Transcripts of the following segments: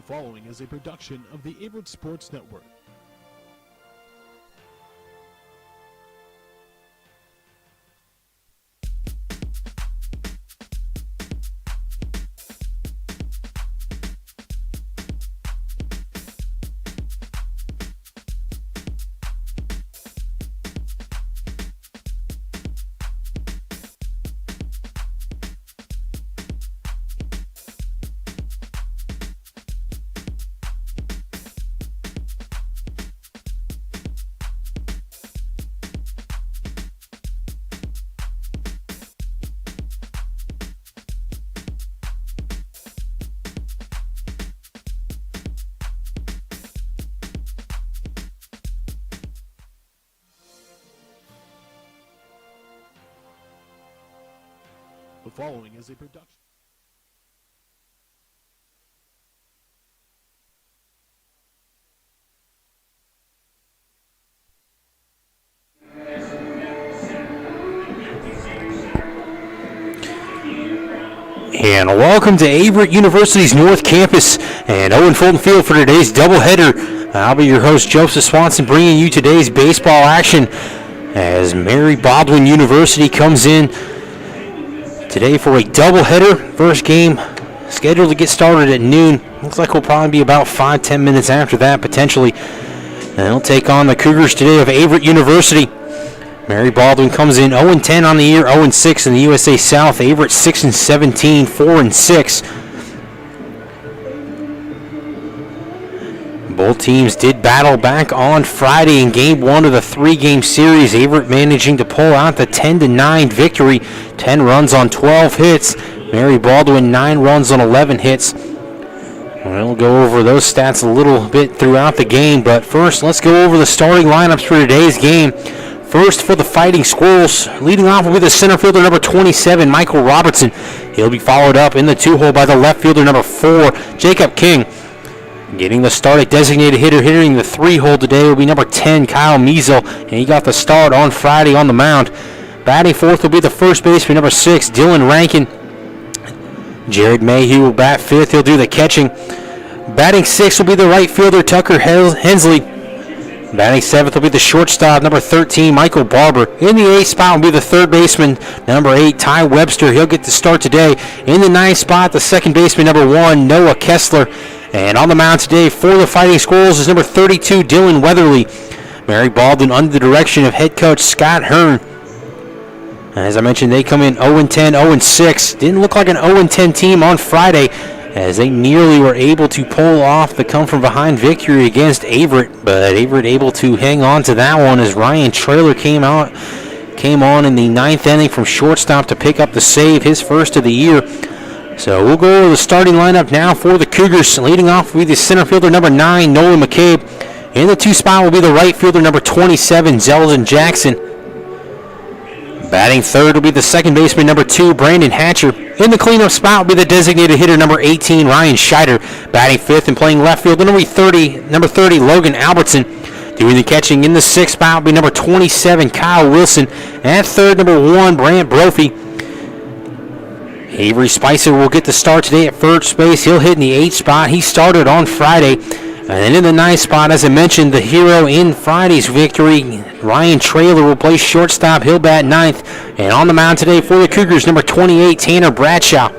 following is a production of the Averett Sports Network. The following is a production. And welcome to Averett University's North Campus and Owen Fulton Field for today's doubleheader. I'll be your host, Joseph Swanson, bringing you today's baseball action as Mary Baldwin University comes in today for a doubleheader. First game scheduled to get started at noon. Looks like we'll probably be about 5-10 minutes after that, potentially. And they'll take on the Cougars today of Averett University. Mary Baldwin comes in 0-10 on the year, 0-6 in the USA South. Averett 6-17, 4-6. Both teams did battle back on Friday in Game 1 of the three-game series. Averett managing to pull out the 10-9 victory. 10 runs on 12 hits. Mary Baldwin 9 runs on 11 hits. We'll go over those stats a little bit throughout the game, but first let's go over the starting lineups for today's game. First for the Fighting Squirrels, leading off will be the center fielder number 27, Michael Robertson. He'll be followed up in the two-hole by the left fielder number 4, Jacob King. Getting the start at designated hitter, hitting the three-hole today will be number 10, Kyle Measel, and he got the start on Friday on the mound. Batting fourth will be the first baseman, number 6, Dylan Rankin. Jared Mayhew will bat fifth. He'll do the catching. Batting sixth will be the right fielder, Tucker Hensley. Batting seventh will be the shortstop, number 13, Michael Barber. In the eighth spot will be the third baseman, number 8, Ty Webster. He'll get the start today. In the ninth spot, the second baseman, number 1, Noah Kessler. And on the mound today for the Fighting Squirrels is number 32, Dylan Weatherly. Mary Baldwin under the direction of head coach Scott Hearn. As I mentioned, they come in 0-10, 0-6. Didn't look like an 0-10 team on Friday, as they nearly were able to pull off the come-from-behind victory against Averett. But Averett able to hang on to that one as Ryan Traylor came on in the ninth inning from shortstop to pick up the save, his first of the year. So we'll go over the starting lineup now for the Cougars. Leading off will be the center fielder, number 9, Nolan McCabe. In the two spot will be the right fielder, number 27, Zeldin Jackson. Batting third will be the second baseman, number 2, Brandon Hatcher. In the cleanup spot will be the designated hitter, number 18, Ryan Scheider. Batting fifth and playing left field, number 30, Logan Albertson. Doing the catching in the sixth spot will be number 27, Kyle Wilson. At third, number 1, Brant Brophy. Avery Spicer will get the start today at first base. He'll hit in the 8th spot. He started on Friday. And then in the 9th spot, as I mentioned, the hero in Friday's victory, Ryan Traylor will play shortstop. He'll bat 9th. And on the mound today for the Cougars, number 28, Tanner Bradshaw.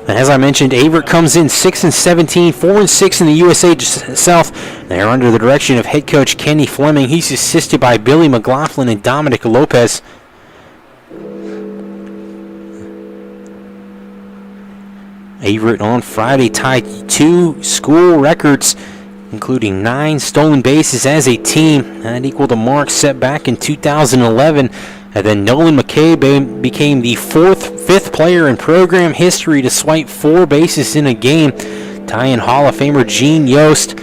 As I mentioned, Averett comes in 6-17, 4-6 in the USA South. They're under the direction of head coach Kenny Fleming. He's assisted by Billy McLaughlin and Dominic Lopez. Averett on Friday tied 2 school records, including 9 stolen bases as a team. That equaled a mark set back in 2011. And then Nolan McCabe became the 5th player in program history to swipe 4 bases in a game, tying Hall of Famer Gene Yost.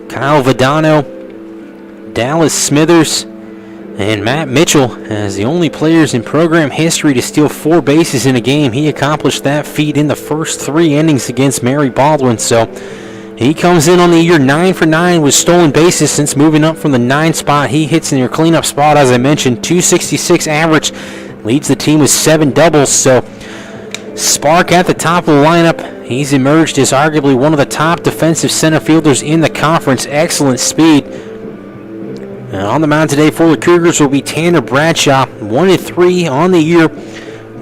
Kyle Vadano, Dallas Smithers, and Matt Mitchell as the only players in program history to steal 4 bases in a game. He accomplished that feat in the first 3 innings against Mary Baldwin. So he comes in on the year 9 for 9 with stolen bases since moving up from the 9th spot. He hits in your cleanup spot, as I mentioned, .266 average. leads the team with 7 doubles. So spark at the top of the lineup. He's emerged as arguably one of the top defensive center fielders in the conference. Excellent speed. And on the mound today for the Cougars will be Tanner Bradshaw, 1-3 on the year.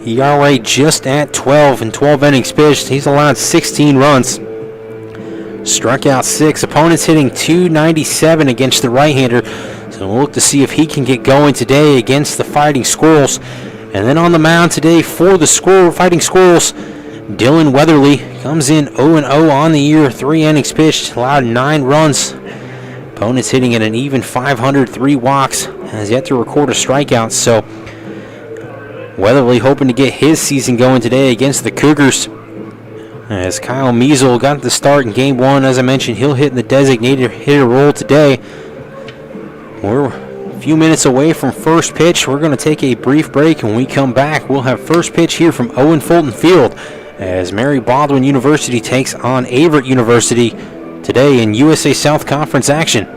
ERA just at 12 in 12 innings pitched. He's allowed 16 runs. Struck out 6. Opponents hitting .297 against the right-hander. So we'll look to see if he can get going today against the Fighting Squirrels. And then on the mound today for the Fighting Squirrels, Dylan Weatherly comes in 0-0 on the year. 3 innings pitched, allowed 9 runs. Opponents hitting at an even 500, 3 walks. Has yet to record a strikeout. So Weatherly hoping to get his season going today against the Cougars. As Kyle Measle got the start in Game 1, as I mentioned, he'll hit in the designated hitter role today. We're a few minutes away from first pitch. We're going to take a brief break. When we come back, we'll have first pitch here from Owen Fulton Field as Mary Baldwin University takes on Averett University today in USA South Conference action.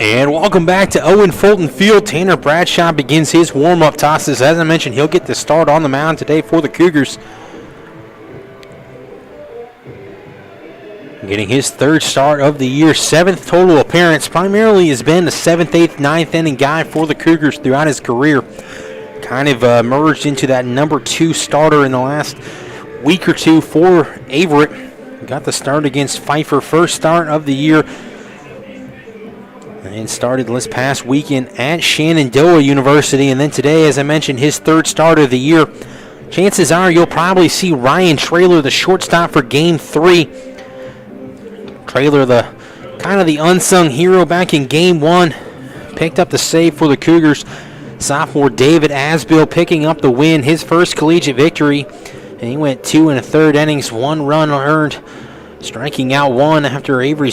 And welcome back to Owen Fulton Field. Tanner Bradshaw begins his warm-up tosses. As I mentioned, he'll get the start on the mound today for the Cougars. Getting his third start of the year, 7th total appearance. Primarily has been the 7th, 8th, 9th inning guy for the Cougars throughout his career. Kind of merged into that number 2 starter in the last week or two for Averett. Got the start against Pfeiffer, first start of the year. And started this past weekend at Shenandoah University. And then today, as I mentioned, his third start of the year. Chances are you'll probably see Ryan Traylor, the shortstop, for Game 3. Traylor, the kind of the unsung hero back in Game 1. Picked up the save for the Cougars. Sophomore David Asbill picking up the win, his first collegiate victory. And he went 2 1/3 innings, 1 run earned, striking out 1 after Avery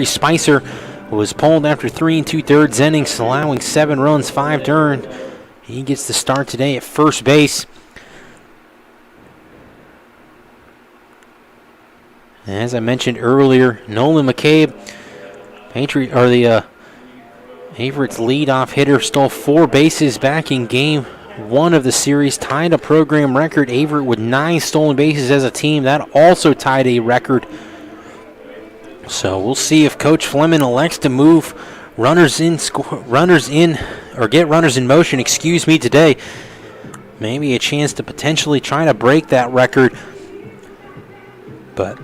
Spicer was pulled after 3 2/3 innings, allowing 7 runs, 5 earned. He gets the start today at first base. As I mentioned earlier, Nolan McCabe, Averett's leadoff hitter, stole 4 bases back in Game 1 of the series, tied a program record. Averett with 9 stolen bases as a team. That also tied a record. So we'll see if Coach Fleming elects to move get runners in motion, today. Maybe a chance to potentially try to break that record. But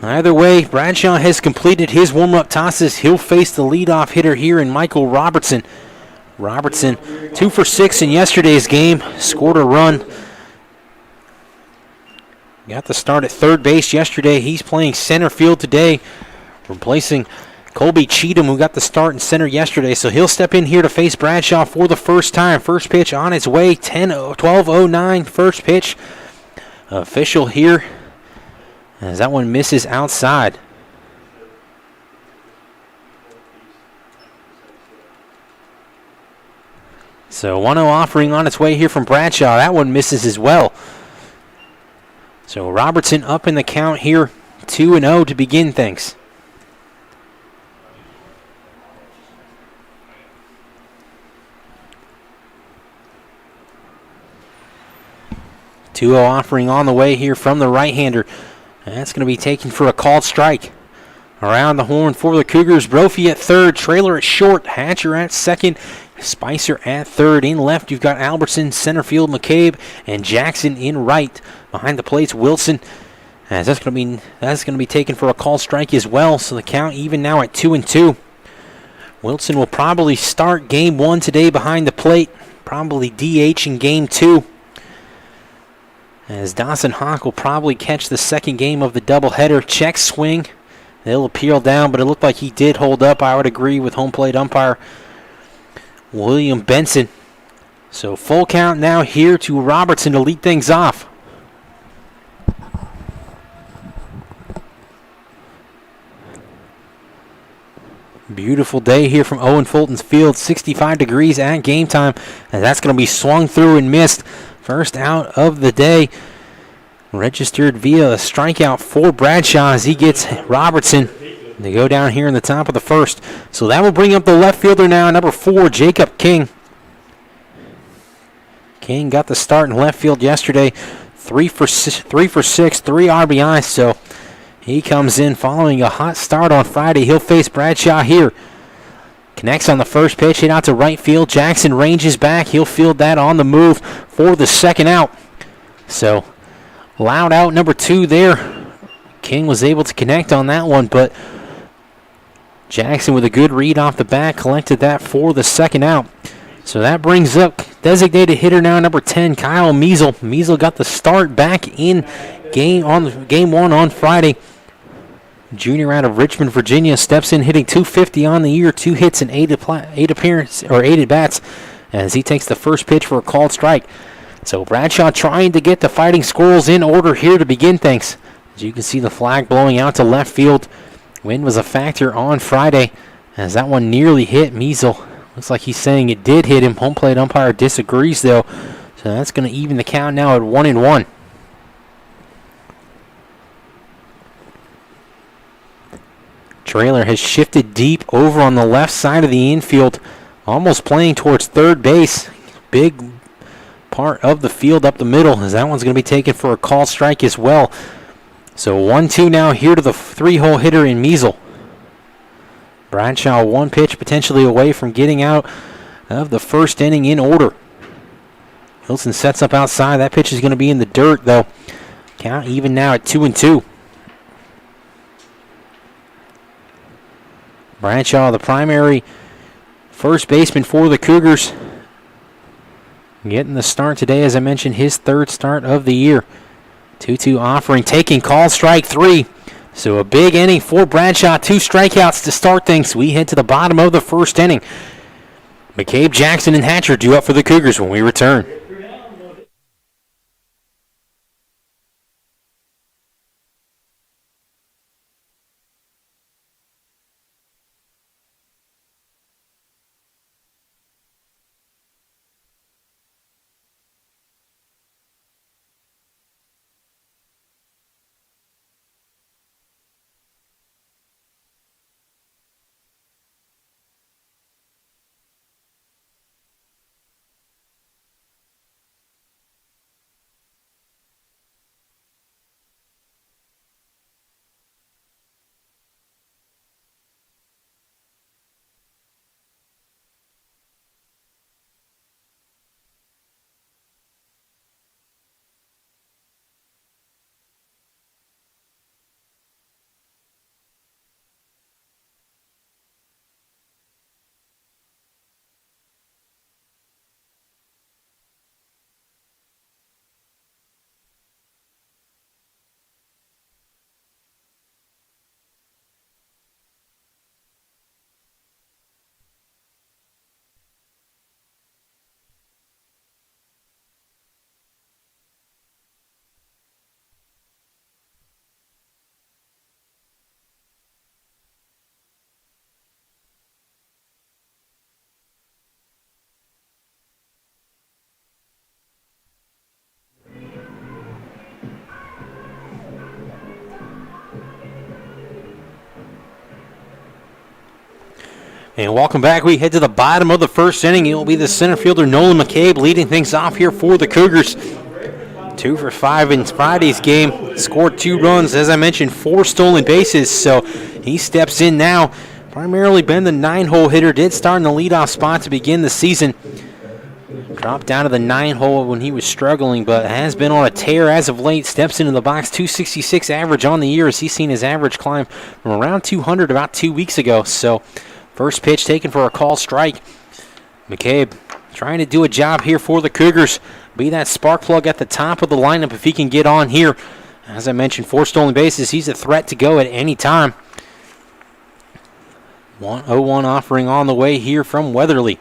either way, Bradshaw has completed his warm-up tosses. He'll face the leadoff hitter here in Michael Robertson. Robertson, 2 for 6 in yesterday's game, scored a run. Got the start at third base yesterday. He's playing center field today, replacing Colby Cheatham, who got the start in center yesterday. So he'll step in here to face Bradshaw for the first time. First pitch on its way, 12:09 first pitch. Official here, as that one misses outside. So 1-0 offering on its way here from Bradshaw. That one misses as well. So Robertson up in the count here, 2-0 to begin things. Two-0 offering on the way here from the right-hander. That's going to be taken for a called strike. Around the horn for the Cougars, Brophy at third, Traylor at short, Hatcher at second, Spicer at third. In left, you've got Albertson, center field, McCabe, and Jackson in right. Behind the plates, Wilson. As that's going to be taken for a call strike as well. So the count even now at 2-2. Wilson will probably start Game 1 today behind the plate. Probably DH in Game 2. As Dawson Hawk will probably catch the second game of the doubleheader. Check swing. They'll appeal down, but it looked like he did hold up. I would agree with home plate umpire William Benson. So full count now here to Robertson to lead things off. Beautiful day here from Owen Fulton's Field. 65 degrees at game time. And that's going to be swung through and missed. First out of the day. Registered via a strikeout for Bradshaw as he gets Robertson. They go down here in the top of the first. So that will bring up the left fielder now, number 4, Jacob King. King got the start in left field yesterday. 3 for 6, 3 RBIs. So he comes in following a hot start on Friday. He'll face Bradshaw here. Connects on the first pitch, hit out to right field. Jackson ranges back. He'll field that on the move for the second out. So loud out number 2 there. King was able to connect on that one, but Jackson with a good read off the bat collected that for the second out. So that brings up designated hitter now, number 10, Kyle Measle. Measle got the start back in game 1 on Friday. Junior out of Richmond, Virginia, steps in hitting .250 on the year, 2 hits and 8 at bats as he takes the first pitch for a called strike. So Bradshaw trying to get the Fighting Squirrels in order here to begin things. As you can see the flag blowing out to left field. Wind was a factor on Friday as that one nearly hit Measle. Looks like he's saying it did hit him. Home plate umpire disagrees though. So that's going to even the count now at 1-1. Trailer has shifted deep over on the left side of the infield, almost playing towards third base. Big part of the field up the middle, as that one's going to be taken for a call strike as well. So 1-2 now here to the 3-hole hitter in Measle. Bradshaw one pitch potentially away from getting out of the first inning in order. Wilson sets up outside. That pitch is going to be in the dirt, though. Count even now at 2-2. Bradshaw, the primary first baseman for the Cougars, getting the start today, as I mentioned, his third start of the year. 2-2 offering, taking call strike 3. So a big inning for Bradshaw. 2 strikeouts to start things. We head to the bottom of the first inning. McCabe, Jackson, and Hatcher due up for the Cougars when we return. And welcome back. We head to the bottom of the first inning. It will be the center fielder Nolan McCabe leading things off here for the Cougars. 2 for 5 in Friday's game. Scored 2 runs. As I mentioned, 4 stolen bases. So he steps in now. Primarily been the 9-hole hitter. Did start in the leadoff spot to begin the season. Dropped down to the 9-hole when he was struggling, but has been on a tear as of late. Steps into the box. 266 average on the year as he's seen his average climb from around 200 about 2 weeks ago. So first pitch taken for a call strike. McCabe trying to do a job here for the Cougars. Be that spark plug at the top of the lineup if he can get on here. As I mentioned, 4 stolen bases. He's a threat to go at any time. 1-0-1 offering on the way here from Weatherly.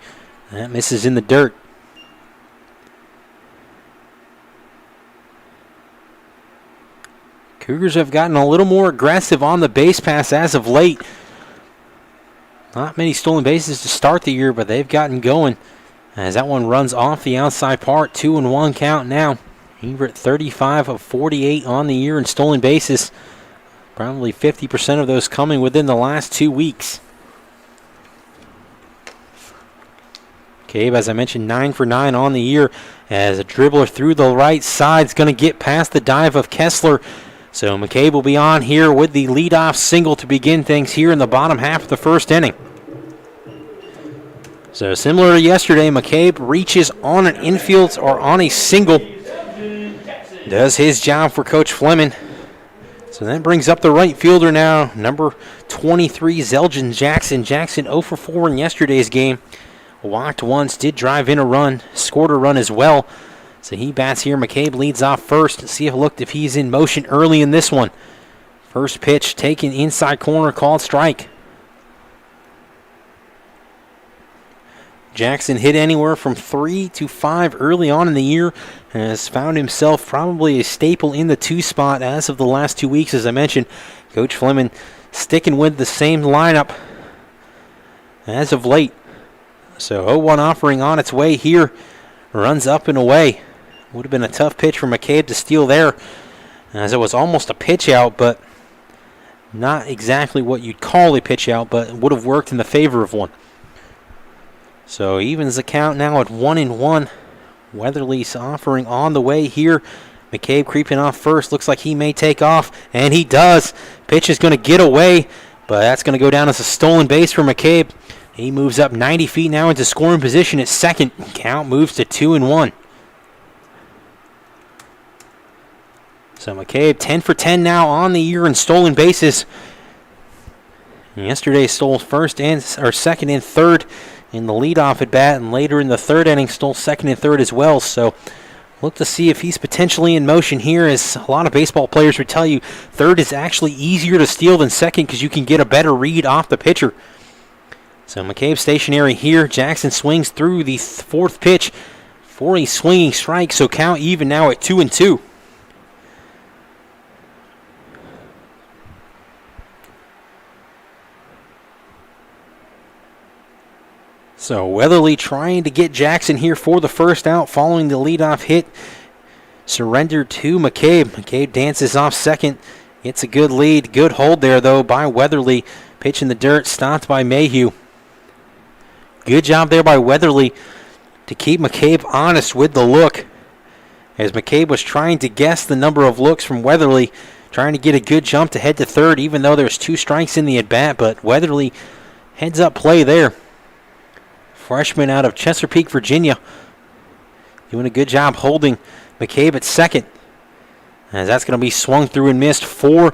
That misses in the dirt. Cougars have gotten a little more aggressive on the base pass as of late. Not many stolen bases to start the year, but they've gotten going. As that one runs off the outside part, 2-1 count now. Averett 35 of 48 on the year in stolen bases. Probably 50% of those coming within the last 2 weeks. McCabe, as I mentioned, 9 for 9 on the year. As a dribbler through the right side is going to get past the dive of Kessler. So McCabe will be on here with the leadoff single to begin things here in the bottom half of the first inning. So similar to yesterday, McCabe reaches on an infield or on a single. Does his job for Coach Fleming. So that brings up the right fielder now, number 23, Zeljan Jackson. Jackson 0 for 4 in yesterday's game. Walked once, did drive in a run, scored a run as well. So he bats here. McCabe leads off first. See if he's in motion early in this one. First pitch taken inside corner, called strike. Jackson hit anywhere from 3 to 5 early on in the year. Has found himself probably a staple in the 2 spot as of the last 2 weeks. As I mentioned, Coach Fleming sticking with the same lineup as of late. So 0-1 offering on its way here. Runs up and away. Would have been a tough pitch for McCabe to steal there, as it was almost a pitch out, but Not exactly what you'd call a pitch out, but would have worked in the favor of one. So evens the count now at 1-1. Weatherly's offering on the way here. McCabe creeping off first. Looks like he may take off, and he does. Pitch is going to get away, but that's going to go down as a stolen base for McCabe. He moves up 90 feet now into scoring position at second. Count moves to 2-1. So McCabe 10 for 10 now on the year in stolen bases. Yesterday stole second and third in the leadoff at bat, and later in the third inning stole second and third as well. So look to see if he's potentially in motion here, as a lot of baseball players would tell you third is actually easier to steal than second because you can get a better read off the pitcher. So McCabe stationary here. Jackson swings through the fourth pitch for a swinging strike, so count even now at 2-2. So Weatherly trying to get Jackson here for the first out following the leadoff hit. Surrendered to McCabe. McCabe dances off second. Gets a good lead. Good hold there, though, by Weatherly. Pitch in the dirt, stopped by Mayhew. Good job there by Weatherly to keep McCabe honest with the look, as McCabe was trying to guess the number of looks from Weatherly, trying to get a good jump to head to third, even though there's 2 strikes in the at-bat, but Weatherly heads up play there. Freshman out of Chesapeake, Virginia, doing a good job holding McCabe at second, as that's going to be swung through and missed for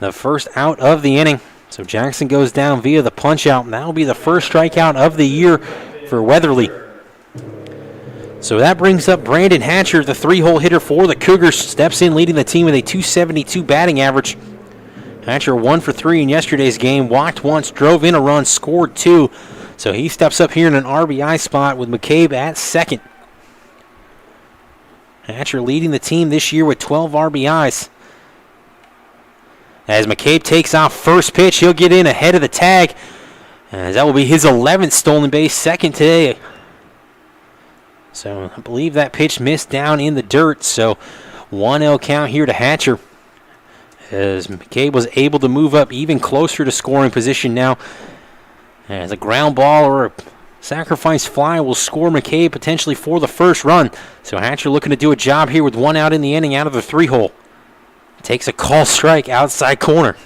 the first out of the inning. So Jackson goes down via the punch out, and that'll be the first strikeout of the year for Weatherly. So that brings up Brandon Hatcher, the 3-hole hitter for the Cougars, steps in leading the team with a .272 batting average. Hatcher 1 for 3 in yesterday's game, walked once, drove in a run, scored 2. So he steps up here in an RBI spot with McCabe at second. Hatcher leading the team this year with 12 RBIs. As McCabe takes off first pitch, he'll get in ahead of the tag, as that will be his 11th stolen base, second today. So I believe that pitch missed down in the dirt. So 1-0 count here to Hatcher, as McCabe was able to move up even closer to scoring position now. As a ground ball or a sacrifice fly will score McCabe potentially for the first run. So Hatcher looking to do a job here with 1 out in the inning out of the 3-hole. Takes a call strike outside corner.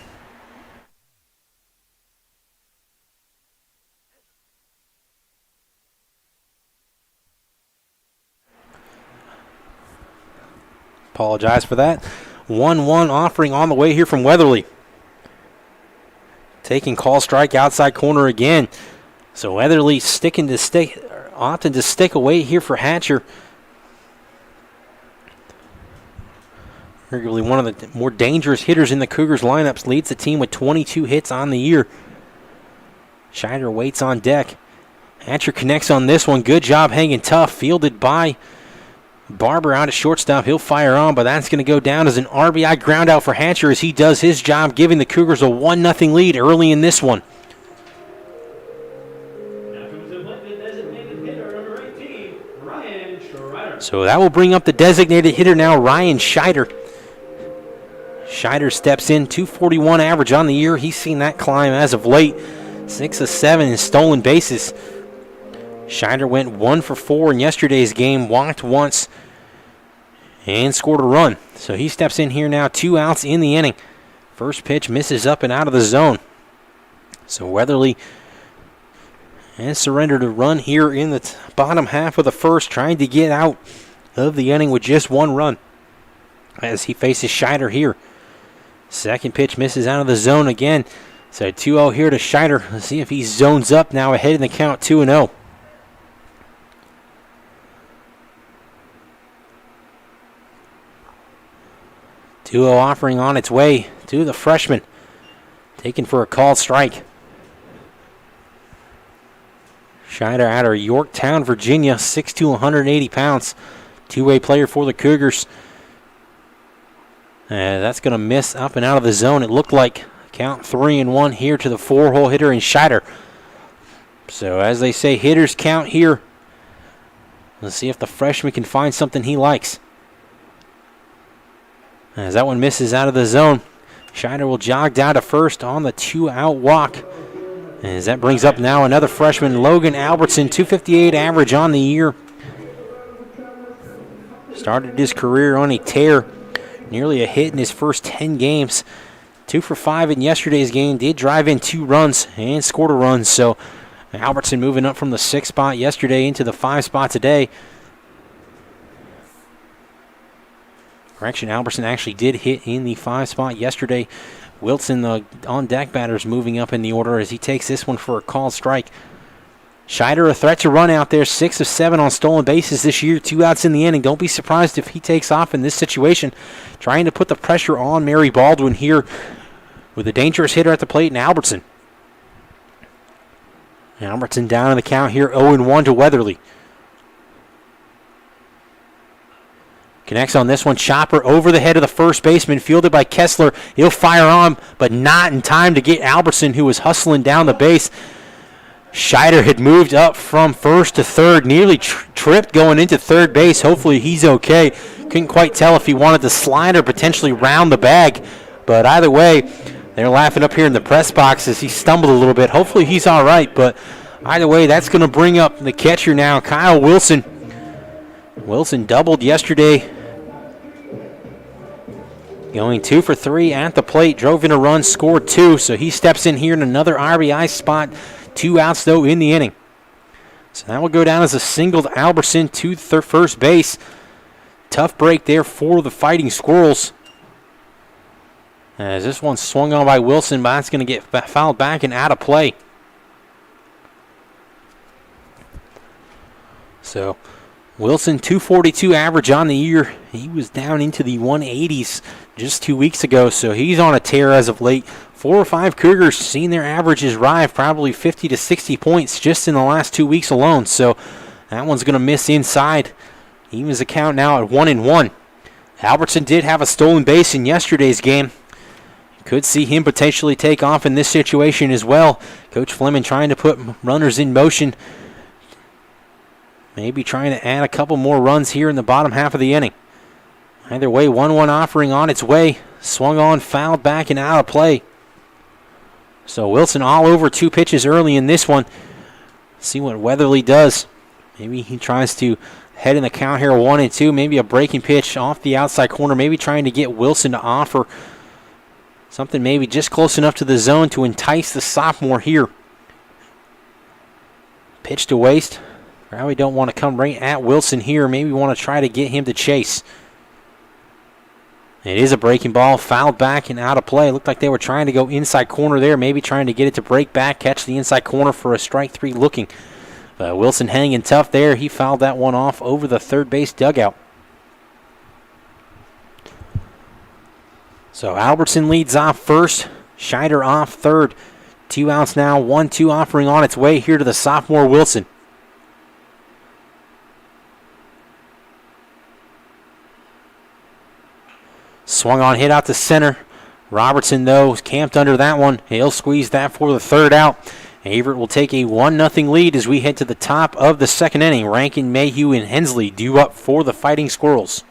Apologize for that. 1-1 offering on the way here from Weatherly. Taking call strike outside corner again. So Weatherly opting to stick away here for Hatcher. Arguably one of the more dangerous hitters in the Cougars lineups, leads the team with 22 hits on the year. Scheider waits on deck. Hatcher connects on this one. Good job hanging tough. Fielded by Barber out at shortstop. He'll fire on, but that's going to go down as an RBI ground out for Hatcher as he does his job, giving the Cougars a 1-0 lead early in this one. So that will bring up the designated hitter now, Ryan Scheider. Scheider steps in, .241 average on the year. He's seen that climb as of late. 6 of 7 in stolen bases. Scheider went 1 for 4 in yesterday's game, walked once, and scored a run. So he steps in here now, 2 outs in the inning. First pitch misses up and out of the zone. So Weatherly has surrendered a run here in the bottom half of the first, trying to get out of the inning with just 1 run as he faces Scheider here. Second pitch misses out of the zone again. So 2-0 here to Scheider. Let's see if he zones up now ahead in the count, 2-0. Offering on its way to the freshman. Taken for a called strike. Scheider out of Yorktown, Virginia, 6'2", 180 pounds. Two-way player for the Cougars. That's going to miss up and out of the zone. It looked like count 3-1 here to the 4-hole hitter in Scheider. So as they say, hitters count here. Let's see if the freshman can find something he likes. As that one misses out of the zone. Scheider will jog down to first on the 2-out walk. As that brings up now another freshman, Logan Albertson, .258 average on the year. Started his career on a tear, nearly a hit in his first 10 games. 2 for 5 in yesterday's game, did drive in 2 runs and scored a run. So Albertson moving up from the 6th spot yesterday into the 5 spot today. Correction, Albertson actually did hit in the 5 spot yesterday. Wilson, the on-deck batters, moving up in the order as he takes this one for a called strike. Scheider, a threat to run out there, 6 of 7 on stolen bases this year, 2 outs in the inning. Don't be surprised if he takes off in this situation, trying to put the pressure on Mary Baldwin here with a dangerous hitter at the plate in Albertson. Albertson down in the count here, 0-1 to Weatherly. Connects on this one, chopper over the head of the first baseman, fielded by Kessler. He'll fire on, but not in time to get Albertson, who was hustling down the base. Scheider had moved up from first to third, nearly tripped going into third base. Hopefully he's okay. Couldn't quite tell if he wanted to slide or potentially round the bag. But either way, they're laughing up here in the press box as he stumbled a little bit. Hopefully he's all right, but either way, that's going to bring up the catcher now, Kyle Wilson. Wilson doubled yesterday, going 2 for 3 at the plate, drove in a run, scored 2, so he steps in here in another RBI spot. 2 outs, though, in the inning. So that will go down as a single to Albertson to first base. Tough break there for the Fighting Squirrels. As this one swung on by Wilson, but that's going to get fouled back and out of play. So Wilson, .242 average on the year. He was down into the 180s just 2 weeks ago, so he's on a tear as of late. 4 or 5 Cougars seen their averages rise probably 50 to 60 points just in the last 2 weeks alone, so that one's going to miss inside. Evens the count now at 1-1. Albertson did have a stolen base in yesterday's game. Could see him potentially take off in this situation as well. Coach Fleming trying to put runners in motion. Maybe trying to add a couple more runs here in the bottom half of the inning. Either way, 1-1 offering on its way. Swung on, fouled back, and out of play. So Wilson all over 2 pitches early in this one. See what Weatherly does. Maybe he tries to head in the count here, 1-2. Maybe a breaking pitch off the outside corner. Maybe trying to get Wilson to offer something maybe just close enough to the zone to entice the sophomore here. Pitch to waste. Probably don't want to come right at Wilson here. Maybe want to try to get him to chase. It is a breaking ball, fouled back and out of play. Looked like they were trying to go inside corner there, maybe trying to get it to break back, catch the inside corner for a strike 3 looking. Wilson hanging tough there. He fouled that one off over the third base dugout. So Albertson leads off first, Scheider off third. 2 outs now, 1-2 offering on its way here to the sophomore Wilson. Swung on, hit out to center. Robertson, though, is camped under that one. He'll squeeze that for the third out. Averett will take a 1-0 lead as we head to the top of the second inning. Rankin, Mayhew, and Hensley due up for the Fighting Squirrels.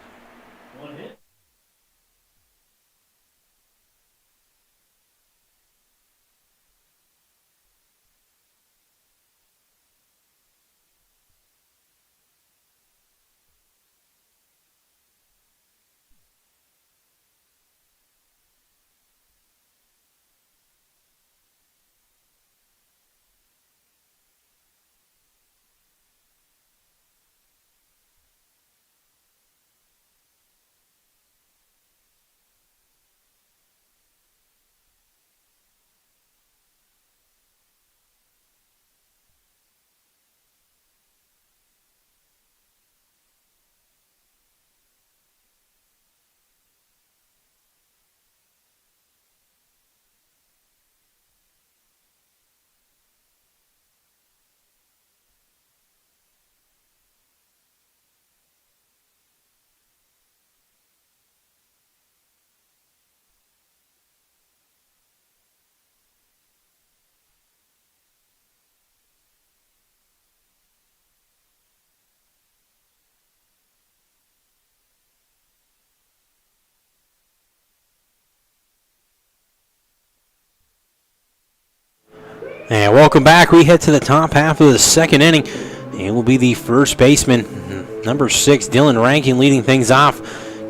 And welcome back. We head to the top half of the second inning. It will be the first baseman, number 6, Dylan Rankin, leading things off.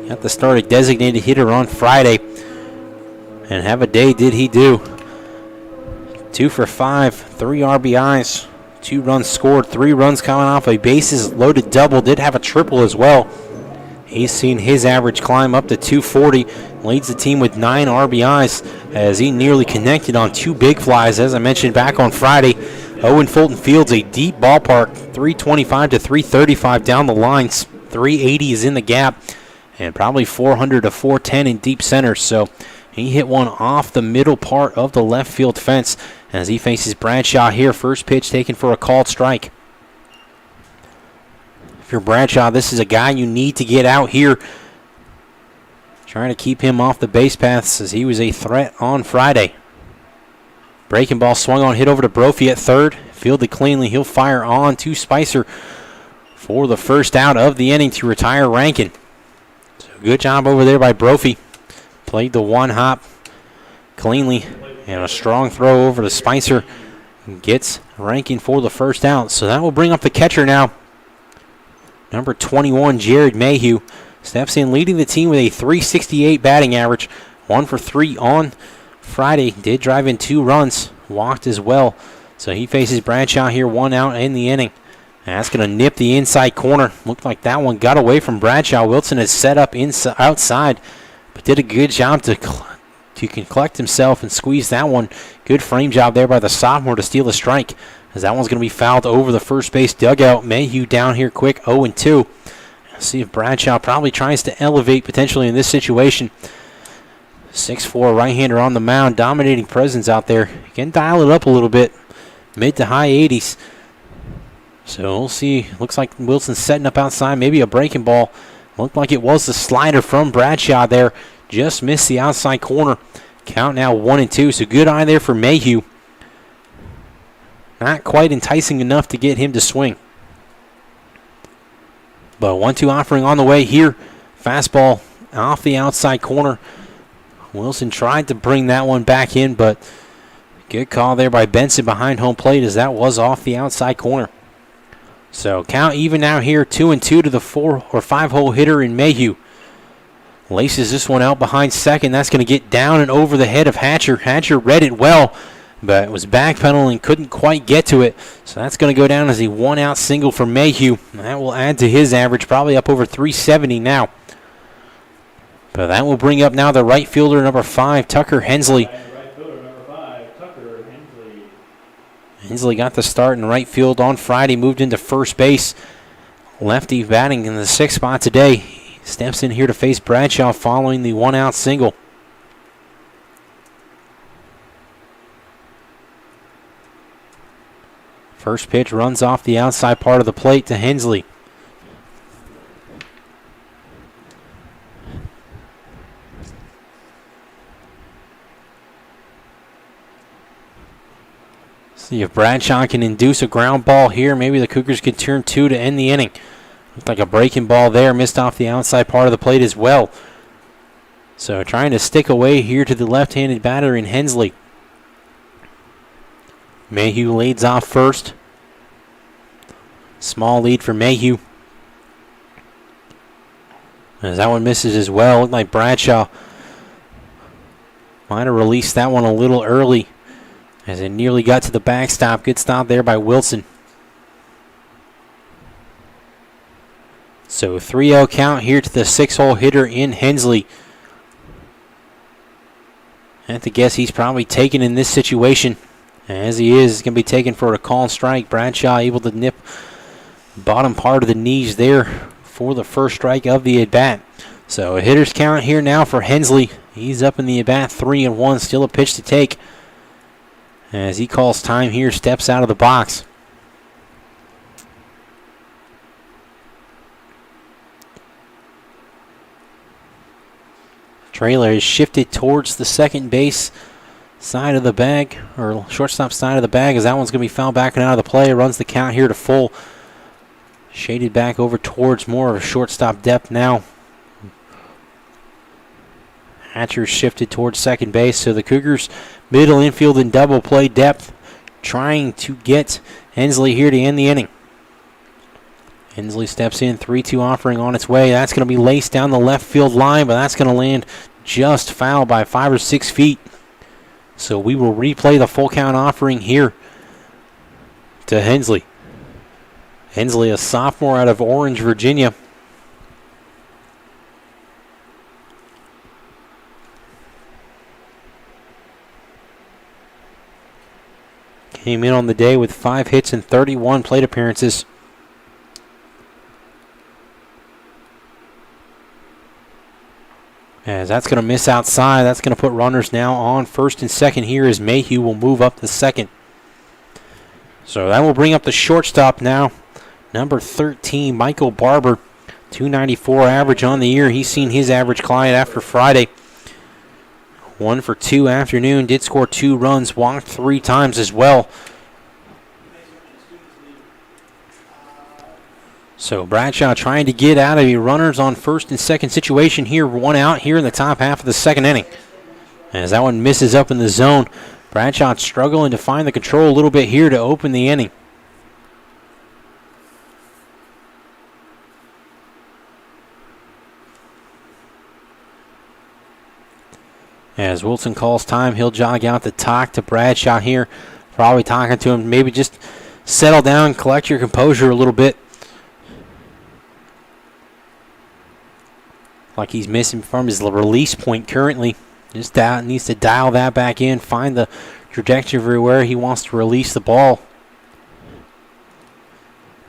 Got the start a designated hitter on Friday. And have a day did he do. 2 for 5, 3 RBIs, 2 runs scored, 3 runs coming off a bases loaded double. Did have a triple as well. He's seen his average climb up to 240. Leads the team with 9 RBIs as he nearly connected on 2 big flies, as I mentioned back on Friday. Owen Fulton Field's a deep ballpark, 325 to 335 down the lines. 380 is in the gap, and probably 400 to 410 in deep center. So he hit one off the middle part of the left field fence as he faces Bradshaw here. First pitch taken for a called strike. If you're Bradshaw, this is a guy you need to get out here. Trying to keep him off the base paths as he was a threat on Friday. Breaking ball swung on, hit over to Brophy at third. Fielded cleanly. He'll fire on to Spicer for the first out of the inning to retire Rankin. So good job over there by Brophy. Played the one hop cleanly, and a strong throw over to Spicer. Gets Rankin for the first out. So that will bring up the catcher now. Number 21, Jared Mayhew, steps in leading the team with a .368 batting average. 1 for 3 on Friday. Did drive in 2 runs. Walked as well. So he faces Bradshaw here, 1 out in the inning. And that's going to nip the inside corner. Looked like that one got away from Bradshaw. Wilson has set up outside, but did a good job to collect himself and squeeze that one. Good frame job there by the sophomore to steal a strike, as that one's going to be fouled over the first base dugout. Mayhew down here quick, 0-2. See if Bradshaw probably tries to elevate potentially in this situation. 6'4", right-hander on the mound, dominating presence out there. Can dial it up a little bit, mid to high 80s. So we'll see. Looks like Wilson's setting up outside, maybe a breaking ball. Looked like it was the slider from Bradshaw there. Just missed the outside corner. Count now 1-2, so good eye there for Mayhew. Not quite enticing enough to get him to swing. But 1-2 offering on the way here. Fastball off the outside corner. Wilson tried to bring that one back in, but good call there by Benson behind home plate, as that was off the outside corner. So count even now here, 2-2 to the 4 or 5 hole hitter in Mayhew. Laces this one out behind second. That's going to get down and over the head of Hatcher. Hatcher read it well, but it was backpedaling, couldn't quite get to it. So that's going to go down as a 1-out single for Mayhew. That will add to his average, probably up over 370 now. But that will bring up now the right fielder, number 5, Tucker Hensley. Right fielder, number 5, Tucker Hensley. Hensley got the start in right field on Friday, moved into first base. Lefty batting in the 6th spot today. He steps in here to face Bradshaw following the 1-out single. First pitch runs off the outside part of the plate to Hensley. See if Bradshaw can induce a ground ball here. Maybe the Cougars can turn 2 to end the inning. Looked like a breaking ball there. Missed off the outside part of the plate as well. So trying to stick away here to the left-handed batter in Hensley. Mayhew leads off first. Small lead for Mayhew. As that one misses as well. Looked like Bradshaw might have released that one a little early, as it nearly got to the backstop. Good stop there by Wilson. So 3-0 count here to the 6-hole hitter in Hensley. I have to guess he's probably taken in this situation. As he is, going to be taken for a call and strike. Bradshaw able to nip bottom part of the knees there for the first strike of the at-bat. So a hitter's count here now for Hensley. He's up in the at-bat, 3-1, still a pitch to take. As he calls time here, steps out of the box. Trailer is shifted towards the second base side of the bag, or shortstop side of the bag, as that one's going to be fouled back and out of the play. Runs the count here to full. Shaded back over towards more of a shortstop depth now. Hatcher shifted towards second base, so the Cougars middle infield and double play depth trying to get Hensley here to end the inning. Hensley steps in, 3-2 offering on its way. That's going to be laced down the left field line, but that's going to land just foul by 5 or 6 feet. So we will replay the full count offering here to Hensley. Hensley, a sophomore out of Orange, Virginia. Came in on the day with 5 hits and 31 plate appearances. As that's going to miss outside. That's going to put runners now on first and second here as Mayhew will move up to second. So that will bring up the shortstop now. Number 13, Michael Barber. 294 average on the year. He's seen his average climb after Friday. 1 for 2 afternoon. Did score 2 runs. Walked 3 times as well. So Bradshaw trying to get out of the runners on first and second situation here. 1 out here in the top half of the second inning. As that one misses up in the zone. Bradshaw struggling to find the control a little bit here to open the inning. As Wilson calls time, he'll jog out to talk to Bradshaw here. Probably talking to him, maybe just settle down, collect your composure a little bit. Like he's missing from his release point currently. Just needs to dial that back in, find the trajectory where he wants to release the ball.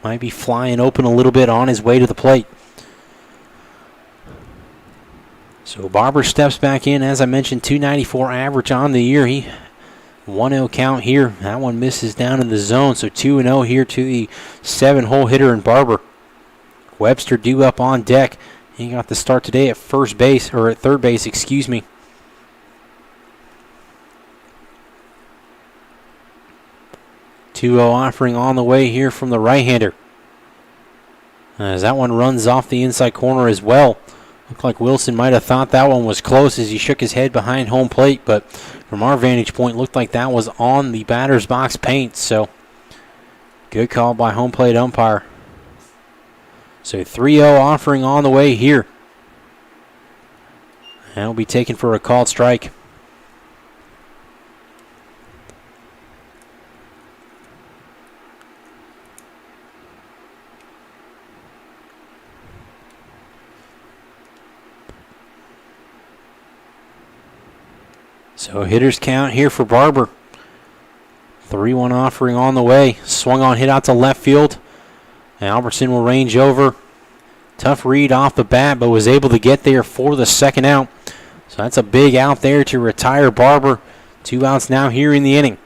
Might be flying open a little bit on his way to the plate. So Barber steps back in. As I mentioned, 294 average on the year. He 1-0 count here. That one misses down in the zone. So 2-0 here to the 7-hole hitter in Barber. Webster due up on deck. He got the start today at first base, or at third base, excuse me. Two-0 offering on the way here from the right-hander. As that one runs off the inside corner as well. Looked like Wilson might have thought that one was close as he shook his head behind home plate, but from our vantage point, looked like that was on the batter's box paint. So good call by home plate umpire. So 3-0 offering on the way here. That will be taken for a called strike. So hitters count here for Barber. 3-1 offering on the way. Swung on, hit out to left field. And Albertson will range over. Tough read off the bat, but was able to get there for the second out. So that's a big out there to retire Barber. 2 outs now here in the inning.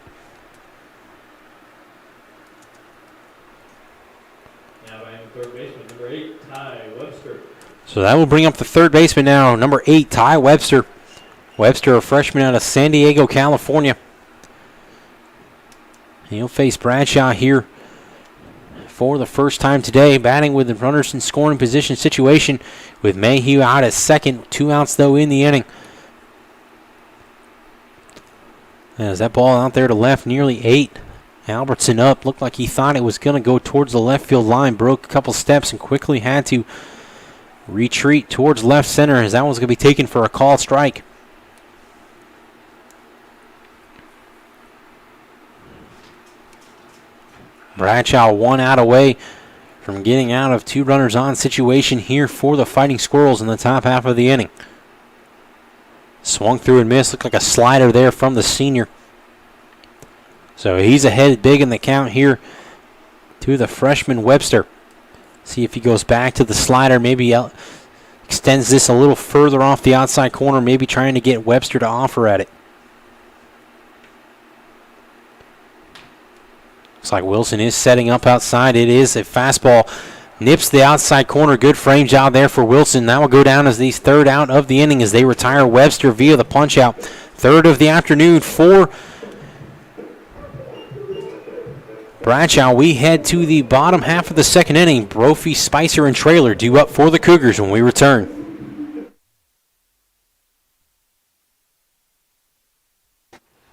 Now batting third baseman, number 8, Ty Webster. So that will bring up the third baseman now, number 8, Ty Webster. Webster, a freshman out of San Diego, California. He'll face Bradshaw here for the first time today, batting with the runners in scoring position situation with Mayhew out at second. 2 outs, though, in the inning. As that ball out there to left, nearly 8. Albertson up. Looked like he thought it was going to go towards the left field line. Broke a couple steps and quickly had to retreat towards left center as that one's going to be taken for a called strike. Bradshaw 1 out away from getting out of 2 runners on situation here for the Fighting Squirrels in the top half of the inning. Swung through and missed. Looked like a slider there from the senior. So he's ahead big in the count here to the freshman Webster. See if he goes back to the slider. Maybe extends this a little further off the outside corner. Maybe trying to get Webster to offer at it. Looks like Wilson is setting up outside. It is a fastball. Nips the outside corner. Good frame job there for Wilson. That will go down as the third out of the inning as they retire Webster via the punch out. Third of the afternoon for Bradshaw. We head to the bottom half of the second inning. Brophy, Spicer, and Traylor due up for the Cougars when we return.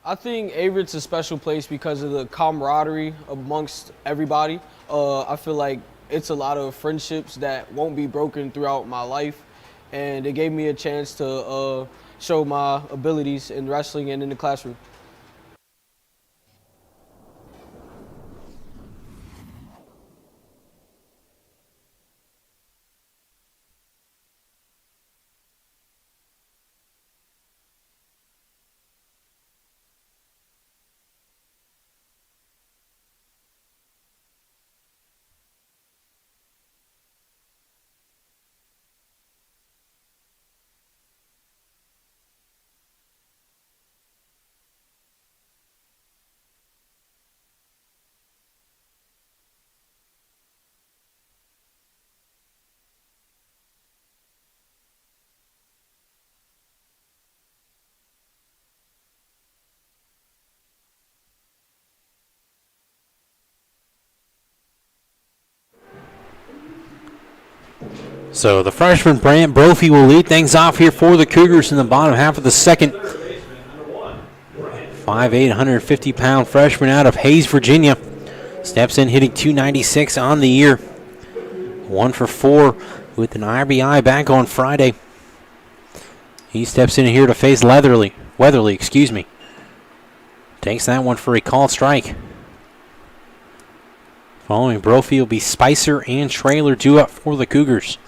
I think Averett's a special place because of the camaraderie amongst everybody. I feel like it's a lot of friendships that won't be broken throughout my life, and it gave me a chance to show my abilities in wrestling and in the classroom. So the freshman Brant Brophy will lead things off here for the Cougars in the bottom half of the second. 5'8", 150-pound freshman out of Hayes, Virginia. Steps in hitting .296 on the year. 1 for 4 with an RBI back on Friday. He steps in here to face Weatherly. Takes that one for a called strike. Following Brophy will be Spicer and Trailer due up for the Cougars.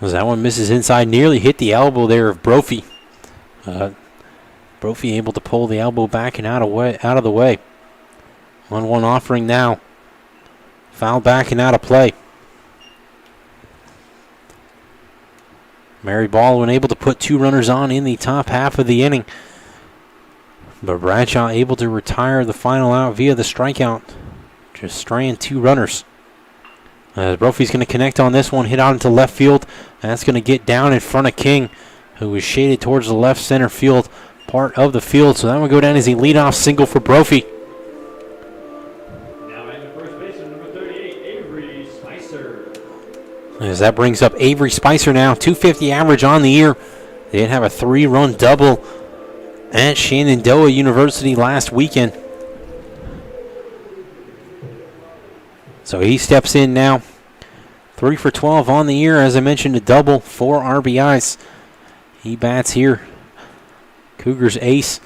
As that one misses inside, nearly hit the elbow there of Brophy. Brophy able to pull the elbow back and out of the way. 1-1 offering now. Foul back and out of play. Mary Baldwin able to put 2 runners on in the top half of the inning. But Bradshaw able to retire the final out via the strikeout. Just straying 2 runners. Brophy's going to connect on this one, hit out into left field. And that's going to get down in front of King, who is shaded towards the left center field part of the field. So that will go down as a leadoff single for Brophy. Now at the first baseman, number 38, Avery Spicer. As that brings up Avery Spicer now, .250 average on the year. They did have a 3-run double at Shenandoah University last weekend. So he steps in now. 3 for 12 on the year. As I mentioned, a double, 4 RBIs. He bats here. Cougars ace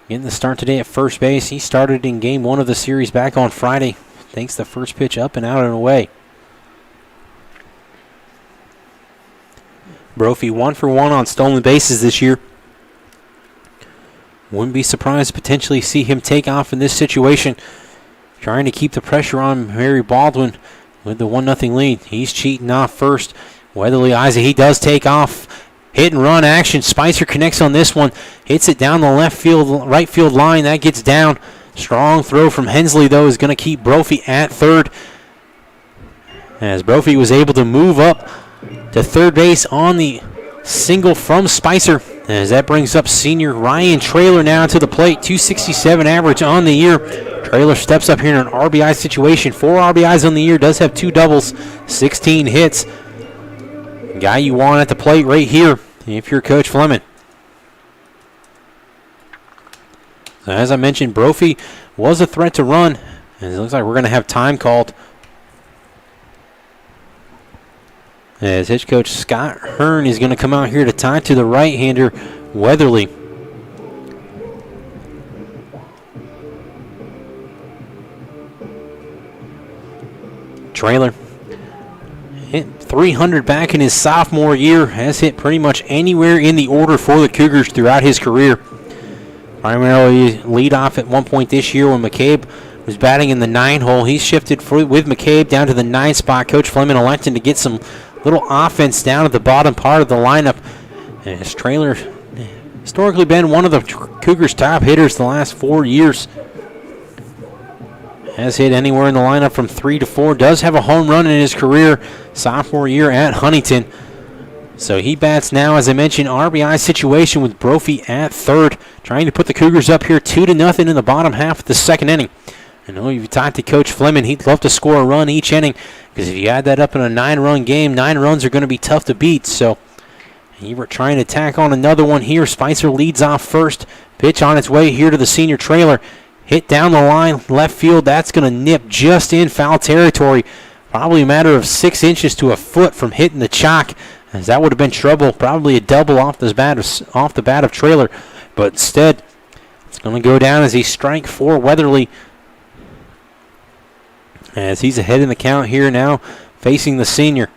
getting the start today at first base. He started in game 1 of the series back on Friday. Takes the first pitch up and out and away. Brophy 1 for 1 on stolen bases this year. Wouldn't be surprised to potentially see him take off in this situation. Trying to keep the pressure on Mary Baldwin with the 1-0 lead. He's cheating off first. Weatherly Isaac, he does take off. Hit and run action. Spicer connects on this one. Hits it down the right field line. That gets down. Strong throw from Hensley, though, is going to keep Brophy at third. As Brophy was able to move up to third base on the single from Spicer. As that brings up senior Ryan Trailer now to the plate. .267 average on the year. Trailer steps up here in an RBI situation. 4 RBIs on the year. Does have 2 doubles. 16 hits. Guy you want at the plate right here if you're Coach Fleming. So as I mentioned, Brophy was a threat to run. And it looks like we're going to have time called. As hitch coach Scott Hearn is going to come out here to tie to the right-hander, Weatherly. Trailer hit .300 back in his sophomore year. Has hit pretty much anywhere in the order for the Cougars throughout his career. Primarily lead off at one point this year when McCabe was batting in the 9 hole. He's shifted with McCabe down to the 9 spot. Coach Fleming electing to get some little offense down at the bottom part of the lineup. And his Trailer historically been one of the Cougars' top hitters the last 4 years. Has hit anywhere in the lineup from 3 to 4. Does have a home run in his career, sophomore year at Huntington. So he bats now, as I mentioned, RBI situation with Brophy at third. Trying to put the Cougars up here 2-0 in the bottom half of the second inning. I know you've talked to Coach Fleming. He'd love to score a run each inning because if you add that up in a 9-run game, 9 runs are going to be tough to beat. So Averett trying to tack on another one here. Spicer leads off first. Pitch on its way here to the senior trailer. Hit down the line, left field. That's going to nip just in foul territory. Probably a matter of 6 inches to a foot from hitting the chalk, as that would have been trouble. Probably a double off the bat of trailer. But instead, it's going to go down as a strike for Weatherly, as he's ahead in the count here now, facing the senior.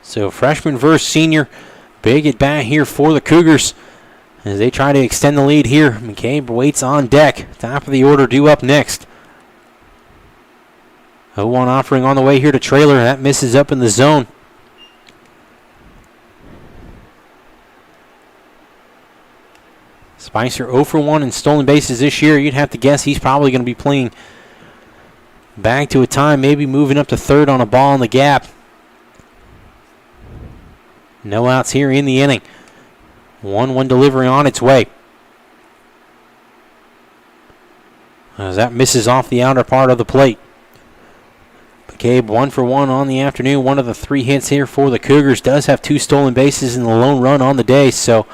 So freshman versus senior. Big at bat here for the Cougars as they try to extend the lead here. McCabe waits on deck. Top of the order due up next. 0-1 offering on the way here to trailer. That misses up in the zone. Spicer 0 for 1 in stolen bases this year. You'd have to guess he's probably going to be playing back to a time, maybe moving up to third on a ball in the gap. No outs here in the inning. 1-1 delivery on its way. As that misses off the outer part of the plate. McCabe 1 for 1 on the afternoon. One of the 3 hits here for the Cougars. Does have 2 stolen bases and the lone run on the day, so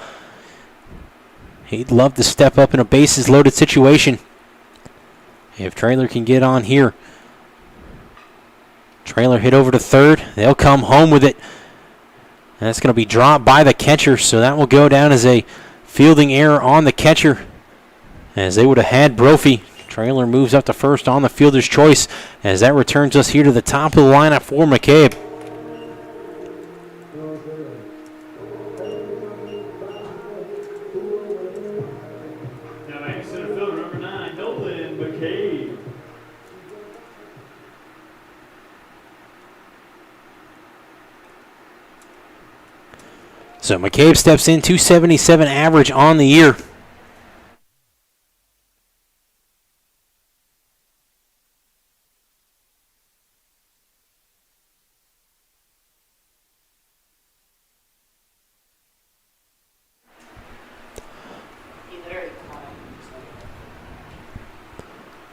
he'd love to step up in a bases loaded situation if trailer can get on here. Trailer hit over to third. They'll come home with it. That's going to be dropped by the catcher, so that will go down as a fielding error on the catcher, as they would have had Brophy. Trailer moves up to first on the fielder's choice, as that returns us here to the top of the lineup for McCabe. Now back to center fielder number 9, Nolan McCabe. So McCabe steps in, 277 average on the year.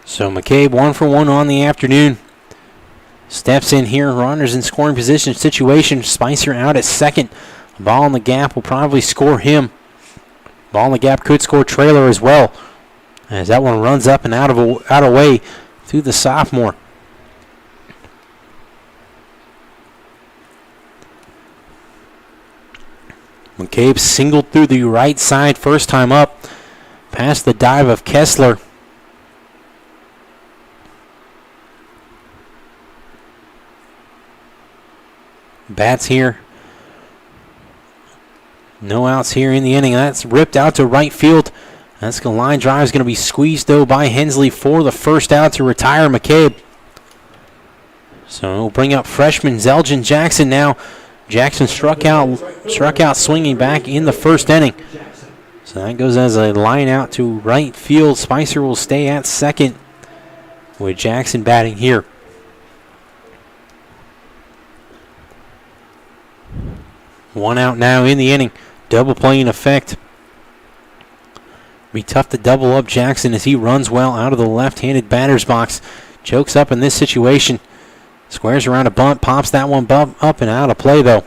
So McCabe 1 for 1 on the afternoon. Steps in here, runners in scoring position situation. Spicer out at second. Ball in the gap will probably score him. Ball in the gap could score trailer as well, as that one runs up and out of way through the sophomore. McCabe singled through the right side first time up, past the dive of Kessler. Bats here. No outs here in the inning. That's ripped out to right field. That's the line drive is going to be squeezed though by Hensley for the first out to retire McCabe. So we'll bring up freshman Zeljan Jackson now. Jackson struck out swinging back in the first inning. So that goes as a line out to right field. Spicer will stay at second with Jackson batting here. One out now in the inning. Double play in effect. Be tough to double up Jackson as he runs well out of the left-handed batter's box. Chokes up in this situation. Squares around a bunt. Pops that one up and out of play though.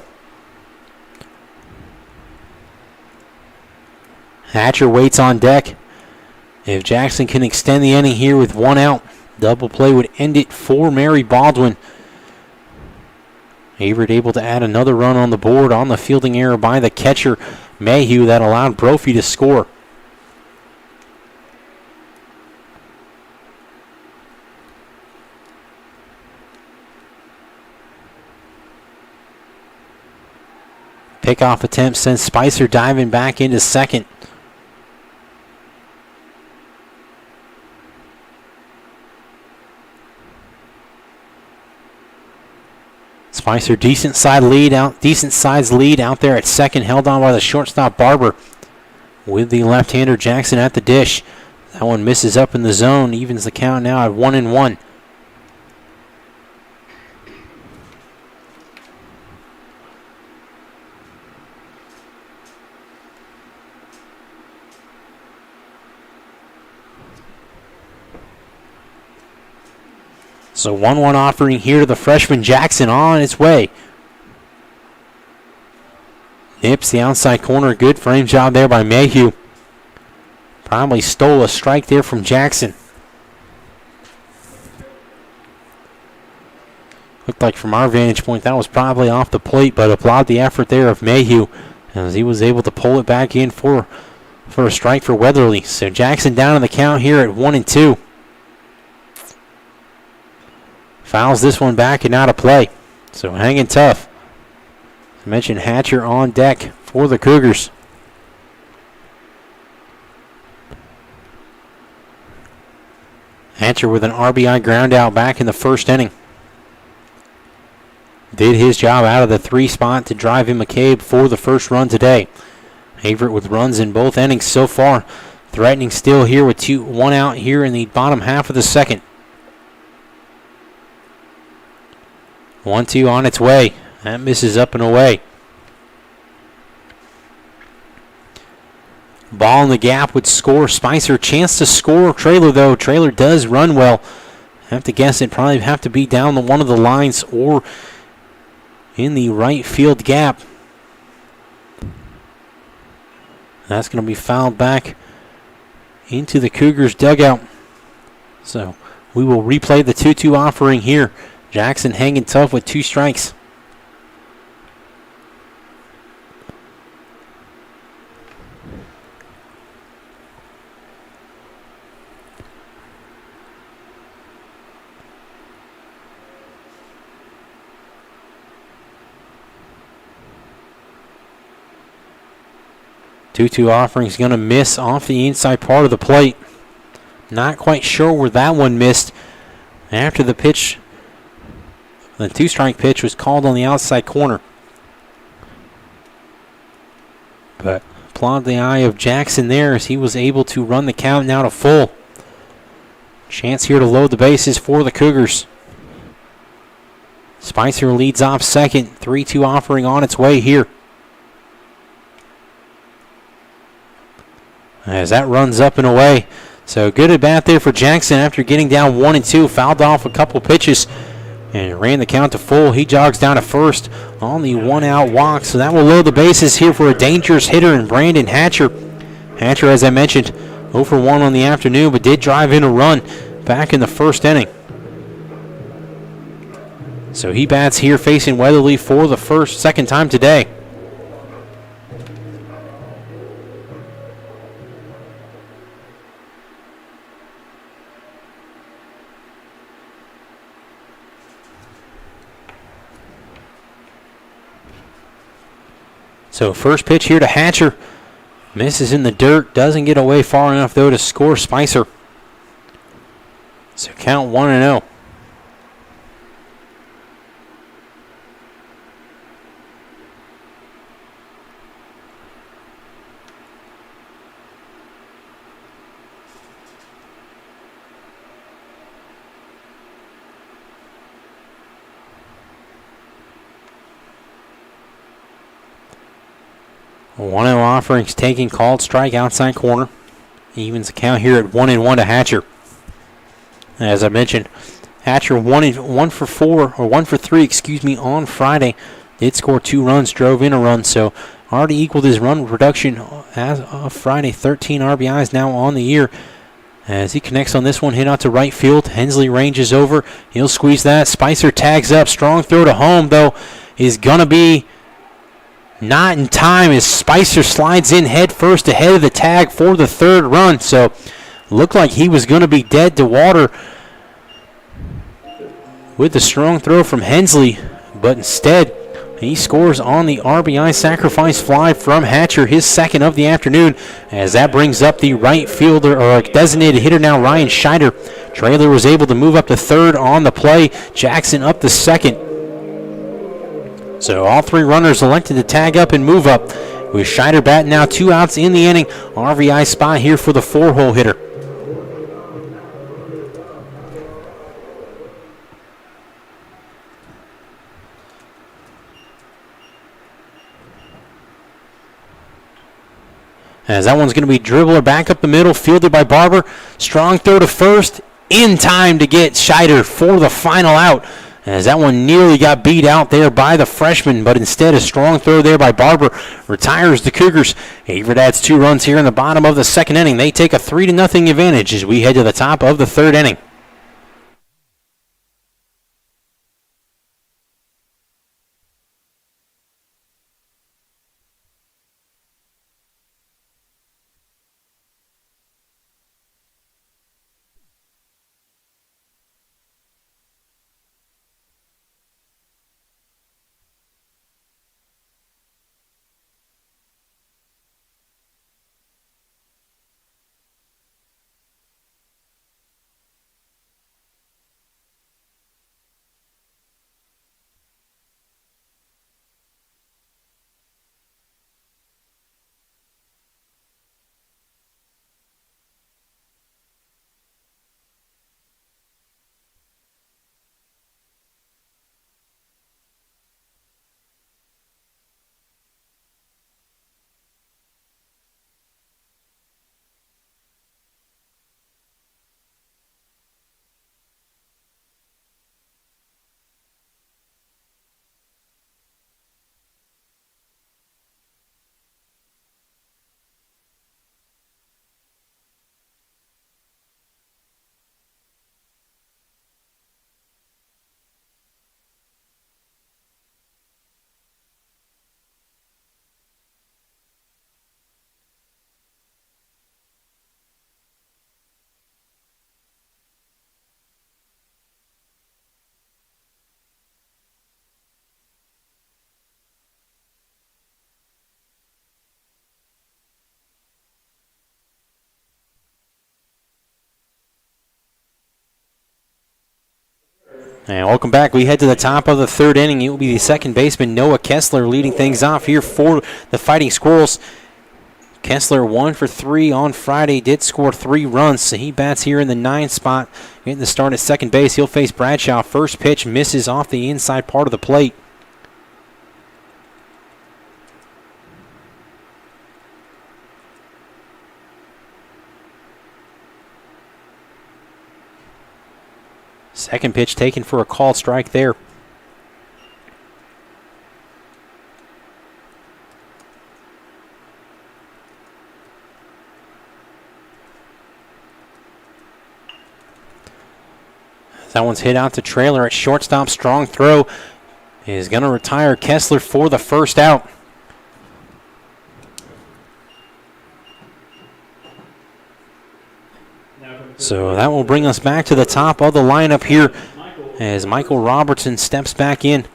Hatcher waits on deck. If Jackson can extend the inning here with 1 out, double play would end it for Mary Baldwin. Averett able to add another run on the board on the fielding error by the catcher, Mayhew, that allowed Brophy to score. Pickoff attempt sends Spicer diving back into second. Spicer decent size lead out there at second, held on by the shortstop Barber. With the left-hander Jackson at the dish. That one misses up in the zone, evens the count now at 1-1. So 1-1 offering here to the freshman Jackson on its way. Nips the outside corner. Good frame job there by Mayhew. Probably stole a strike there from Jackson. Looked like from our vantage point that was probably off the plate, but applaud the effort there of Mayhew as he was able to pull it back in for a strike for Weatherly. So Jackson down in the count here at 1-2. Fouls this one back and out of play. So hanging tough. I mentioned Hatcher on deck for the Cougars. Hatcher with an RBI ground out back in the first inning. Did his job out of the 3 spot to drive in McCabe for the first run today. Averett with runs in both innings so far. Threatening still here with 1 out here in the bottom half of the second. 1-2 on its way. That misses up and away. Ball in the gap would score Spicer. Chance to score Traylor though. Traylor does run well. Have to guess it probably have to be down the one of the lines or in the right field gap. That's going to be fouled back into the Cougars dugout. So we will replay the 2-2 offering here. Jackson hanging tough with 2 strikes. Two offering is going to miss off the inside part of the plate. Not quite sure where that one missed. After the pitch, the 2-strike pitch was called on the outside corner. But applaud the eye of Jackson there as he was able to run the count now to full. Chance here to load the bases for the Cougars. Spicer leads off second. 3-2 offering on its way here. As that runs up and away. So good at bat there for Jackson after getting down 1-2. Fouled off a couple pitches and ran the count to full. He jogs down to first on the 1-out walk. So that will load the bases here for a dangerous hitter in Brandon Hatcher. Hatcher, as I mentioned, 0 for 1 on the afternoon, but did drive in a run back in the first inning. So he bats here facing Weatherly for the second time today. So first pitch here to Hatcher. Misses in the dirt. Doesn't get away far enough, though, to score Spicer. So count 1-0. A 1-0 offerings taking, called strike outside corner. Evens the count here at 1-1 to Hatcher. As I mentioned, Hatcher 1 for 3 on Friday. Did score 2 runs, drove in a run, so already equaled his run production as of Friday. 13 RBIs now on the year. As he connects on this one, hit out to right field. Hensley ranges over. He'll squeeze that. Spicer tags up. Strong throw to home, though, is going to be not in time as Spicer slides in head first ahead of the tag for the 3rd run. So looked like he was going to be dead to water with the strong throw from Hensley, but instead he scores on the RBI sacrifice fly from Hatcher, his 2nd of the afternoon, as that brings up the right fielder, or designated hitter now, Ryan Scheider. Traylor was able to move up to 3rd on the play. Jackson up to 2nd. So all 3 runners elected to tag up and move up. With Scheider batting now 2 outs in the inning. RBI spot here for the 4-hole hitter. As that one's going to be dribbler back up the middle, fielded by Barber. Strong throw to first, in time to get Scheider for the final out. as that one nearly got beat out there by the freshman, but instead a strong throw there by Barber retires the Cougars. Averett adds 2 runs here in the bottom of the second inning. They take a 3-0 advantage as we head to the top of the third inning. And welcome back. We head to the top of the third inning. It will be the second baseman, Noah Kessler, leading things off here for the Fighting Squirrels. Kessler 1 for 3 on Friday, did score 3 runs, so he bats here in the 9 spot, getting the start at second base. He'll face Bradshaw. First pitch misses off the inside part of the plate. Second pitch taken for a called strike there. That one's hit out to Trailer at shortstop. Strong throw is going to retire Kessler for the first out. So that will bring us back to the top of the lineup here as Michael Robertson steps back in.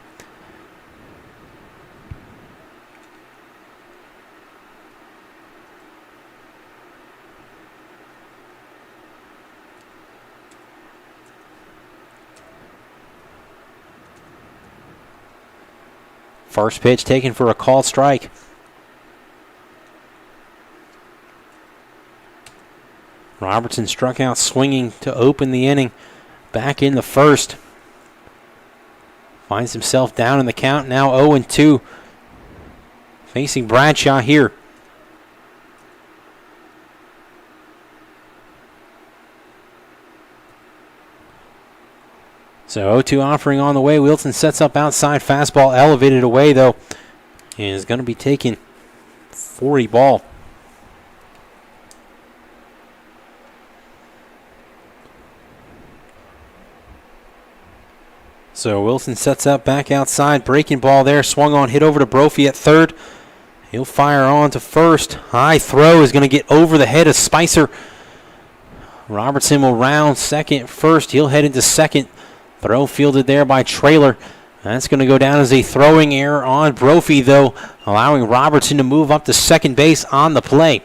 First pitch taken for a called strike. Robertson struck out swinging to open the inning back in the first. Finds himself down in the count, now 0-2. Facing Bradshaw here. So 0-2 offering on the way. Wilson sets up outside. Fastball elevated away though. And is going to be taken 40 ball. So Wilson sets up back outside. Breaking ball there. Swung on, hit over to Brophy at third. He'll fire on to first. High throw is going to get over the head of Spicer. Robertson will round second. First, he'll head into second. Throw fielded there by Trailer. That's going to go down as a throwing error on Brophy, though, allowing Robertson to move up to second base on the play.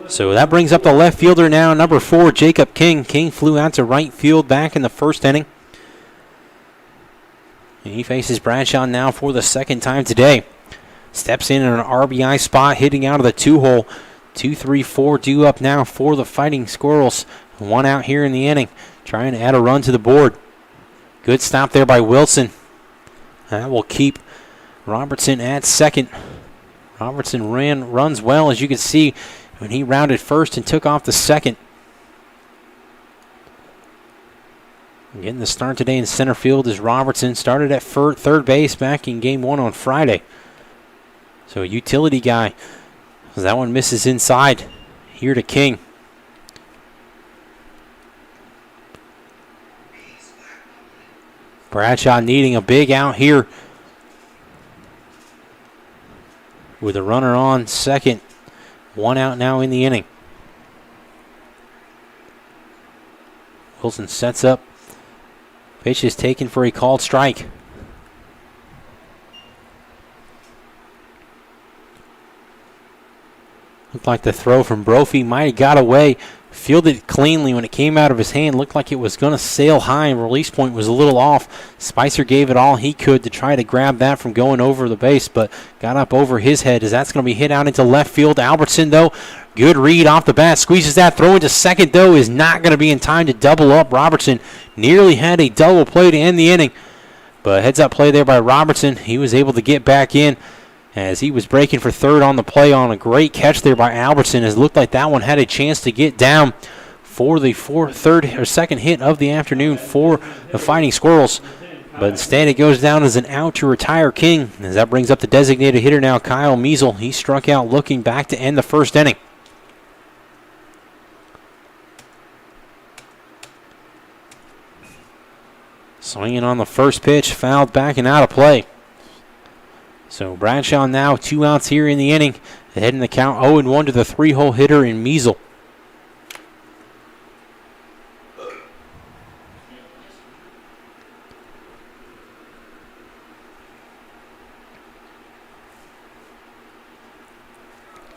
So that brings up the left fielder now, number 4, Jacob King. King flew out to right field back in the first inning. And he faces Bradshaw now for the second time today. Steps in an RBI spot, hitting out of the 2-hole. 2-3-4 due up now for the Fighting Squirrels. One out here in the inning, trying to add a run to the board. Good stop there by Wilson. That will keep Robertson at second. Robertson runs well, as you can see. when he rounded first and took off the second. Getting the start today in center field is Robertson. Started at third base back in game 1 on Friday. So a utility guy. As that one misses inside. Here to King. Bradshaw needing a big out here. With a runner on second. 1 out now in the inning. Wilson sets up. Pitch is taken for a called strike. Looked like the throw from Brophy might have got away. Fielded cleanly when it came out of his hand. Looked like it was going to sail high, and release point was a little off. Spicer gave it all he could to try to grab that from going over the base, but got up over his head as that's going to be hit out into left field. Albertson, though, good read off the bat. Squeezes that. Throw into second, though, is not going to be in time to double up. Robertson nearly had a double play to end the inning, but heads-up play there by Robertson. He was able to get back in as he was breaking for third on the play on a great catch there by Albertson. It looked like that one had a chance to get down for the second hit of the afternoon for the Fighting Squirrels. But instead it goes down as an out to retire King, as that brings up the designated hitter now, Kyle Measle. He struck out looking back to end the first inning. Swinging on the first pitch, fouled back and out of play. So Bradshaw now 2 outs here in the inning. Ahead in the count 0-1 to the 3-hole hitter in Measle.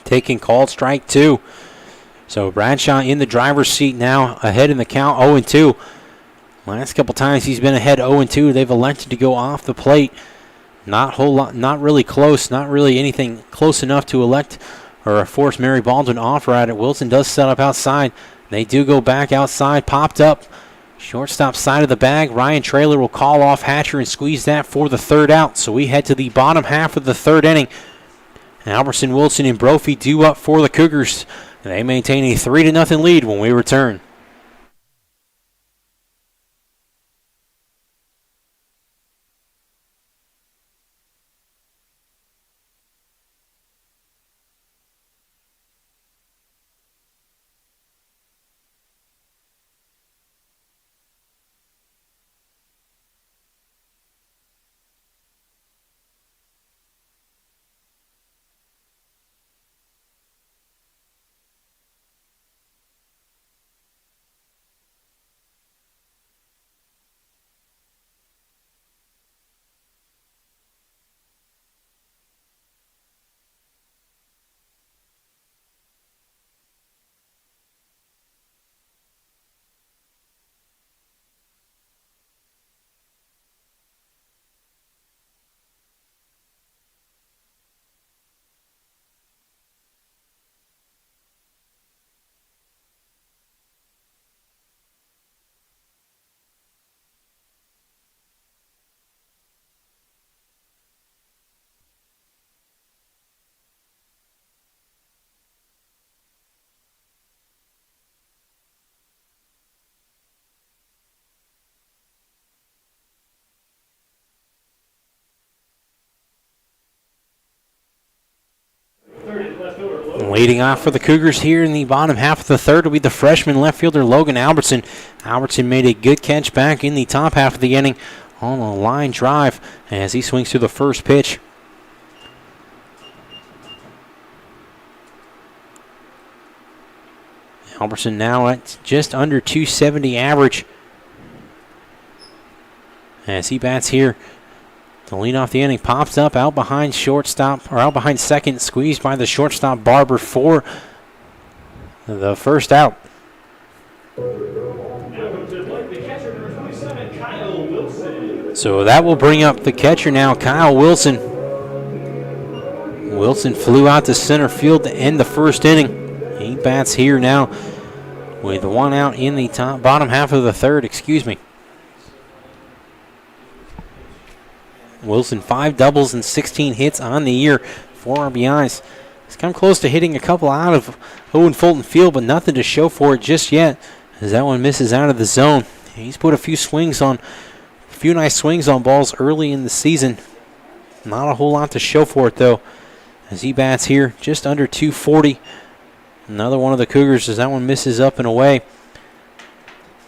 Taking called strike 2. So Bradshaw in the driver's seat now, ahead in the count 0-2. Last couple times he's been ahead 0-2. They've elected to go off the plate. Not whole lot, not really close, not really anything close enough to elect or force Mary Baldwin to offer at it. Wilson does set up outside. They do go back outside, popped up. Shortstop side of the bag. Ryan Traylor will call off Hatcher and squeeze that for the third out. So we head to the bottom half of the third inning. Albertson, Wilson, and Brophy due up for the Cougars. They maintain a 3-0 lead when we return. Leading off for the Cougars here in the bottom half of the third will be the freshman left fielder Logan Albertson. Albertson made a good catch back in the top half of the inning on a line drive as he swings through the first pitch. Albertson now at just under 270 average as he bats here. The lead off the inning pops up out behind shortstop, or out behind second, squeezed by the shortstop Barber for the first out. So that will bring up the catcher now, Kyle Wilson. Wilson flew out to center field to end the first inning. He bats here now with 1 out in the bottom half of the third, Wilson 5 doubles and 16 hits on the year, 4 RBIs, He's come close to hitting a couple out of Owen Fulton Field, but nothing to show for it just yet, as that one misses out of the zone. He's put a few nice swings on balls early in the season. Not a whole lot to show for it, though, as he bats here just under 240. Another one of the Cougars as that one misses up and away.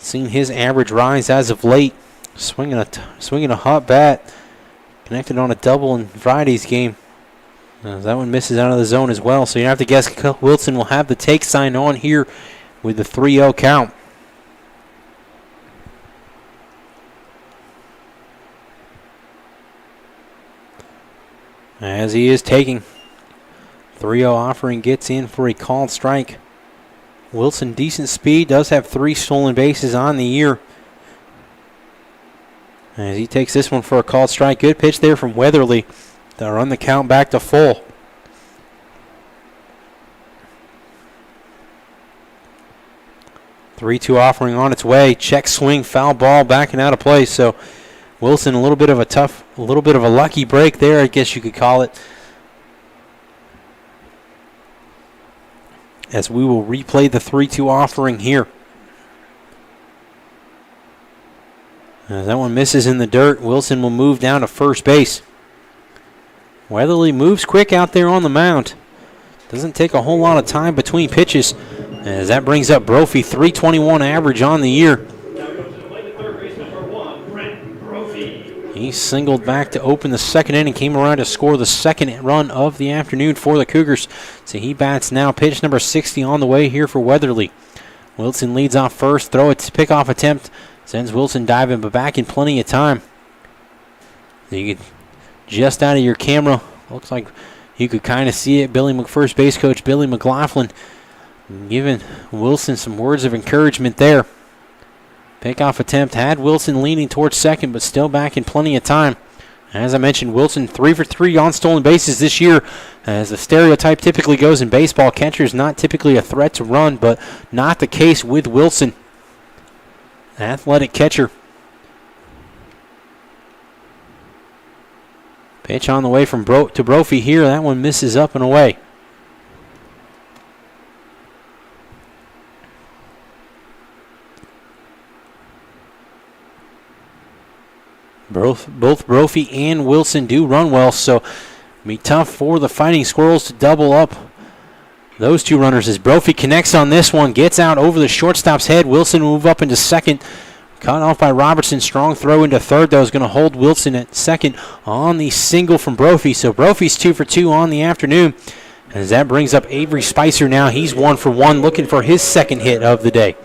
Seen his average rise as of late. Swinging a hot bat. Connected on a double in Friday's game. That one misses out of the zone as well. So you have to guess Wilson will have the take sign on here with the 3-0 count. As he is taking. 3-0 offering gets in for a called strike. Wilson, decent speed, does have 3 stolen bases on the year. As he takes this one for a called strike. Good pitch there from Weatherly to run the count back to full. Three-two offering on its way. Check swing, foul ball, backing out of play. So Wilson, a little bit of a lucky break there, I guess you could call it. As we will replay the 3-2 offering here. As that one misses in the dirt, Wilson will move down to first base. Weatherly moves quick out there on the mound. Doesn't take a whole lot of time between pitches. As that brings up Brophy, 321 average on the year. He singled back to open the second inning, came around to score the second run of the afternoon for the Cougars. So he bats now, pitch number 60 on the way here for Weatherly. Wilson leads off first, throw it, pickoff attempt. Sends Wilson diving, but back in plenty of time. You get just out of your camera. Looks like you could kind of see it. First base coach Billy McLaughlin giving Wilson some words of encouragement there. Pickoff attempt had Wilson leaning towards second, but still back in plenty of time. As I mentioned, Wilson 3 for 3 on stolen bases this year. As the stereotype typically goes in baseball, catcher is not typically a threat to run, but not the case with Wilson. Athletic catcher. Pitch on the way from to Brophy here. That one misses up and away. Both Brophy and Wilson do run well, so it'll be tough for the Fighting Squirrels to double up those two runners. As Brophy connects on this one, gets out over the shortstop's head. Wilson will move up into second. Cut off by Robertson. Strong throw into third, though, is going to hold Wilson at second on the single from Brophy. So Brophy's 2 for 2 on the afternoon. As that brings up Avery Spicer now. He's 1 for 1, looking for his second hit of the day.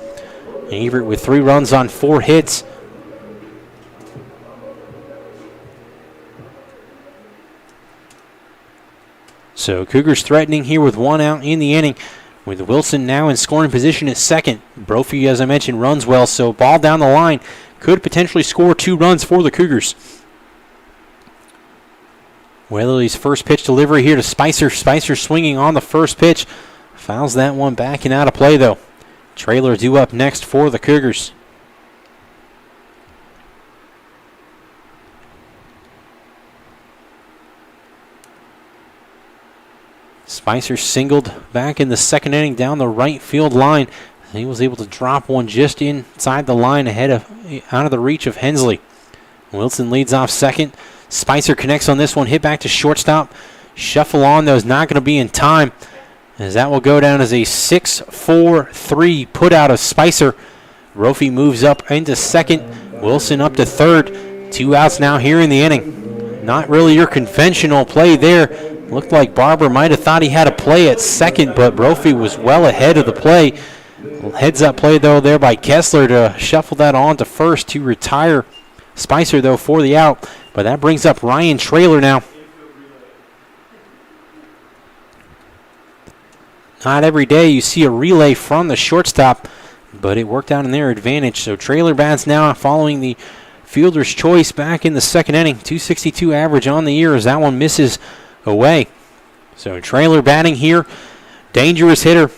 Averett with 3 runs on 4 hits. So Cougars threatening here with 1 out in the inning, with Wilson now in scoring position at second. Brophy, as I mentioned, runs well, so ball down the line could potentially score 2 runs for the Cougars. Weatherly's first pitch delivery here to Spicer. Spicer swinging on the first pitch. Fouls that one back and out of play, though. Trailer due up next for the Cougars. Spicer singled back in the second inning down the right field line. He was able to drop one just inside the line out of the reach of Hensley. Wilson leads off second. Spicer connects on this one, hit back to shortstop. Shuffle on, though, is not going to be in time, as that will go down as a 6-4-3 put out of Spicer. Brophy moves up into second. Wilson up to third. 2 outs now here in the inning. Not really your conventional play there. Looked like Barber might have thought he had a play at second, but Brophy was well ahead of the play. Heads up play, though, there by Kessler to shuffle that on to first to retire Spicer, though, for the out. But that brings up Ryan Trailer now. Not every day you see a relay from the shortstop, but it worked out in their advantage. So Trailer bats now following the fielder's choice back in the second inning. 262 average on the year as that one misses away. So Trailer batting here. Dangerous hitter.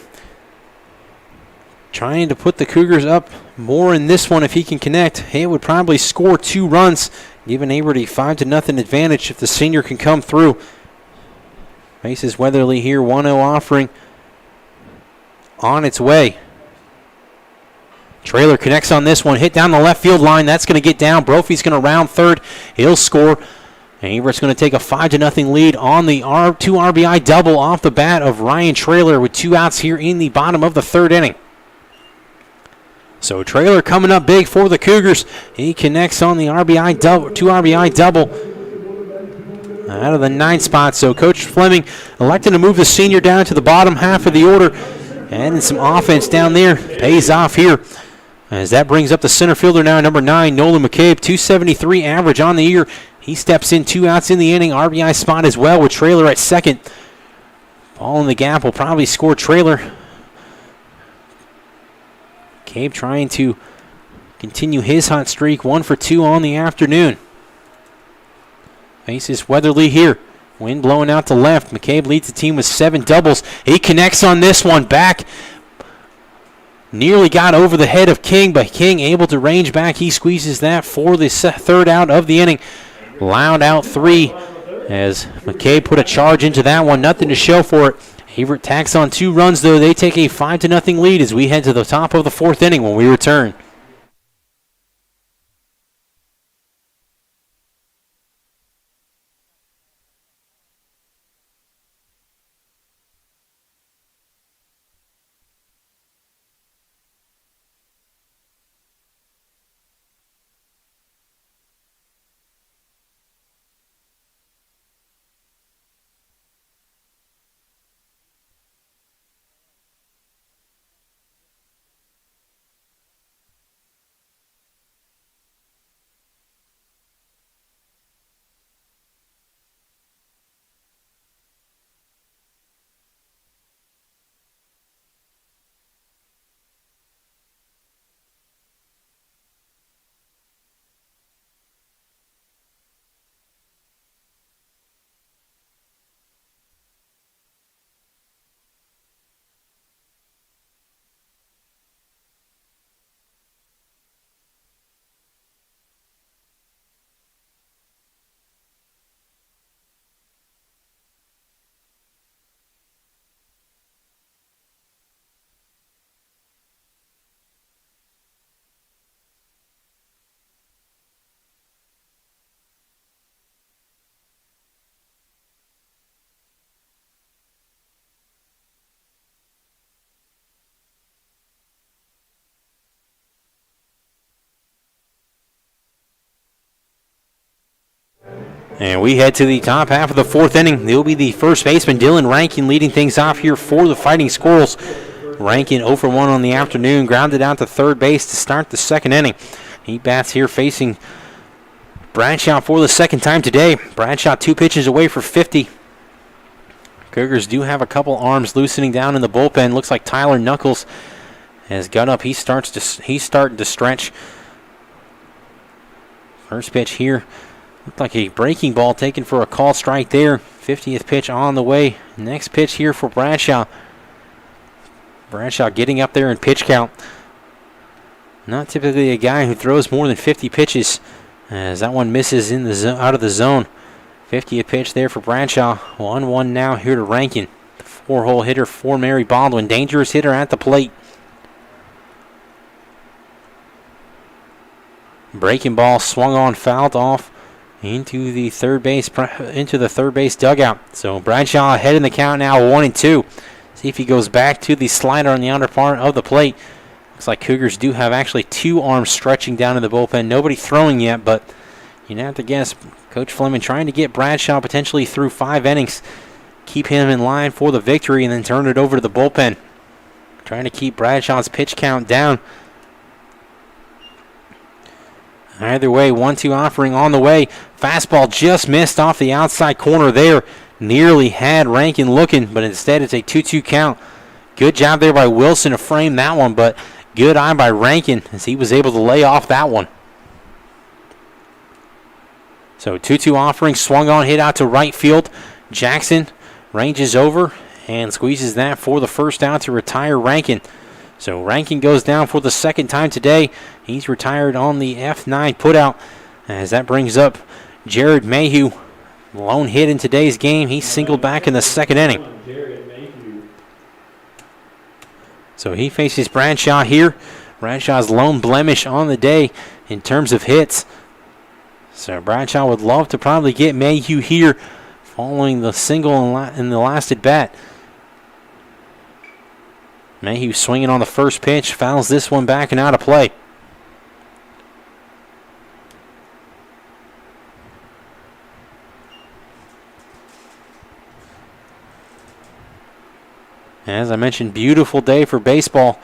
Trying to put the Cougars up more in this one if he can connect. He would probably score 2 runs, giving Averett a 5-0 advantage if the senior can come through. faces Weatherly here. 1-0 offering on its way. Trailer connects on this one. Hit down the left field line. That's going to get down. Brophy's going to round third. He'll score. And Everett's going to take a 5-0 lead on the 2 RBI double off the bat of Ryan Trailer with 2 outs here in the bottom of the 3rd inning. So Trailer coming up big for the Cougars. He connects on the 2 RBI double out of the 9th spot. So Coach Fleming elected to move the senior down to the bottom half of the order. And some offense down there pays off here, as that brings up the center fielder now, number 9, Nolan McCabe, 273 average on the year. He steps in, 2 outs in the inning. RBI spot as well with Trailer at second. Ball in the gap will probably score Trailer. McCabe trying to continue his hot streak, 1 for 2 on the afternoon. Faces Weatherly here. Wind blowing out to left. McCabe leads the team with 7 doubles. He connects on this one back. Nearly got over the head of King, but King able to range back. He squeezes that for the 3rd out of the inning. Loud out 3 as McCabe put a charge into that one. Nothing to show for it. Averett tacks on 2 runs, though. They take a 5-0 lead as we head to the top of the 4th inning when we return. And we head to the top half of the 4th inning. It'll be the first baseman, Dylan Rankin, leading things off here for the Fighting Squirrels. Rankin 0 for 1 on the afternoon, grounded out to 3rd base to start the 2nd inning. He bats here facing Bradshaw for the 2nd time today. Bradshaw 2 pitches away for 50. Cougars do have a couple arms loosening down in the bullpen. Looks like Tyler Knuckles has got up. He's starting to stretch. First pitch here. Looked like a breaking ball taken for a called strike there. 50th pitch on the way. Next pitch here for Bradshaw. Bradshaw getting up there in pitch count. Not typically a guy who throws more than 50 pitches, as that one misses in the out of the zone. 50th pitch there for Bradshaw. 1-1 now here to Rankin. The 4-hole hitter for Mary Baldwin. Dangerous hitter at the plate. Breaking ball swung on, fouled off into the third base dugout. So Bradshaw ahead in the count now, 1-2. See if he goes back to the slider on the outer part of the plate. Looks like Cougars do have actually 2 arms stretching down in the bullpen. Nobody throwing yet, but you'd have to guess Coach Fleming trying to get Bradshaw potentially through 5 innings. Keep him in line for the victory and then turn it over to the bullpen. Trying to keep Bradshaw's pitch count down. Either way, 1-2 offering on the way. Fastball just missed off the outside corner there. Nearly had Rankin looking, but instead it's a 2-2 count. Good job there by Wilson to frame that one, but good eye by Rankin as he was able to lay off that one. So 2-2 offering, swung on, hit out to right field. Jackson ranges over and squeezes that for the first out to retire Rankin. So Rankin goes down for the 2nd time today. He's retired on the F9 putout, as that brings up Jared Mayhew lone hit in today's game. He singled back in the second inning. So he faces Bradshaw here. Bradshaw's lone blemish on the day in terms of hits. So Bradshaw would love to probably get Mayhew here following the single in the last at bat. Mayhew swinging on the first pitch, fouls this one back and out of play. As I mentioned, beautiful day for baseball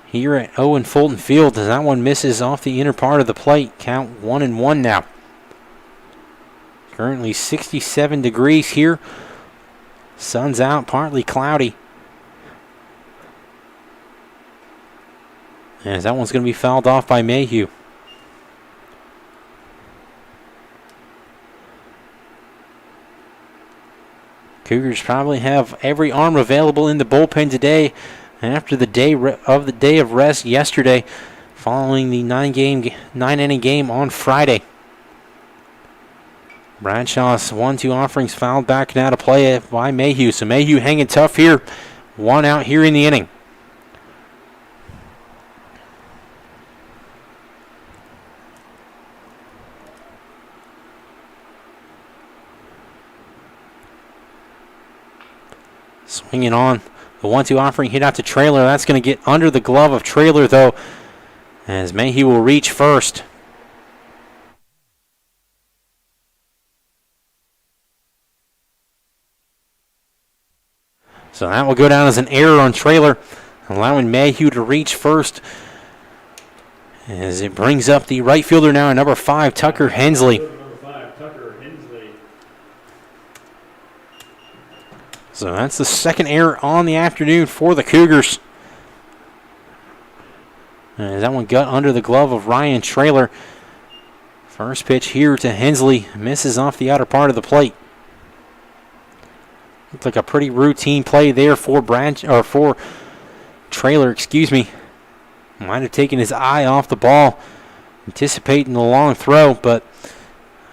here at Owen Fulton Field as that one misses off the inner part of the plate. Count 1-1 now. Currently 67 degrees here. Sun's out, partly cloudy. As that one's going to be fouled off by Mayhew. Cougars probably have every arm available in the bullpen today after the day of rest yesterday following the 9-inning game on Friday. Bradshaw's 1-2 offerings fouled back and out of play by Mayhew. So Mayhew hanging tough here. One out here in the inning. Swinging on. The 1-2 offering hit out to Traylor. That's going to get under the glove of Traylor, though, as Mayhew will reach first. So that will go down as an error on Traylor, allowing Mayhew to reach first. As it brings up the right fielder now, number 5, Tucker Hensley. So that's the second error on the afternoon for the Cougars. And that one got under the glove of Ryan Traylor. First pitch here to Hensley, misses off the outer part of the plate. Looked like a pretty routine play there for Traylor, Might have taken his eye off the ball, anticipating the long throw, but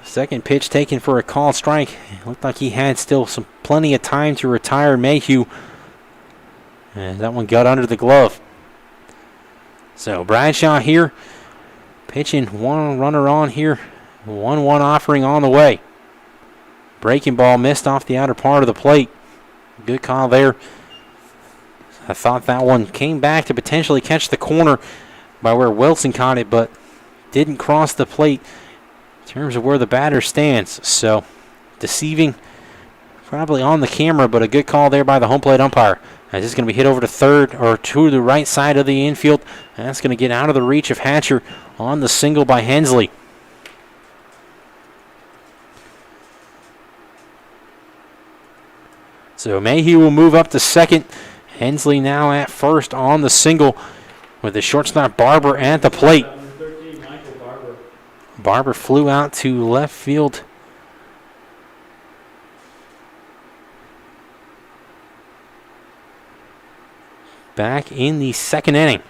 second pitch taken for a called strike. It looked like he had still plenty of time to retire Mayhew. And that one got under the glove. So Bradshaw here, pitching one runner on here. 1-1 offering on the way. Breaking ball missed off the outer part of the plate. Good call there. I thought that one came back to potentially catch the corner by where Wilson caught it, but didn't cross the plate in terms of where the batter stands. So deceiving probably on the camera, but a good call there by the home plate umpire. This is going to be hit over to third or to the right side of the infield. That's going to get out of the reach of Hatcher on the single by Hensley. So Mayhew will move up to second. Hensley now at first on the single with the shortstop Barber at the plate. Barber flew out to left field. Back in the second inning.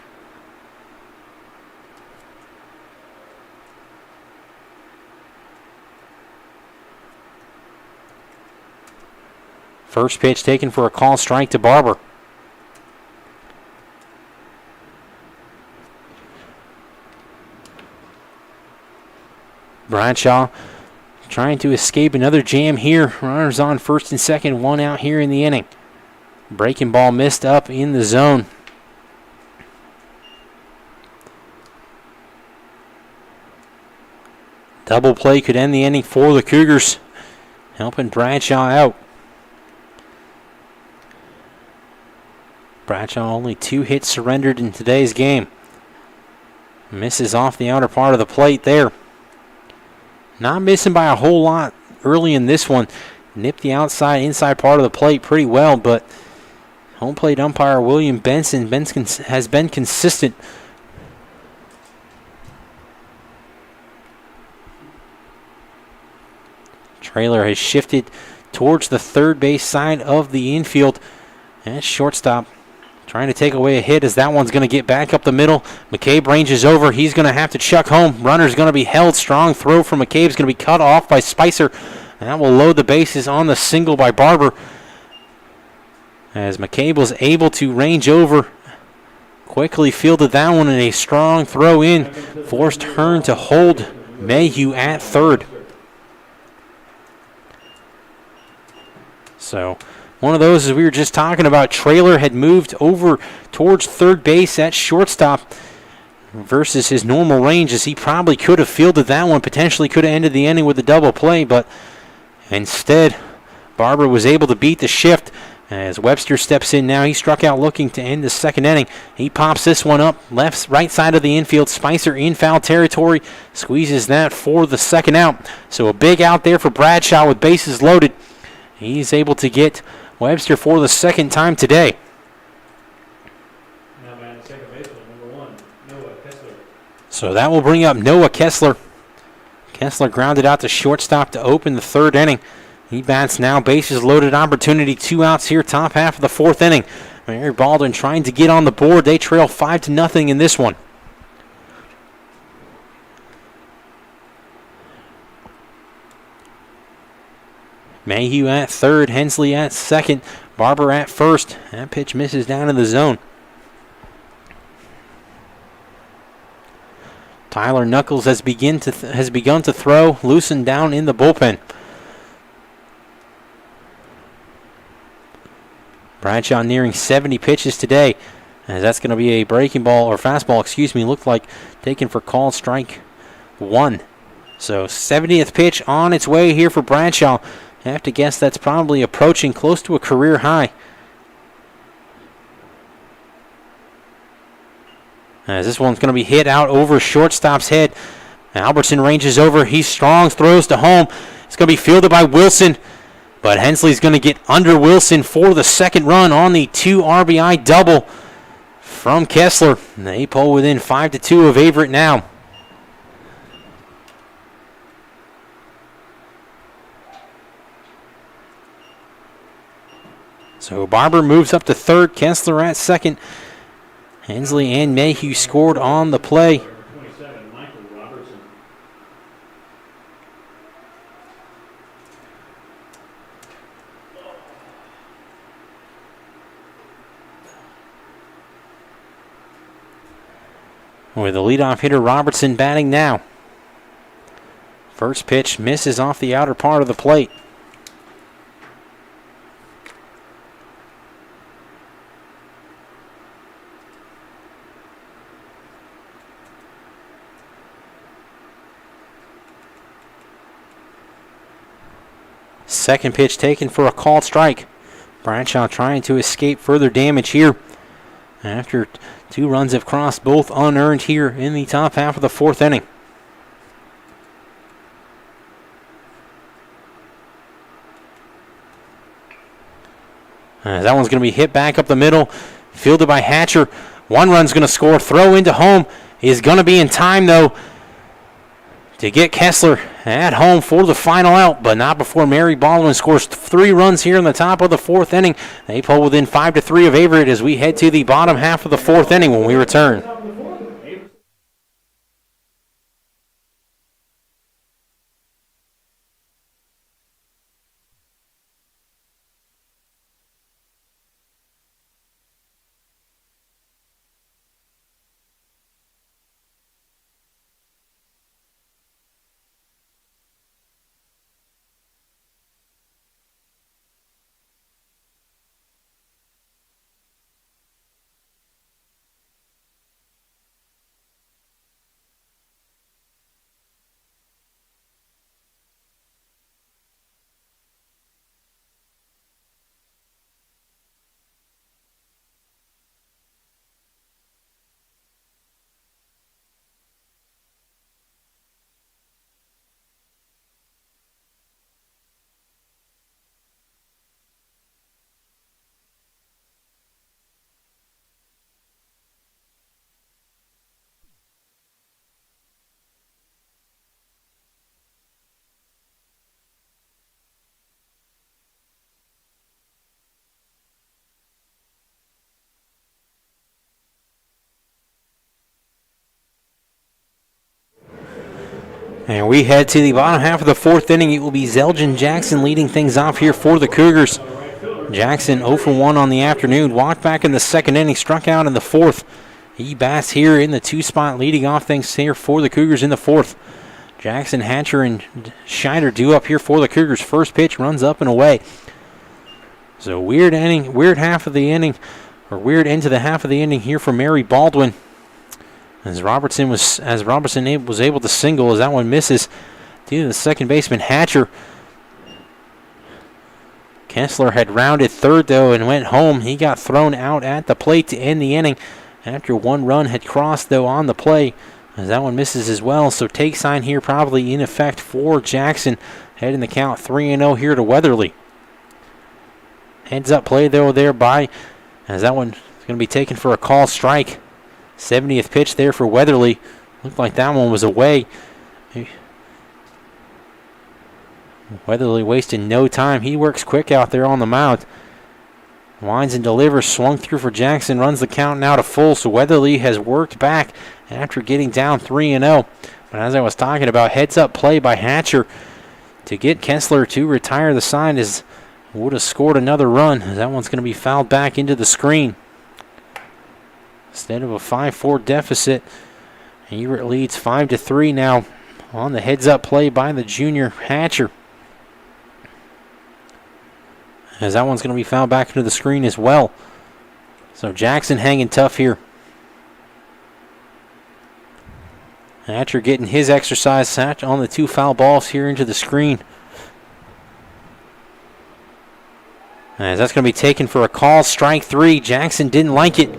First pitch taken for a call strike to Barber. Bradshaw trying to escape another jam here. Runners on first and second, one out here in the inning. Breaking ball missed up in the zone. Double play could end the inning for the Cougars, helping Bradshaw out. Bradshaw only 2 hits surrendered in today's game. Misses off the outer part of the plate there. Not missing by a whole lot early in this one. Nipped the inside part of the plate pretty well, but home plate umpire William Benson has been consistent. Traylor has shifted towards the third base side of the infield. And shortstop trying to take away a hit as that one's going to get back up the middle. McCabe ranges over. He's going to have to chuck home. Runner's going to be held. Strong throw from McCabe's going to be cut off by Spicer. That will load the bases on the single by Barber. As McCabe was able to range over, quickly fielded that one in a strong throw in. Forced Hearn to hold Mayhew at third. So one of those, as we were just talking about, Traylor had moved over towards third base at shortstop versus his normal range, as he probably could have fielded that one, potentially could have ended the inning with a double play, but instead Barber was able to beat the shift. As Webster steps in now, he struck out looking to end the second inning. He pops this one up, right side of the infield. Spicer in foul territory, squeezes that for the second out. So a big out there for Bradshaw with bases loaded. He's able to get Webster for the second time today. Now man, second baseman, number 1, Noah Kessler. So that will bring up Noah Kessler. Kessler grounded out to shortstop to open the third inning. He bats now, bases loaded opportunity, 2 outs here, top half of the fourth inning. Mary Baldwin trying to get on the board. They trail 5-0 in this one. Mayhew at third, Hensley at second, Barber at first. That pitch misses down in the zone. Tyler Knuckles has begun to throw, loosened down in the bullpen. Bradshaw nearing 70 pitches today, as that's going to be a breaking ball, or fastball, looked like taken for called strike 1. So 70th pitch on its way here for Bradshaw. I have to guess that's probably approaching close to a career high. As this one's going to be hit out over shortstop's head. Albertson ranges over. He's strong, throws to home. It's going to be fielded by Wilson. But Hensley's going to get under Wilson for the second run on the 2 RBI double from Kessler. They pull within 5-2 of Averett now. So Barber moves up to third, Kessler at second. Hensley and Mayhew scored on the play. 27, Michael Robertson. With the leadoff hitter Robertson batting now. First pitch misses off the outer part of the plate. Second pitch taken for a called strike. Bradshaw trying to escape further damage here after 2 runs have crossed, both unearned here in the top half of the fourth inning. That one's going to be hit back up the middle, fielded by Hatcher. 1 run's going to score, throw into home is going to be in time though to get Kessler at home for the final out, but not before Mary Baldwin scores 3 runs here in the top of the fourth inning. They pull within 5-3 of Averett as we head to the bottom half of the fourth inning when we return. And we head to the bottom half of the fourth inning. It will be Zeljan Jackson leading things off here for the Cougars. Jackson 0 for 1 on the afternoon. Walked back in the second inning, struck out in the fourth. He bats here in the 2 spot, leading off things here for the Cougars in the fourth. Jackson, Hatcher, and Scheider due up here for the Cougars. First pitch runs up and away. So weird inning, weird half of the inning, or weird into the half of the inning here for Mary Baldwin. As Robertson was able to single as that one misses due to the second baseman Hatcher. Kessler had rounded third though and went home. He got thrown out at the plate to end the inning after one run had crossed though on the play as that one misses as well. So take sign here probably in effect for Jackson. Heading the count 3-0 here to Weatherly. Heads up play though there by as that one is going to be taken for a call strike. 70th pitch there for Weatherly. Looked like that one was away. Weatherly wasting no time. He works quick out there on the mound. Winds and delivers. Swung through for Jackson. Runs the count now to full. So Weatherly has worked back after getting down 3-0. But as I was talking about, heads up play by Hatcher to get Kessler to retire the side as would have scored another run. That one's going to be fouled back into the screen. Instead of a 5-4 deficit, Averett leads 5-3 now on the heads-up play by the junior Hatcher. As that one's going to be fouled back into the screen as well. So Jackson hanging tough here. Hatcher getting his exercise on the 2 foul balls here into the screen. As that's going to be taken for a call, strike 3. Jackson didn't like it.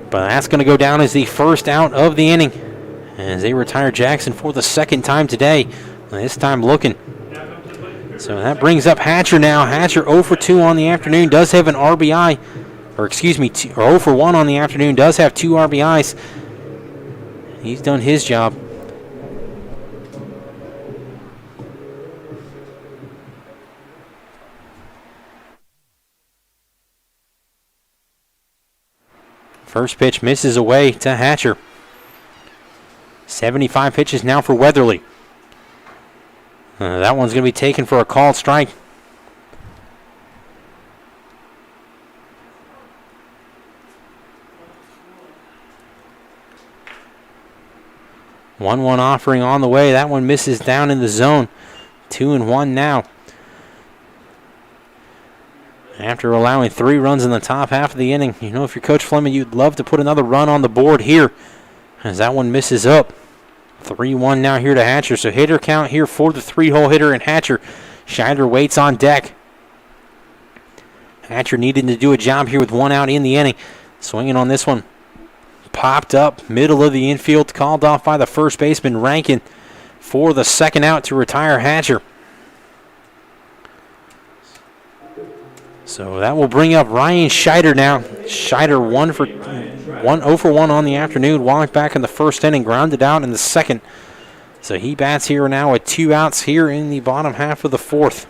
But that's going to go down as the first out of the inning as they retire Jackson for the second time today. This time looking. So that brings up Hatcher now. Hatcher 0 for 2 on the afternoon. Does have an RBI. Or 0 for 1 on the afternoon. Does have 2 RBIs. He's done his job. First pitch misses away to Hatcher. 75 pitches now for Weatherly. That one's going to be taken for a called strike. One offering on the way. That one misses down in the zone. 2-1 now. After allowing 3 runs in the top half of the inning, you know, if you're Coach Fleming, you'd love to put another run on the board here as that one misses up. 3-1 now here to Hatcher. So hitter count here for the 3-hole hitter and Hatcher. Scheider waits on deck. Hatcher needed to do a job here with 1 out in the inning. Swinging on this one. Popped up, middle of the infield, called off by the first baseman Rankin for the second out to retire Hatcher. So that will bring up Ryan Scheider now. Scheider 0 for 1 on the afternoon. Walked back in the first inning, grounded out in the second. So he bats here now with 2 outs here in the bottom half of the fourth.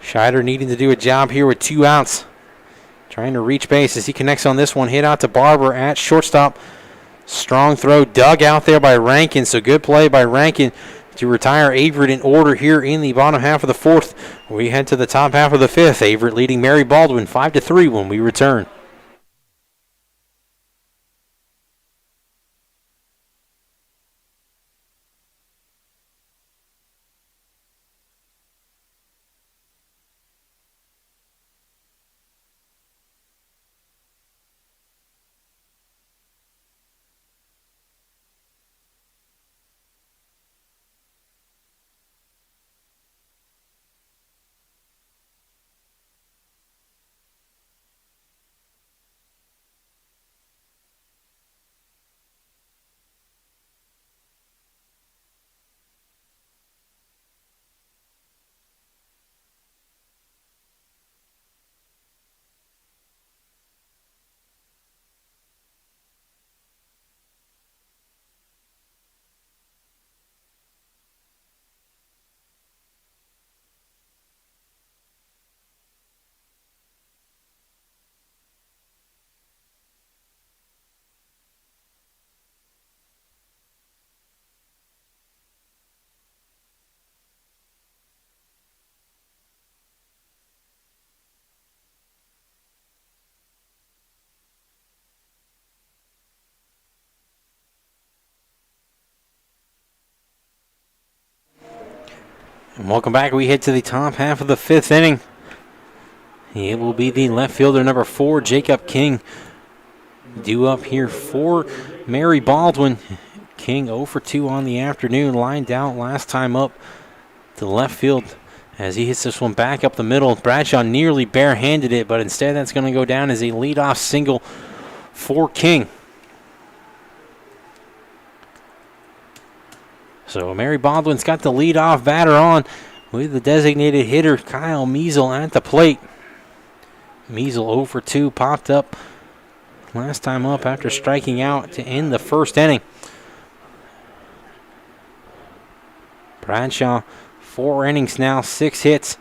Scheider needing to do a job here with 2 outs. Trying to reach base as he connects on this one. Hit out to Barber at shortstop. Strong throw dug out there by Rankin. So good play by Rankin to retire Averett in order here in the bottom half of the fourth. We head to the top half of the fifth. Averett leading Mary Baldwin 5-3 when we return. And welcome back. We head to the top half of the 5th inning. It will be the left fielder, number 4, Jacob King, due up here for Mary Baldwin. King 0 for 2 on the afternoon, lined out last time up to left field as he hits this one back up the middle. Bradshaw nearly barehanded it, but instead that's going to go down as a leadoff single for King. So Mary Baldwin's got the leadoff batter on with the designated hitter Kyle Measle at the plate. Measle 0 for 2, popped up last time up after striking out to end the 1st inning. Bradshaw, 4 innings now, 6 hits.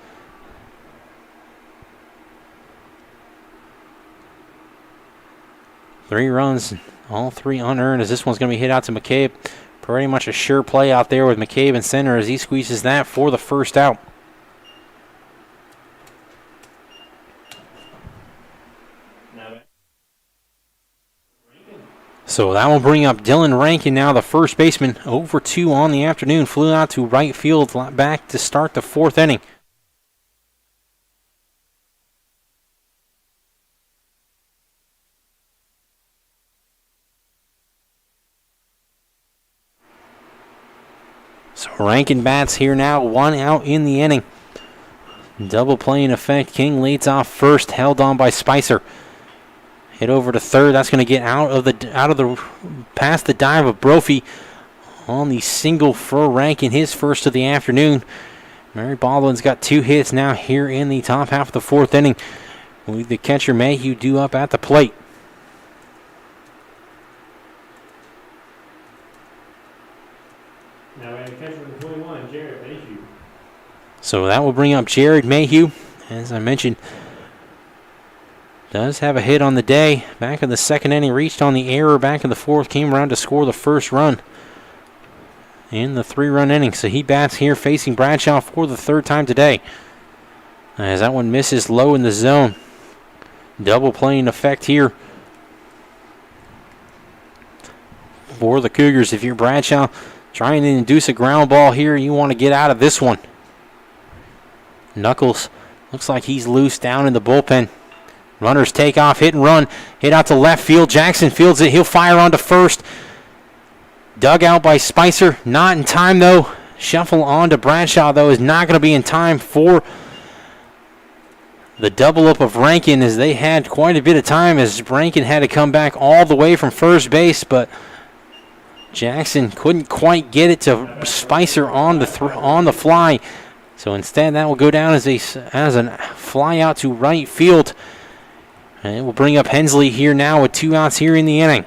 Three runs, all 3 unearned, as this one's going to be hit out to McCabe. Pretty much a sure play out there with McCabe in center as he squeezes that for the 1st out. So that will bring up Dylan Rankin now, the first baseman. 0 for 2 on the afternoon. Flew out to right field back to start the 4th inning. So Rankin bats here now, 1 out in the inning. Double play in effect. King leads off first, held on by Spicer. Hit over to third. That's going to get past the dive of Brophy on the single for Rankin, his first of the afternoon. Mary Baldwin's got 2 hits now here in the top half of the 4th inning, with the catcher Mayhew due up at the plate. Now at catcher number 21, Jared Mayhew. So that will bring up Jared Mayhew. As I mentioned, does have a hit on the day. Back in the 2nd inning, reached on the error. Back in the 4th, came around to score the 1st run in the 3-run inning. So he bats here facing Bradshaw for the 3rd time today. As that one misses low in the zone. Double play in effect here for the Cougars. If you're Bradshaw trying to induce a ground ball here, you want to get out of this one. Knuckles looks like he's loose down in the bullpen. Runners take off, hit and run. Hit out to left field. Jackson fields it. He'll fire on to first. Dug out by Spicer. Not in time, though. Shuffle on to Bradshaw, though, is not going to be in time for the double-up of Rankin, as they had quite a bit of time, as Rankin had to come back all the way from first base, but Jackson couldn't quite get it to Spicer on the fly. So instead, that will go down as a fly out to right field. And it will bring up Hensley here now with 2 outs here in the inning.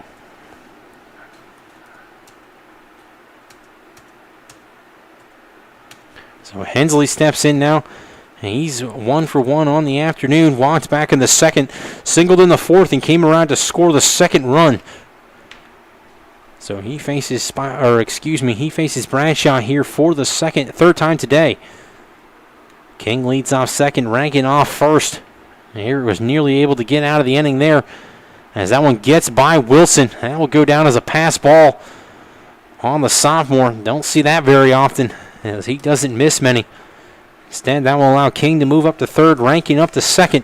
So Hensley steps in now. And he's 1 for 1 on the afternoon. Walked back in the 2nd, singled in the 4th, and came around to score the 2nd run. So he faces Bradshaw here for the 3rd time today. King leads off 2nd, Rankin off 1st. Here was nearly able to get out of the inning there, as that one gets by Wilson. That will go down as a pass ball on the sophomore. Don't see that very often, as he doesn't miss many. Instead, that will allow King to move up to 3rd, Rankin up to 2nd.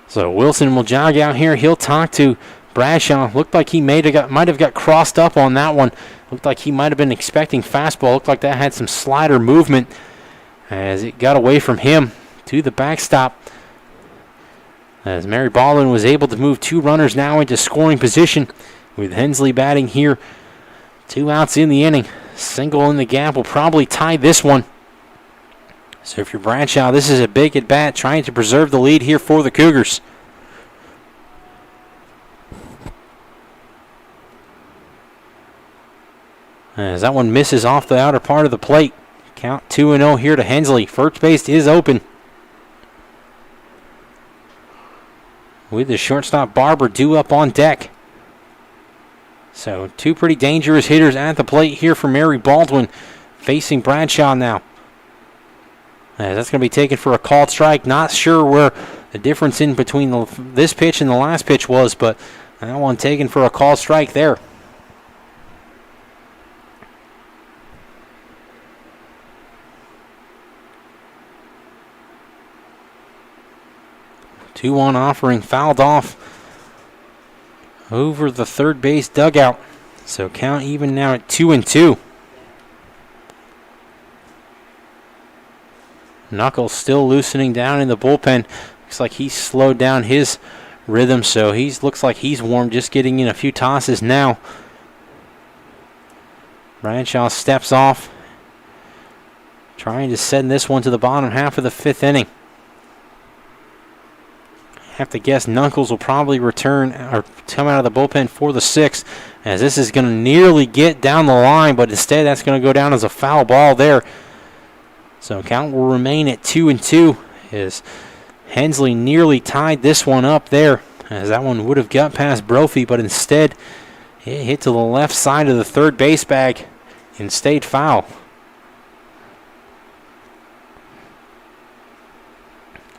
So Wilson will jog out here. He'll talk to Bradshaw. Looked like he might have got crossed up on that one. Looked like he might have been expecting fastball. Looked like that had some slider movement as it got away from him to the backstop. As Mary Baldwin was able to move 2 runners now into scoring position, with Hensley batting here. 2 outs in the inning. Single in the gap will probably tie this one. So if you're Bradshaw, this is a big at-bat, trying to preserve the lead here for the Cougars. As that one misses off the outer part of the plate. Count 2-0 here to Hensley. First base is open, with the shortstop Barber due up on deck. So 2 pretty dangerous hitters at the plate here for Mary Baldwin, facing Bradshaw now. That's going to be taken for a called strike. Not sure where the difference in between this pitch and the last pitch was, but that one taken for a called strike there. Two-one offering fouled off over the third base dugout. So count even now at 2-2. Knuckles still loosening down in the bullpen. Looks like he's slowed down his rhythm, so looks like he's warm, just getting in a few tosses now. Bradshaw steps off, trying to send this one to the bottom half of the fifth inning. Have to guess Knuckles will probably return or come out of the bullpen for the sixth, as this is going to nearly get down the line, but instead that's going to go down as a foul ball there. So count will remain at 2-2 as Hensley nearly tied this one up there, as that one would have got past Brophy, but instead it hit to the left side of the third base bag and stayed foul.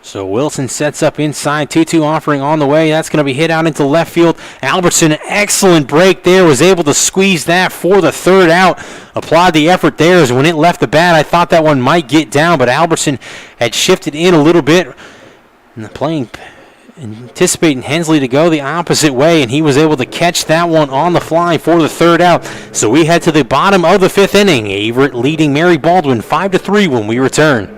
So Wilson sets up inside, 2-2 offering on the way. That's going to be hit out into left field. Albertson, excellent break there, was able to squeeze that for the third out. Applaud the effort there, as when it left the bat, I thought that one might get down, but Albertson had shifted in a little bit, and anticipating Hensley to go the opposite way, and he was able to catch that one on the fly for the third out. So we head to the bottom of the fifth inning. Averett leading Mary Baldwin 5-3 when we return.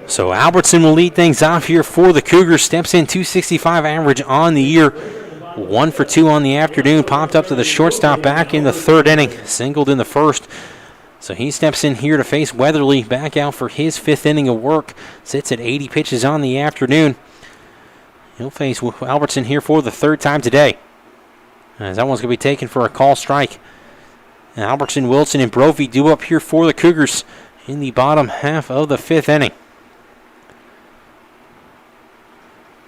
So Albertson will lead things off here for the Cougars. Steps in, 265 average on the year. 1 for 2 on the afternoon. Popped up to the shortstop back in the third inning. Singled in the first. So he steps in here to face Weatherly. Back out for his fifth inning of work. Sits at 80 pitches on the afternoon. He'll face Albertson here for the third time today, as that one's going to be taken for a call strike. And Albertson, Wilson, and Brophy due up here for the Cougars in the bottom half of the fifth inning.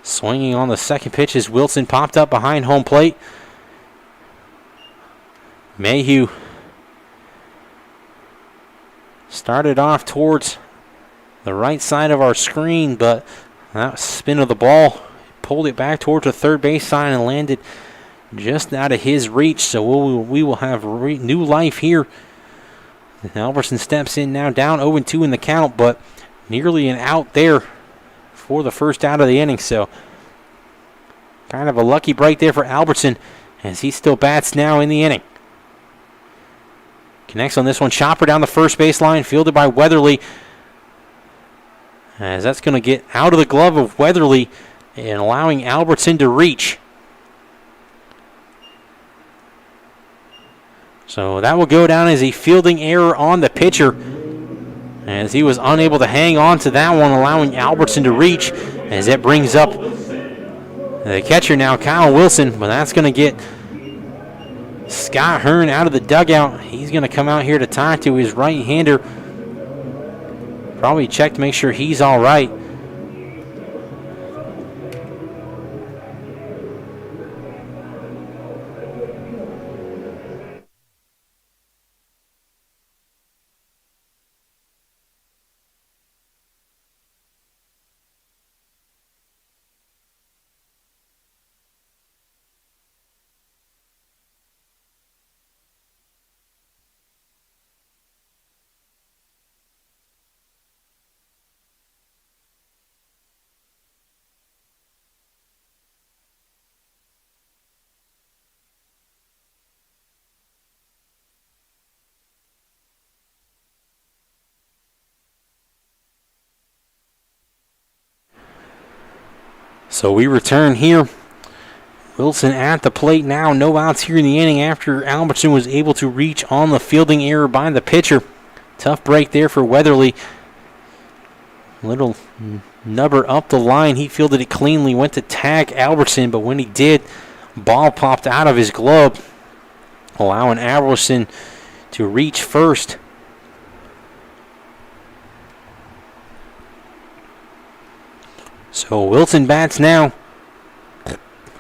Swinging on the second pitch as Wilson popped up behind home plate. Mayhew started off towards the right side of our screen, but that spin of the ball pulled it back towards the third base side and landed just out of his reach. So we will have new life here. Albertson steps in now, down 0-2 in the count, but nearly an out there for the first out of the inning. So kind of a lucky break there for Albertson, as he still bats now in the inning. Connects on this one. Chopper down the first baseline, fielded by Weatherly, as that's going to get out of the glove of Weatherly and allowing Albertson to reach. So that will go down as a fielding error on the pitcher, as he was unable to hang on to that one, allowing Albertson to reach, as it brings up the catcher now, Kyle Wilson, but that's going to get Scott Hearn out of the dugout. He's going to come out here to talk to his right-hander. Probably check to make sure he's all right. So we return here. Wilson at the plate now. No outs here in the inning after Albertson was able to reach on the fielding error by the pitcher. Tough break there for Weatherly. Little nubber up the line. He fielded it cleanly, went to tag Albertson, but when he did, ball popped out of his glove, allowing Albertson to reach first. So Wilson bats now.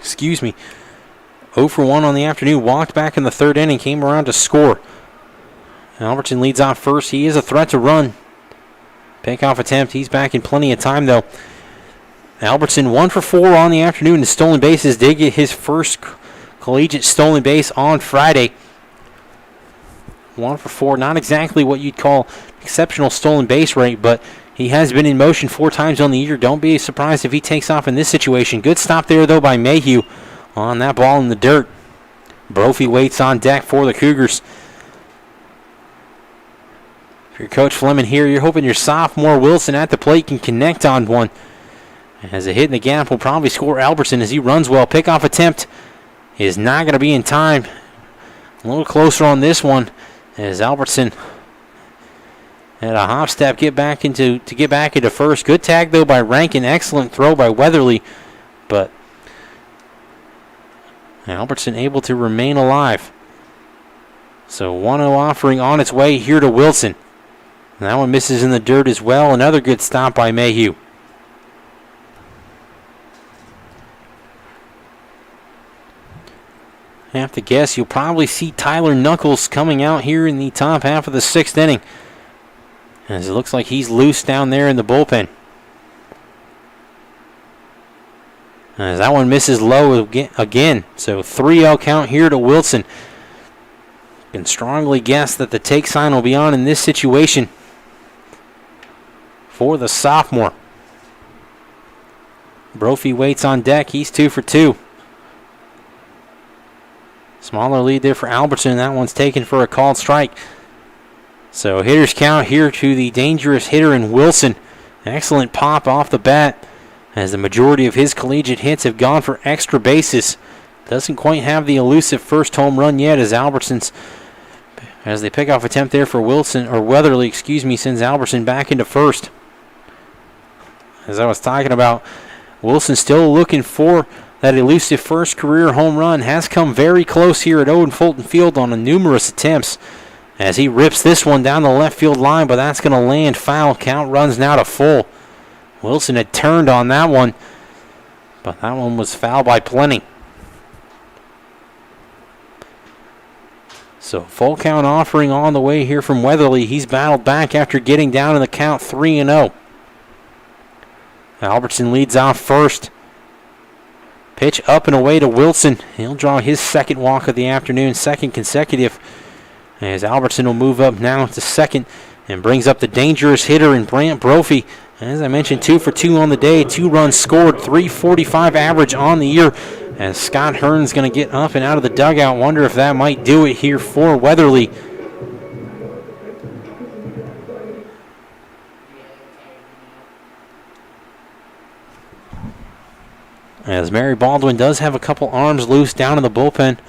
0 for 1 on the afternoon. Walked back in the third inning, came around to score. Albertson leads off first. He is a threat to run. Pickoff attempt. He's back in plenty of time, though. Albertson 1 for 4 on the afternoon. The stolen bases did get his first collegiate stolen base on Friday. 1 for 4. Not exactly what you'd call exceptional stolen base rate, but he has been in motion 4 times on the year. Don't be surprised if he takes off in this situation. Good stop there, though, by Mayhew on that ball in the dirt. Brophy waits on deck for the Cougars. If you're Coach Fleming here, you're hoping your sophomore Wilson at the plate can connect on one. As a hit in the gap will probably score Albertson as he runs well. Pickoff attempt is not going to be in time. A little closer on this one as Albertson had a hop step get back into first. Good tag though by Rankin. Excellent throw by Weatherly, but Albertson able to remain alive. So 1-0 offering on its way here to Wilson. That one misses in the dirt as well. Another good stop by Mayhew. I have to guess you'll probably see Tyler Knuckles coming out here in the top half of the 6th inning, as it looks like he's loose down there in the bullpen. As that one misses low again. So 3-0 count here to Wilson. Can strongly guess that the take sign will be on in this situation for the sophomore. Brophy waits on deck. He's 2 for 2. Smaller lead there for Albertson. That one's taken for a called strike. So hitters count here to the dangerous hitter in Wilson. Excellent pop off the bat, as the majority of his collegiate hits have gone for extra bases. Doesn't quite have the elusive first home run yet as the pickoff attempt there for Weatherly, sends Albertson back into first. As I was talking about, Wilson still looking for that elusive first career home run. Has come very close here at Owen Fulton Field on numerous attempts, as he rips this one down the left field line, but that's going to land foul. Count runs now to full. Wilson had turned on that one, but that one was foul by plenty. So full count offering on the way here from Weatherly. He's battled back after getting down in the count 3-0. Albertson leads off first. Pitch up and away to Wilson. He'll draw his second walk of the afternoon, second consecutive, as Albertson will move up now to second and brings up the dangerous hitter in Brant Brophy. As I mentioned, 2 for 2 on the day, 2 runs scored, .345 average on the year. As Scott Hearn's going to get up and out of the dugout. Wonder if that might do it here for Weatherly. As Mary Baldwin does have a couple arms loose down in the bullpen.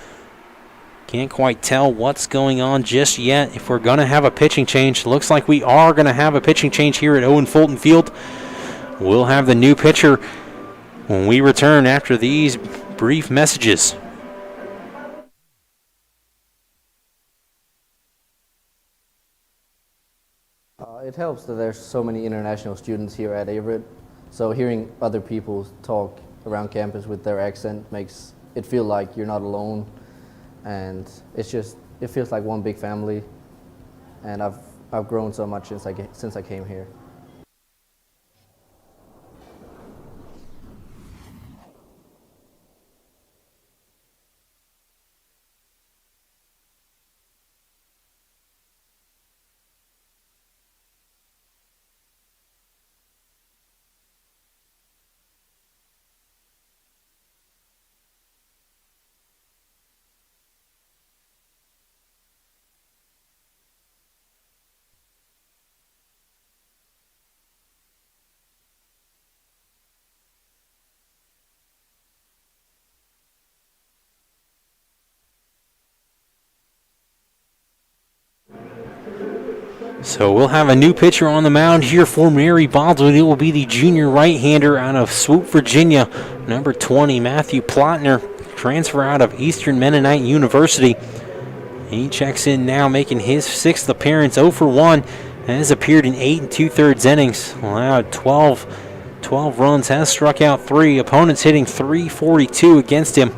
Can't quite tell what's going on just yet. If we're going to have a pitching change, looks like we are going to have a pitching change here at Owen Fulton Field. We'll have the new pitcher when we return after these brief messages. It helps that there's so many international students here at Averett. So hearing other people talk around campus with their accent makes it feel like you're not alone. And it feels like one big family, and I've grown so much since I came here. So we'll have a new pitcher on the mound here for Mary Baldwin. It will be the junior right-hander out of Swope, Virginia, number 20, Matthew Plotner, transfer out of Eastern Mennonite University. He checks in now, making his 6th appearance, 0 for 1, has appeared in 8 2/3 innings, allowed 12 runs, has struck out 3. Opponents hitting .342 against him.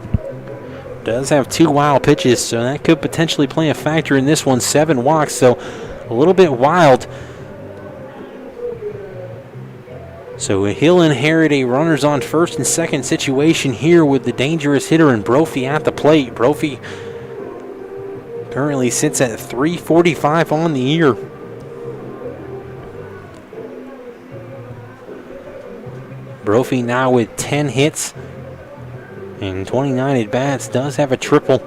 Does have 2 wild pitches, so that could potentially play a factor in this one. 7 walks, so a little bit wild. So he'll inherit a runners on first and second situation here with the dangerous hitter and Brophy at the plate. Brophy currently sits at .345 on the year. Brophy now with 10 hits and 29 at-bats, does have a triple,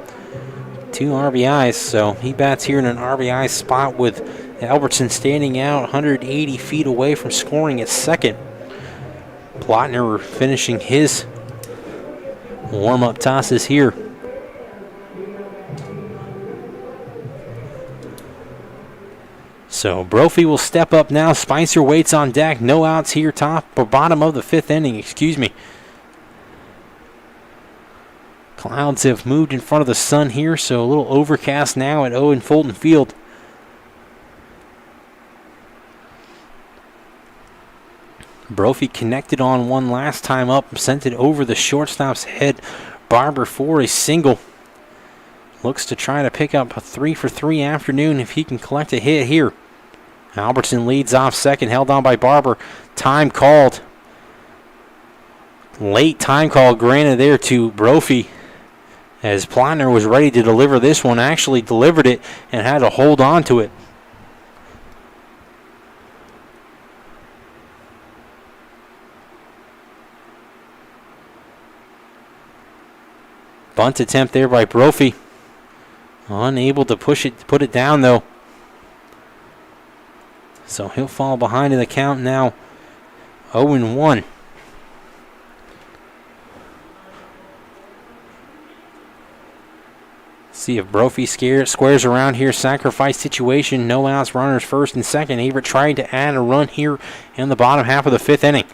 2 RBIs, so he bats here in an RBI spot with Albertson standing out 180 feet away from scoring at second. Plotner finishing his warm-up tosses here. So Brophy will step up now. Spicer waits on deck. No outs here, top or bottom of the 5th inning, Clouds have moved in front of the sun here, so a little overcast now at Owen Fulton Field. Brophy connected on one last time up, sent it over the shortstop's head. Barber for a single. Looks to try to pick up a 3 for 3 afternoon if he can collect a hit here. Albertson leads off second, held on by Barber. Time called. Late time call granted there to Brophy, as Plotner was ready to deliver this one, actually delivered it and had to hold on to it. Bunt attempt there by Brophy. Unable to put it down though. So he'll fall behind in the count now. 0-1. See if Brophy squares around here. Sacrifice situation. No outs, runners first and second. Averett tried to add a run here in the bottom half of the 5th inning.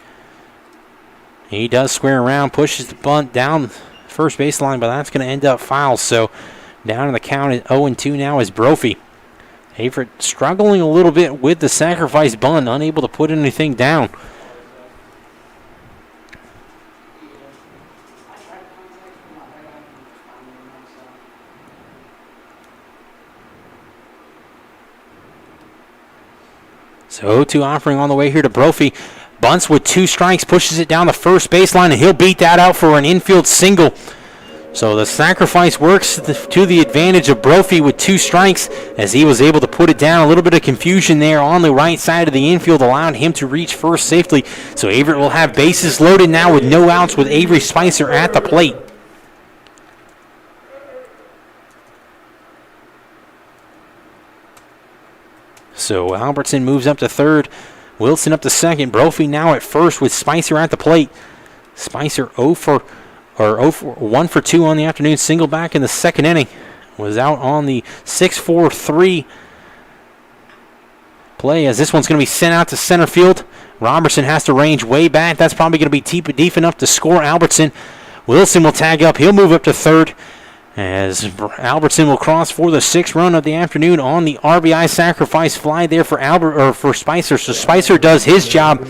He does square around, pushes the bunt down first baseline, but that's going to end up foul. So down in the count at 0-2 now is Brophy. Averett struggling a little bit with the sacrifice bunt, unable to put anything down. So 0-2 offering on the way here to Brophy. Bunts with 2 strikes, pushes it down the first baseline, and he'll beat that out for an infield single. So the sacrifice works to the advantage of Brophy with 2 strikes, as he was able to put it down. A little bit of confusion there on the right side of the infield, allowed him to reach first safely. So Averett will have bases loaded now with no outs, with Avery Spicer at the plate. So Albertson moves up to third. Wilson up to second. Brophy now at first with Spicer at the plate. Spicer 1 for 2 on the afternoon. Single back in the 2nd inning. Was out on the 6-4-3 play, as this one's going to be sent out to center field. Robertson has to range way back. That's probably going to be deep enough to score Albertson. Wilson will tag up. He'll move up to third, as Albertson will cross for the 6th run of the afternoon on the RBI sacrifice fly there for Spicer. So Spicer does his job,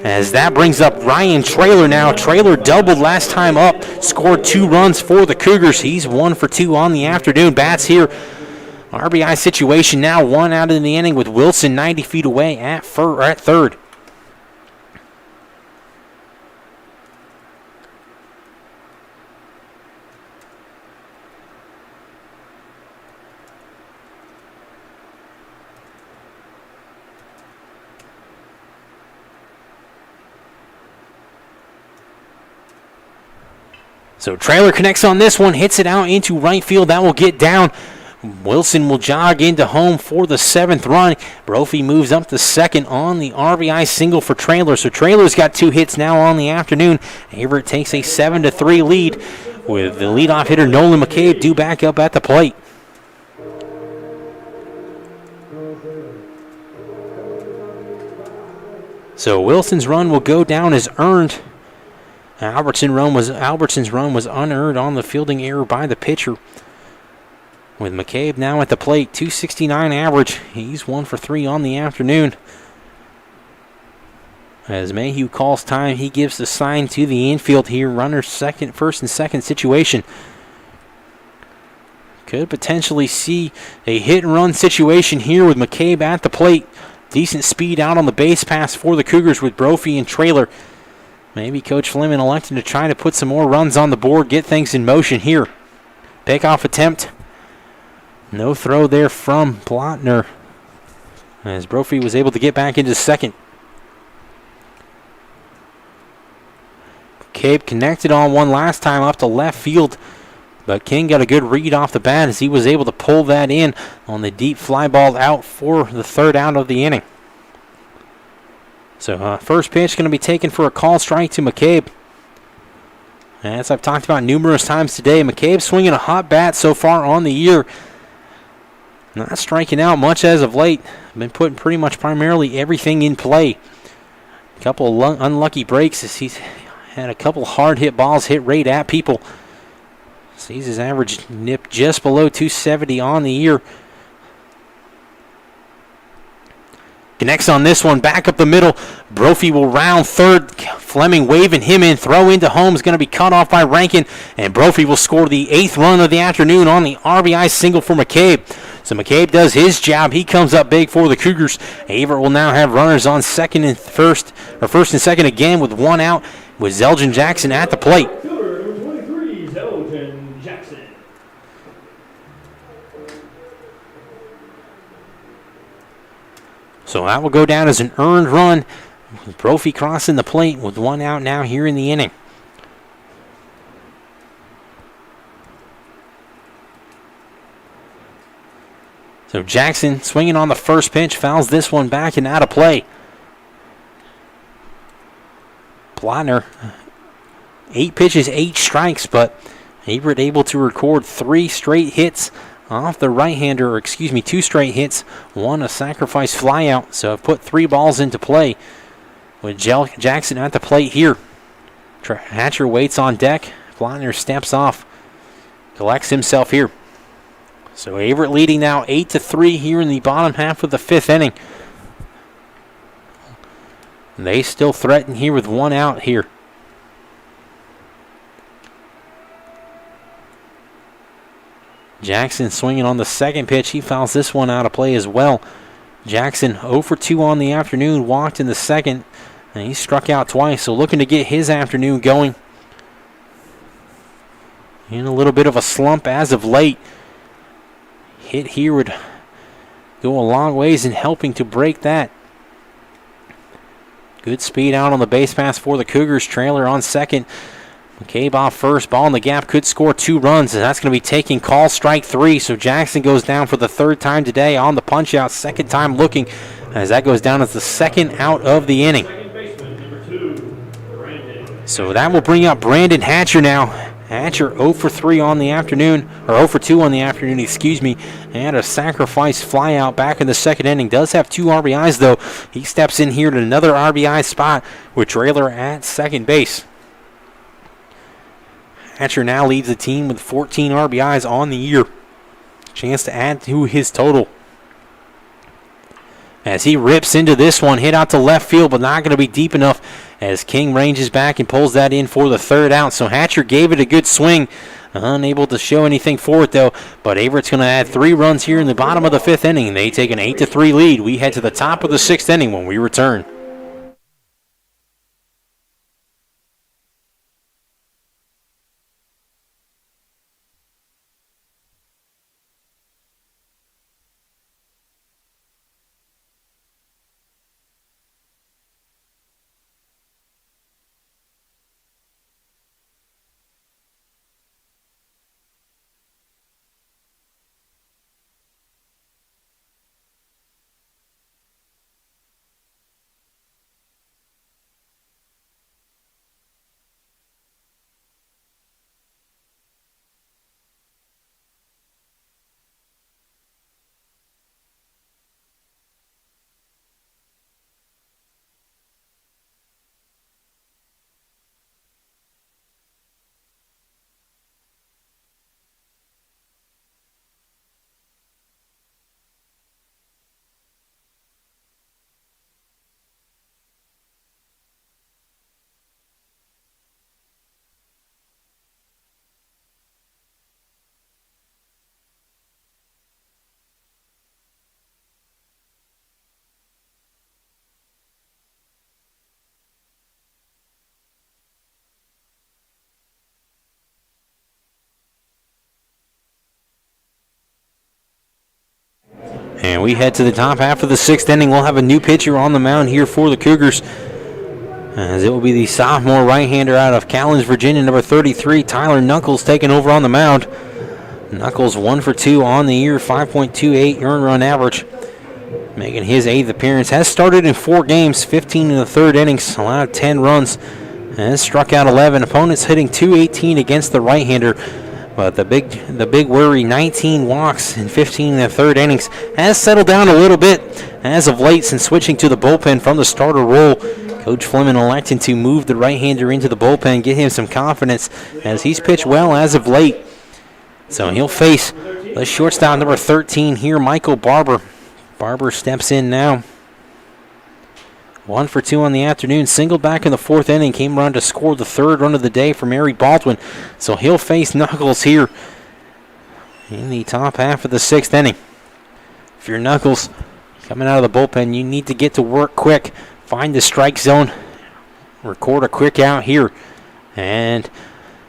as that brings up Ryan Traylor now. Traylor doubled last time up, scored 2 runs for the Cougars. He's 1 for 2 on the afternoon. Bats here. RBI situation now, 1 out in the inning with Wilson 90 feet away at third. So Traylor connects on this one, hits it out into right field. That will get down. Wilson will jog into home for the 7th run. Brophy moves up to second on the RBI single for Traylor. So Traylor's got 2 hits now on the afternoon. Averett takes a 7-3 lead with the leadoff hitter Nolan McCabe due back up at the plate. So Wilson's run will go down as earned. Albertson's run was unearned on the fielding error by the pitcher. With McCabe now at the plate, 269 average. He's 1 for 3 on the afternoon. As Mayhew calls time, he gives the sign to the infield here. Runners first and second situation. Could potentially see a hit and run situation here with McCabe at the plate. Decent speed out on the base pass for the Cougars with Brophy and trailer. Maybe Coach Fleming electing to try to put some more runs on the board, get things in motion here. Pickoff attempt. No throw there from Blotner, as Brophy was able to get back into second. McCabe connected on one last time up to left field, but King got a good read off the bat as he was able to pull that in on the deep fly ball out for the third out of the inning. So first pitch going to be taken for a call strike to McCabe. As I've talked about numerous times today, McCabe swinging a hot bat so far on the year. Not striking out much as of late. Been putting pretty much primarily everything in play. A couple of unlucky breaks as he's had a couple hard hit balls hit right at people. Sees his average nip just below 270 on the year. Connects on this one, back up the middle. Brophy will round third. Fleming waving him in. Throw into home is going to be cut off by Rankin. And Brophy will score the 8th run of the afternoon on the RBI single for McCabe. So McCabe does his job. He comes up big for the Cougars. Averett will now have runners on first and second again with one out with Zelgin Jackson at the plate. Fielder number 23, Zelgin Jackson. So that will go down as an earned run. Brophy crossing the plate with one out now here in the inning. So Jackson swinging on the first pitch, fouls this one back and out of play. Blotner, 8 pitches, 8 strikes, but Averett able to record 3 straight hits off the right-hander, 2 straight hits, 1 a sacrifice flyout. So I've put 3 balls into play with Jackson at the plate here. Hatcher waits on deck. Blotner steps off, collects himself here. So Averett leading now 8-3 here in the bottom half of the 5th inning. They still threaten here with one out here. Jackson swinging on the second pitch. He fouls this one out of play as well. Jackson 0 for 2 on the afternoon, walked in the second, and he struck out twice, so looking to get his afternoon going. In a little bit of a slump as of late. Hit here would go a long ways in helping to break that. Good speed out on the base pass for the Cougars. Trailer on second. McCabe off first. Ball in the gap could score 2 runs, and that's going to be taking call strike 3. So Jackson goes down for the 3rd time today on the punch out. 2nd time looking as that goes down as the 2nd out of the inning. Second baseman, number 2, Brandon. So that will bring up Brandon Hatcher now. Hatcher 0 for 3 on the afternoon, or 0 for 2 on the afternoon, and a sacrifice fly out back in the 2nd inning. Does have 2 RBIs though. He steps in here to another RBI spot with Trailer at second base. Hatcher now leads the team with 14 RBIs on the year. Chance to add to his total. As he rips into this one, hit out to left field, but not going to be deep enough as King ranges back and pulls that in for the 3rd out. So Hatcher gave it a good swing. Unable to show anything for it, though. But Averett's going to add 3 runs here in the bottom of the 5th inning. They take an 8-3 lead. We head to the top of the 6th inning when we return. And we head to the top half of the 6th inning. We'll have a new pitcher on the mound here for the Cougars, as it will be the sophomore right-hander out of Callens, Virginia, number 33, Tyler Knuckles, taking over on the mound. Knuckles 1 for 2 on the year, 5.28 earned run average, making his 8th appearance. Has started in 4 games, 15 in the 3rd innings, allowed 10 runs, and has struck out 11. Opponents hitting .218 against the right-hander. But the big worry, 19 walks in 15 in the 3rd innings, has settled down a little bit as of late since switching to the bullpen from the starter role. Coach Fleming electing to move the right-hander into the bullpen, get him some confidence as he's pitched well as of late. So he'll face the shortstop number 13 here, Michael Barber. Barber steps in now. 1 for 2 on the afternoon. Singled back in the 4th inning. Came around to score the 3rd run of the day for Mary Baldwin. So he'll face Knuckles here in the top half of the 6th inning. If you're Knuckles coming out of the bullpen, you need to get to work quick. Find the strike zone. Record a quick out here. And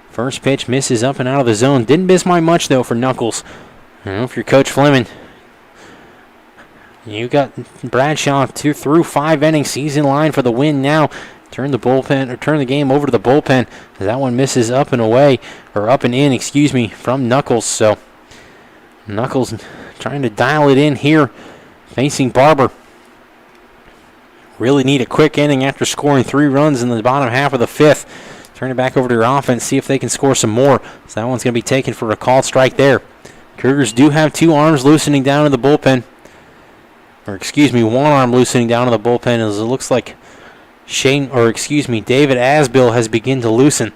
first pitch misses up and out of the zone. Didn't miss by much, though, for Knuckles. If you're Coach Fleming, you got Bradshaw through 5 innings. He's in line for the win now. Turn the game over to the bullpen. That one misses up and away, or up and in, from Knuckles. So Knuckles trying to dial it in here, facing Barber. Really need a quick inning after scoring 3 runs in the bottom half of the 5th. Turn it back over to your offense, see if they can score some more. So that one's going to be taken for a called strike there. Cougars do have 2 arms loosening down in the bullpen. One arm loosening down in the bullpen, as it looks like David Asbill has begun to loosen.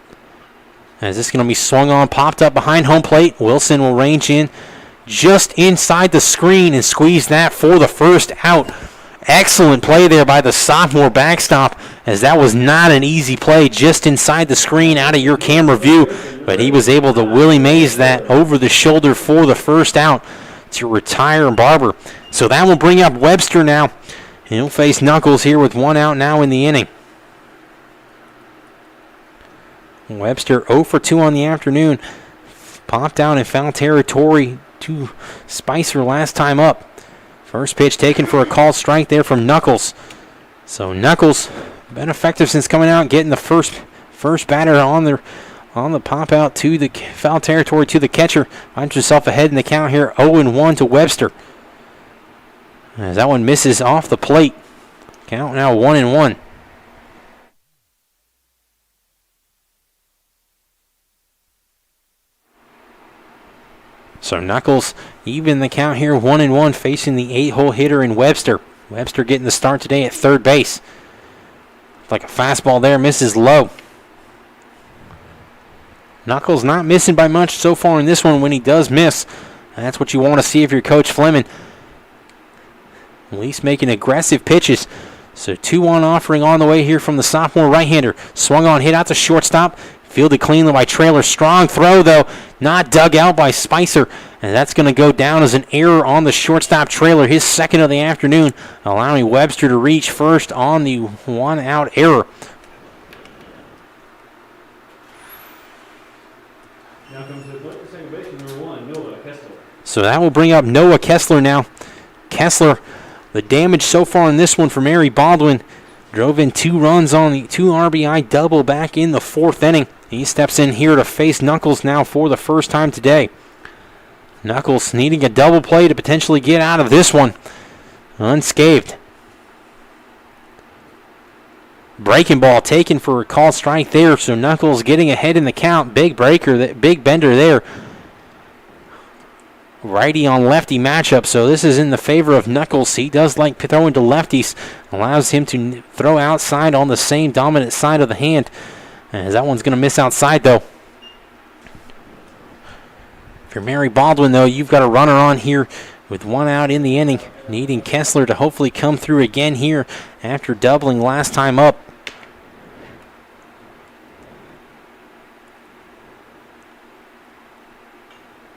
As this is going to be swung on, popped up behind home plate. Wilson will range in just inside the screen and squeeze that for the first out. Excellent play there by the sophomore backstop, as that was not an easy play just inside the screen out of your camera view, but he was able to Willie Mays that over the shoulder for the first out to retire Barber. So that will bring up Webster now. He'll face Knuckles here with 1 out now in the inning. Webster 0 for 2 on the afternoon. Popped out in foul territory to Spicer last time up. First pitch taken for a called strike there from Knuckles. So Knuckles been effective since coming out, getting the first batter on the pop out to the foul territory to the catcher. Finds himself ahead in the count here, 0-1 to Webster. As that one misses off the plate. Count now 1-1. So Knuckles even the count here, 1-1, facing the 8-hole hitter in Webster. Webster getting the start today at 3rd base. Like a fastball there, misses low. Knuckles not missing by much so far in this one. When he does miss, that's what you want to see if you're Coach Fleming. At least making aggressive pitches. So 2-1 offering on the way here from the sophomore right-hander. Swung on, hit out to shortstop. Fielded cleanly by Trailer. Strong throw, though. Not dug out by Spicer. And that's going to go down as an error on the shortstop Trailer. His 2nd of the afternoon, allowing Webster to reach first on the 1-out error. Now comes the second baseman, number 1, Noah Kessler. So that will bring up Noah Kessler now. Kessler, the damage so far in this one for Mary Baldwin. Drove in 2 runs on the 2 RBI double back in the 4th inning. He steps in here to face Knuckles now for the first time today. Knuckles needing a double play to potentially get out of this one unscathed. Breaking ball taken for a called strike there, so Knuckles getting ahead in the count. Big bender there. Righty on lefty matchup, so this is in the favor of Knuckles. He does like throwing to lefties. Allows him to throw outside on the same dominant side of the hand. As that one's going to miss outside, though. If you're Mary Baldwin, though, you've got a runner on here with 1 out in the inning. Needing Kessler to hopefully come through again here after doubling last time up.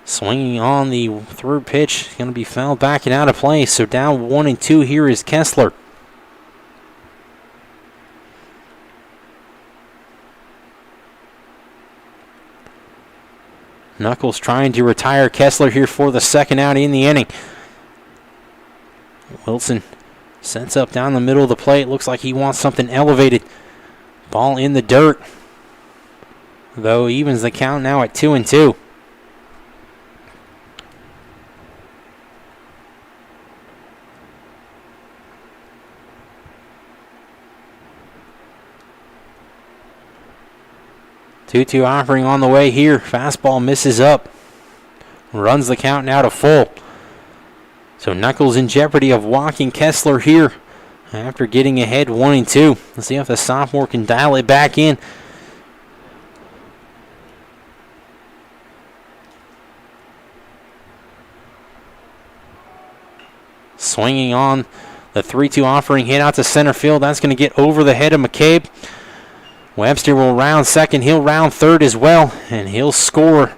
Swinging on the 3rd pitch, going to be fouled back and out of play. So down 1-2 here is Kessler. Knuckles trying to retire Kessler here for the 2nd out in the inning. Wilson sets up down the middle of the plate. Looks like he wants something elevated. Ball in the dirt. Though evens the count now at 2-2. Two offering on the way here. Fastball misses up. Runs the count now to full. So Knuckles in jeopardy of walking Kessler here after getting ahead 1-2. Let's see if the sophomore can dial it back in. Swinging on the 3-2 offering, hit out to center field. That's going to get over the head of McCabe. Webster will round second. He'll round third as well, and he'll score.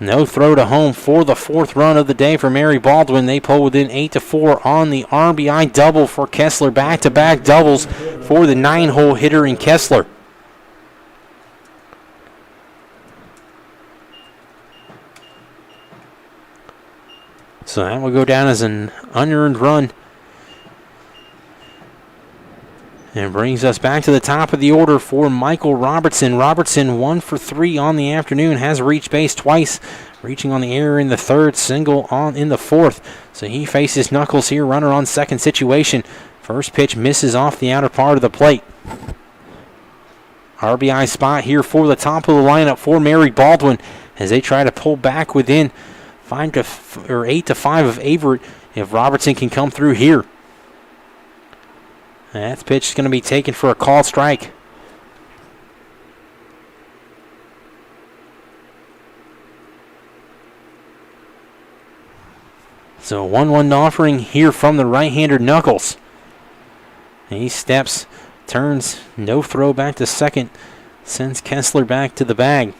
No throw to home for the 4th run of the day for Mary Baldwin. They pull within 8-4 on the RBI double for Kessler. Back-to-back doubles for the 9-hole hitter in Kessler. So that will go down as an unearned run. And brings us back to the top of the order for Michael Robertson. Robertson 1 for 3 on the afternoon, has reached base twice, reaching on the error in the 3rd, single on in the 4th. So he faces Knuckles here, runner on second situation. First pitch misses off the outer part of the plate. RBI spot here for the top of the lineup for Mary Baldwin as they try to pull back within 8-5 of Averett if Robertson can come through here. That pitch is going to be taken for a called strike. So 1-1 offering here from the right-hander Knuckles. He steps, turns, no throw back to second, sends Kessler back to the bag.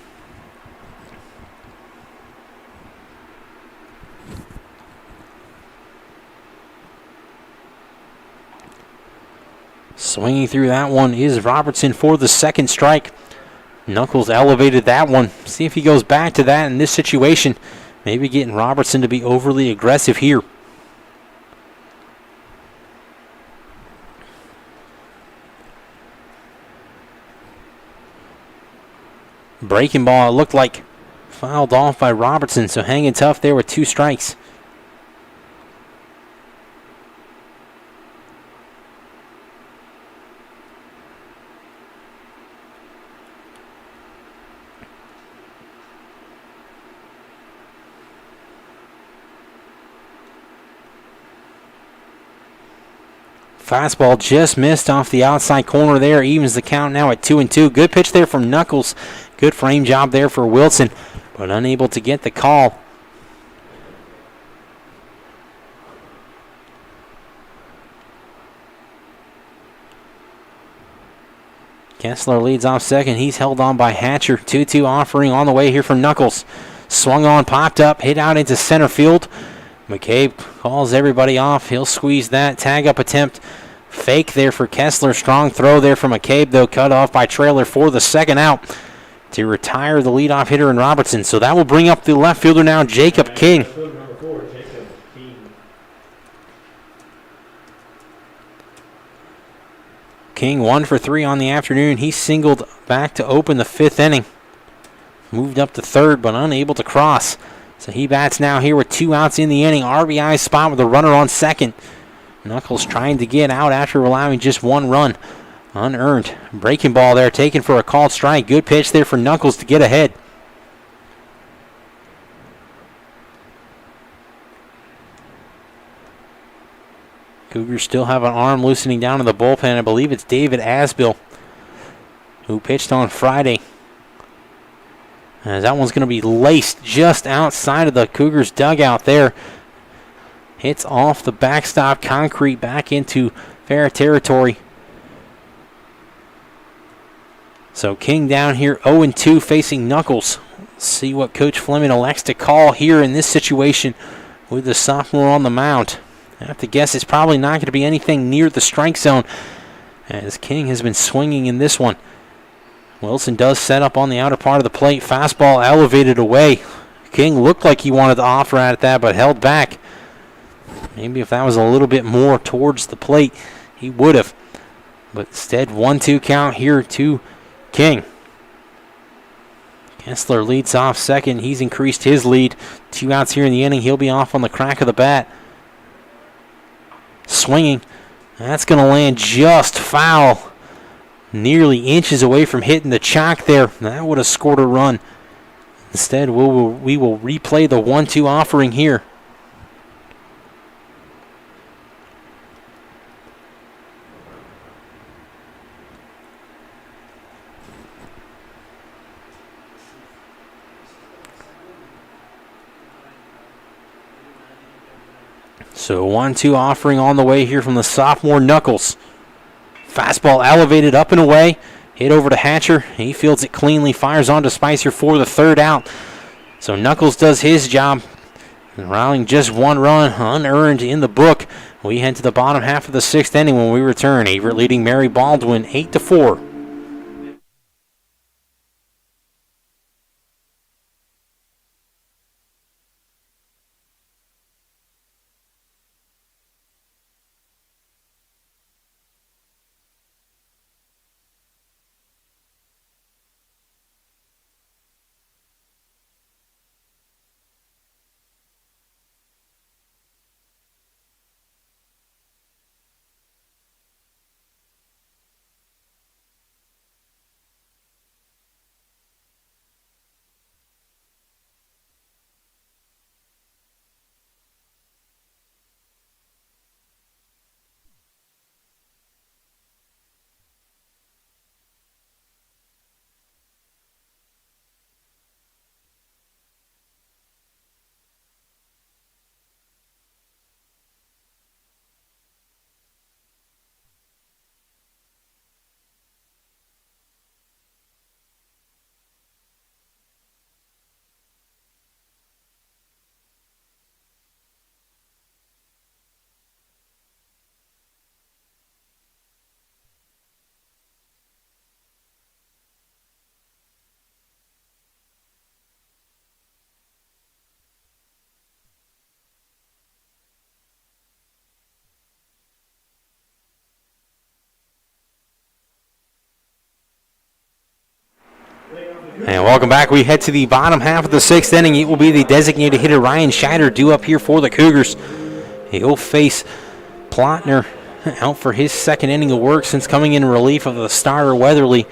Swinging through that one is Robertson for the 2nd strike. Knuckles elevated that one. See if he goes back to that in this situation. Maybe getting Robertson to be overly aggressive here. Breaking ball, it looked like fouled off by Robertson, so hanging tough there with 2 strikes. Fastball just missed off the outside corner there. Evens the count now at 2-2. Good pitch there from Knuckles. Good frame job there for Wilson, but unable to get the call. Kessler leads off second. He's held on by Hatcher. 2-2 offering on the way here from Knuckles. Swung on, popped up, hit out into center field. McCabe calls everybody off. He'll squeeze that. Tag up attempt. Fake there for Kessler. Strong throw there from McCabe, though, cut off by Trailer for the 2nd out to retire the leadoff hitter in Robertson. So that will bring up the left fielder now, Jacob King. Number 4, Jacob King. King 1 for 3 on the afternoon. He singled back to open the 5th inning. Moved up to 3rd, but unable to cross. So he bats now here with 2 outs in the inning. RBI spot with a runner on second. Knuckles trying to get out after allowing just 1 run. Unearned. Breaking ball there, taken for a called strike. Good pitch there for Knuckles to get ahead. Cougars still have an arm loosening down in the bullpen. I believe it's David Asbill, who pitched on Friday. As that one's going to be laced just outside of the Cougars dugout there. Hits off the backstop concrete back into fair territory. So King down here 0-2 facing Knuckles. Let's see what Coach Fleming elects to call here in this situation with the sophomore on the mound. I have to guess it's probably not going to be anything near the strike zone, as King has been swinging in this one. Wilson does set up on the outer part of the plate. Fastball elevated away. King looked like he wanted to offer at that, but held back. Maybe if that was a little bit more towards the plate, he would have. But instead, 1-2 count here to King. Kessler leads off second. He's increased his lead. 2 outs here in the inning. He'll be off on the crack of the bat. Swinging. That's going to land just foul. Nearly inches away from hitting the chalk there. That would have scored a run. Instead, we will replay the 1-2 offering here. So 1-2 offering on the way here from the sophomore Knuckles. Fastball elevated up and away. Hit over to Hatcher. He fields it cleanly. Fires on to Spicer for the 3rd out. So Knuckles does his job. Rallying just 1 run unearned in the book. We head to the bottom half of the 6th inning when we return. Averett leading Mary Baldwin 8-4. And welcome back. We head to the bottom half of the 6th inning. It will be the designated hitter Ryan Scheider due up here for the Cougars. He'll face Plotner out for his 2nd inning of work since coming in relief of the starter Weatherly.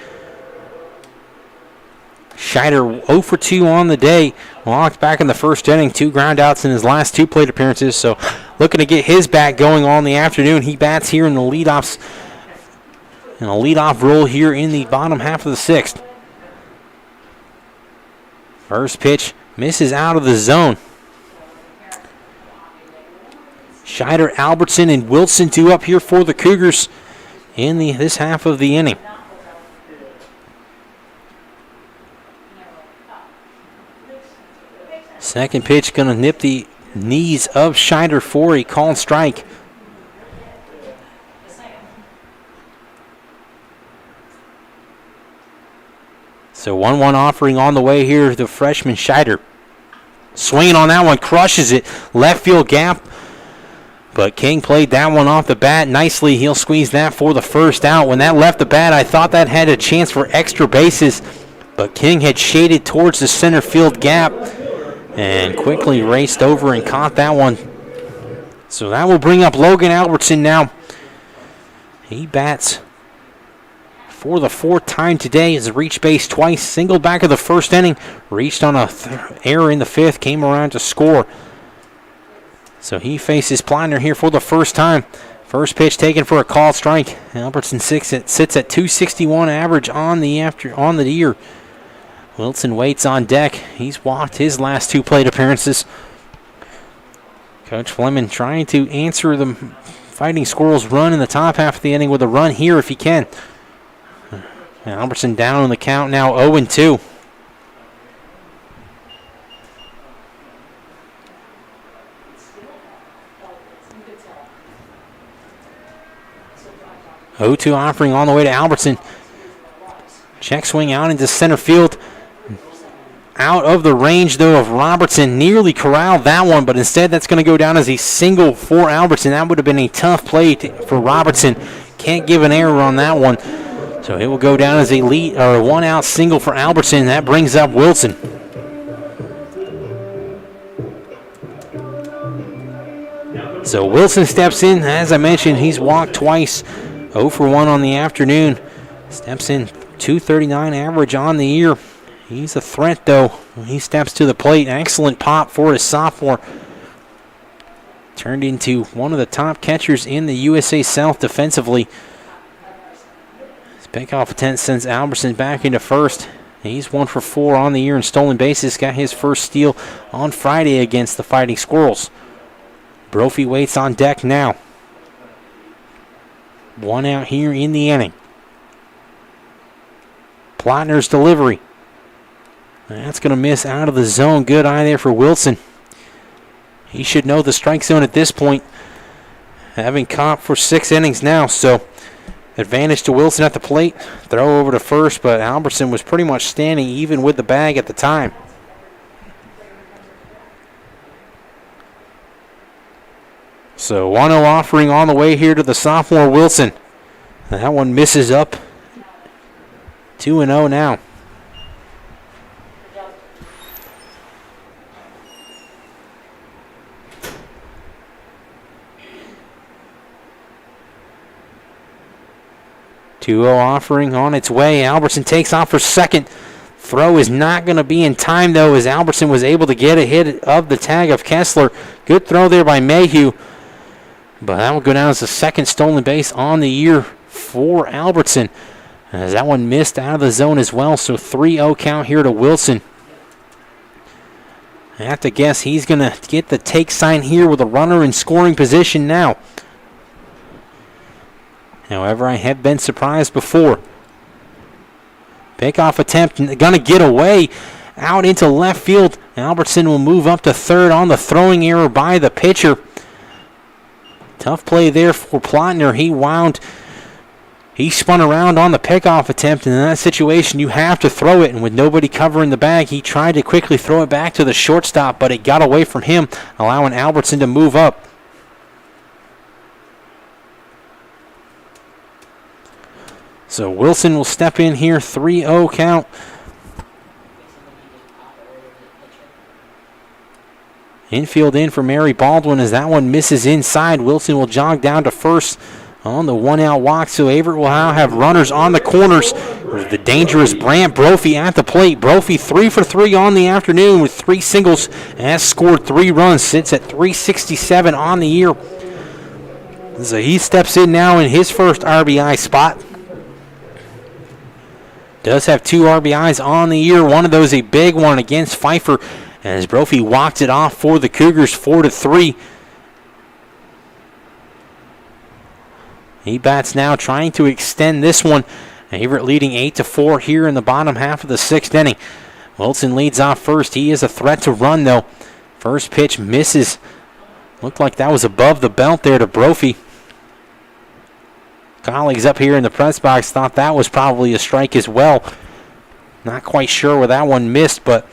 Scheider 0 for 2 on the day. Walked back in the 1st inning. 2 ground outs in his last 2 plate appearances. So looking to get his bat going on the afternoon. He bats here in the leadoff role here in the bottom half of the 6th. First pitch misses out of the zone. Scheider, Albertson, and Wilson due up here for the Cougars in this half of the inning. Second pitch going to nip the knees of Scheider for a called strike. So 1-1 offering on the way here, the freshman Scheider. Swinging on that one, crushes it. Left field gap. But King played that one off the bat nicely. He'll squeeze that for the 1st out. When that left the bat, I thought that had a chance for extra bases. But King had shaded towards the center field gap and quickly raced over and caught that one. So that will bring up Logan Albertson now. He bats for the 4th time today. Has reached base twice. Single back of the 1st inning. Reached on a error in the 5th. Came around to score. So he faces Plotner here for the 1st time. First pitch taken for a called strike. Albertson sits at 261 average on the year. Wilson waits on deck. He's walked his last 2 plate appearances. Coach Fleming trying to answer the Fighting Squirrels' run in the top half of the inning with a run here if he can. Albertson down on the count now, 0-2. Offering on the way to Albertson. Check swing out into center field. out of the range, though, of Robertson. Nearly corralled that one, but instead that's going to go down as a single for Albertson. That would have been a tough play for Robertson. Can't give an error on that one. So it will go down as a lead or a one-out single for Albertson. That brings up Wilson. So Wilson steps in. As I mentioned, he's walked twice. 0 for 1 on the afternoon. Steps in, 239 average on the year. He's a threat, though, when he steps to the plate. Excellent pop for his sophomore. Turned into one of the top catchers in the USA South defensively. His pickoff attempt sends Albertson back into first. He's 1 for 4 on the year in stolen bases. Got his first steal on Friday against the Fighting Squirrels. Brophy waits on deck now. 1 out here in the inning. Plotner's delivery. That's going to miss out of the zone. Good eye there for Wilson. He should know the strike zone at this point, having caught for 6 innings now. So advantage to Wilson at the plate. Throw over to first, but Albertson was pretty much standing even with the bag at the time. So 1-0 offering on the way here to the sophomore Wilson. That one misses up. 2-0 now. Offering on its way. Albertson takes off for second. Throw is not going to be in time, though, as Albertson was able to get ahead of the tag of Kessler. Good throw there by Mayhew. But that will go down as the second stolen base on the year for Albertson, as that one missed out of the zone as well. So 3-0 count here to Wilson. I have to guess he's going to get the take sign here with a runner in scoring position now. However, I have been surprised before. Pickoff attempt, going to get away out into left field. Albertson will move up to third on the throwing error by the pitcher. Tough play there for Plotner. He spun around on the pickoff attempt, and in that situation, you have to throw it. And with nobody covering the bag, he tried to quickly throw it back to the shortstop, but it got away from him, allowing Albertson to move up. So Wilson will step in here, 3-0 count. Infield in for Mary Baldwin as that one misses inside. Wilson will jog down to first on the 1-out walk. So Averett will now have runners on the corners. There's the dangerous Brant Brophy at the plate. Brophy 3 for 3 on the afternoon with 3 singles and has scored 3 runs. Sits at 367 on the year. So he steps in now in his first RBI spot. Does have 2 RBIs on the year. One of those a big one against Pfeiffer, as Brophy walked it off for the Cougars 4-3. He bats now, trying to extend this one. Averett leading 8-4 here in the bottom half of the 6th inning. Wilson leads off first. He is a threat to run, though. First pitch misses. Looked like that was above the belt there to Brophy. Colleagues up here in the press box thought that was probably a strike as well. Not quite sure where that one missed, but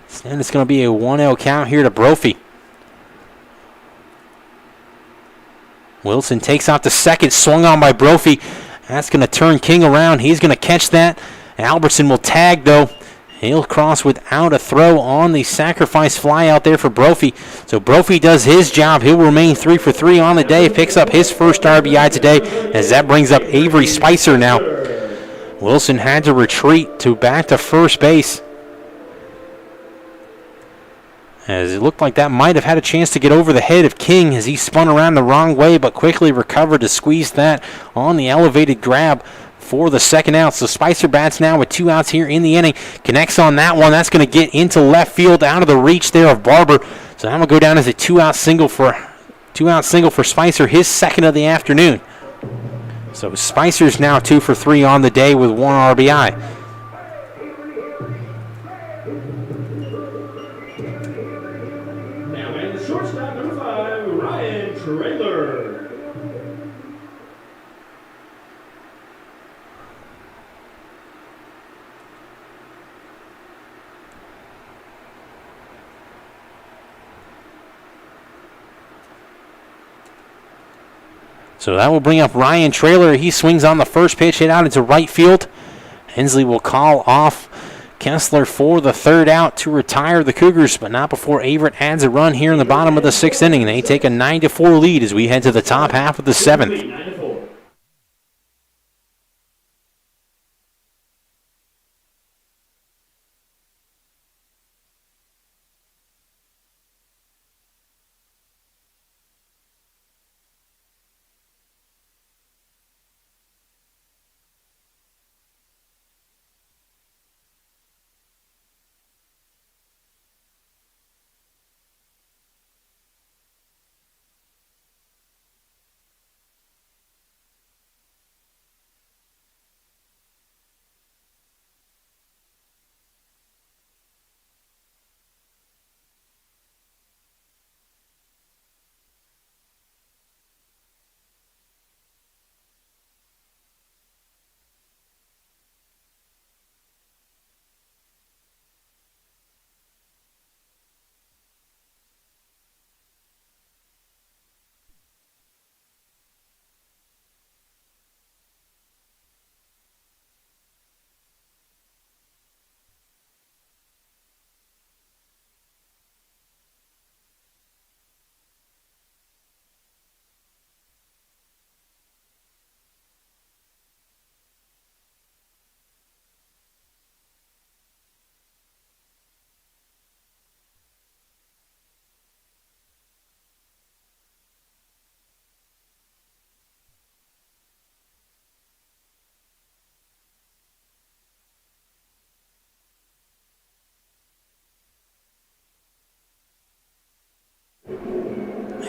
instead it's going to be a 1-0 count here to Brophy. Wilson takes out the second, swung on by Brophy. That's going to turn King around. He's going to catch that. Albertson will tag, though. He'll cross without a throw on the sacrifice fly out there for Brophy. So Brophy does his job. He'll remain 3 for 3 on the day. Picks up his first RBI today, as that brings up Avery Spicer now. Wilson had to retreat back to first base, as it looked like that might have had a chance to get over the head of King as he spun around the wrong way, but quickly recovered to squeeze that on the elevated grab for the second out. So Spicer bats now with 2 outs here in the inning. Connects on that one. That's going to get into left field, out of the reach there of Barber. So that will go down as a 2-out single for Spicer, his second of the afternoon. So Spicer's now 2 for 3 on the day with 1 RBI. Now man, the shortstop, number 5, Ryan Trailer. So that will bring up Ryan Traylor. He swings on the first pitch, hit out into right field. Hensley will call off Kessler for the third out to retire the Cougars, but not before Averett adds a run here in the bottom of the sixth inning. They take a 9-4 lead as we head to the top half of the seventh. 9-4.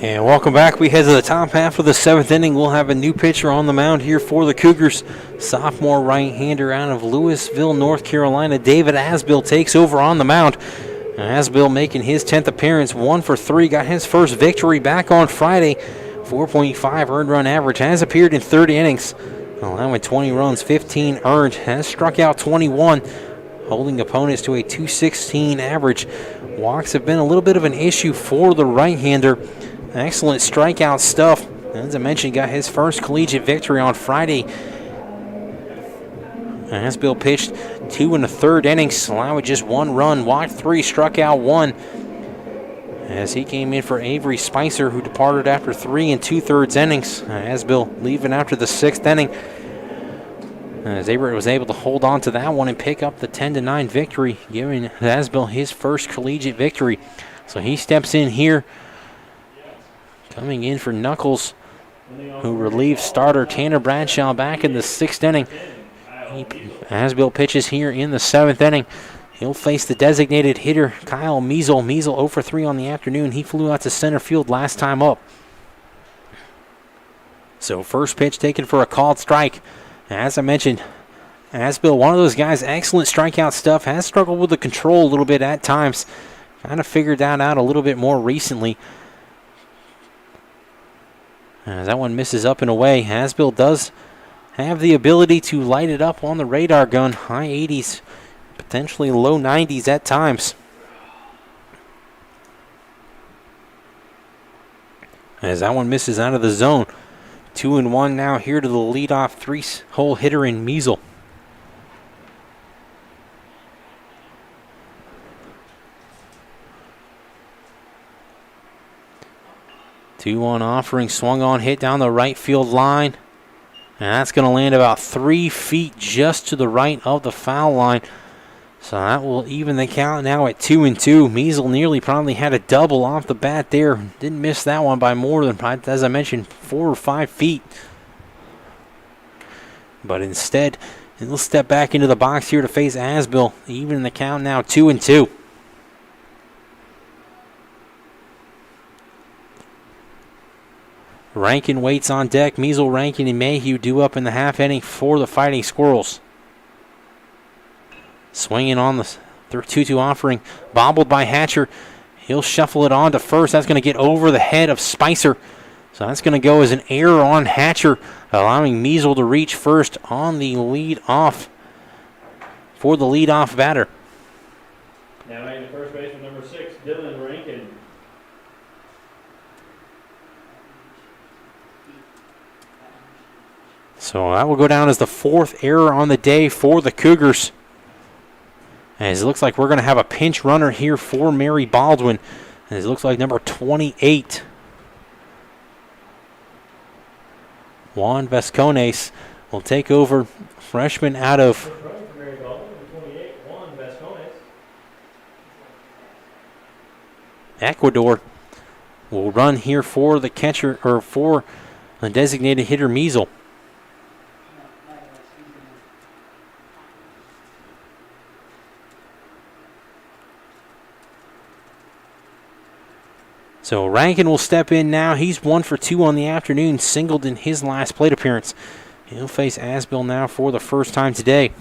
And welcome back. We head to the top half of the seventh inning. We'll have a new pitcher on the mound here for the Cougars. Sophomore right-hander out of Louisville, North Carolina, David Asbill takes over on the mound. Asbill making his 10th appearance, 1 for 3, got his first victory back on Friday. 4.5 earned run average, has appeared in 30 innings, allowing 20 runs, 15 earned, has struck out 21, holding opponents to a 216 average. Walks have been a little bit of an issue for the right-hander. Excellent strikeout stuff. As I mentioned, got his first collegiate victory on Friday. Asbill pitched 2 1/3 innings, allowing just 1 run, walked 3, struck out 1. As he came in for Avery Spicer, who departed after 3 2/3 innings. Asbill leaving after the 6th inning. As Averett was able to hold on to that one and pick up the 10-9 victory, giving Asbill his first collegiate victory. So he steps in here, coming in for Knuckles, who relieves starter Tanner Bradshaw back in the 6th inning. Asbill pitches here in the 7th inning. He'll face the designated hitter, Kyle Measle. Measle 0 for 3 on the afternoon. He flew out to center field last time up. So first pitch taken for a called strike. As I mentioned, Asbill, one of those guys, excellent strikeout stuff, has struggled with the control a little bit at times. Kind of figured that out a little bit more recently. As that one misses up and away. Asbill does have the ability to light it up on the radar gun. High 80s, potentially low 90s at times. As that one misses out of the zone. 2-1 now here to the leadoff 3-hole hitter in Measle. Two-one offering, swung on, hit down the right field line. And that's going to land about 3 feet just to the right of the foul line. So that will even the count now at 2-2. Measle nearly probably had a double off the bat there. Didn't miss that one by more than, as I mentioned, 4 or 5 feet. But instead, he'll step back into the box here to face Asbill. Even the count now 2-2. Rankin waits on deck. Measle, Rankin, and Mayhew due up in the half inning for the Fighting Squirrels. Swinging on the 2-2 offering. Bobbled by Hatcher. He'll shuffle it on to first. That's going to get over the head of Spicer. So that's going to go as an error on Hatcher, allowing Measle to reach first on the lead off for the leadoff batter. Now making the first baseman, number 6, Dylan Rankin. So that will go down as the 4th error on the day for the Cougars. As it looks like we're going to have a pinch runner here for Mary Baldwin. As it looks like number 28, Juan Vascones, will take over, freshman out of Mary Baldwin, number 28, Juan Vascones. Ecuador. Will run here for the catcher, or for the designated hitter Measle. So Rankin will step in now. He's 1 for 2 on the afternoon, singled in his last plate appearance. He'll face Asbill now for the first time today.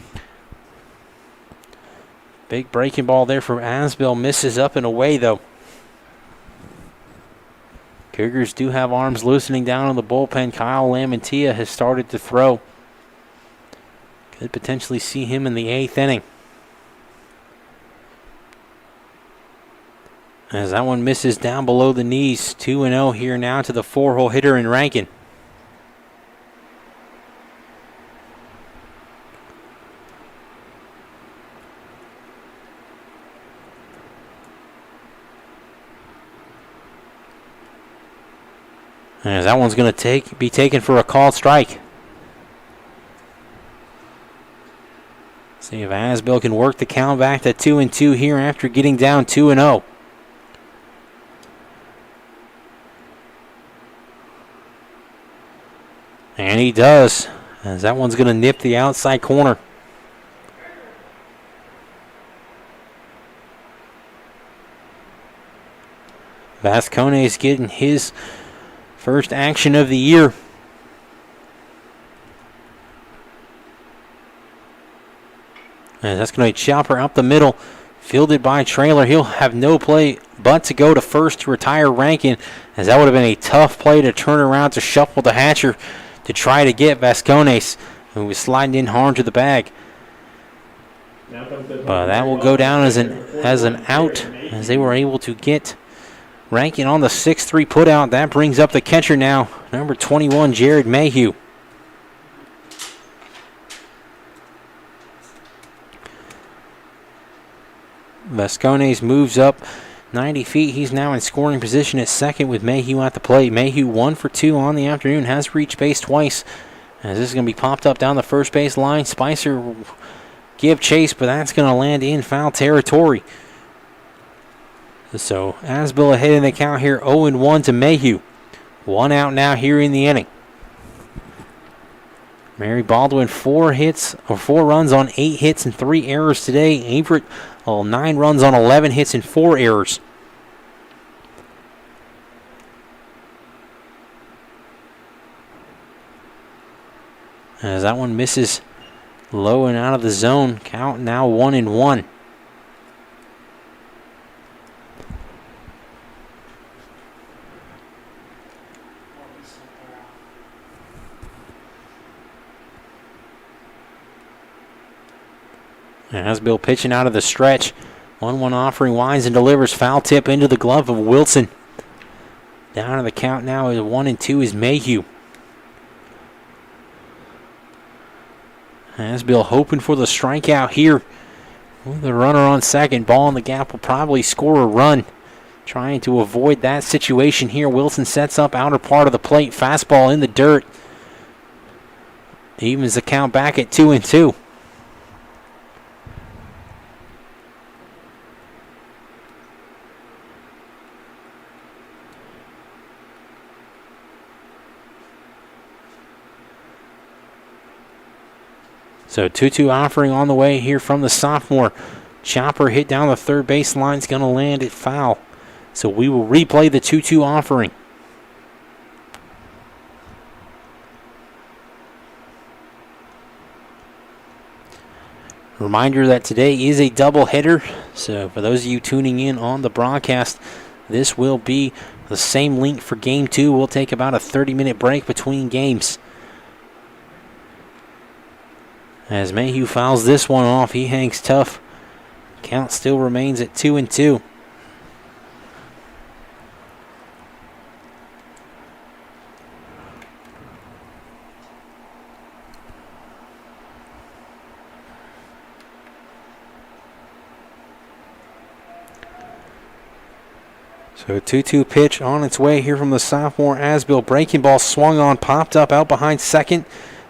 Big breaking ball there from Asbill, misses up and away though. Cougars do have arms loosening down on the bullpen. Kyle Lamantia has started to throw. Could potentially see him in the 8th inning. As that one misses down below the knees. 2-0 here now to the 4-hole hitter in Rankin. As that one's going to be taken for a called strike. See if Asbill can work the count back to 2-2 here after getting down 2-0. And he does, as that one's going to nip the outside corner. Vascones getting his first action of the year. And that's going to be chopper up the middle, fielded by Trailer. He'll have no play but to go to first to retire Rankin, as that would have been a tough play to turn around to shuffle the hatcher to try to get Vascones, who was sliding in hard to the bag. But that will go down as an out, as they were able to get Rankin on the 6-3 putout. That brings up the catcher now, number 21, Jared Mayhew. Vascones moves up 90 feet. He's now in scoring position at second with Mayhew at the plate. Mayhew 1 for 2 on the afternoon, has reached base twice. As this is going to be popped up down the first base line. Spicer will give chase, but that's going to land in foul territory. So Asbill ahead in the count here, 0-1 to Mayhew. 1 out now here in the inning. Mary Baldwin 4 runs on 8 hits and 3 errors today. Averett 9 runs on 11 hits and 4 errors. As that one misses low and out of the zone. Count now 1-1. Asbill pitching out of the stretch. 1-1 offering, winds and delivers. Foul tip into the glove of Wilson. Down to the count now is 1-2 is Mayhew. Asbill hoping for the strikeout here. With the runner on second, ball in the gap will probably score a run. Trying to avoid that situation here. Wilson sets up outer part of the plate. Fastball in the dirt. Evens the count back at 2-2. So 2-2 offering on the way here from the sophomore. Chopper hit down the third base line. Is going to land at foul. So we will replay the 2-2 offering. Reminder that today is a doubleheader. So for those of you tuning in on the broadcast, this will be the same link for game 2. We'll take about a 30-minute break between games. As Mayhew fouls this one off, he hangs tough. Count still remains at 2-2. So a 2-2 pitch on its way here from the sophomore Asbill. Breaking ball swung on, popped up out behind second.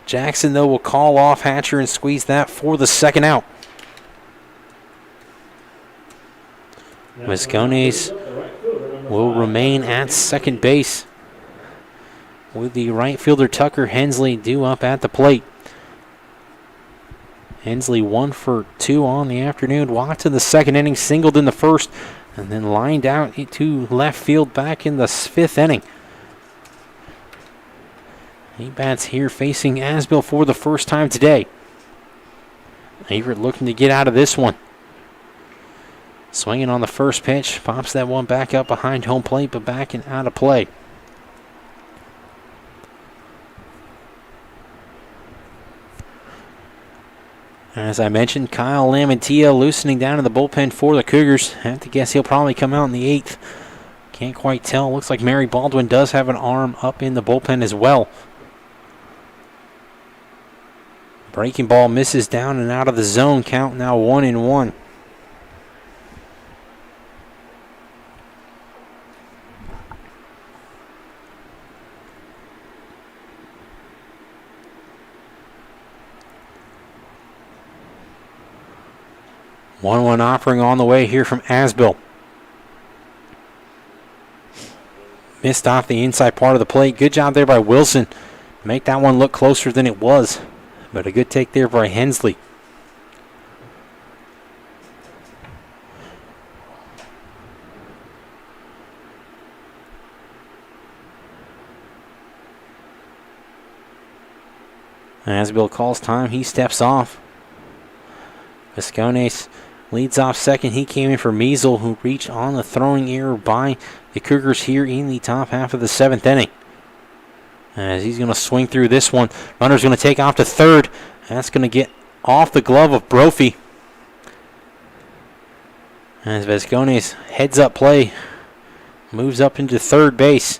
Jackson, though, will call off Hatcher and squeeze that for the second out. Viscones will remain at second base with the right fielder Tucker Hensley due up at the plate. Hensley 1 for 2 on the afternoon. Walked in the second inning, singled in the first, and then lined out to left field back in the 5th inning. He bats here facing Asbill for the first time today. Averett looking to get out of this one. Swinging on the first pitch, pops that one back up behind home plate, but back and out of play. As I mentioned, Kyle Lamantia loosening down in the bullpen for the Cougars. I have to guess he'll probably come out in the 8th. Can't quite tell. Looks like Mary Baldwin does have an arm up in the bullpen as well. Breaking ball misses down and out of the zone. Count now 1-1. One offering on the way here from Asbill. Missed off the inside part of the plate. Good job there by Wilson. Make that one look closer than it was. But a good take there by Hensley. Asbill calls time. He steps off. Viscones leads off second. He came in for Measle, who reached on the throwing error by the Cougars here in the top half of the 7th inning. As he's going to swing through this one. Runner's going to take off to third. That's going to get off the glove of Brophy. As Viscones heads up play. Moves up into third base.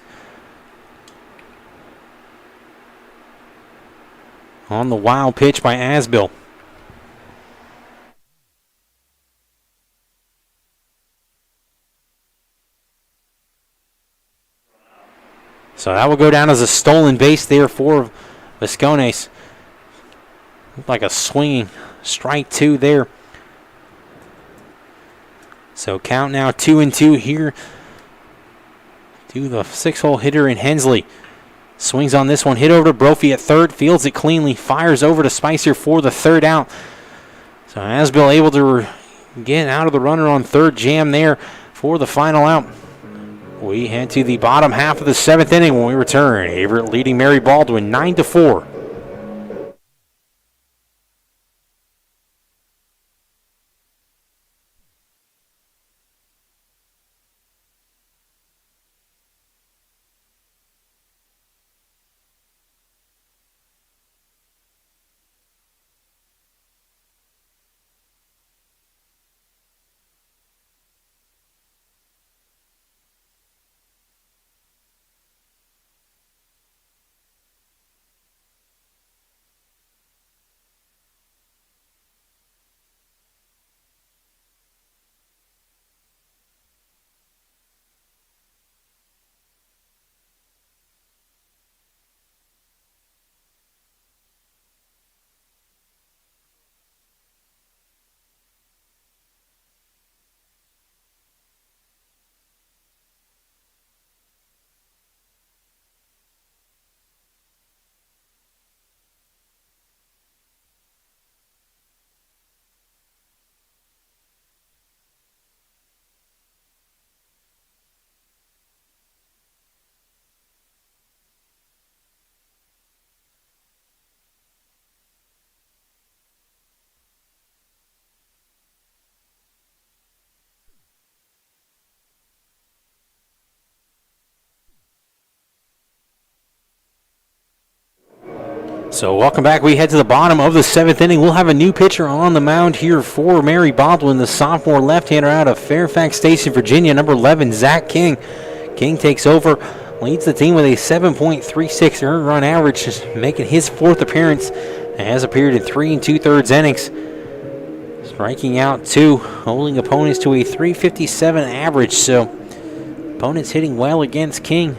On the wild pitch by Asbill. So that will go down as a stolen base there for Viscones. Looked like a swinging strike 2 there. So count now 2-2 here to the 6-hole hitter in Hensley. Swings on this one, hit over to Brophy at third, fields it cleanly, fires over to Spicer for the third out. So Asbill able to get out of the runner on third, jam there for the final out. We head to the bottom half of the 7th inning when we return. Averett leading Mary Baldwin 9-4. So welcome back. We head to the bottom of the 7th inning. We'll have a new pitcher on the mound here for Mary Baldwin, the sophomore left-hander out of Fairfax Station, Virginia, number 11, Zach King. King takes over, leads the team with a 7.36 earned run average, just making his 4th appearance. Has appeared in 3 2/3 innings, striking out 2, holding opponents to a 357 average. So Opponent's hitting well against King.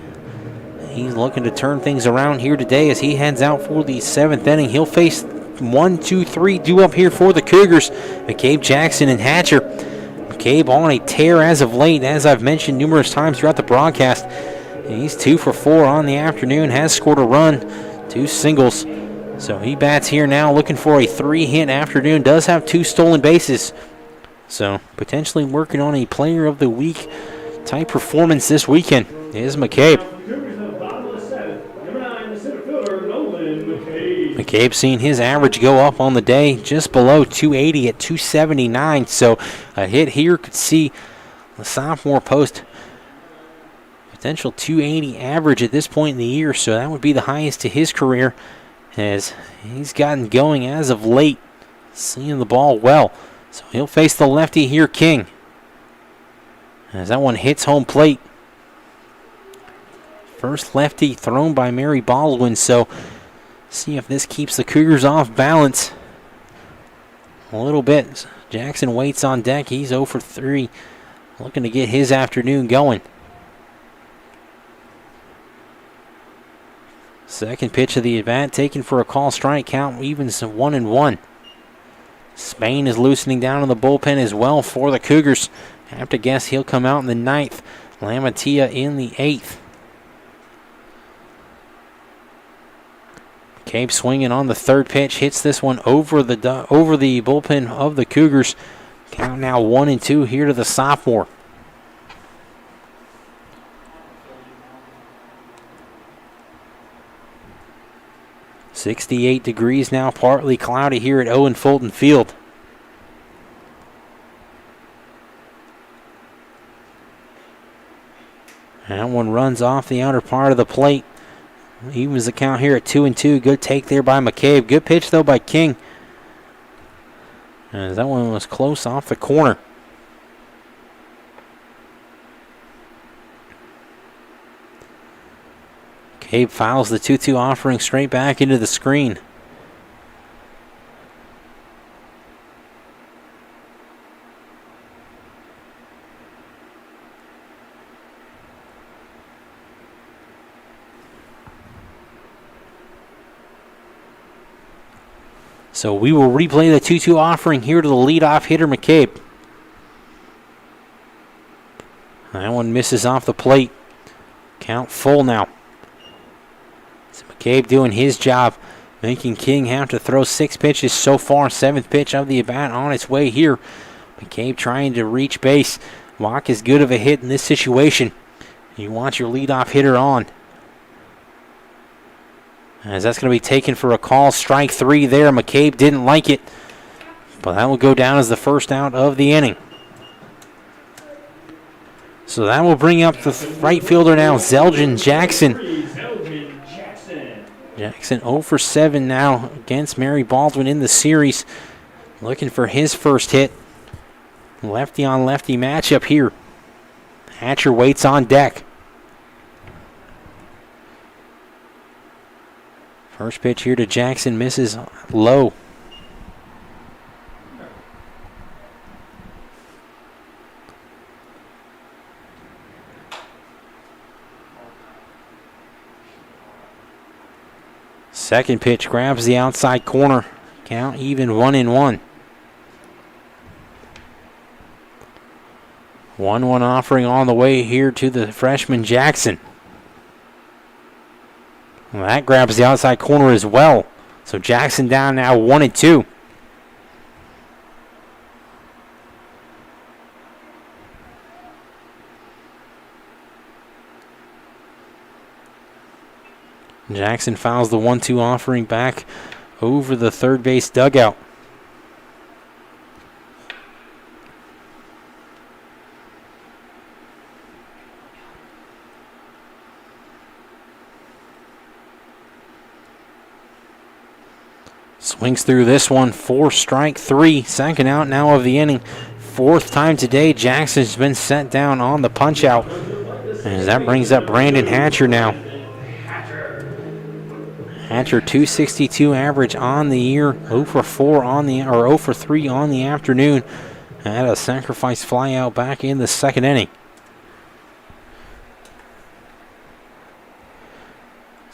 He's looking to turn things around here today as he heads out for the 7th inning. He'll face 1, 2, 3 due up here for the Cougars. McCabe, Jackson, and Hatcher. McCabe on a tear as of late, as I've mentioned numerous times throughout the broadcast. He's 2 for 4 on the afternoon, has scored a run, 2 singles. So he bats here now looking for a 3-hit afternoon, does have 2 stolen bases. So potentially working on a player of the week type performance this weekend is McCabe. Cougars in the bottom of the 7th. Number 9, the center fielder, Nolan McCabe. McCabe seeing his average go up on the day, just below 280 at 279. So a hit here could see the sophomore post potential 280 average at this point in the year. So that would be the highest to his career as he's gotten going as of late, seeing the ball well. So he'll face the lefty here, King, as that one hits home plate. First lefty thrown by Mary Baldwin, so see if this keeps the Cougars off balance a little bit. Jackson waits on deck. He's 0 for 3, looking to get his afternoon going. Second pitch of the at-bat taken for a call strike, count evens 1-1. Spain is loosening down in the bullpen as well for the Cougars. Have to guess he'll come out in the 9th. Lamatia in the 8th. McCabe swinging on the third pitch, hits this one over the bullpen of the Cougars. Count now 1-2 here to the sophomore. .68 degrees now, partly cloudy here at Owen Fulton Field. That one runs off the outer part of the plate. Evens the count here at 2-2. Good take there by McCabe. Good pitch, though, by King. As that one was close off the corner. McCabe fouls the 2-2 offering straight back into the screen. So we will replay the 2-2 offering here to the leadoff hitter, McCabe. That one misses off the plate. Count full now. So McCabe doing his job, making King have to throw 6 pitches so far. 7th pitch of the at-bat on its way here. McCabe trying to reach base. Walk is good of a hit in this situation. You want your leadoff hitter on. As that's going to be taken for a call. Strike 3 there. McCabe didn't like it, but that will go down as the first out of the inning. So that will bring up the right fielder now, Zeldin Jackson. Jackson 0 for 7 now against Mary Baldwin in the series. Looking for his first hit. Lefty on lefty matchup here. Hatcher waits on deck. First pitch here to Jackson misses low. Second pitch grabs the outside corner. Count even 1-1. 1-1 offering on the way here to the freshman Jackson. Well, that grabs the outside corner as well. So Jackson down now 1-2. Jackson fouls the 1-2 offering back over the third base dugout. Swings through this one for strike 3. Second out now of the inning. 4th time today Jackson's been set down on the punch out. As that brings up Brandon Hatcher now. Hatcher 262 average on the year, 0 for 4 on the 0 for 3 on the afternoon. Had a sacrifice fly out back in the second inning.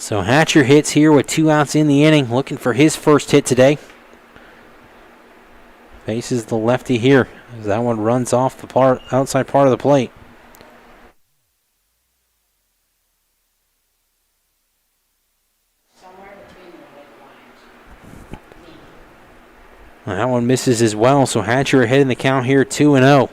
So Hatcher hits here with 2 outs in the inning, looking for his first hit today. Faces the lefty here as that one runs off the outside part of the plate. That one misses as well, so Hatcher ahead in the count here, 2-0.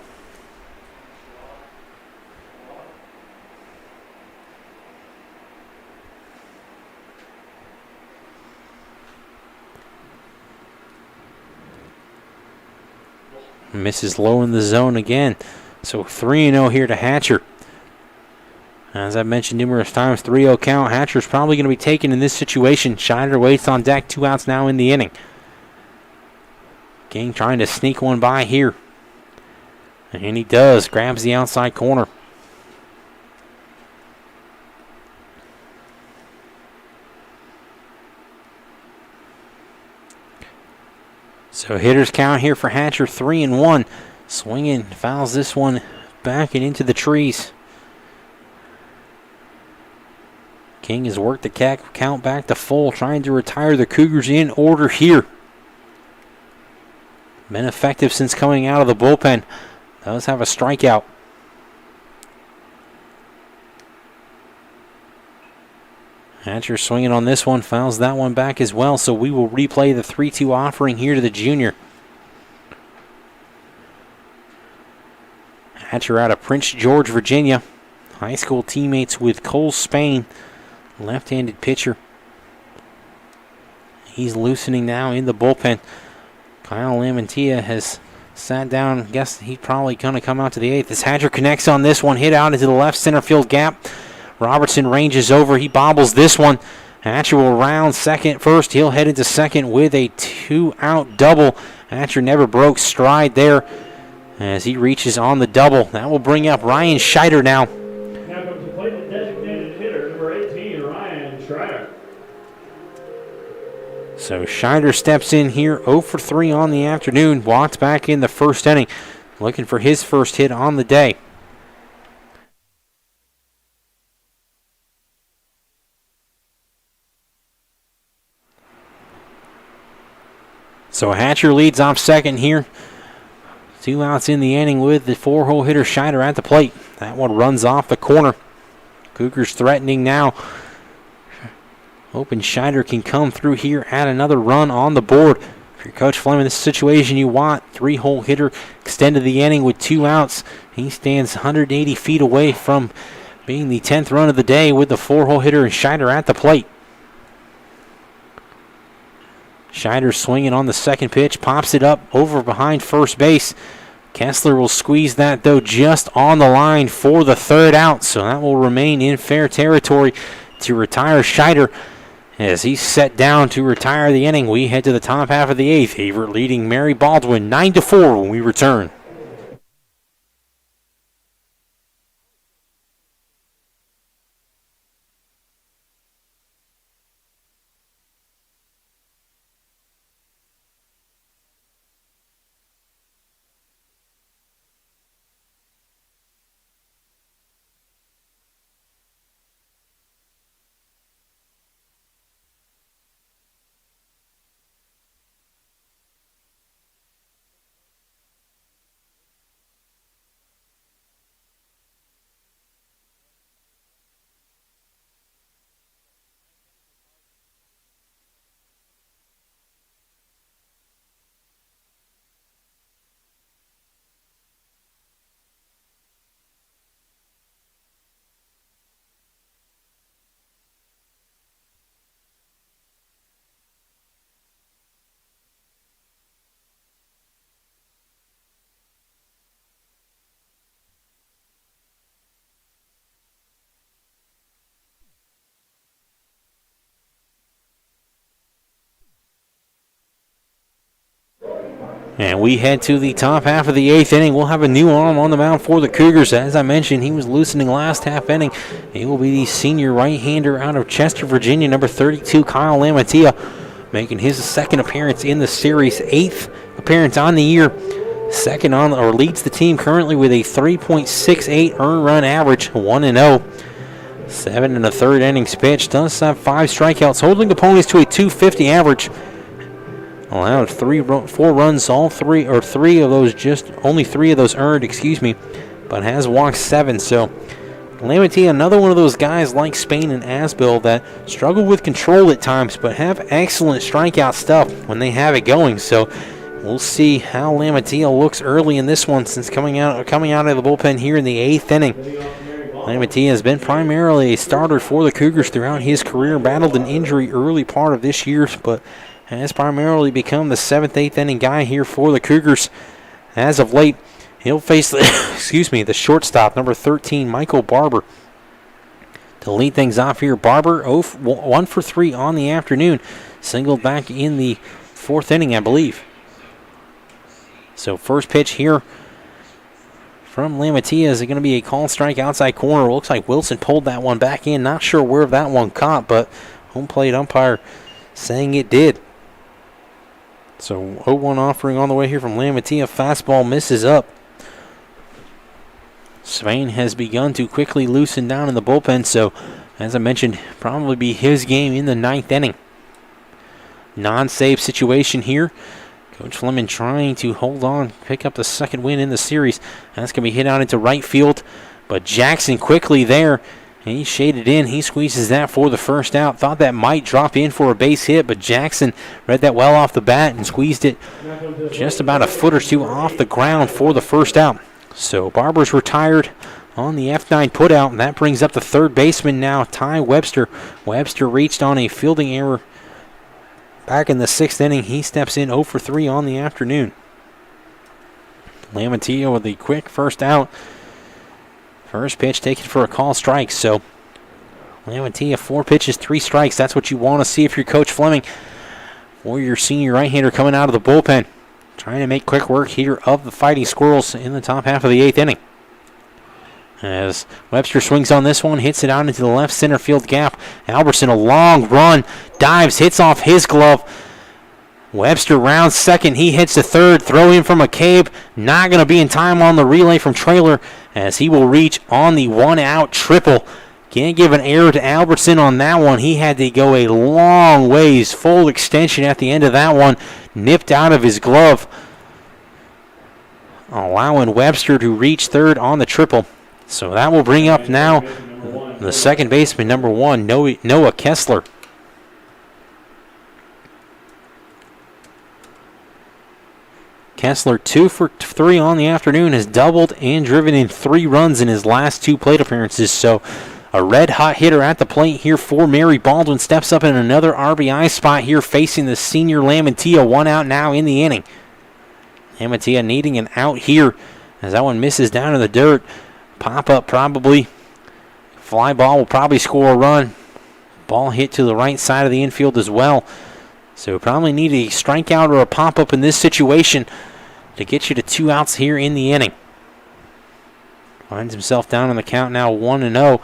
Misses low in the zone again. So 3-0 here to Hatcher. As I've mentioned numerous times, 3-0 count. Hatcher's probably going to be taken in this situation. Schneider waits on deck, 2 outs now in the inning. King trying to sneak one by here. And he does. Grabs the outside corner. So hitters count here for Hatcher, 3-1. Swinging, fouls this one back and into the trees. King has worked the count back to full, trying to retire the Cougars in order here. Been effective since coming out of the bullpen. Does have a strikeout. Hatcher swinging on this one, fouls that one back as well, so we will replay the 3-2 offering here to the junior. Hatcher out of Prince George, Virginia. High school teammates with Cole Spain, left-handed pitcher. He's loosening now in the bullpen. Kyle Lamantia has sat down. Guess he's probably going to come out to the 8th. As Hatcher connects on this one, hit out into the left center field gap. Robertson ranges over. He bobbles this one. Hatcher will round first. He'll head into second with a 2-out double. Hatcher never broke stride there as he reaches on the double. That will bring up Ryan Scheider now. Now comes the plate, the designated hitter, number 18, Ryan Schreider. So Scheider steps in here, 0 for 3 on the afternoon. Walked back in the first inning, looking for his first hit on the day. So Hatcher leads off second here. 2 outs in the inning with the 4-hole hitter Scheider at the plate. That one runs off the corner. Cougars threatening now. Hoping Scheider can come through here, add another run on the board. If you're Coach Fleming, this situation you want. 3-hole hitter extended the inning with 2 outs. He stands 180 feet away from being the 10th run of the day with the 4-hole hitter and Scheider at the plate. Scheider swinging on the second pitch, pops it up over behind first base. Kessler will squeeze that, though, just on the line for the 3rd out, so that will remain in fair territory to retire Scheider as he's set down to retire the inning. We head to the top half of the 8th. Averett leading Mary Baldwin 9-4 when we return. And we head to the top half of the 8th inning. We'll have a new arm on the mound for the Cougars. As I mentioned, he was loosening last half inning. He will be the senior right-hander out of Chester, Virginia, number 32, Kyle Lamantia, making his 2nd appearance in the series, 8th appearance on the year. Leads the team currently with a 3.68 earned run average, 1-0. 7 1/3 innings pitched. Does have 5 strikeouts, holding opponents to a .250 average. Allowed 4 runs, only 3 of those earned, but has walked 7. So Lamantia, another one of those guys like Spain and Asbill that struggle with control at times, but have excellent strikeout stuff when they have it going. So we'll see how Lamantia looks early in this one, since coming out of the bullpen here in the 8th inning. Lamantia has been primarily a starter for the Cougars throughout his career, battled an injury early part of this year, but has primarily become the 7th, 8th inning guy here for the Cougars. As of late, he'll face the shortstop, number 13, Michael Barber. To lead things off here, Barber 1 for 3 on the afternoon, singled back in the 4th inning, I believe. So first pitch here from Lamantia. Is it going to be a call strike outside corner? Looks like Wilson pulled that one back in. Not sure where that one caught, but home plate umpire saying it did. So 0-1 offering on the way here from Lamantia. Fastball misses up. Spain has begun to quickly loosen down in the bullpen, so as I mentioned, probably be his game in the 9th inning. Non-save situation here. Coach Fleming trying to hold on, pick up the second win in the series. That's going to be hit out into right field, but Jackson quickly there. He shaded in. He squeezes that for the first out. Thought that might drop in for a base hit, but Jackson read that well off the bat and squeezed it just about a foot or two off the ground for the first out. So Barber's retired on the F9 putout, and that brings up the third baseman now, Ty Webster. Webster reached on a fielding error back in the 6th inning. He steps in 0 for 3 on the afternoon. Lamantia with the quick first out. First pitch taken for a call strike. So Lamantia, 4 pitches, 3 strikes. That's what you want to see if you're Coach Fleming, or your senior right-hander coming out of the bullpen. Trying to make quick work here of the Fighting Squirrels in the top half of the 8th inning. As Webster swings on this one, hits it out into the left center field gap. Albertson, a long run, dives, hits off his glove. Webster rounds second. He hits the third. Throw in from McCabe. Not going to be in time on the relay from Traylor, as he will reach on the 1-out triple. Can't give an error to Albertson on that one. He had to go a long ways. Full extension at the end of that one. Nipped out of his glove, allowing Webster to reach third on the triple. So that will bring up now the second baseman, number 1, Noah Kessler. Kessler 2 for 3 on the afternoon, has doubled and driven in 3 runs in his last 2 plate appearances. So a red-hot hitter at the plate here for Mary Baldwin. Steps up in another RBI spot here, facing the senior Lamantia. 1 out now in the inning. Lamantia needing an out here, as that one misses down in the dirt. Pop-up probably. Fly ball will probably score a run. Ball hit to the right side of the infield as well. So probably need a strikeout or a pop-up in this situation to get you to 2 outs here in the inning. Finds himself down on the count now, 1-0,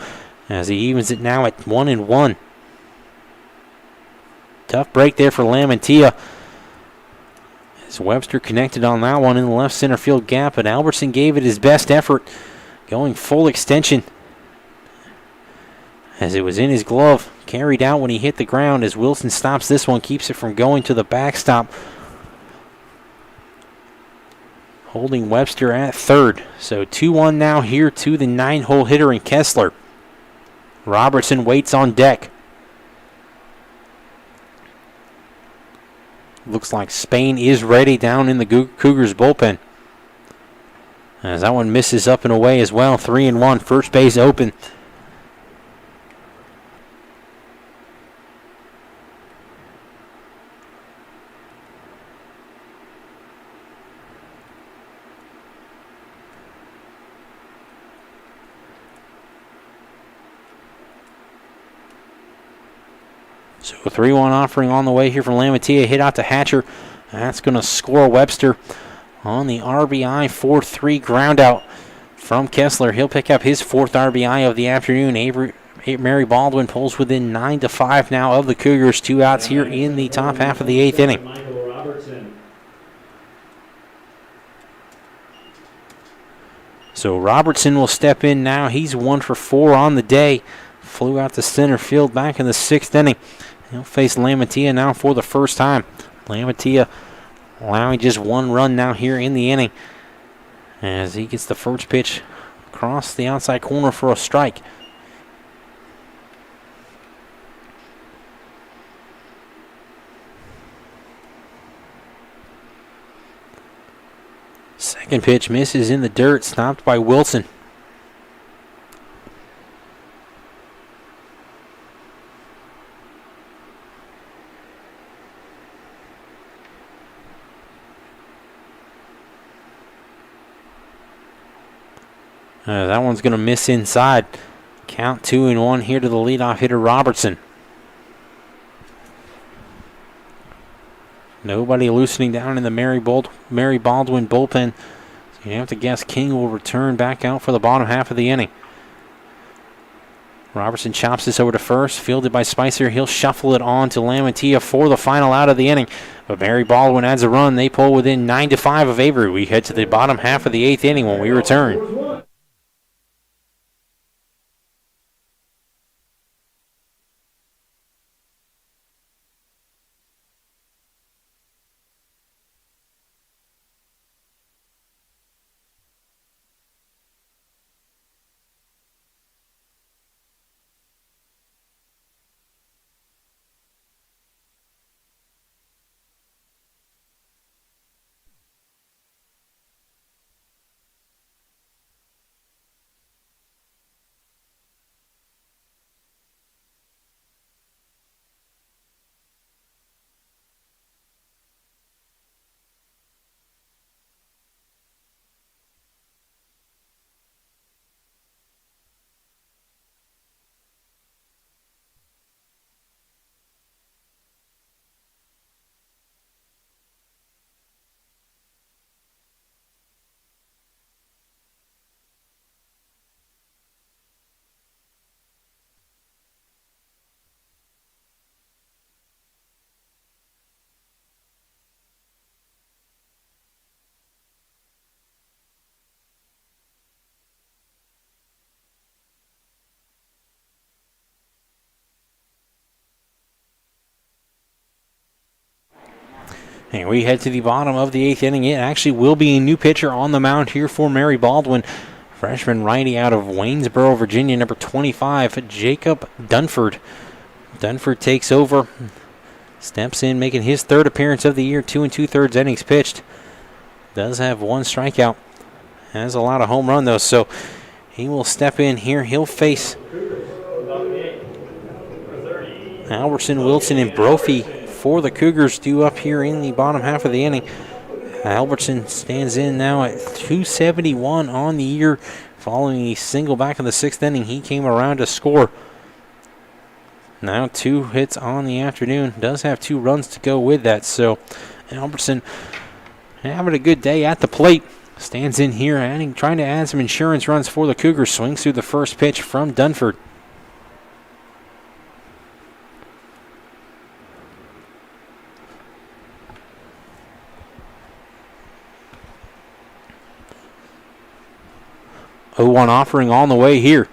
as he evens it now at 1-1. Tough break there for Lamantia, as Webster connected on that one in the left center field gap, but Albertson gave it his best effort, going full extension, as it was in his glove, carried out when he hit the ground, as Wilson stops this one, keeps it from going to the backstop, holding Webster at third. So 2-1 now here to the 9-hole hitter in Kessler. Robertson waits on deck. Looks like Spain is ready down in the Cougars bullpen, as that one misses up and away as well. 3-1, first base open. So a 3-1 offering on the way here from Lamantia. Hit out to Hatcher. That's going to score Webster on the RBI 4-3 ground out from Kessler. He'll pick up his 4th RBI of the afternoon. Mary Baldwin pulls within 9-5 now of the Cougars. 2 outs here in the top half of the 8th inning. So Robertson will step in now. He's 1 for 4 on the day. flew out to center field back in the 6th inning. He'll face Lamantia now for the first time. Lamantia allowing just 1 run now here in the inning as he gets the first pitch across the outside corner for a strike. Second pitch misses in the dirt, stopped by Wilson. That one's going to miss inside. Count 2-1 here to the leadoff hitter, Robertson. Nobody loosening down in the Mary Baldwin bullpen. So you have to guess King will return back out for the bottom half of the inning. Robertson chops this over to first, fielded by Spicer. He'll shuffle it on to Lamantia for the final out of the inning. But Mary Baldwin adds a run. They pull within 9-5 of Avery. We head to the bottom half of the 8th inning when we return. And we head to the bottom of the 8th inning. It actually will be a new pitcher on the mound here for Mary Baldwin. Freshman righty out of Waynesboro, Virginia, number 25, Jacob Dunford. Dunford takes over, steps in, making his 3rd appearance of the year, 2 2/3 innings pitched. Does have 1 strikeout. Has a lot of home run, though, so he will step in here. He'll face Albertson, Wilson, and Brophy for the Cougars due up here in the bottom half of the inning. Albertson stands in now at 271 on the year. Following a single back in the 6th inning, he came around to score. Now 2 hits on the afternoon. Does have 2 runs to go with that. So Albertson having a good day at the plate. Stands in here trying to add some insurance runs for the Cougars. Swings through the first pitch from Dunford. Oh, 0-1 offering on the way here.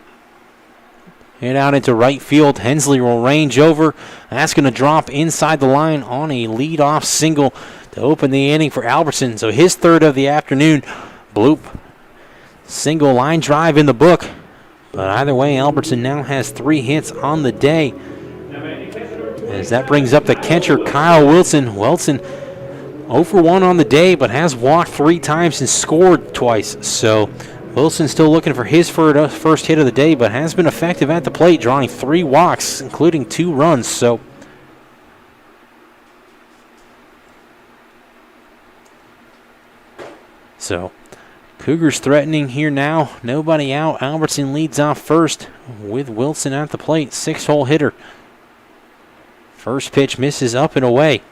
Hit out into right field. Hensley will range over. That's going to drop inside the line on a leadoff single to open the inning for Albertson. So his 3rd of the afternoon. Bloop. Single line drive in the book. But either way, Albertson now has 3 hits on the day. As that brings up the catcher, Kyle Wilson. Wilson 0 for 1 on the day, but has walked 3 times and scored twice. So Wilson still looking for his first hit of the day, but has been effective at the plate, drawing 3 walks, including 2 runs. So Cougars threatening here now. Nobody out. Albertson leads off first with Wilson at the plate. 6-hole hitter. First pitch misses up and away.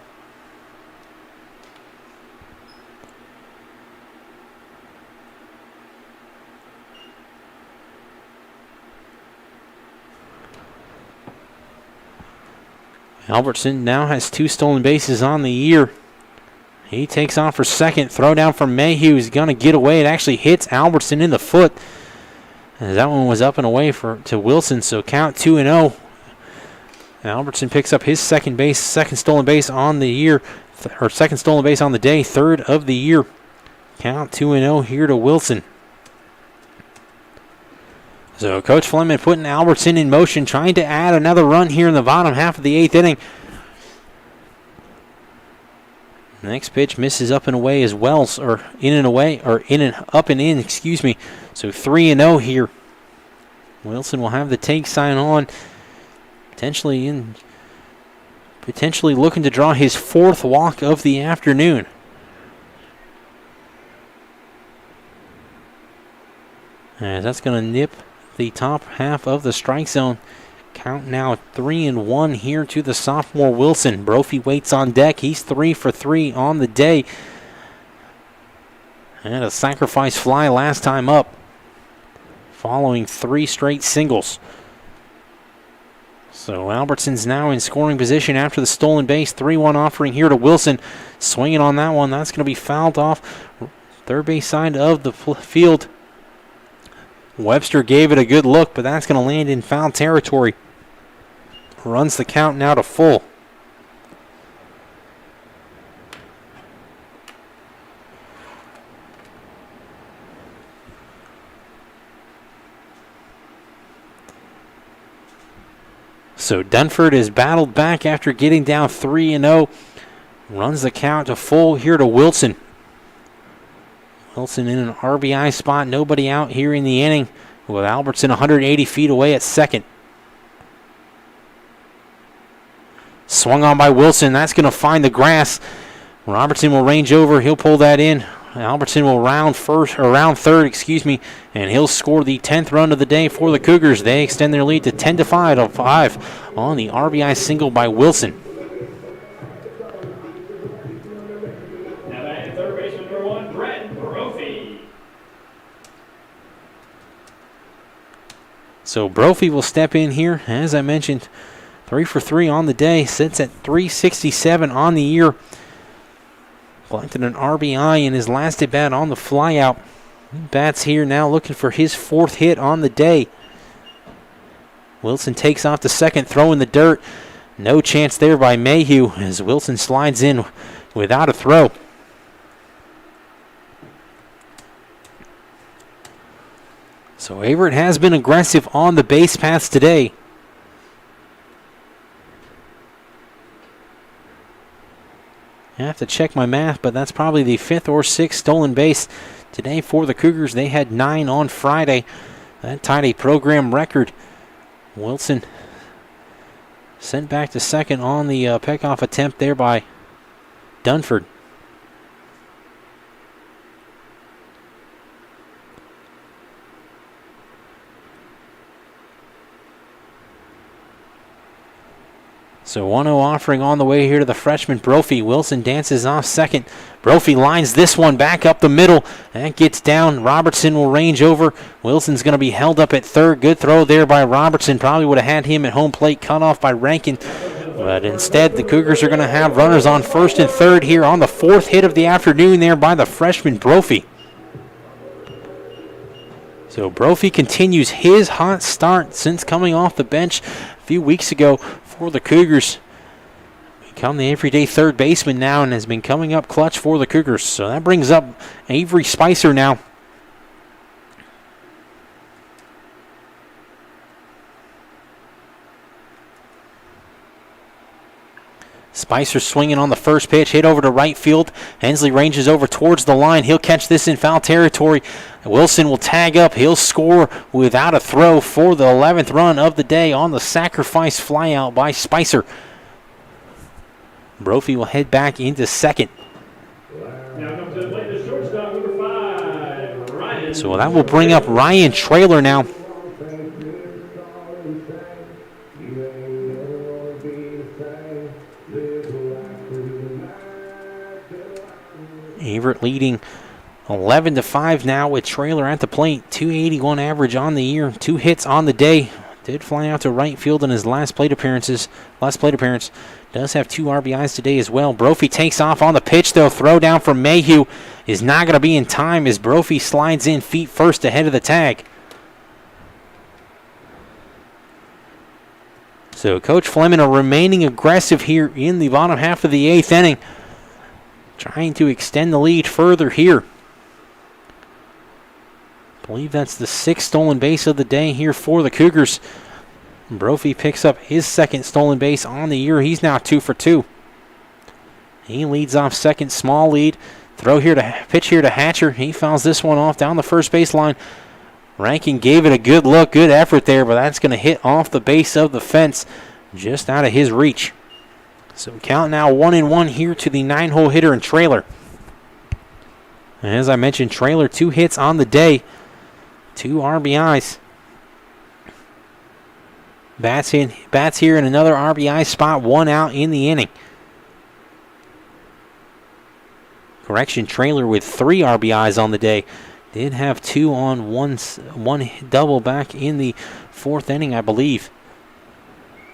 Albertson now has 2 stolen bases on the year. He takes off for second. Throw down from Mayhew. He's going to get away. It actually hits Albertson in the foot As that one was up and away to Wilson, so count 2-0. Albertson picks up his second stolen base on the year, or second stolen base on the day, third of the year. Count 2-0 here to Wilson. So Coach Fleming putting Albertson in motion, trying to add another run here in the bottom half of the 8th inning. Next pitch misses up and away as well, or in and away, or in and up and in, excuse me. So 3-0 here. Wilson will have the take sign on, potentially looking to draw his 4th walk of the afternoon. As that's going to nip the top half of the strike zone. Count now 3-1 here to the sophomore Wilson. Brophy waits on deck. He's 3 for 3 on the day. And a sacrifice fly last time up, following 3 straight singles. So Albertson's now in scoring position after the stolen base. 3-1 offering here to Wilson. Swinging on that one. That's going to be fouled off third base side of the field. Webster gave it a good look, but that's going to land in foul territory. Runs the count now to full. So Dunford is battled back after getting down 3-0. Runs the count to full here to Wilson. Wilson in an RBI spot. Nobody out here in the inning, with Albertson 180 feet away at second. Swung on by Wilson. That's going to find the grass. Robertson will range over. He'll pull that in. Albertson will round third, and he'll score the 10th run of the day for the Cougars. They extend their lead to 10-5 on the RBI single by Wilson. Now batting third baseman number 1, Brett Brophy. So Brophy will step in here. As I mentioned, 3 for 3 on the day. Sits at 367 on the year. Collected an RBI in his last at bat on the flyout. Bats here now looking for his 4th hit on the day. Wilson takes off to second, throwing the dirt. No chance there by Mayhew as Wilson slides in without a throw. So Averett has been aggressive on the base paths today. I have to check my math, but that's probably the 5th or 6th stolen base today for the Cougars. They had 9 on Friday. That tied a program record. Wilson sent back to second on the pickoff attempt there by Dunford. So 1-0 offering on the way here to the freshman Brophy. Wilson dances off second. Brophy lines this one back up the middle. That gets down. Robertson will range over. Wilson's going to be held up at third. Good throw there by Robertson. Probably would have had him at home plate, cut off by Rankin. But instead, the Cougars are going to have runners on first and third here on the 4th hit of the afternoon there by the freshman Brophy. So Brophy continues his hot start since coming off the bench a few weeks ago for the Cougars. Become the everyday third baseman now and has been coming up clutch for the Cougars. So that brings up Avery Spicer now. Spicer swinging on the first pitch, hit over to right field. Hensley ranges over towards the line. He'll catch this in foul territory. Wilson will tag up. He'll score without a throw for the 11th run of the day on the sacrifice flyout by Spicer. Brophy will head back into second. Now comes to the plate, the shortstop, number 5, Ryan. So that will bring up Ryan Traylor now. Averett leading 11-5 now with Traylor at the plate. 281 average on the year, 2 hits on the day. Did fly out to right field in his last plate appearance. Does have 2 RBIs today as well. Brophy takes off on the pitch, though. Throw down from Mayhew is not going to be in time as Brophy slides in feet first ahead of the tag. So Coach Fleming remaining aggressive here in the bottom half of the 8th inning, trying to extend the lead further here. I believe that's the 6th stolen base of the day here for the Cougars. Brophy picks up his 2nd stolen base on the year. He's now 2 for 2. He leads off second, small lead. Pitch here to Hatcher. He fouls this one off down the first baseline. Rankin gave it a good look, good effort there, but that's going to hit off the base of the fence, just out of his reach. So count now 1-1 here to the 9-hole hitter and Trailer. And as I mentioned, Trailer 2 hits on the day, 2 RBIs. Bats here in another RBI spot, 1 out in the inning. Correction, Trailer with 3 RBIs on the day. Did have 2 on one double back in the 4th inning, I believe.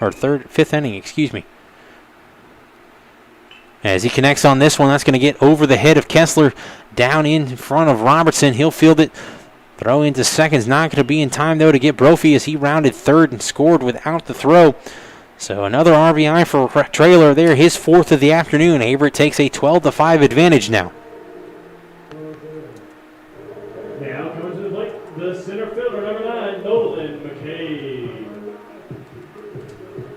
Or 5th inning, excuse me. As he connects on this one, that's going to get over the head of Kessler, down in front of Robertson. He'll field it. Throw into second's not going to be in time, though, to get Brophy as he rounded third and scored without the throw. So another RBI for Trailer there, his 4th of the afternoon. Averett takes a 12-5 advantage now. Now coming to the plate, the center fielder, number 9, Nolan McCabe.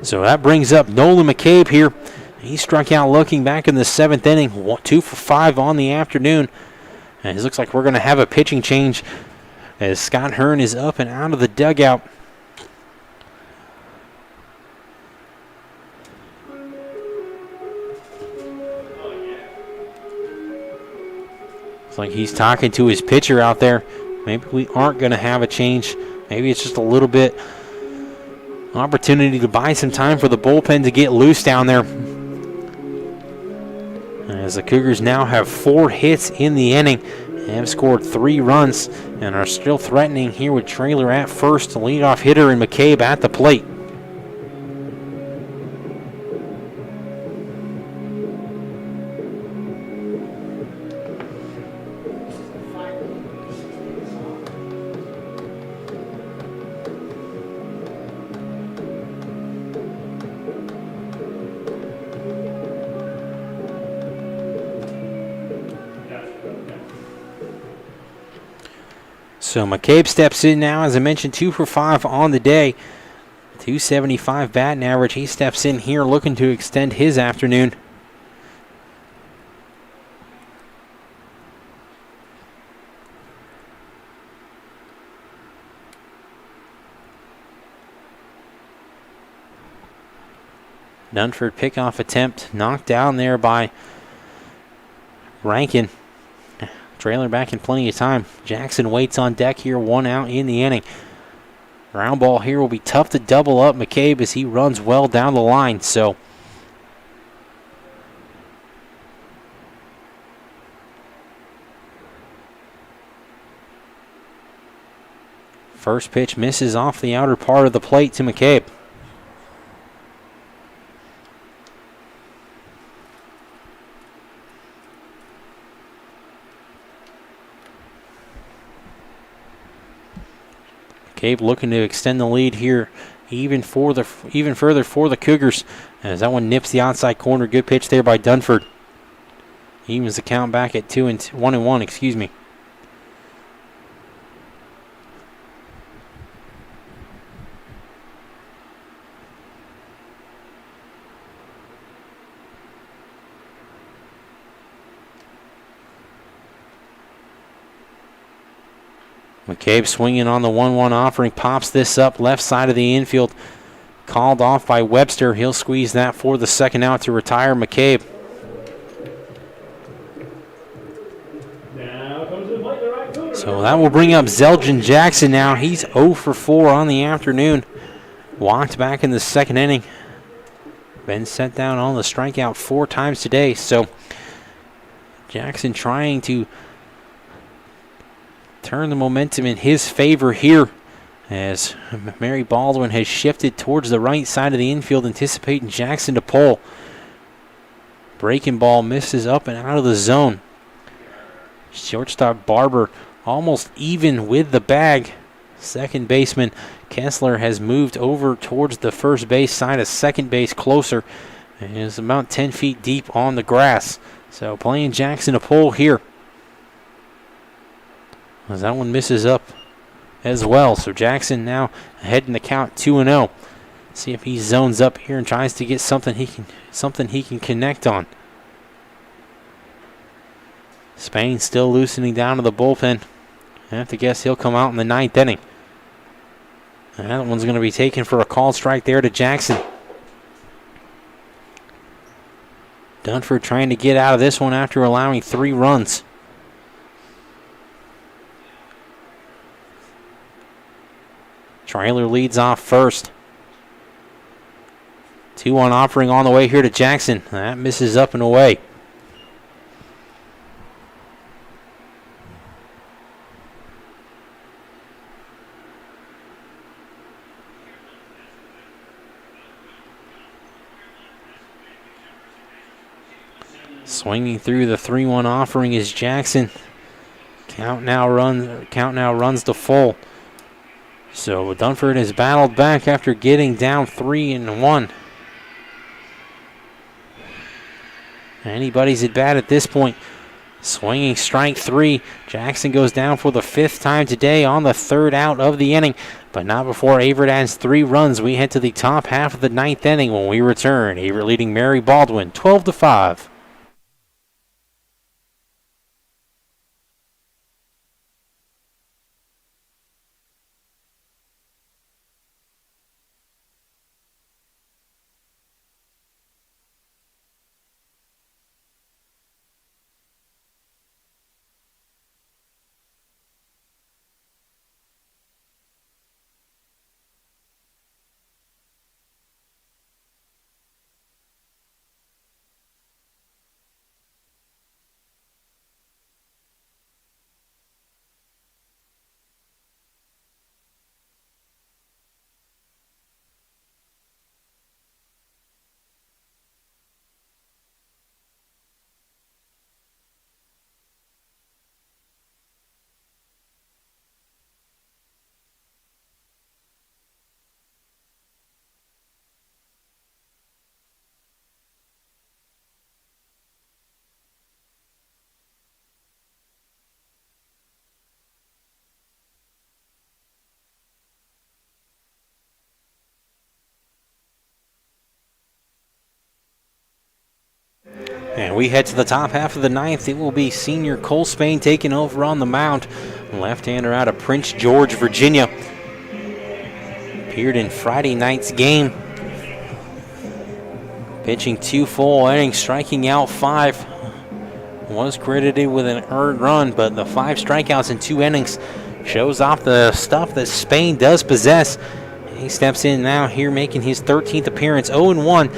So that brings up Nolan McCabe here. He struck out looking back in the 7th inning, 2 for 5 on the afternoon. And it looks like we're going to have a pitching change as Scott Hearn is up and out of the dugout. It's like he's talking to his pitcher out there. Maybe we aren't going to have a change. Maybe it's just a little bit opportunity to buy some time for the bullpen to get loose down there. As the Cougars now have 4 hits in the inning, have scored 3 runs, and are still threatening here with Trailer at first, leadoff hitter and McCabe at the plate. So McCabe steps in now, as I mentioned, 2 for 5 on the day. 275 batting average. He steps in here looking to extend his afternoon. Dunford pickoff attempt knocked down there by Rankin. Trailer back in plenty of time. Jackson waits on deck here, 1 out in the inning. Ground ball here will be tough to double up McCabe as he runs well down the line. So first pitch misses off the outer part of the plate to McCabe. McCabe looking to extend the lead here even further for the Cougars, as that one nips the outside corner. Good pitch there by Dunford. Evens the count back at 1-1, excuse me. McCabe swinging on the 1-1 offering, pops this up left side of the infield. Called off by Webster. He'll squeeze that for the second out to retire McCabe. Now comes to the plate, the right fielder. So that will bring up Zeldin Jackson now. He's 0 for 4 on the afternoon. Walked back in the 2nd inning. Been sent down on the strikeout 4 times today. So Jackson trying to turn the momentum in his favor here as Mary Baldwin has shifted towards the right side of the infield, anticipating Jackson to pull. Breaking ball misses up and out of the zone. Shortstop Barber almost even with the bag. Second baseman Kessler has moved over towards the first base side of second base closer. And is about 10 feet deep on the grass. So playing Jackson a pull here. As that one misses up as well. So Jackson now ahead in the count 2-0. See if he zones up here and tries to get something he can connect on. Spain still loosening down to the bullpen. I have to guess he'll come out in the ninth inning. And that one's going to be taken for a called strike there to Jackson. Dunford trying to get out of this one after allowing 3 runs. Trailer leads off first. 2-1 offering on the way here to Jackson. That misses up and away. Swinging through the 3-1 offering is Jackson. Count now runs to full. So Dunford has battled back after getting down 3-1. Anybody's at bat at this point. Swinging strike 3. Jackson goes down for the 5th time today on the 3rd out of the inning. But not before Averett adds 3 runs. We head to the top half of the 9th inning when we return. Averett leading Mary Baldwin 12-5. And we head to the top half of the 9th. It will be senior Cole Spain taking over on the mound. Left-hander out of Prince George, Virginia. Appeared in Friday night's game. Pitching 2 full innings, striking out 5. Was credited with an earned run, but the 5 strikeouts in 2 innings shows off the stuff that Spain does possess. He steps in now here making his 13th appearance, 0-1.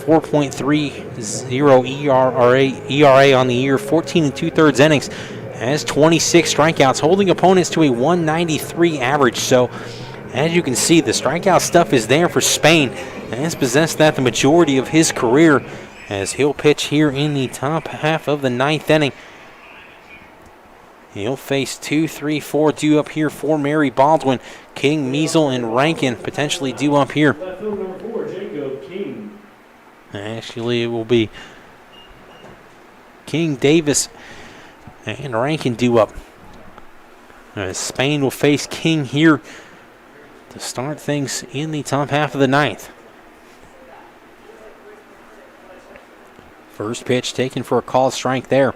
4.30 ERA on the year, 14 2/3 innings, has 26 strikeouts, holding opponents to a 193 average. So, as you can see, the strikeout stuff is there for Spain, and has possessed that the majority of his career, as he'll pitch here in the top half of the 9th inning. He'll face 2, 3, 4 due up here for Mary Baldwin. King, Measle, and Rankin potentially due up here. Left field number 4, Jacob King. Actually, it will be King, Davis, and Rankin due up. Spain will face King here to start things in the top half of the 9th. First pitch taken for a called strike there.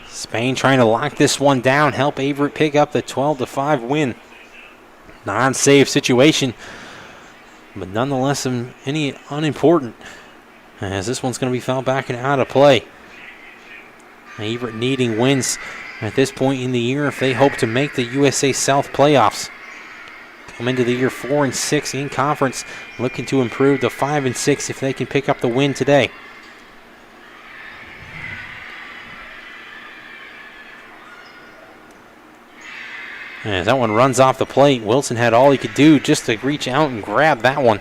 Spain trying to lock this one down, help Averett pick up the 12-5 win. Non-save situation, but nonetheless any unimportant, as this one's going to be fouled back and out of play. Averett needing wins at this point in the year if they hope to make the USA South playoffs. Come into the year 4-6 in conference, looking to improve to 5-6 if they can pick up the win today. As that one runs off the plate, Wilson had all he could do just to reach out and grab that one.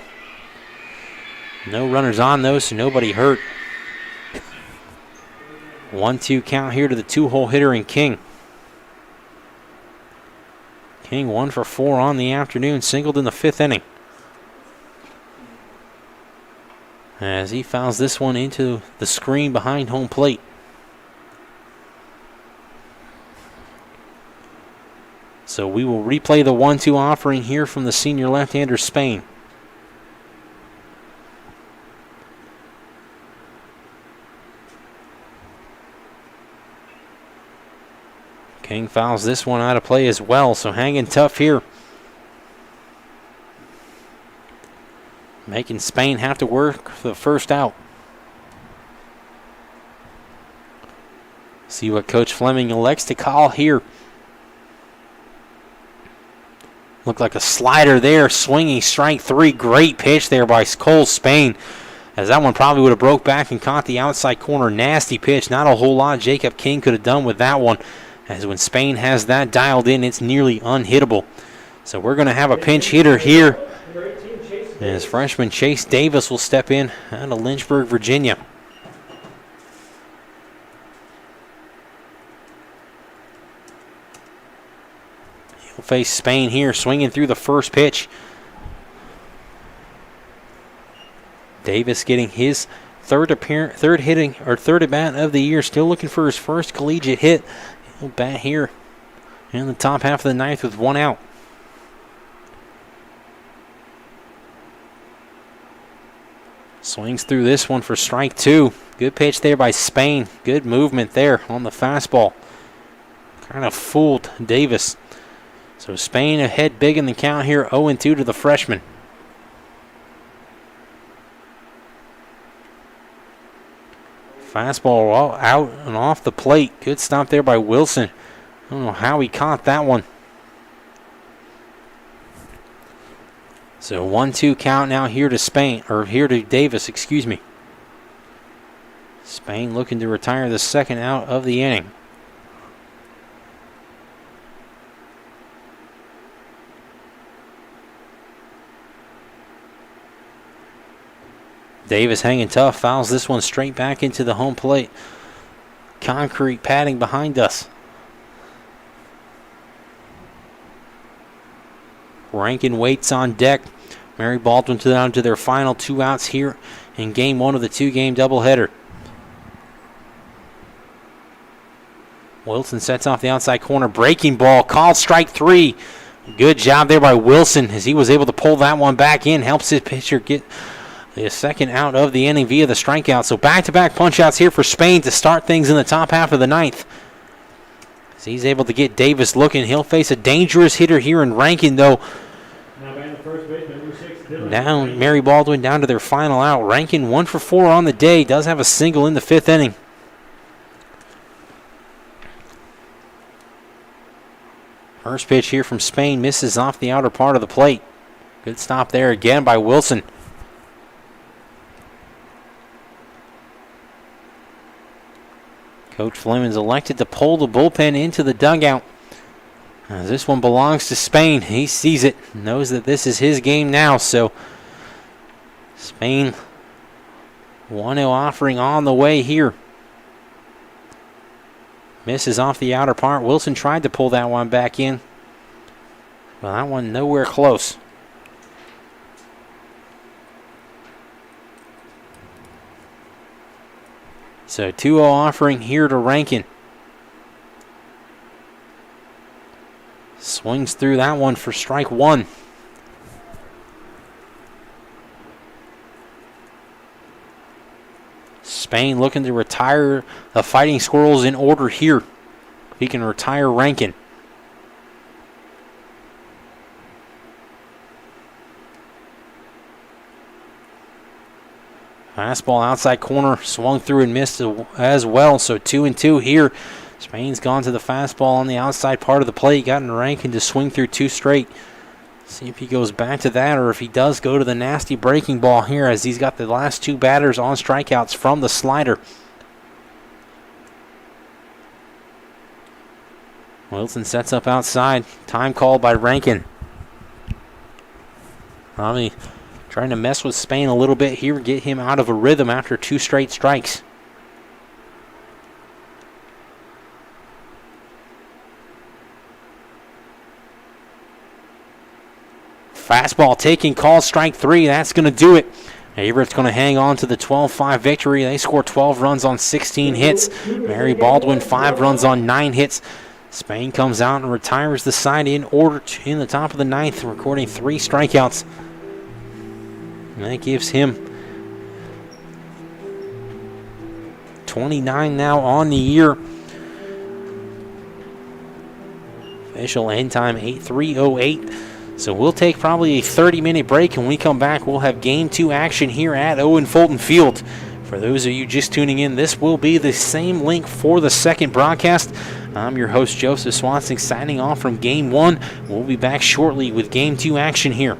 No runners on though, so nobody hurt. 1-2 count here to the 2-hole hitter in King. King 1 for 4 on the afternoon, singled in the 5th inning. As he fouls this one into the screen behind home plate. So we will replay the 1-2 offering here from the senior left-hander Spain. King fouls this one out of play as well, so hanging tough here. Making Spain have to work for the first out. See what Coach Fleming elects to call here. Looked like a slider there, swinging strike 3. Great pitch there by Cole Spain, as that one probably would have broke back and caught the outside corner. Nasty pitch. Not a whole lot Jacob King could have done with that one, as when Spain has that dialed in, it's nearly unhittable. So we're going to have a pinch hitter here, as freshman Chase Davis will step in out of Lynchburg, Virginia. He'll face Spain here, swinging through the first pitch. Davis getting his third at bat of the year, still looking for his first collegiate hit. He'll bat here in the top half of the ninth with 1 out. Swings through this one for strike 2. Good pitch there by Spain. Good movement there on the fastball. Kind of fooled Davis. So Spain ahead big in the count here, 0-2 to the freshman. Fastball out and off the plate. Good stop there by Wilson. I don't know how he caught that one. So 1-2 count now here to Spain, or here to Davis, excuse me. Spain looking to retire the second out of the inning. Davis hanging tough, fouls this one straight back into the home plate. Concrete padding behind us. Rankin waits on deck. Mary Baldwin down to their final 2 outs here in game 1 of the 2-game doubleheader. Wilson sets off the outside corner. Breaking ball, called strike 3. Good job there by Wilson, as he was able to pull that one back in. Helps his pitcher get the second out of the inning via the strikeout. So back-to-back punch-outs here for Spain to start things in the top half of the ninth. As he's able to get Davis looking. He'll face a dangerous hitter here in Rankin, though. Now batting the first baseman, number 6, Dylan. Down, Mary Baldwin down to their final out. Rankin 1 for 4 on the day. Does have a single in the 5th inning. First pitch here from Spain misses off the outer part of the plate. Good stop there again by Wilson. Coach Fleming's elected to pull the bullpen into the dugout. This one belongs to Spain. He sees it, knows that this is his game now. So Spain 1-0 offering on the way here. Misses off the outer part. Wilson tried to pull that one back in. Well, that one nowhere close. So 2-0 offering here to Rankin. Swings through that one for strike 1. Spain looking to retire the Fighting Squirrels in order here. He can retire Rankin. Fastball outside corner, swung through and missed as well. So 2-2 here. Spain's gone to the fastball on the outside part of the plate. Gotten Rankin to swing through 2 straight. See if he goes back to that, or if he does go to the nasty breaking ball here, as he's got the last 2 batters on strikeouts from the slider. Wilson sets up outside. Time called by Rankin. Probably trying to mess with Spain a little bit here, get him out of a rhythm after 2 straight strikes. Fastball taking call, strike 3. That's going to do it. Averett's going to hang on to the 12-5 victory. They score 12 runs on 16 hits. Mary Baldwin 5 runs on 9 hits. Spain comes out and retires the side in order in the top of the 9th, recording 3 strikeouts. And that gives him 29 now on the year. Official end time 8:03:08. So we'll take probably a 30-minute break. When we come back, we'll have Game 2 action here at Owen Fulton Field. For those of you just tuning in, this will be the same link for the second broadcast. I'm your host, Joseph Swanson, signing off from Game 1. We'll be back shortly with Game 2 action here.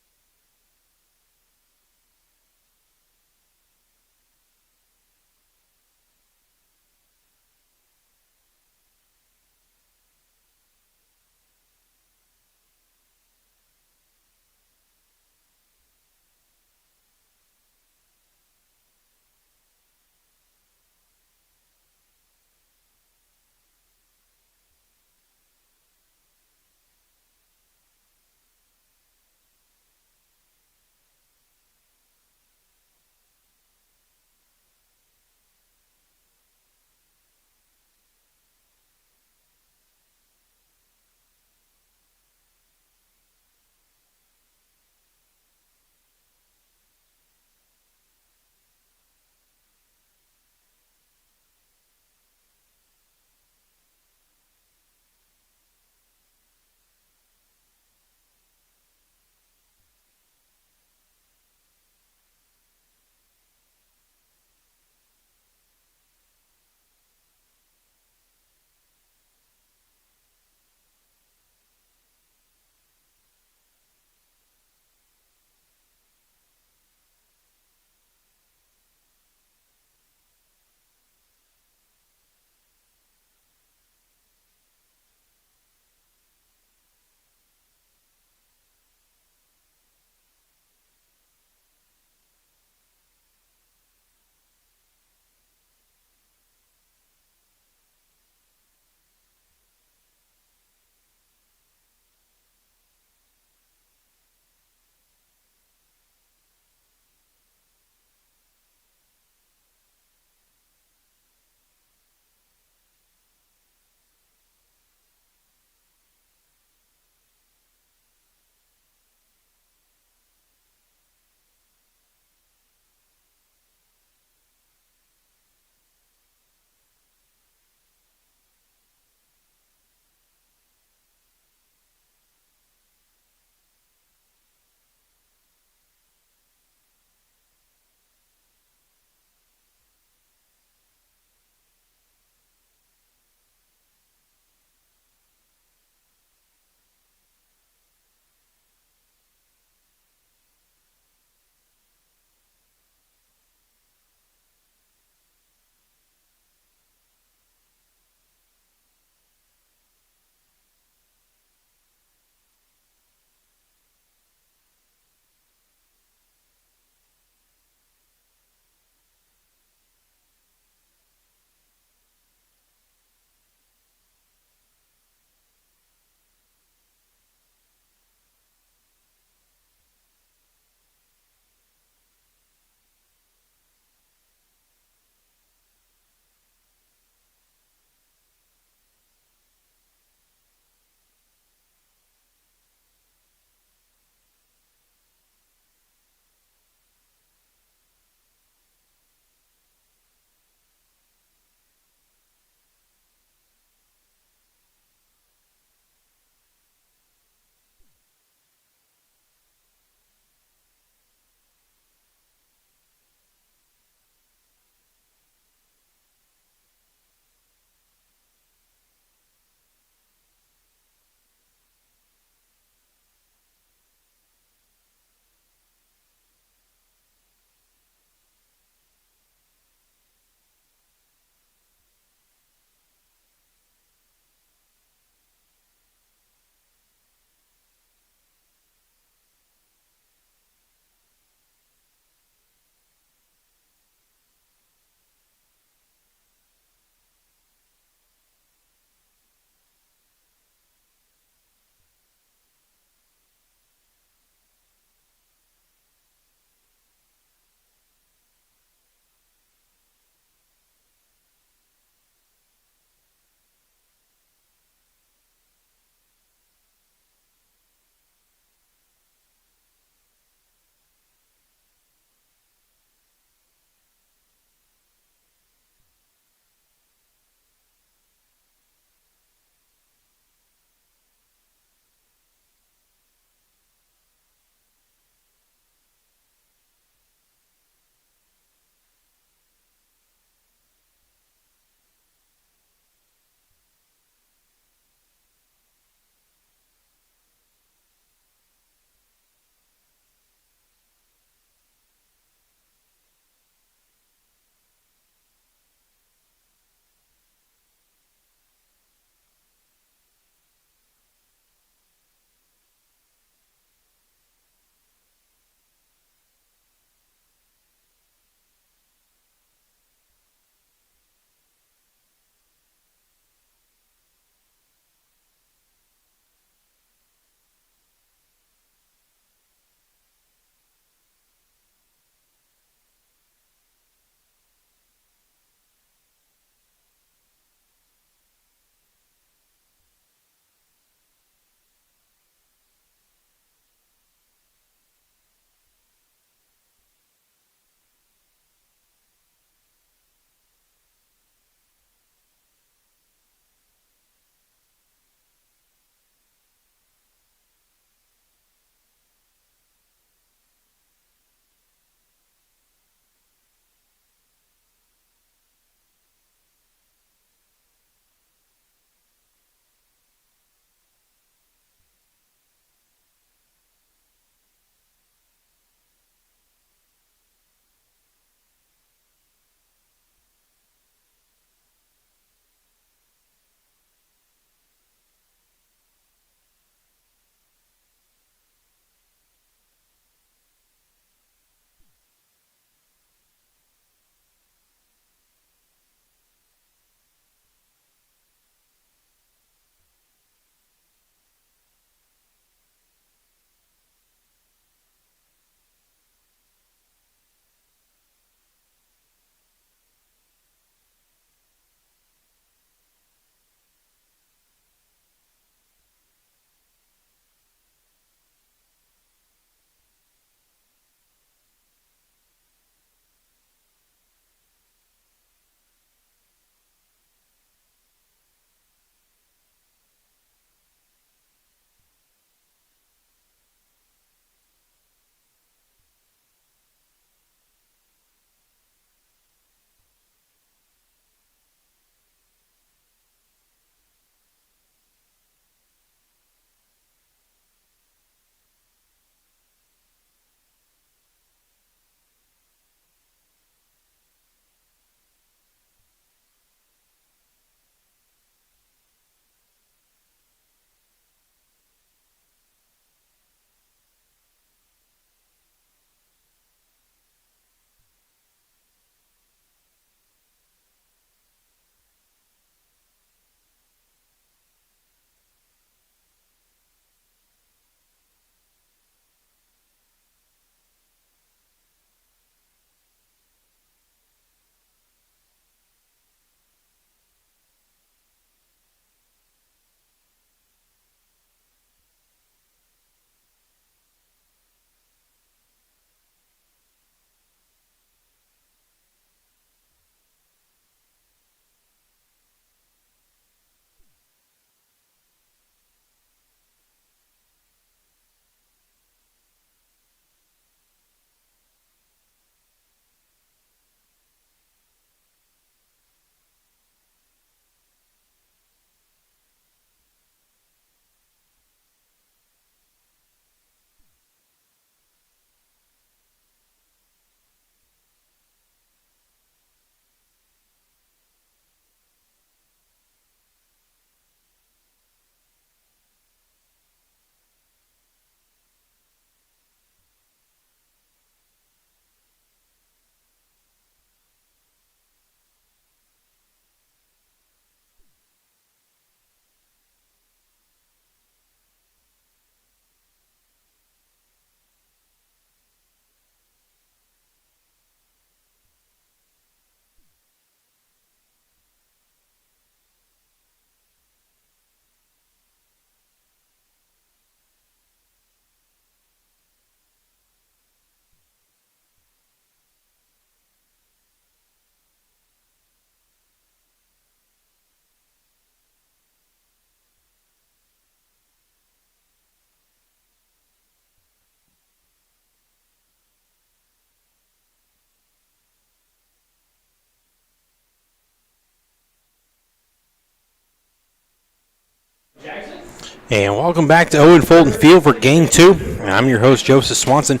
And welcome back to Owen Fulton Field for Game 2. I'm your host, Joseph Swanson,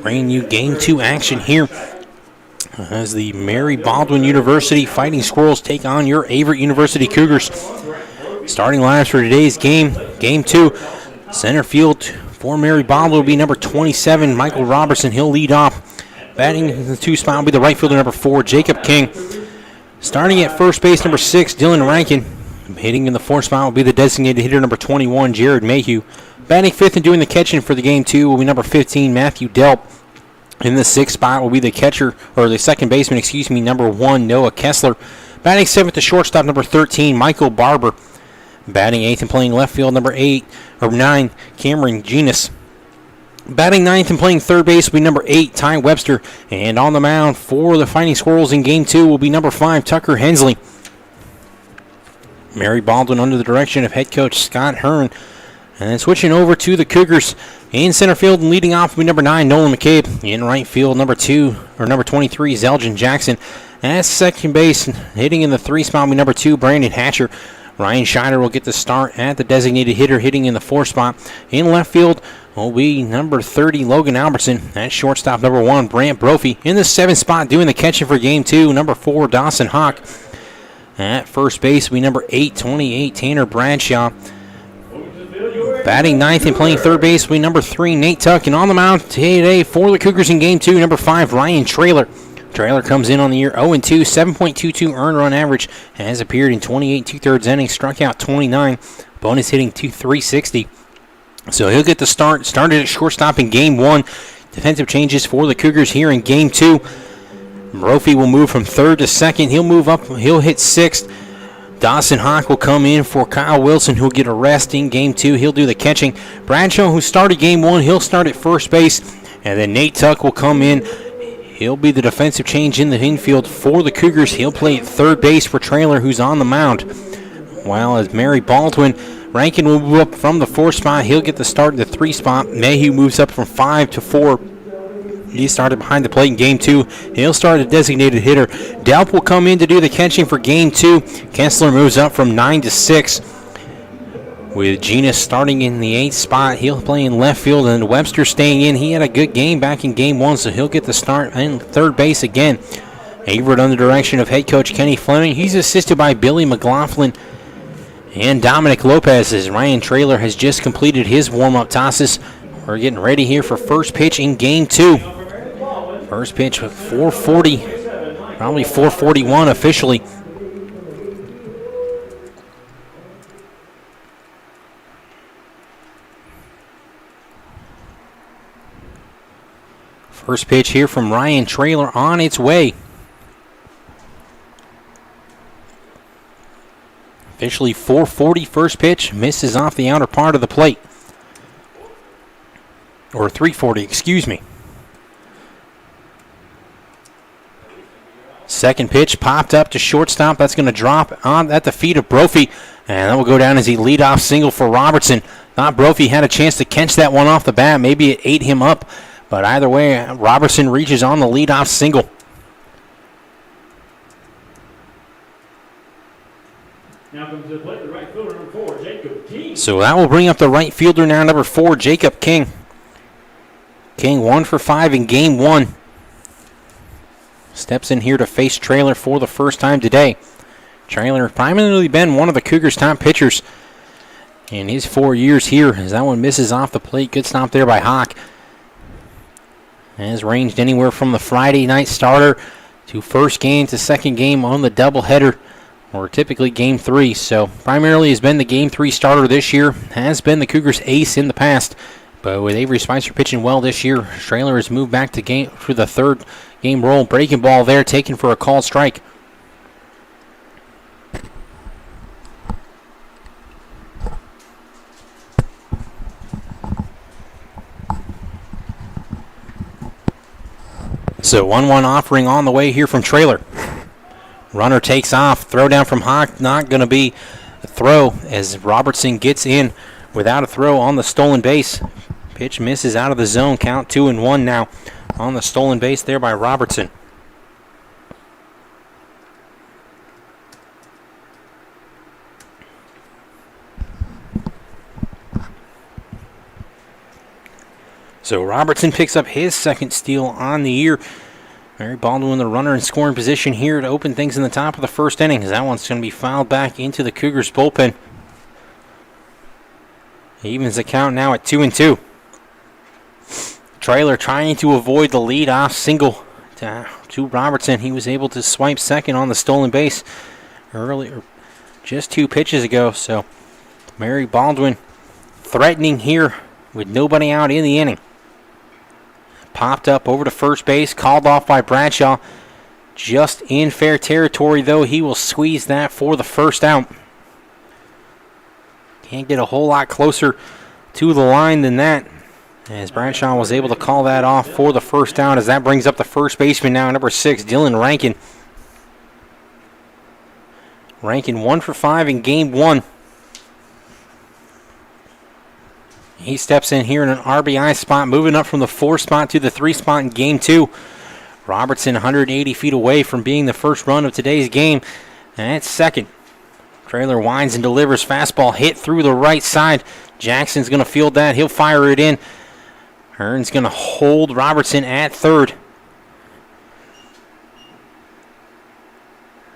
bringing you Game 2 action here as the Mary Baldwin University Fighting Squirrels take on your Averett University Cougars. Starting lineups for today's game, Game 2, center field for Mary Baldwin will be number 27, Michael Robertson. He'll lead off. Batting in the 2 spot will be the right fielder, number 4, Jacob King. Starting at first base, number 6, Dylan Rankin. Hitting in the 4th spot will be the designated hitter, number 21, Jared Mayhew. Batting 5th and doing the catching for the Game 2 will be number 15, Matthew Delp. In the 6th spot will be the catcher, or the second baseman, number 1, Noah Kessler. Batting 7th to shortstop, number 13, Michael Barber. Batting 8th and playing left field, number 9, Cameron Genus. Batting 9th and playing third base will be number 8, Ty Webster. And on the mound for the Fighting Squirrels in Game 2 will be number 5, Tucker Hensley. Mary Baldwin under the direction of head coach Scott Hearn. And then switching over to the Cougars in center field and leading off will be number 9, Nolan McCabe. In right field, number 23, Zelgin Jackson. At second base, hitting in the 3 spot will be number 2, Brandon Hatcher. Ryan Scheider will get the start at the designated hitter, hitting in the 4th spot. In left field will be number 30, Logan Albertson. At shortstop, number 1, Brant Brophy. In the 7th spot, doing the catching for Game 2, number 4, Dawson Hawk. At first base will be number 8, 28, Tanner Bradshaw. Batting 9th and playing third base will be number 3, Nate Tuck. And on the mound today for the Cougars in Game 2, number 5, Ryan Traylor. Traylor comes in on the year 0-2, 7.22 earned run average, has appeared in 28 2/3 innings, struck out 29, bonus hitting 360. So he'll get the start. Started at shortstop in Game 1. Defensive changes for the Cougars here in Game 2. Brophy will move from third to second. He'll move up. He'll hit 6th. Dawson Hawk will come in for Kyle Wilson, who'll get a rest in Game 2. He'll do the catching. Bradshaw, who started Game 1, he'll start at first base. And then Nate Tuck will come in. He'll be the defensive change in the infield for the Cougars. He'll play at third base for Traylor, who's on the mound. While as Mary Baldwin, Rankin will move up from the 4th spot. He'll get the start in the 3 spot. Mayhew moves up from 5 to 4. He started behind the plate in Game 2. He'll start a designated hitter. Delp will come in to do the catching for Game 2. Kessler moves up from 9 to 6. With Genus starting in the 8th spot, he'll play in left field, and Webster staying in. He had a good game back in Game 1, so he'll get the start in third base again. Averett under the direction of head coach Kenny Fleming. He's assisted by Billy McLaughlin and Dominic Lopez as Ryan Traylor has just completed his warm-up tosses. We're getting ready here for first pitch in Game 2. First pitch with 4:40, probably 4:41 officially. First pitch here from Ryan Traylor on its way. Officially 4:40 first pitch. Misses off the outer part of the plate. Or 3:40, excuse me. Second pitch popped up to shortstop. That's going to drop on at the feet of Brophy. And that will go down as a leadoff single for Robertson. Thought Brophy had a chance to catch that one off the bat. Maybe it ate him up. But either way, Robertson reaches on the leadoff single. Now comes to the plate, the right fielder, number 4, Jacob King. So that will bring up the right fielder now, number 4, Jacob King. King 1 for 5 in Game 1. Steps in here to face Traylor for the first time today. Traylor primarily been one of the Cougars' top pitchers in his 4 years here, as that one misses off the plate. Good stop there by Hawk. Has ranged anywhere from the Friday night starter to first game to second game on the doubleheader, or typically Game 3. So primarily has been the Game 3 starter this year, has been the Cougars' ace in the past. But with Avery Spicer pitching well this year, Traylor has moved back to the third game role. Breaking ball there, taken for a called strike. So 1-1 offering on the way here from Traylor. Runner takes off. Throw down from Hawk. Not going to be a throw as Robertson gets in without a throw on the stolen base. Pitch misses out of the zone. Count 2-1 now on the stolen base there by Robertson. So Robertson picks up his second steal on the year. Mary Baldwin, the runner in scoring position here to open things in the top of the first inning. That one's going to be fouled back into the Cougars bullpen. Evens the count now at 2-2. Trailer trying to avoid the lead-off single to Robertson. He was able to swipe second on the stolen base earlier, just 2 pitches ago. So Mary Baldwin threatening here with nobody out in the inning. Popped up over to first base, called off by Bradshaw. Just in fair territory, though. He will squeeze that for the first out. Can't get a whole lot closer to the line than that, as Bradshaw was able to call that off for the first out, as that brings up the first baseman now, number 6, Dylan Rankin. Rankin 1 for 5 in game 1. He steps in here in an RBI spot, moving up from the 4 spot to the 3 spot in game 2. Robertson 180 feet away from being the first run of today's game. And it's second. Trailer winds and delivers. Fastball hit through the right side. Jackson's going to field that. He'll fire it in. Hearn's going to hold Robertson at third.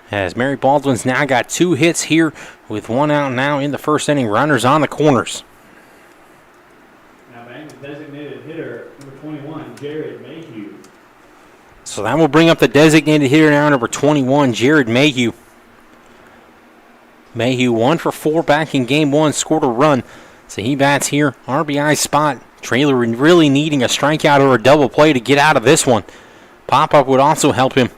As Mary Baldwin's now got 2 hits here with 1 out now in the first inning. Runners on the corners. Designated hitter, number 21, Jared Mayhew. So that will bring up the designated hitter now, number 21, Jared Mayhew. Mayhew 1 for 4 back in game 1, scored a run. So he bats here, RBI spot. Trailer really needing a strikeout or a double play to get out of this one. Pop-up would also help him.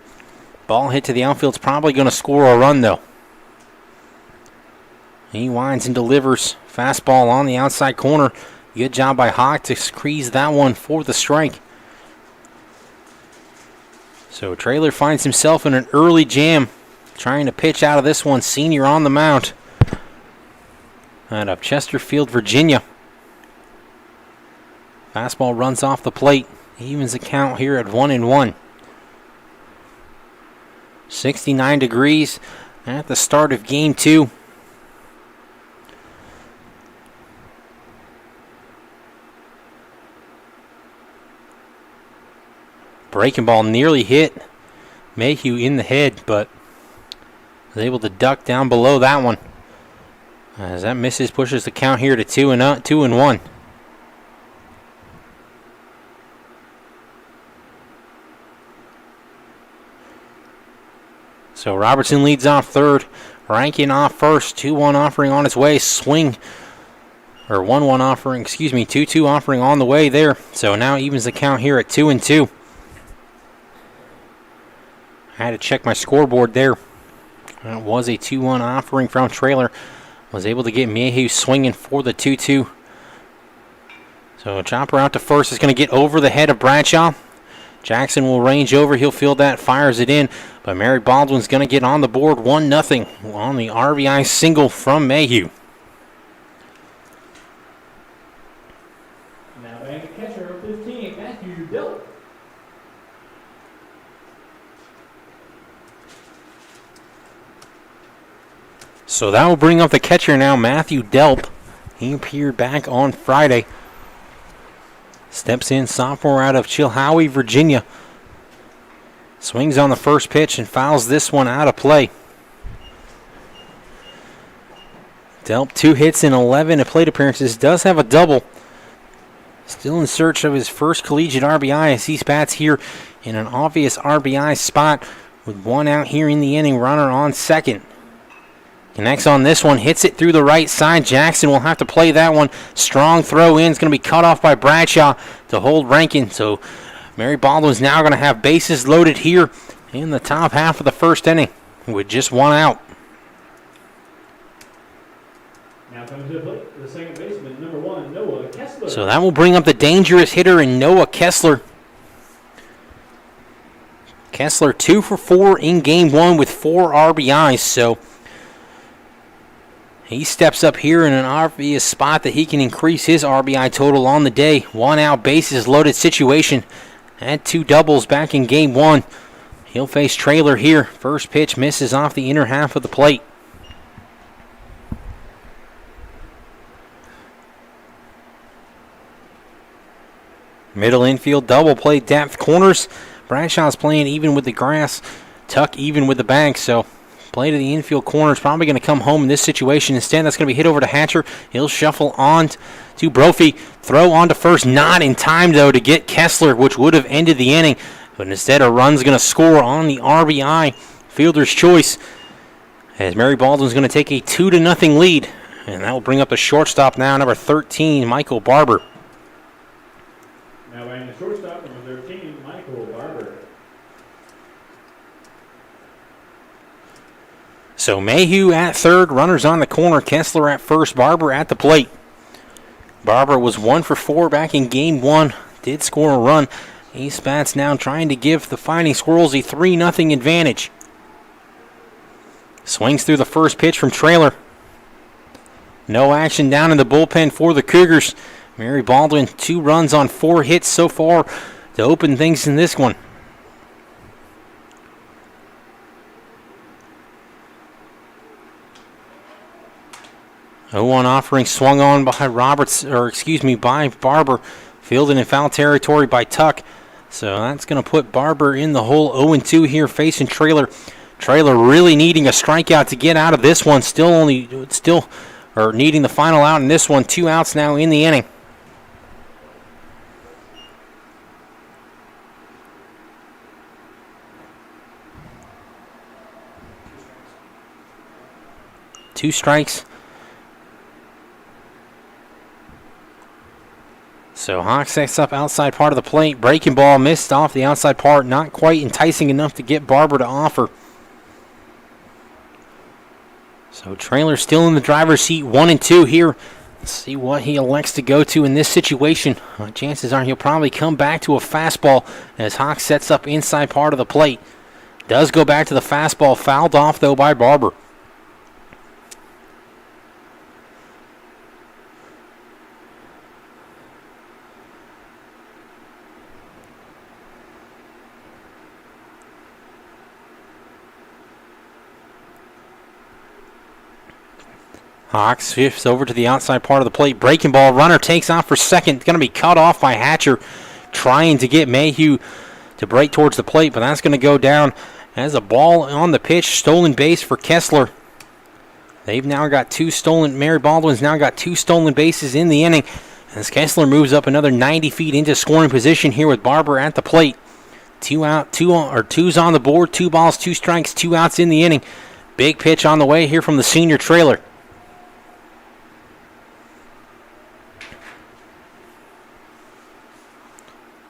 Ball hit to the outfield's probably going to score a run, though. He winds and delivers. Fastball on the outside corner. Good job by Hawk to squeeze that one for the strike. So Trailer finds himself in an early jam, trying to pitch out of this one. Senior on the mound out of Chesterfield, Virginia. Fastball runs off the plate. Evens the count here at 1-1. 69 degrees at the start of game 2. Breaking ball nearly hit Mayhew in the head, but was able to duck down below that one. As that misses, pushes the count here to 2-1. So Robertson leads off third. Rankin off first. 2-1 offering on its way. Swing. Or 1-1 offering, 2-2 offering on the way there. So now evens the count here at 2-2. I had to check my scoreboard there. It was a 2-1 offering from Trailer. Was able to get Mayhew swinging for the 2-2. So chopper out to first is going to get over the head of Bradshaw. Jackson will range over. He'll field that, fires it in. But Mary Baldwin's going to get on the board 1-0 on the RBI single from Mayhew. Now batting catcher, 15, Matthew Delp. So that will bring up the catcher now, Matthew Delp. He appeared back on Friday. Steps in, sophomore out of Chilhowie, Virginia. Swings on the first pitch and fouls this one out of play. Delp, 2 hits in 11 plate appearances, does have a double. Still in search of his first collegiate RBI as he bats here in an obvious RBI spot with 1 out here in the inning, runner on second. Connects on this one, hits it through the right side. Jackson will have to play that one. Strong throw in, is going to be cut off by Bradshaw to hold Rankin. So Mary Baldwin's now going to have bases loaded here in the top half of the first inning with just 1 out. Now comes to the plate, the second baseman, number 1, Noah Kessler. So that will bring up the dangerous hitter in Noah Kessler. Kessler 2 for 4 in game 1 with 4 RBIs. So he steps up here in an obvious spot that he can increase his RBI total on the day. 1 out, bases loaded situation. Had 2 doubles back in game 1. He'll face Trailer here. First pitch misses off the inner half of the plate. Middle infield, double play depth. Corners, Bradshaw's playing even with the grass. Tuck even with the bank, so play to the infield corner is probably going to come home in this situation. Instead, that's going to be hit over to Hatcher. He'll shuffle on to Brophy. Throw on to first, not in time, though, to get Kessler, which would have ended the inning. But instead, a run's going to score on the RBI. Fielder's choice, as Mary Baldwin's going to take a 2-0 lead. And that will bring up the shortstop now, number 13, Michael Barber. Now batting the shortstop, number 13, Michael Barber. So Mayhew at third, runners on the corner, Kessler at first, Barber at the plate. Barber was 1 for 4 back in game 1, did score a run. Ace Bats now trying to give the Fighting Squirrels a 3-0 advantage. Swings through the first pitch from Trailer. No action down in the bullpen for the Cougars. Mary Baldwin, 2 runs on 4 hits so far to open things in this one. A 0-1 offering swung on by by Barber. Fielded in foul territory by Tuck. So that's going to put Barber in the hole. 0-2 here facing Trailer. Trailer really needing a strikeout to get out of this one. Still needing the final out in this one. 2 outs now in the inning. Two strikes. So Hawk sets up outside part of the plate. Breaking ball missed off the outside part. Not quite enticing enough to get Barber to offer. So Trailer still in the driver's seat. 1-2 here. Let's see what he elects to go to in this situation. Chances are he'll probably come back to a fastball as Hawk sets up inside part of the plate. Does go back to the fastball. Fouled off though by Barber. Hawks shifts over to the outside part of the plate. Breaking ball. Runner takes off for second. Going to be cut off by Hatcher. Trying to get Mayhew to break towards the plate, but that's going to go down as a ball on the pitch. Stolen base for Kessler. They've now got 2 stolen. Mary Baldwin's now got 2 stolen bases in the inning. As Kessler moves up another 90 feet into scoring position here with Barber at the plate. 2's on the board. 2 balls, 2 strikes, 2 outs in the inning. Big pitch on the way here from the senior Trailer.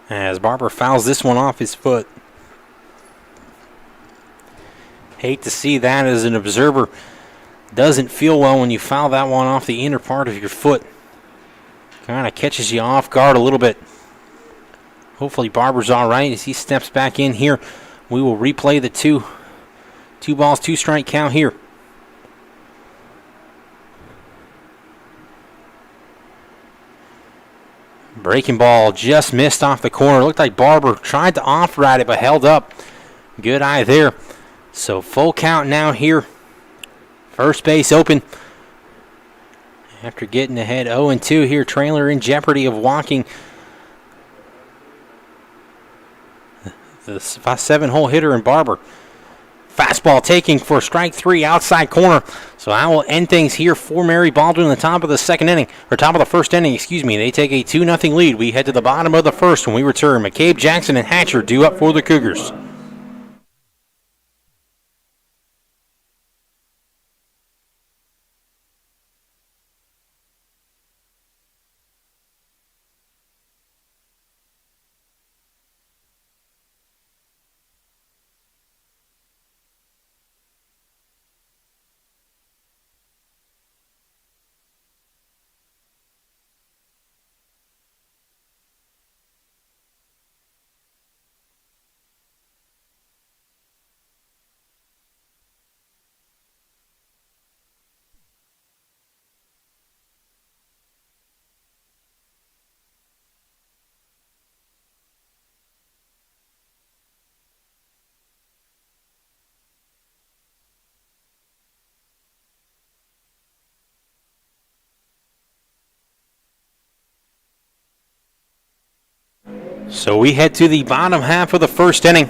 As Barber fouls this one off his foot. Hate to see that as an observer. Doesn't feel well when you foul that one off the inner part of your foot. Kind of catches you off guard a little bit. Hopefully Barber's all right as he steps back in here. We will replay the 2 balls, 2 strike count here. Breaking ball just missed off the corner. Looked like Barber tried to off-ride it but held up. Good eye there. So full count now here. First base open. After getting ahead 0-2 here, Trailer in jeopardy of walking the 7-hole hitter in Barber. Fastball taking for strike 3 outside corner. So that will end things here for Mary Baldwin in the top of the top of the first inning, They take a 2-0 lead. We head to the bottom of the first when we return. McCabe, Jackson, and Hatcher due up for the Cougars. So we head to the bottom half of the first inning.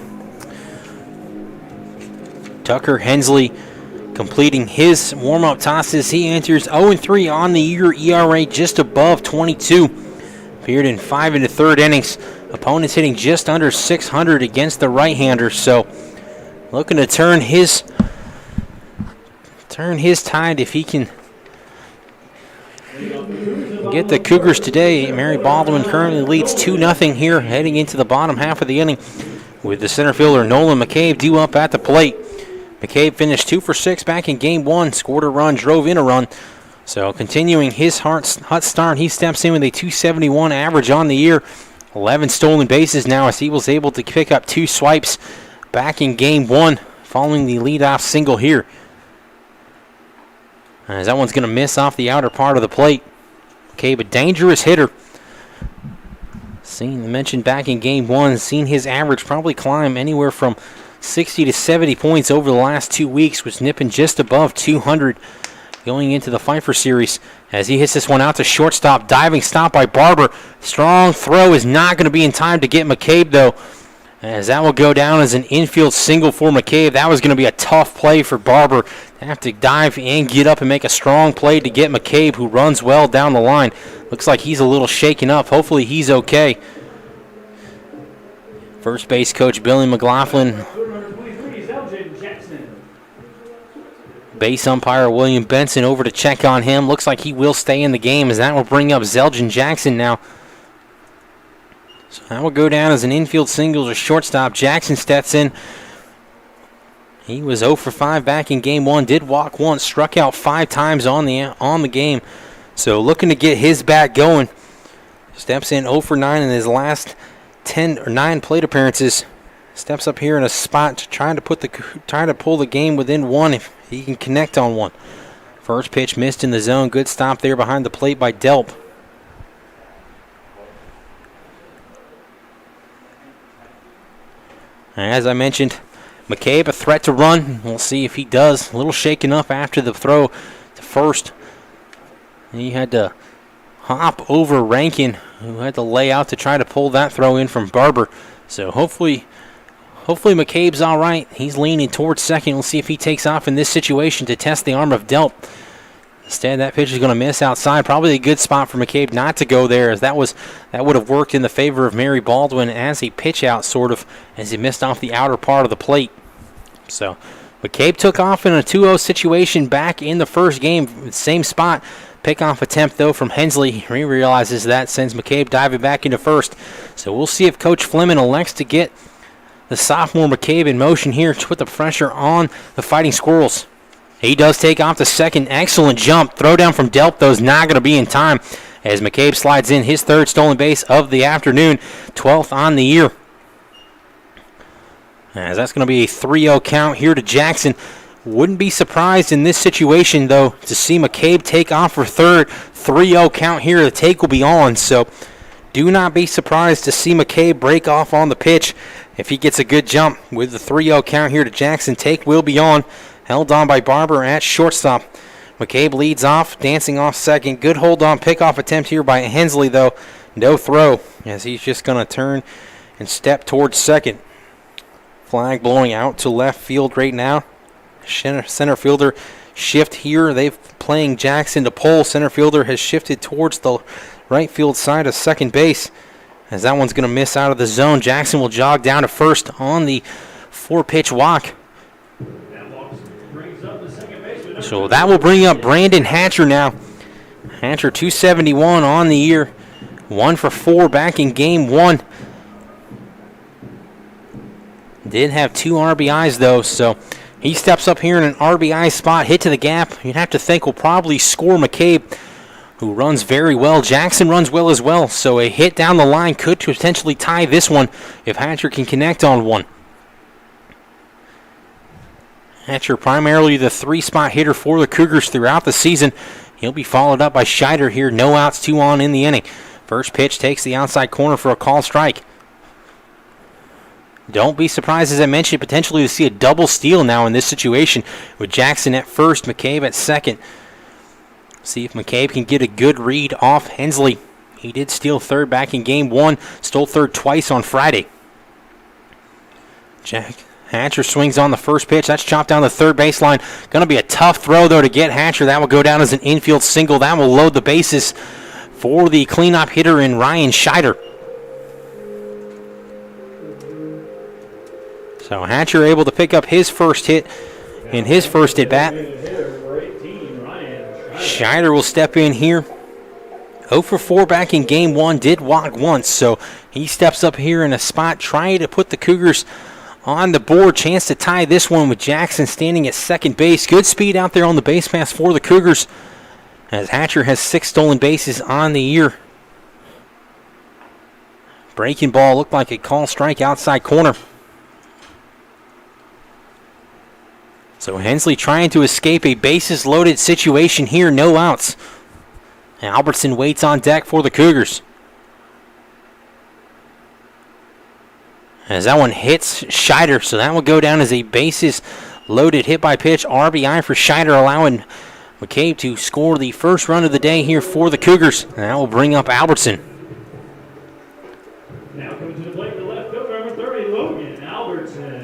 Tucker Hensley completing his warm-up tosses. He enters 0-3 on the year, ERA just above 22. Appeared in 5 1/3 innings. Opponents hitting just under 600 against the right-hander. So looking to turn his tide if he can get the Cougars today. Mary Baldwin currently leads 2-0 here heading into the bottom half of the inning with the center fielder Nolan McCabe due up at the plate. McCabe finished 2 for 6 back in game 1, scored a run, drove in a run. So continuing his hot start, he steps in with a 271 average on the year. 11 stolen bases now as he was able to pick up 2 swipes back in game 1 following the leadoff single here. As that one's going to miss off the outer part of the plate. McCabe, a dangerous hitter. Mentioned back in game 1, seen his average probably climb anywhere from 60 to 70 points over the last 2 weeks, was nipping just above 200 going into the Pfeiffer series. As he hits this one out to shortstop, diving stop by Barber. Strong throw is not going to be in time to get McCabe though, as that will go down as an infield single for McCabe. That was going to be a tough play for Barber. They have to dive and get up and make a strong play to get McCabe, who runs well down the line. Looks like he's a little shaken up. Hopefully he's okay. First base coach Billy McLaughlin. Base umpire William Benson over to check on him. Looks like he will stay in the game, as that will bring up Zeldin Jackson now. So that will go down as an infield single to shortstop. Jackson steps in. He was 0 for 5 back in game 1. Did walk once, struck out 5 times on the game. So looking to get his bat going. Steps in 0 for 9 in his last 9 plate appearances. Steps up here in a spot to trying to pull the game within 1 if he can connect on one. First pitch missed in the zone. Good stop there behind the plate by Delp. As I mentioned, McCabe a threat to run. We'll see if he does. A little shaken up after the throw to first. He had to hop over Rankin, who had to lay out to try to pull that throw in from Barber. So hopefully McCabe's all right. He's leaning towards second. We'll see if he takes off in this situation to test the arm of Delp. Instead, that pitch is going to miss outside. Probably a good spot for McCabe not to go there, as that would have worked in the favor of Mary Baldwin as a pitch out, sort of, as he missed off the outer part of the plate. So McCabe took off in a 2-0 situation back in the first game, same spot. Pickoff attempt, though, from Hensley. He realizes that sends McCabe diving back into first. So we'll see if Coach Fleming elects to get the sophomore McCabe in motion here to put the pressure on the Fighting Squirrels. He does take off to second. Excellent jump. Throw down from Delp, though, is not going to be in time as McCabe slides in his 3rd stolen base of the afternoon, 12th on the year. As that's going to be a 3-0 count here to Jackson. Wouldn't be surprised in this situation, though, to see McCabe take off for 3rd. 3-0 count here. The take will be on, so do not be surprised to see McCabe break off on the pitch if he gets a good jump. With the 3-0 count here to Jackson, take will be on. Held on by Barber at shortstop. McCabe leads off, dancing off second. Good hold-on pickoff attempt here by Hensley, though. No throw, as he's just going to turn and step towards second. Flag blowing out to left field right now. Center fielder shift here. They're playing Jackson to pole. Center fielder has shifted towards the right field side of second base, as that one's going to miss out of the zone. Jackson will jog down to first on the 4-pitch walk. So that will bring up Brandon Hatcher now. Hatcher 271 on the year. 1 for 4 back in game 1. Did have 2 RBIs though, so he steps up here in an RBI spot, hit to the gap. You'd have to think will probably score McCabe, who runs very well. Jackson runs well as well, so a hit down the line could potentially tie this one if Hatcher can connect on one. Hatcher primarily the 3-spot hitter for the Cougars throughout the season. He'll be followed up by Scheider here. No outs, 2 on in the inning. First pitch takes the outside corner for a call strike. Don't be surprised, as I mentioned, potentially to see a double steal now in this situation with Jackson at first, McCabe at second. See if McCabe can get a good read off Hensley. He did steal third back in game 1, stole third twice on Friday. Jack Hatcher swings on the first pitch. That's chopped down the third baseline. Going to be a tough throw, though, to get Hatcher. That will go down as an infield single. That will load the bases for the cleanup hitter in Ryan Scheider. So Hatcher able to pick up his first hit in his first at bat. Scheider will step in here. 0 for 4 back in game 1, did walk once, so he steps up here in a spot trying to put the Cougars on the board. Chance to tie this one with Jackson standing at second base. Good speed out there on the base pass for the Cougars, as Hatcher has 6 stolen bases on the year. Breaking ball looked like a call strike outside corner. So Hensley trying to escape a bases loaded situation here, no outs. Albertson waits on deck for the Cougars. As that one hits Scheider, so that will go down as a bases loaded hit by pitch. RBI for Scheider, allowing McCabe to score the first run of the day here for the Cougars. And that will bring up Albertson. Now coming to the plate, the left fielder, number 30, Logan Albertson.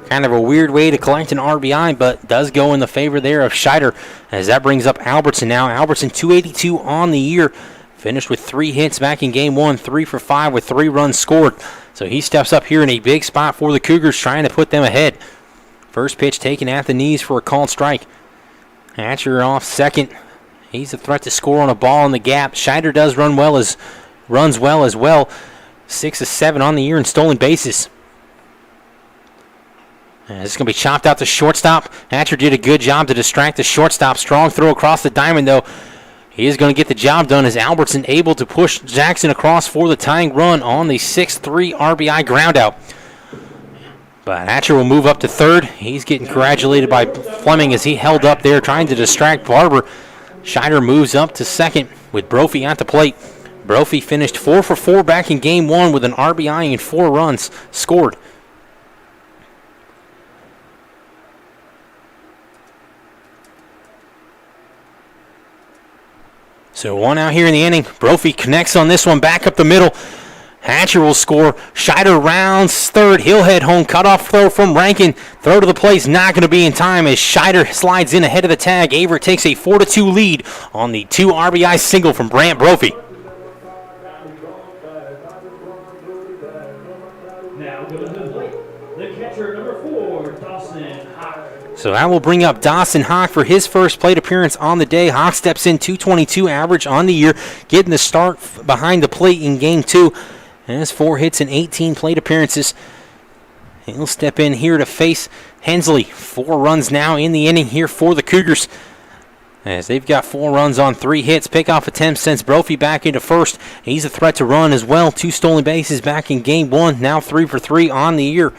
Kind of a weird way to collect an RBI, but does go in the favor there of Scheider, as that brings up Albertson now. Albertson 282 on the year. Finished with 3 hits back in game 1, 3 for 5 with 3 runs scored. So he steps up here in a big spot for the Cougars, trying to put them ahead. First pitch taken at the knees for a called strike. Hatcher off second. He's a threat to score on a ball in the gap. Scheider does runs well as well. 6 of 7 on the year in stolen bases. And this is going to be chopped out to shortstop. Hatcher did a good job to distract the shortstop. Strong throw across the diamond, though. He is going to get the job done, as Albertson able to push Jackson across for the tying run on the 6-3 RBI groundout. But Hatcher will move up to third. He's getting congratulated by Fleming as he held up there trying to distract Barber. Scheider moves up to second with Brophy at the plate. Brophy finished 4 for 4 back in game 1 with an RBI and 4 runs scored. So 1 out here in the inning. Brophy connects on this one, back up the middle. Hatcher will score. Scheider rounds third. He'll head home. Cutoff throw from Rankin. Throw to the place, not going to be in time as Scheider slides in ahead of the tag. Averett takes a 4-2 lead on the 2 RBI single from Brant Brophy. Now goes to the plate, the catcher, number 4, Dawson Hawk. So that will bring up Dawson Hawk for his first plate appearance on the day. Hawk steps in, 222 average on the year, getting the start behind the plate in game 2. And has 4 hits and 18 plate appearances. He'll step in here to face Hensley. 4 runs now in the inning here for the Cougars, as they've got 4 runs on 3 hits. Pickoff attempt sends Brophy back into first. He's a threat to run as well. 2 stolen bases back in game 1. Now 3 for 3 on the year.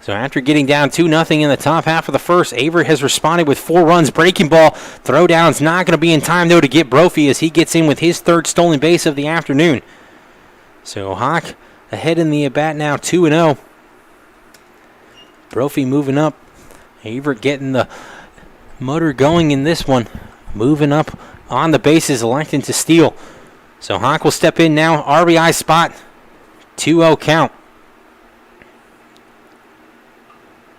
So after getting down 2-0 in the top half of the first, Averett has responded with 4 runs. Breaking ball. Throwdown's not going to be in time, though, to get Brophy as he gets in with his 3rd stolen base of the afternoon. So Hawk ahead in the at-bat now, 2-0. Brophy moving up. Averett getting the motor going in this one. Moving up on the bases, electing to steal. So Hawk will step in now. RBI spot. 2-0 count.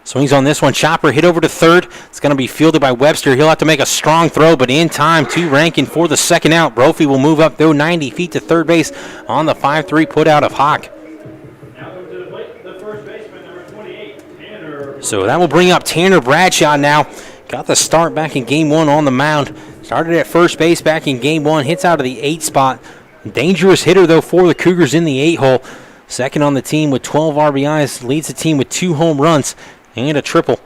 Swings on this one. Chopper hit over to third. It's going to be fielded by Webster. He'll have to make a strong throw, but in time to Rankin for the second out. Brophy will move up, though, 90 feet to third base on the 5-3 put out of Hawk. Now comes to the plate, the first baseman, number 28, Tanner. So that will bring up Tanner Bradshaw now. Got the start back in game 1 on the mound. Started at first base back in game 1. Hits out of the 8 spot. Dangerous hitter, though, for the Cougars in the 8-hole. Second on the team with 12 RBIs. Leads the team with 2 home runs and a triple.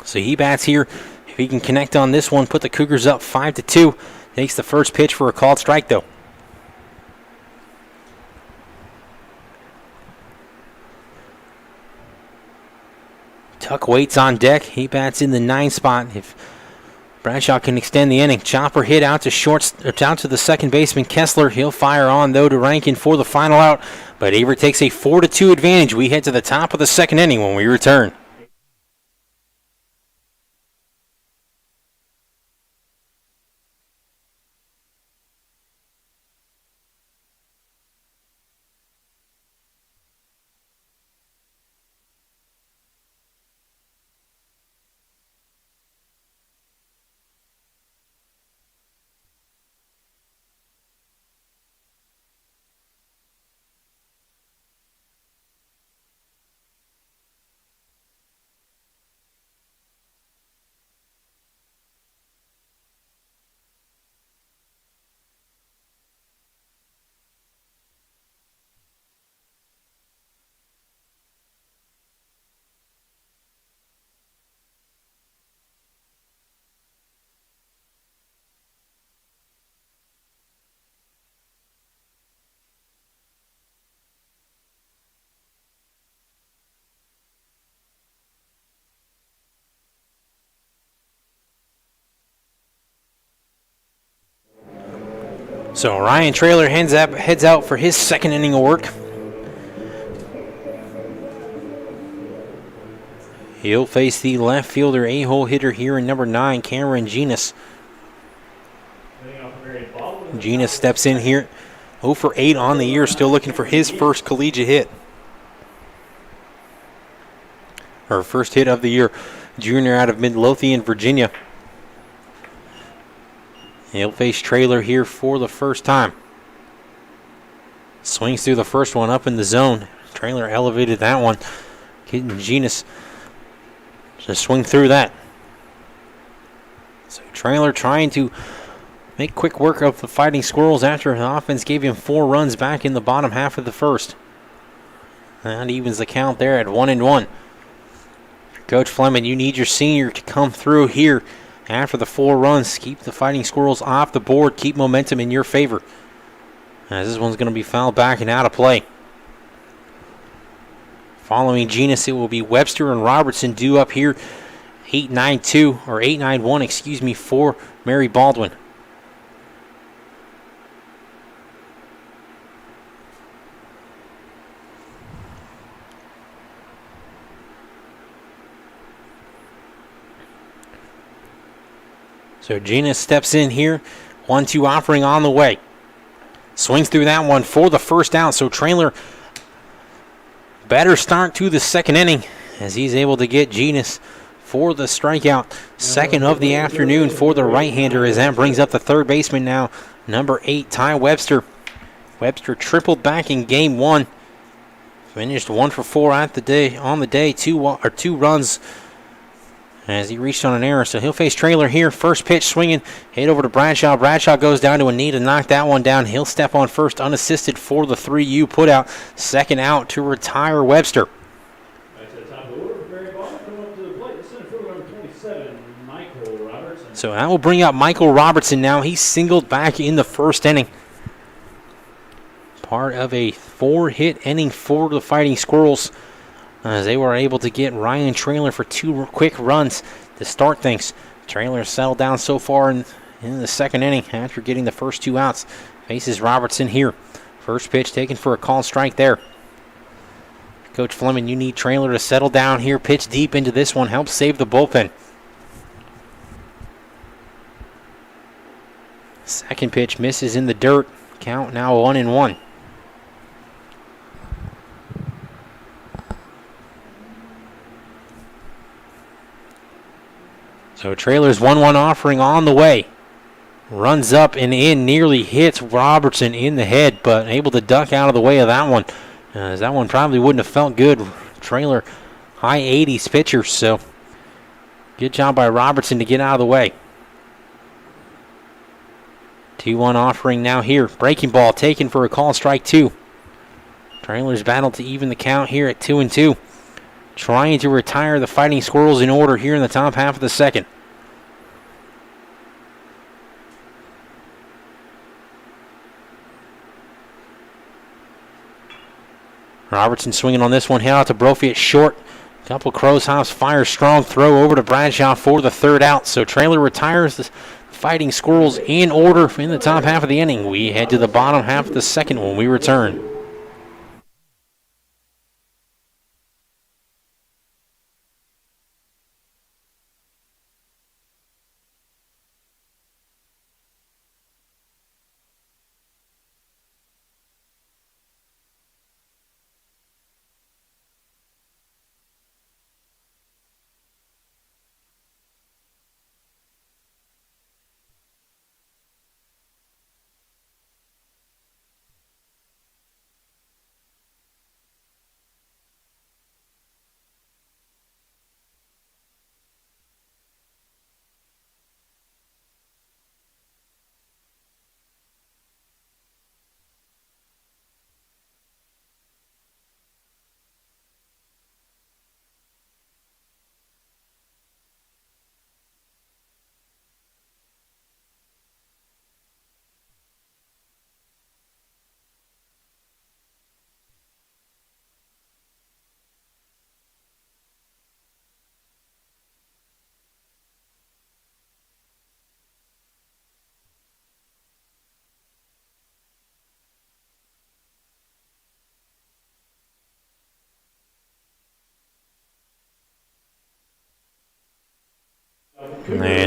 So he bats here. If he can connect on this one, put the Cougars up 5-2. Takes the first pitch for a called strike, though. Tuck waits on deck. He bats in the 9 spot. If Bradshaw can extend the inning. Chopper hit out to the second baseman Kessler. He'll fire on, though, to Rankin for the final out. But Averett takes a 4-2 advantage. We head to the top of the second inning when we return. So Ryan Traylor heads out for his second inning of work. He'll face the left fielder, a-hole hitter here in number 9, Cameron Genus. Genus steps in here, 0 for 8 on the year, still looking for his first collegiate hit. Or first hit of the year, junior out of Midlothian, Virginia. He'll face Traylor here for the first time. Swings through the first one up in the zone. Traylor elevated that one. Getting Genus to swing through that. So Traylor trying to make quick work of the Fighting Squirrels after the offense gave him 4 runs back in the bottom half of the first. That evens the count there at 1-1. Coach Fleming, you need your senior to come through here after the 4 runs. Keep the Fighting Squirrels off the board. Keep momentum in your favor. As this one's going to be fouled back and out of play. Following Genus, it will be Webster and Robertson due up here. 8-9-2, or 8-9-1, excuse me, for Mary Baldwin. So Genus steps in here. 1-2 offering on the way. Swings through that one for the first out. So Traylor, better start to the second inning as he's able to get Genus for the strikeout. Second of the afternoon for the right-hander as that brings up the third baseman now, number 8, Ty Webster. Webster tripled back in game 1. Finished 1 for 4 on the day, 2 runs as he reached on an error. So he'll face Traylor here. First pitch swinging, hit over to Bradshaw. Bradshaw goes down to a knee to knock that one down. He'll step on first unassisted for the 3-U putout. Second out to retire Webster. Right to the top of the order, Mary Baldwin coming up to the plate. The center fielder number 27, Michael Robertson. So that will bring up Michael Robertson now. He singled back in the first inning. Part of a 4-hit inning for the Fighting Squirrels, as they were able to get Ryan Traylor for 2 quick runs to start things. Traylor settled down so far in the second inning after getting the first 2 outs. Faces Robertson here. First pitch taken for a called strike there. Coach Fleming, you need Traylor to settle down here. Pitch deep into this one. Help save the bullpen. Second pitch misses in the dirt. Count now 1-1. So Traylor's 1-1 offering on the way. Runs up and in, nearly hits Robertson in the head, but able to duck out of the way of that one. As that one probably wouldn't have felt good. Traylor, high 80s pitcher, so good job by Robertson to get out of the way. 2-1 offering now here. Breaking ball taken for a call, strike 2. Traylor's battled to even the count here at 2-2. Trying to retire the Fighting Squirrels in order here in the top half of the second. Robertson swinging on this one, hit out to Brophy at short. Couple Crows hops, fire strong throw over to Bradshaw for the third out. So Traylor retires the Fighting Squirrels in order in the top half of the inning. We head to the bottom half of the second when we return.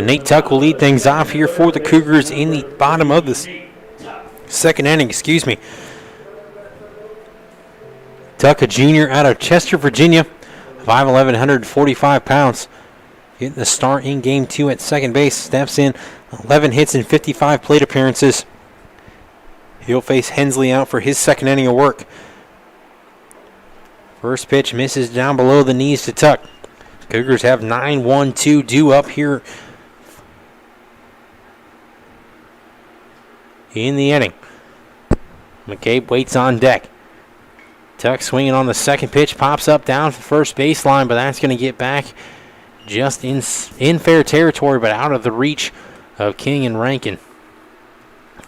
And Nate Tuck will lead things off here for the Cougars in the bottom of this second inning, Tuck, a junior out of Chester, Virginia, 5'11", 145 pounds. Getting the start in game 2 at second base. Steps in 11 hits and 55 plate appearances. He'll face Hensley out for his second inning of work. First pitch misses down below the knees to Tuck. Cougars have 9-1-2 due up here in the inning. McCabe waits on deck. Tuck swinging on the second pitch, pops up down the first baseline, but that's going to get back just in fair territory, but out of the reach of King and Rankin.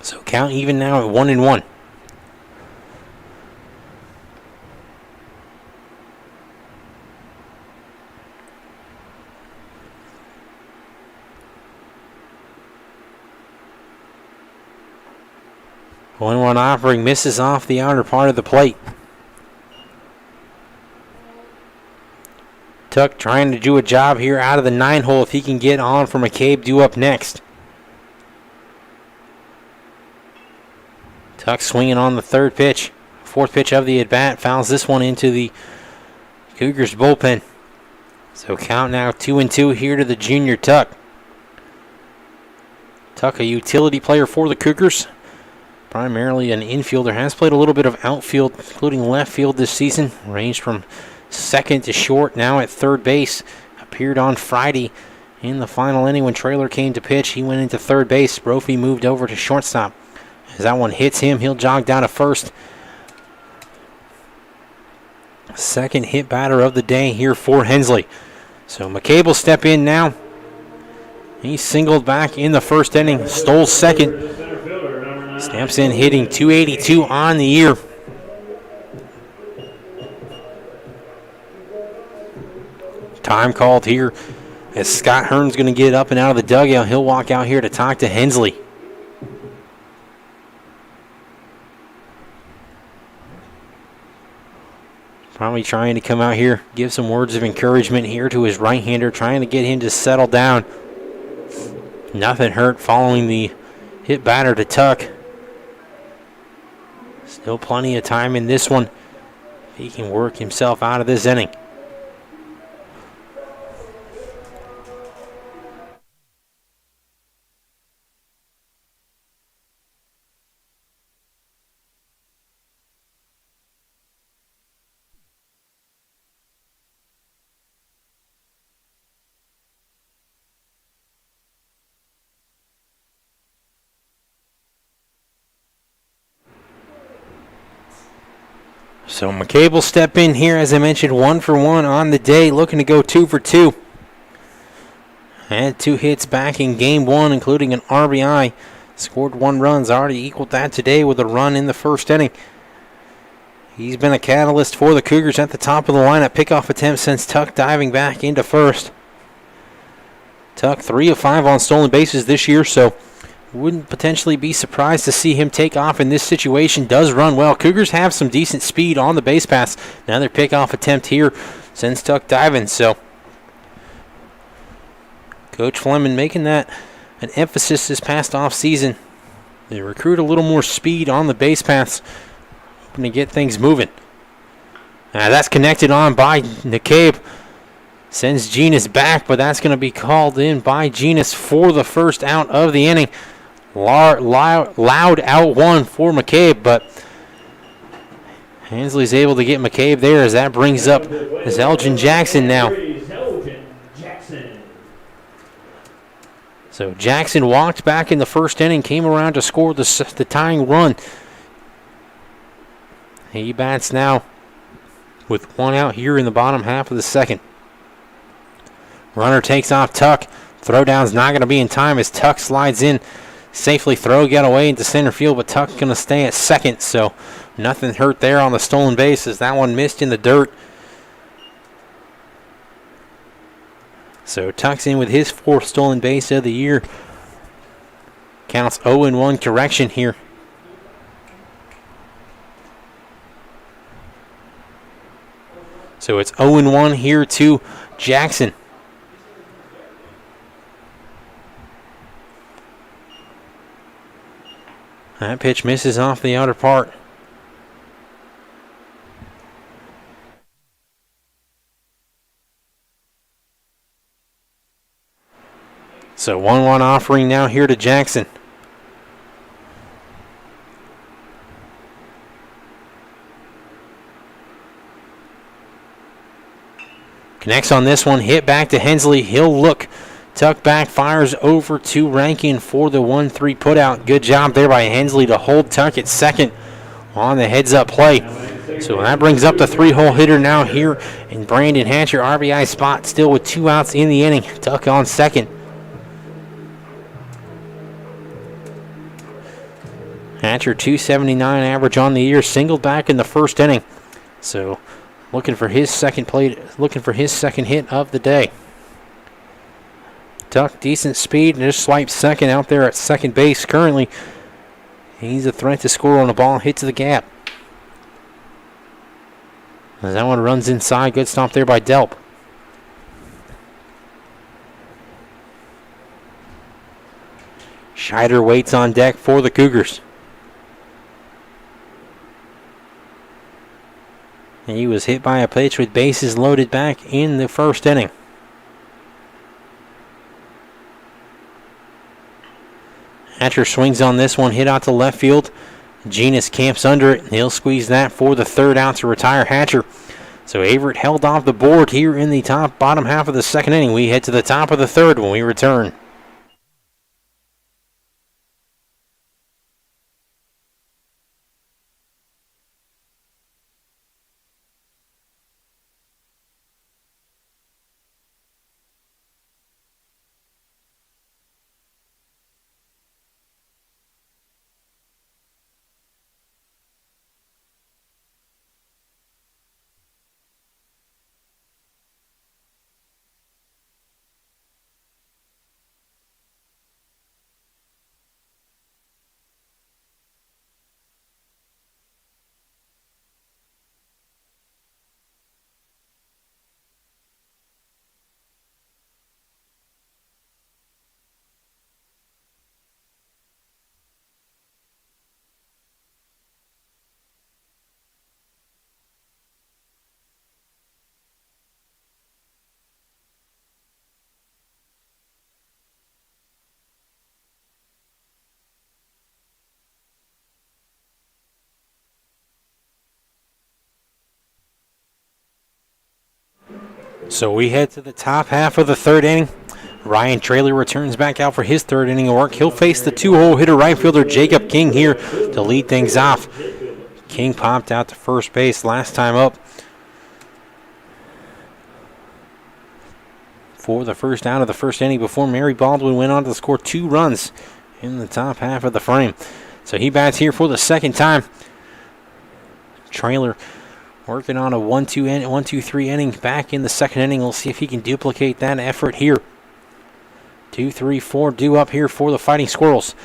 So count even now at 1-1. One offering misses off the outer part of the plate. Tuck trying to do a job here out of the 9-hole if he can get on for McCabe due up next. Tuck swinging on the third pitch. Fourth pitch of the at-bat. Fouls this one into the Cougars bullpen. So count now 2-2 here to the junior Tuck. Tuck, a utility player for the Cougars. Primarily an infielder. Has played a little bit of outfield, including left field this season. Ranged from second to short, now at third base. Appeared on Friday in the final inning when Traylor came to pitch. He went into third base. Brophy moved over to shortstop. As that one hits him, he'll jog down to first. Second hit batter of the day here for Hensley. So McCabe will step in now. He singled back in the first inning, stole second. Steps in hitting .282 on the year. Time called here as Scott Hearn's going to get up and out of the dugout. He'll walk out here to talk to Hensley. Probably trying to come out here, give some words of encouragement here to his right-hander, trying to get him to settle down. Nothing hurt following the hit batter to Tuck. Still plenty of time in this one. He can work himself out of this inning. So McCabe will step in here, as I mentioned, 1 for 1 on the day, looking to go 2 for 2. Had 2 hits back in game 1, including an RBI. Scored 1 run, already equaled that today with a run in the first inning. He's been a catalyst for the Cougars at the top of the lineup. Pickoff attempt since Tuck diving back into first. Tuck 3 of 5 on stolen bases this year, so wouldn't potentially be surprised to see him take off in this situation. Does run well. Cougars have some decent speed on the base pass. Another pickoff attempt here sends Tuck diving. So Coach Fleming making that an emphasis this past off season. They recruit a little more speed on the base paths, hoping to get things moving. Now that's connected on by McCabe. Sends Genus back, but that's going to be called in by Genus for the first out of the inning. Loud out one for McCabe, but Hensley's able to get McCabe there as that brings up Elgin Jackson now. So Jackson walked back in the first inning, came around to score the tying run. He bats now with 1 out here in the bottom half of the second. Runner takes off Tuck. Throwdown's not going to be in time as Tuck slides in. Safely get away into center field, but Tuck's going to stay at second, so nothing hurt there on the stolen base as that one missed in the dirt. So Tuck's in with his 4th stolen base of the year. Counts 0-1 correction here. So it's 0-1 here to Jackson. That pitch misses off the outer part. So 1-1 offering now here to Jackson. Connects on this one, hit back to Hensley. He'll look, tuck back, fires over to Rankin for the 1-3 putout. Good job there by Hensley to hold Tuck at second on the heads-up play. So that brings up the 3-hole hitter now here in Brandon Hatcher. RBI spot still with 2 outs in the inning. Tuck on second. Hatcher 279 average on the year, singled back in the first inning. So looking for his second hit of the day. Tuck, decent speed, and just swipes second out there at second base. Currently, he's a threat to score on the ball, hit to the gap. As that one runs inside, good stop there by Delp. Scheider waits on deck for the Cougars. And he was hit by a pitch with bases loaded back in the first inning. Hatcher swings on this one, hit out to left field. Genus camps under it. He'll squeeze that for the 3rd out to retire Hatcher. So Averett held off the board here in the bottom half of the second inning. We head to the top of the 3rd when we return. So we head to the top half of the 3rd inning. Ryan Traylor returns back out for his 3rd inning of work. He'll face the 2-hole hitter right fielder Jacob King here to lead things off. King popped out to first base last time up for the first out of the first inning before Mary Baldwin went on to score 2 runs in the top half of the frame. So he bats here for the 2nd time. Traylor working on a 1-2-3 inning back in the 2nd inning. We'll see if he can duplicate that effort here. 2-3-4 due up here for the Fighting Squirrels.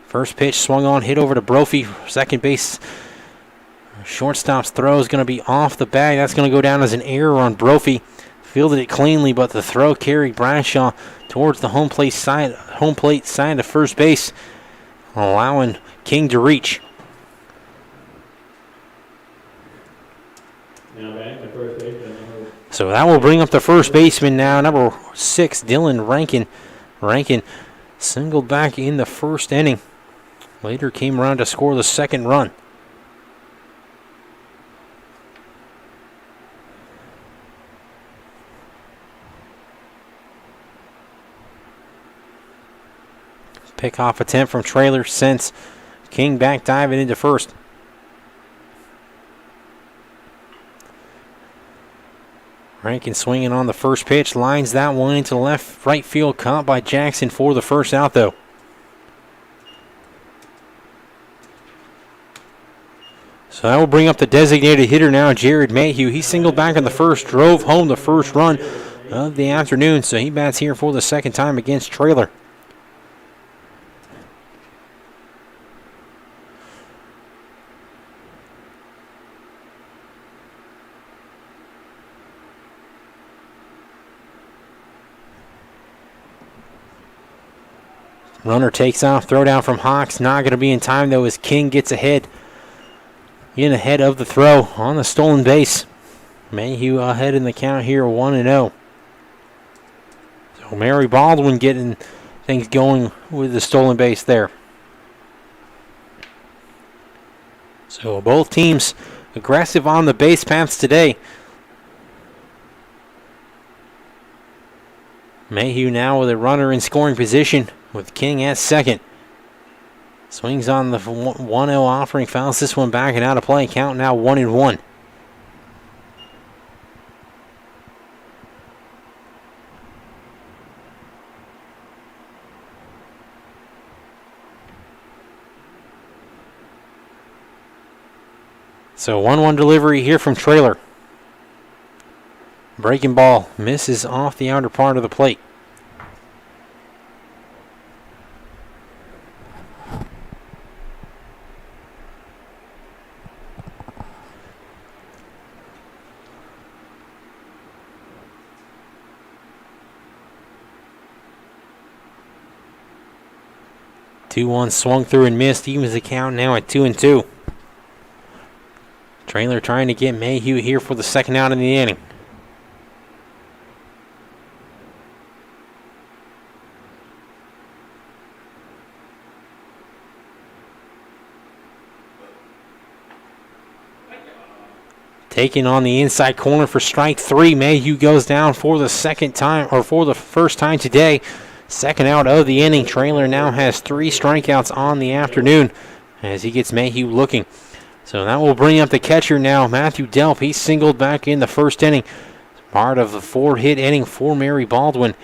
First pitch swung on, hit over to Brophy. Second base shortstop's throw is going to be off the bag. That's going to go down as an error on Brophy. Fielded it cleanly, but the throw carried Bradshaw towards the home plate side of first base, allowing King to reach. So that will bring up the first baseman now, number 6, Dylan Rankin. Rankin singled back in the first inning. Later came around to score the 2nd run. Pickoff attempt from Traylor sends King back diving into first. Rankin swinging on the first pitch, lines that one into right field, caught by Jackson for the first out though. So that will bring up the designated hitter now, Jared Mayhew. He singled back in the first, drove home the first run of the afternoon, so he bats here for the 2nd time against Traylor. Runner takes off, throw down from Hawks. Not going to be in time, though, as King gets ahead. In ahead of the throw on the stolen base. Mayhew ahead in the count here, 1-0. So Mary Baldwin getting things going with the stolen base there. So both teams aggressive on the base paths today. Mayhew now with a runner in scoring position with King at second. Swings on the 1-0 offering, fouls this one back and out of play. Count now 1-1. So 1-1 delivery here from Traylor. Breaking ball misses off the outer part of the plate. Two-one swung through and missed. Evens the count now at 2-2. Traylor trying to get Mayhew here for the second out in the inning. Taking on the inside corner for strike three. Mayhew goes down for the second time, or for the first time today. Second out of the inning. Traylor now has 3 strikeouts on the afternoon as he gets Mayhew looking. So that will bring up the catcher now, Matthew Delp. He singled back in the first inning. Part of the 4-hit inning for Mary Baldwin.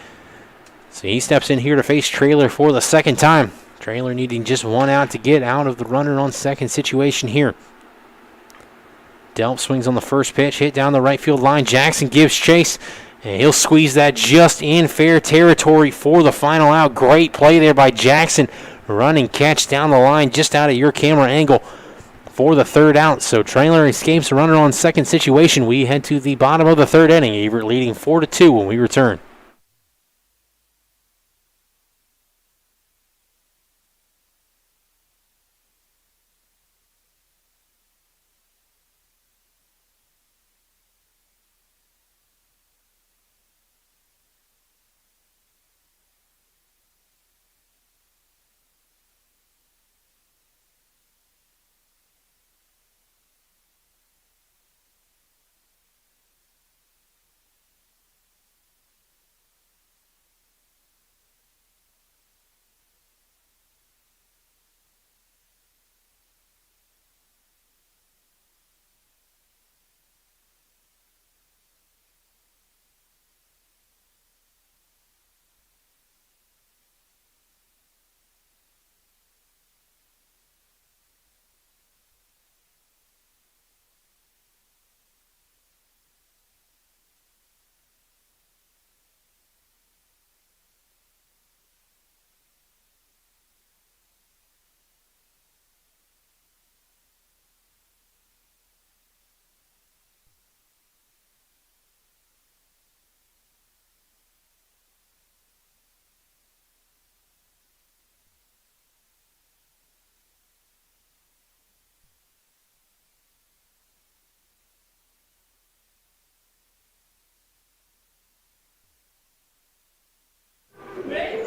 So he steps in here to face Traylor for the second time. Traylor needing just 1 out to get out of the runner on second situation here. Delp swings on the first pitch, hit down the right field line. Jackson gives chase, and he'll squeeze that just in fair territory for the final out. Great play there by Jackson. Running catch down the line just out of your camera angle for the third out. So Traylor escapes a runner on second situation. We head to the bottom of the third inning. Averett leading 4-2 when we return.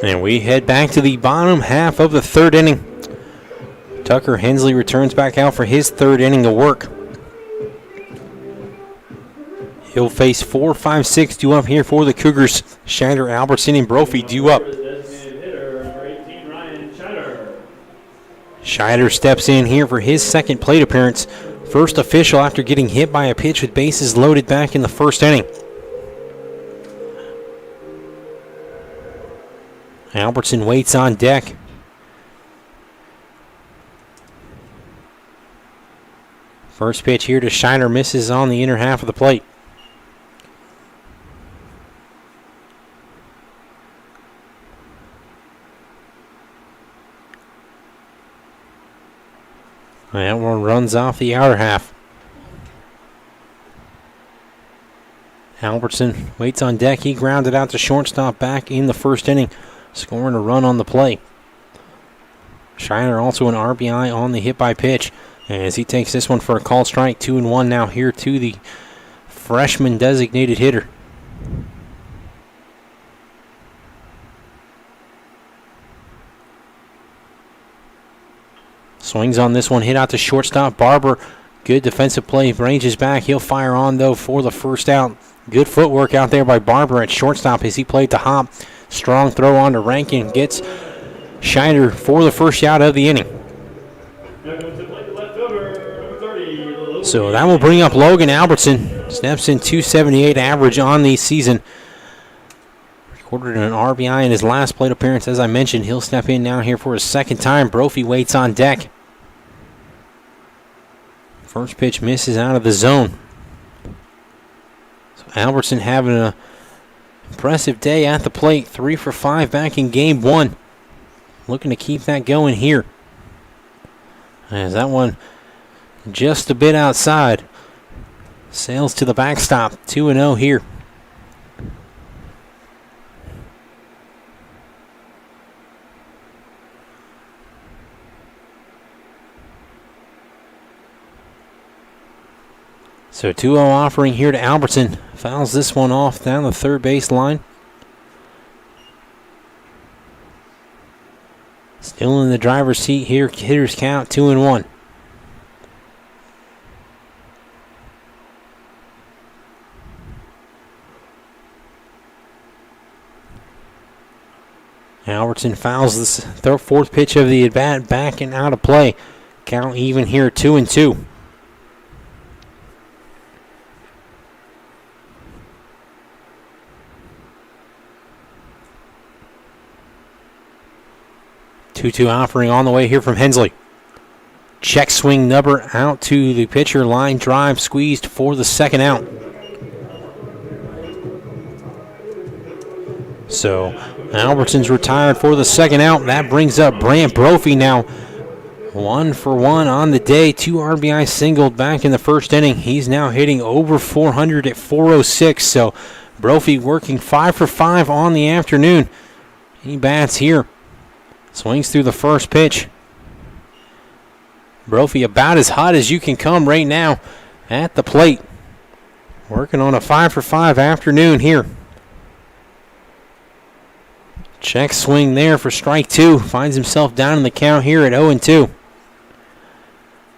And we head back to the bottom half of the third inning. Tucker Hensley returns back out for his third inning of work. He'll face 4, 5, 6 due up here for the Cougars. Scheider, Albertson, and Brophy due up. Scheider steps in here for his second plate appearance. First official after getting hit by a pitch with bases loaded back in the first inning. Albertson waits on deck. First pitch here to Scheider misses on the inner half of the plate. That one runs off the outer half. Albertson waits on deck. He grounded out to shortstop back in the first inning, scoring a run on the play. Shiner also an RBI on the hit by pitch as he takes this one for a called strike. 2-1 now here to the freshman designated hitter. Swings on this one, hit out to shortstop. Barber, good defensive play, ranges back. He'll fire on, though, for the first out. Good footwork out there by Barber at shortstop as he played to hop. Strong throw on to Rankin. Gets Shiner for the first out of the inning. So that will bring up Logan Albertson. Steps in 278 average on the season. Recorded an RBI in his last plate appearance. As I mentioned, he'll step in now here for his second time. Brophy waits on deck. First pitch misses out of the zone. So Albertson having an impressive day at the plate. 3 for 5 back in game 1. Looking to keep that going here. As that one just a bit outside. Sails to the backstop. 2-0 here. So 2-0 offering here to Albertson. Fouls this one off down the third base line. Still in the driver's seat here. Hitters count 2-1. Albertson fouls this fourth pitch of the at-bat back and out of play. Count even here, 2-2. Two offering on the way here from Hensley. Check swing number out to the pitcher. Line drive squeezed for the second out. So Albertson's retired for the second out. That brings up Brant Brophy now. 1 for 1 on the day. 2 RBI singled back in the first inning. He's now hitting over 400 at 406. So Brophy working 5 for 5 on the afternoon. He bats here. Swings through the first pitch. Brophy about as hot as you can come right now at the plate. Working on a 5 for 5 afternoon here. Check swing there for strike 2. Finds himself down in the count here at 0-2.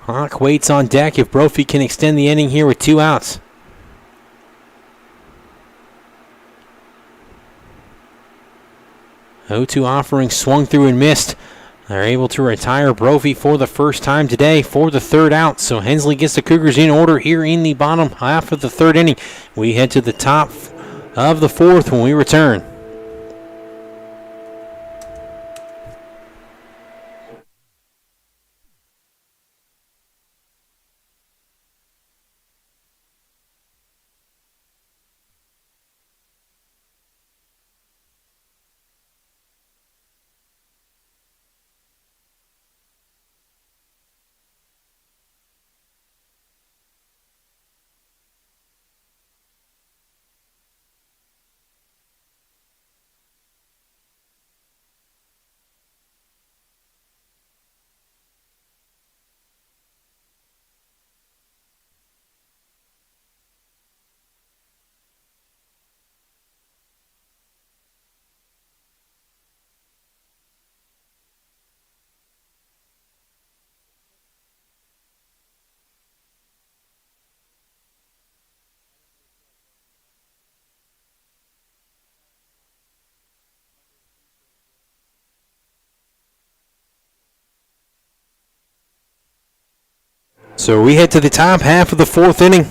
Hawk waits on deck if Brophy can extend the inning here with 2 outs. 0-2 offering swung through and missed. They're able to retire Brophy for the first time today for the third out. So Hensley gets the Cougars in order here in the bottom half of the third inning. We head to the top of the fourth when we return. So we head to the top half of the fourth inning.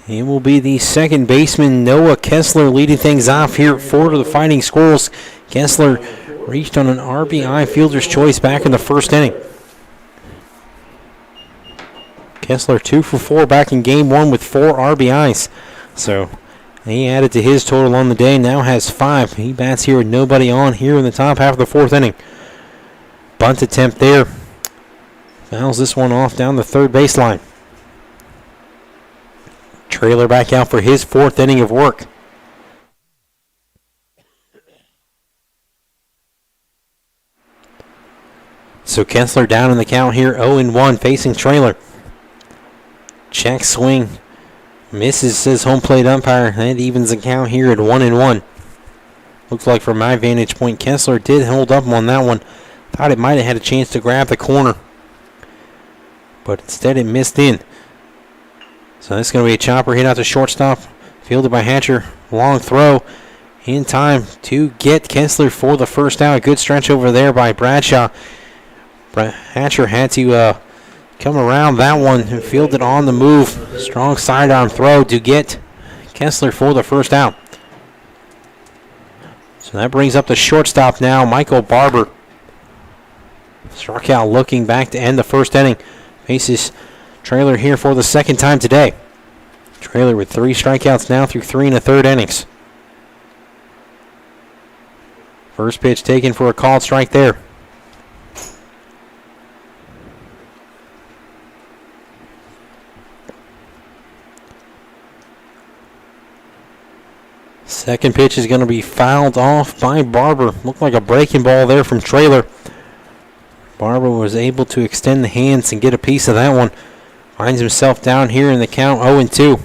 It will be the second baseman, Noah Kessler, leading things off here for the Fighting Squirrels. Kessler reached on an RBI fielder's choice back in the first inning. Kessler 2 for 4 back in game 1 with 4 RBIs. So he added to his total on the day, now has 5. He bats here with nobody on here in the top half of the fourth inning. Bunt attempt there. Fouls this one off down the third baseline. Trailer back out for his fourth inning of work. So Kessler down in the count here, 0-1, facing Traylor. Check swing. Misses, says home plate umpire. That evens the count here at 1-1. Looks like from my vantage point, Kessler did hold up on that one. Thought it might have had a chance to grab the corner, but instead it missed in. So this is going to be a chopper hit out to shortstop. Fielded by Hatcher. Long throw. In time to get Kessler for the first out. Good stretch over there by Bradshaw. Hatcher had to come around that one and fielded on the move. Strong sidearm throw to get Kessler for the first out. So that brings up the shortstop now, Michael Barber. Struck out looking back to end the first inning. Faces Traylor here for the second time today. Traylor with 3 strikeouts now through 3 1/3 innings. First pitch taken for a called strike there. Second pitch is going to be fouled off by Barber. Looked like a breaking ball there from Traylor. Barber was able to extend the hands and get a piece of that one. Finds himself down here in the count, 0-2.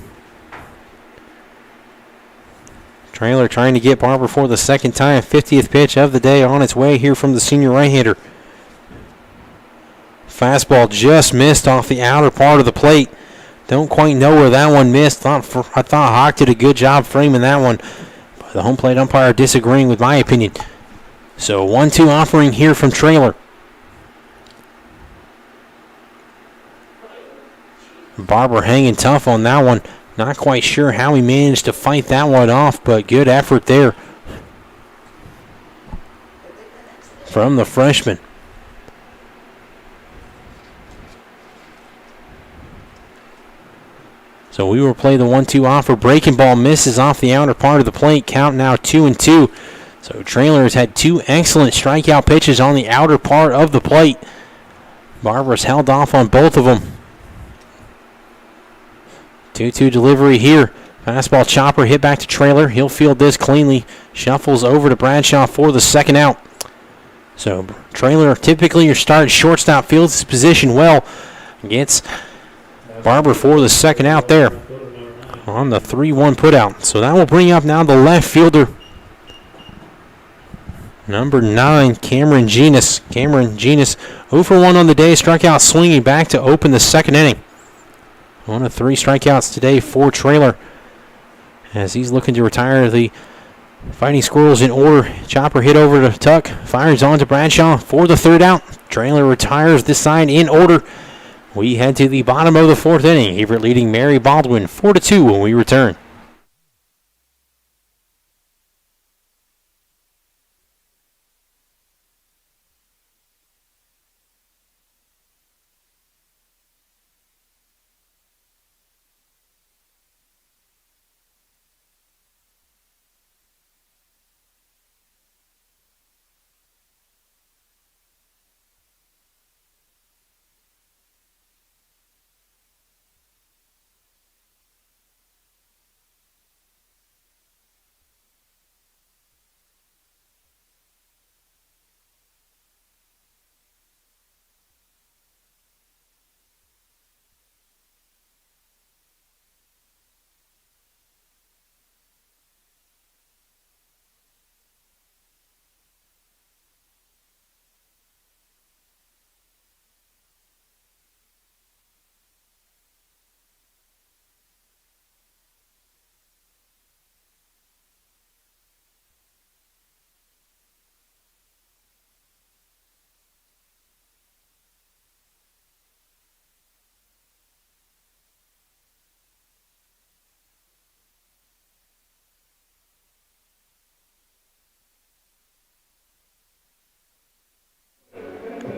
Traylor trying to get Barber for the second time. 50th pitch of the day on its way here from the senior right-hander. Fastball just missed off the outer part of the plate. Don't quite know where that one missed. I thought Hawk did a good job framing that one. But the home plate umpire disagreeing with my opinion. So 1-2 offering here from Traylor. Barber hanging tough on that one. Not quite sure how he managed to fight that one off, but good effort there from the freshman. So we will play the 1-2 offer. Breaking ball misses off the outer part of the plate. Count now 2-2. So Traylor has had 2 excellent strikeout pitches on the outer part of the plate. Barber's held off on both of them. 2-2 delivery here. Fastball chopper hit back to Traylor. He'll field this cleanly. Shuffles over to Bradshaw for the second out. So Traylor, typically your start shortstop, fields his position well. Gets Barber for the second out there on the 3-1 putout. So that will bring up now the left fielder, number 9, Cameron Genus. Cameron Genus 0-for-1 on the day. Struck out swinging back to open the second inning. 1 of 3 strikeouts today for Traylor as he's looking to retire the Fighting Squirrels in order. Chopper hit over to Tuck. Fires on to Bradshaw for the third out. Traylor retires this side in order. We head to the bottom of the 4th inning. Averett leading Mary Baldwin 4-2 when we return.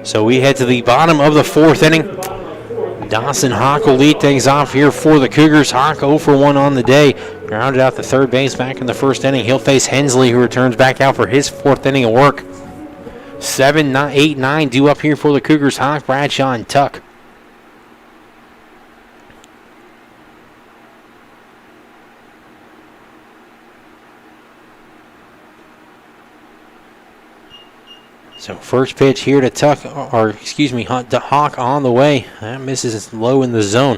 So we head to the bottom of the 4th inning. Dawson Hawk will lead things off here for the Cougars. Hawk 0-for-1 on the day. Grounded out to third base back in the 1st inning. He'll face Hensley, who returns back out for his 4th inning of work. 7, 8, 9 due up here for the Cougars. Hawk, Bradshaw, and Tuck. So first pitch here to Tuck, to Hawk on the way. That misses low in the zone.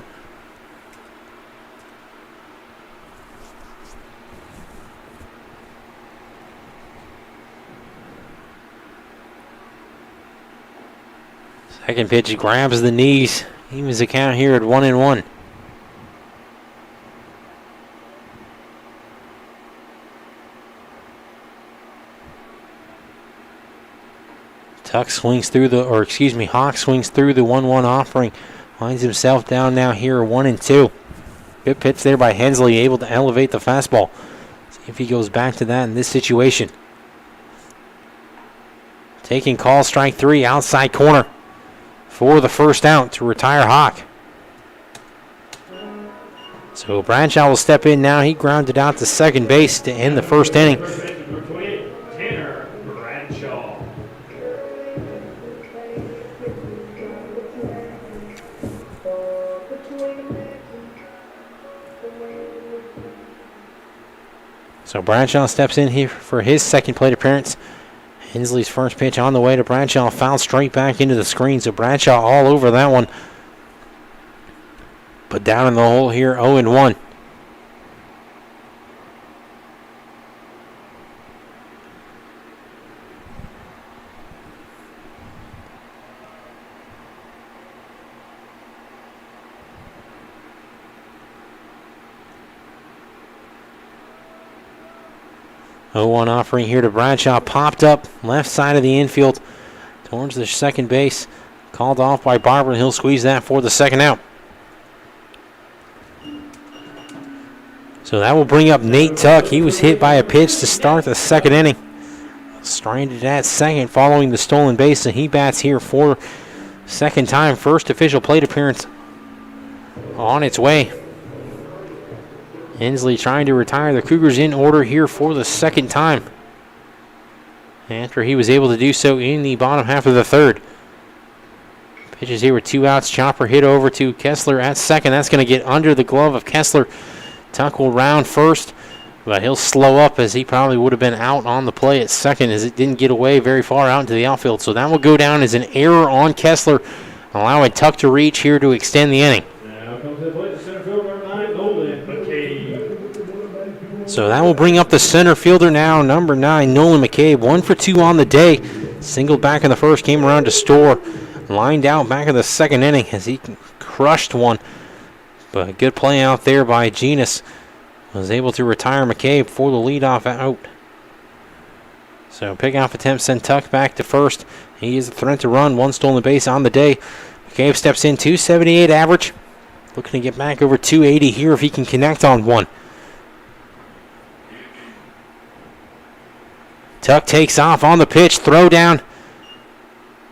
Second pitch grabs the knees. Evens the count here at 1-1. Hawk swings through the 1-1 offering. Finds himself down now here 1-2. Good pitch there by Hensley, able to elevate the fastball. See if he goes back to that in this situation. Taking call, strike 3, outside corner for the first out to retire Hawk. So Bradshaw will step in now. He grounded out to second base to end the first inning. Tanner Bradshaw. So Bradshaw steps in here for his second plate appearance. Hensley's first pitch on the way to Bradshaw, fouled straight back into the screen. So Bradshaw all over that one. But down in the hole here, 0-1. One offering here to Bradshaw, popped up left side of the infield towards the second base. Called off by Barber, and he'll squeeze that for the second out. So that will bring up Nate Tuck. He was hit by a pitch to start the second inning. Stranded at second following the stolen base, and he bats here for second time. First official plate appearance on its way. Hensley trying to retire the Cougars in order here for the second time, after he was able to do so in the bottom half of the third. Pitches here with 2 outs. Chopper hit over to Kessler at second. That's going to get under the glove of Kessler. Tuck will round first, but he'll slow up as he probably would have been out on the play at second, as it didn't get away very far out into the outfield. So that will go down as an error on Kessler, allowing Tuck to reach here to extend the inning. Now comes the plate, the center fielder, number 9, Nolan McCabe. So that will bring up the center fielder now, number 9, Nolan McCabe. 1 for 2 on the day. Singled back in the first, came around to Storr. Lined out back in the second inning as he crushed one. But a good play out there by Genus. Was able to retire McCabe for the leadoff out. So pickoff attempt sent Tuck back to first. He is a threat to run. 1 stolen base on the day. McCabe steps in, 278 average. Looking to get back over 280 here if he can connect on one. Tuck takes off on the pitch. Throw down.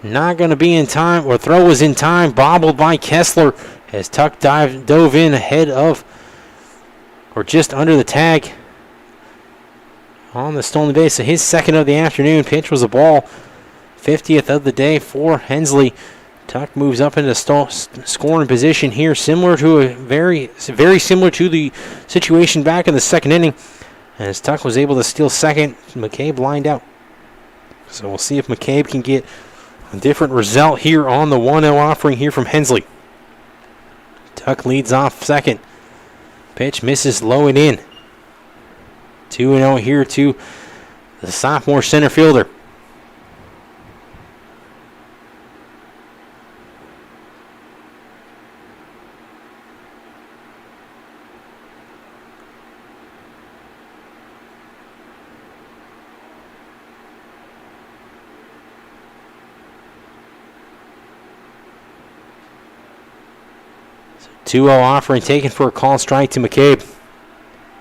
Not going to be in time, or throw was in time. Bobbled by Kessler as Tuck dove in ahead of, or just under the tag on the stolen base. So his second of the afternoon. Pitch was a ball. 50th of the day for Hensley. Tuck moves up into scoring position here, similar to very similar to the situation back in the second inning, as Tuck was able to steal second. McCabe lined out. So we'll see if McCabe can get a different result here on the 1-0 offering here from Hensley. Tuck leads off second. Pitch misses low and in. 2-0 here to the sophomore center fielder. So 2-0 offering taken for a call strike to McCabe.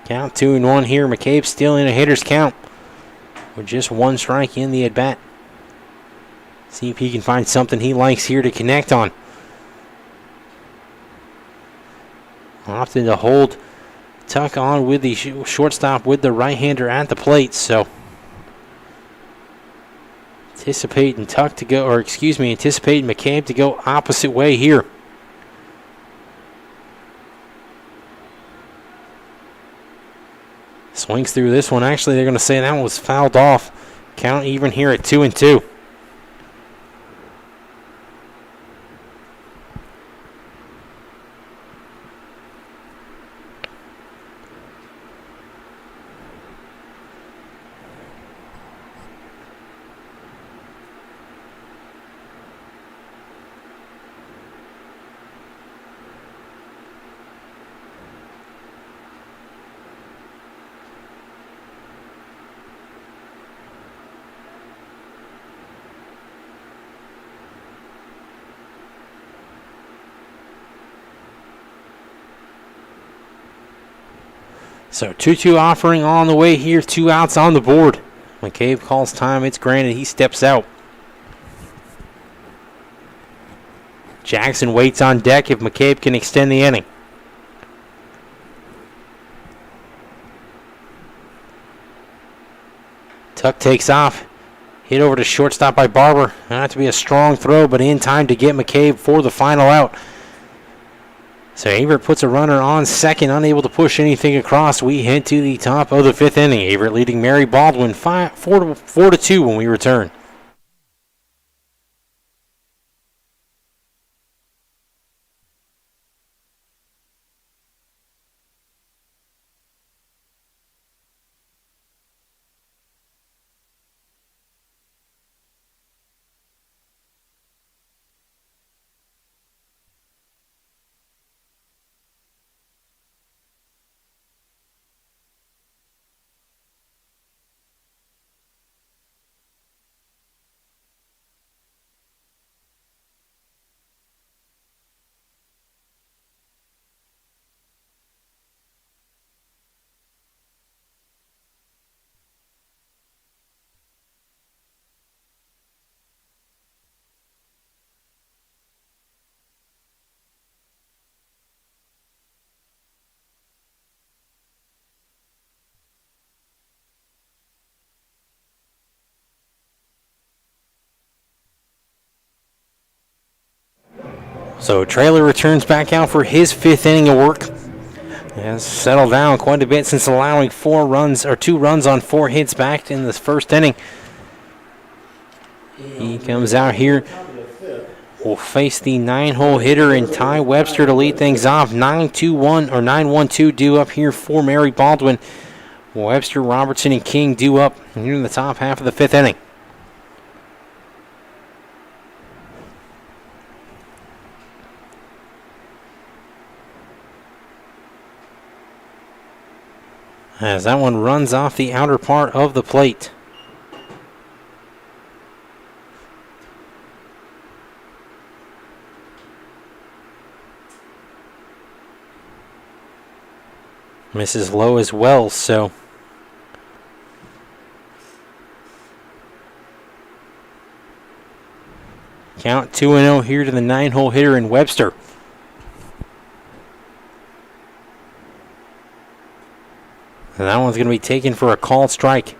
Count 2-1 here. McCabe still in a hitter's count with just 1 strike in the at-bat. See if he can find something he likes here to connect on. Opting to hold Tuck on with the shortstop with the right-hander at the plate. So anticipating McCabe to go opposite way here. Swings through this one. Actually, they're going to say that one was fouled off. Count even here at 2-2. So 2-2 offering on the way here. 2 outs on the board. McCabe calls time. It's granted. He steps out. Jackson waits on deck if McCabe can extend the inning. Tuck takes off. Hit over to shortstop by Barber. Not to be a strong throw, but in time to get McCabe for the final out. So Averett puts a runner on second, unable to push anything across. We head to the top of the 5th inning. Averett leading Mary Baldwin 4-2 when we return. So Traylor returns back out for his 5th inning of work. Has settled down quite a bit since allowing 2 runs on 4 hits back in the 1st inning. He comes out here. Will face the 9-hole hitter and Ty Webster to lead things off. 9-2-1 or 9-1-2 due up here for Mary Baldwin. Webster, Robertson, and King due up here in the top half of the 5th inning. As that one runs off the outer part of the plate. Misses low as well, so count 2-0 here to the 9-hole hitter in Webster. And that one's going to be taken for a called strike.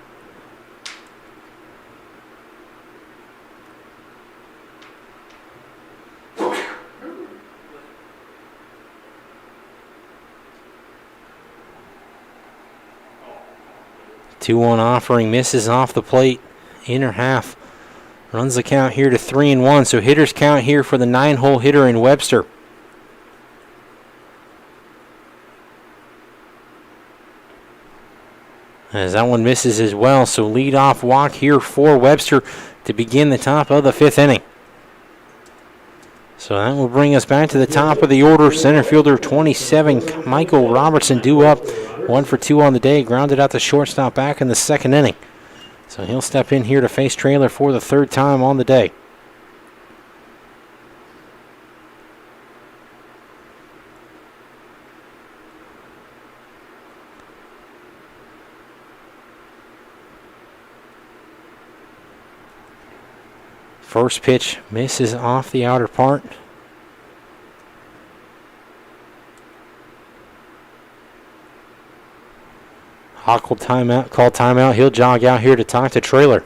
Two-one offering misses off the plate, inner half. Runs the count here to 3-1. So hitters count here for the 9-hole hitter in Webster. As that one misses as well, so lead-off walk here for Webster to begin the top of the 5th inning. So that will bring us back to the top of the order. Center fielder 27, Michael Robertson, due up. 1 for 2 on the day, grounded out the shortstop back in the 2nd inning. So he'll step in here to face Traylor for the 3rd time on the day. First pitch misses off the outer part. Hawk will call timeout. He'll jog out here to talk to Traylor.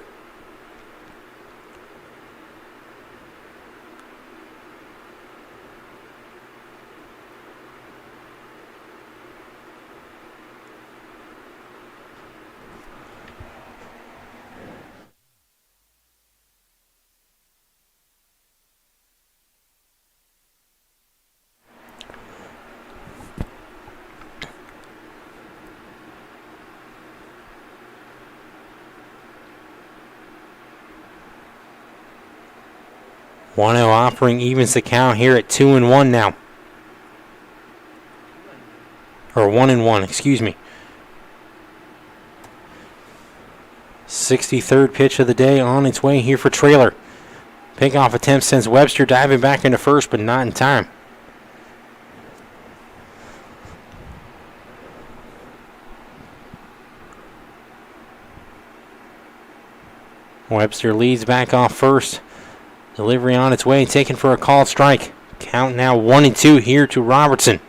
One offering evens the count here at 2-1 now. Or 1-1, excuse me. 63rd pitch of the day on its way here for Traylor. Pickoff attempt sends Webster diving back into first, but not in time. Webster leads back off first. Delivery on its way, taken for a called strike. Count now 1-2 here to Robertson.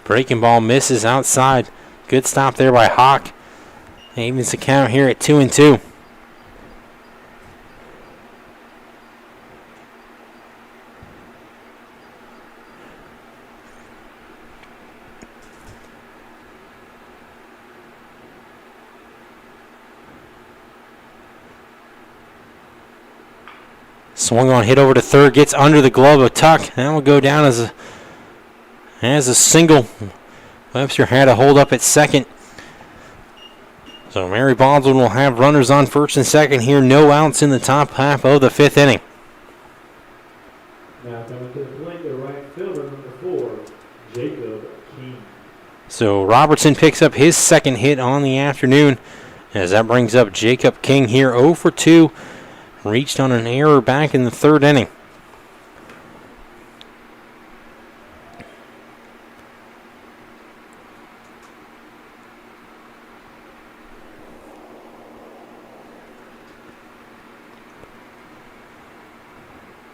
Breaking ball misses outside. Good stop there by Hawk. Evens the count here at 2-2. Swung on, hit over to third, gets under the glove of Tuck. That will go down as a single. Webster had a hold up at second. So Mary Baldwin will have runners on first and second here. No outs in the top half of the fifth inning. Now coming to the plate, the right fielder, number 4, Jacob King. So Robertson picks up his second hit on the afternoon, as that brings up Jacob King here 0 for 2. Reached on an error back in the third inning.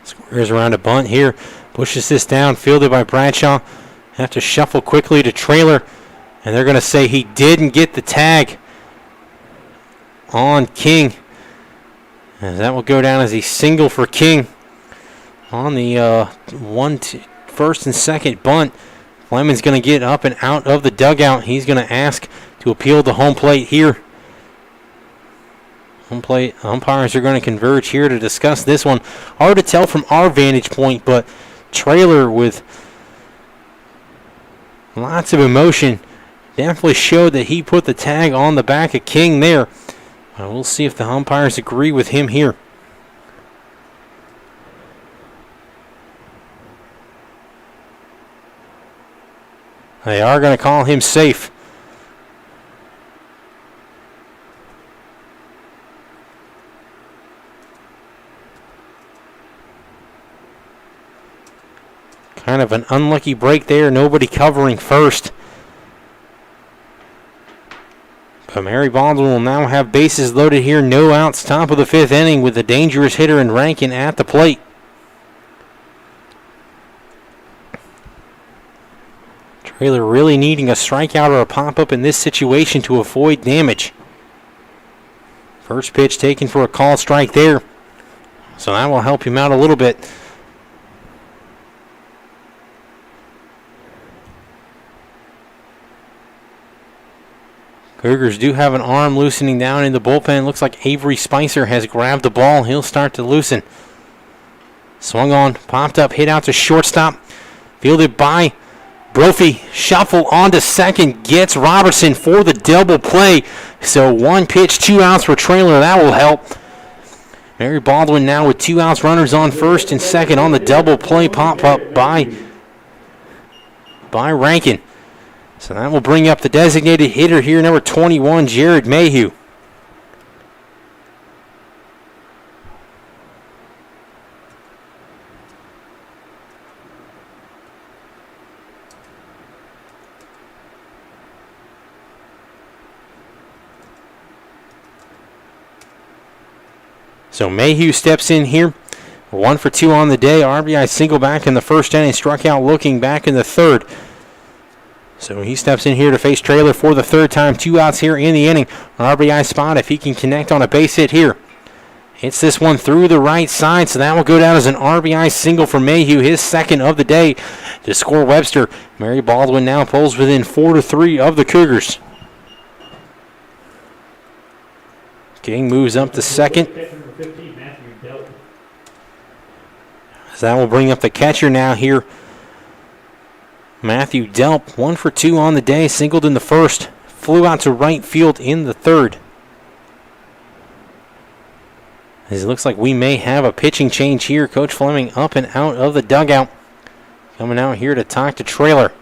Squares around a bunt here. Pushes this down, fielded by Bradshaw. Have to shuffle quickly to Trailer. And they're going to say he didn't get the tag on King. And that will go down as a single for King on the first and second bunt. Fleming's going to get up and out of the dugout. He's going to ask to appeal the home plate here. Home plate umpires are going to converge here to discuss this one. Hard to tell from our vantage point, but Trailer with lots of emotion definitely showed that he put the tag on the back of King there. We'll see if the umpires agree with him here. They are going to call him safe. Kind of an unlucky break there. Nobody covering first. But Mary Baldwin will now have bases loaded here. No outs, top of the fifth inning with the dangerous hitter in Rankin at the plate. Trailer really needing a strikeout or a pop-up in this situation to avoid damage. First pitch taken for a call strike there. So that will help him out a little bit. Cougars do have an arm loosening down in the bullpen. Looks like Avery Spicer has grabbed the ball. He'll start to loosen. Swung on, popped up, hit out to shortstop. Fielded by Brophy. Shuffle on to second. Gets Robertson for the double play. So one pitch, 2 outs for Trailer. That will help. Mary Baldwin now with 2 outs, runners on first and second on the double play pop-up by Rankin. So that will bring up the designated hitter here, number 21, Jared Mayhew. So Mayhew steps in here. 1 for 2 on the day. RBI single back in the first inning. Struck out looking back in the third. So he steps in here to face Trailer for the third time. 2 outs here in the inning. RBI spot if he can connect on a base hit here. Hits this one through the right side, so that will go down as an RBI single for Mayhew, his second of the day to score Webster. Mary Baldwin now pulls within 4-3 of the Cougars. King moves up to second. So that will bring up the catcher now here. Matthew Delp, 1 for 2 on the day, singled in the first, flew out to right field in the third. As it looks like we may have a pitching change here. Coach Fleming up and out of the dugout. Coming out here to talk to Trailer.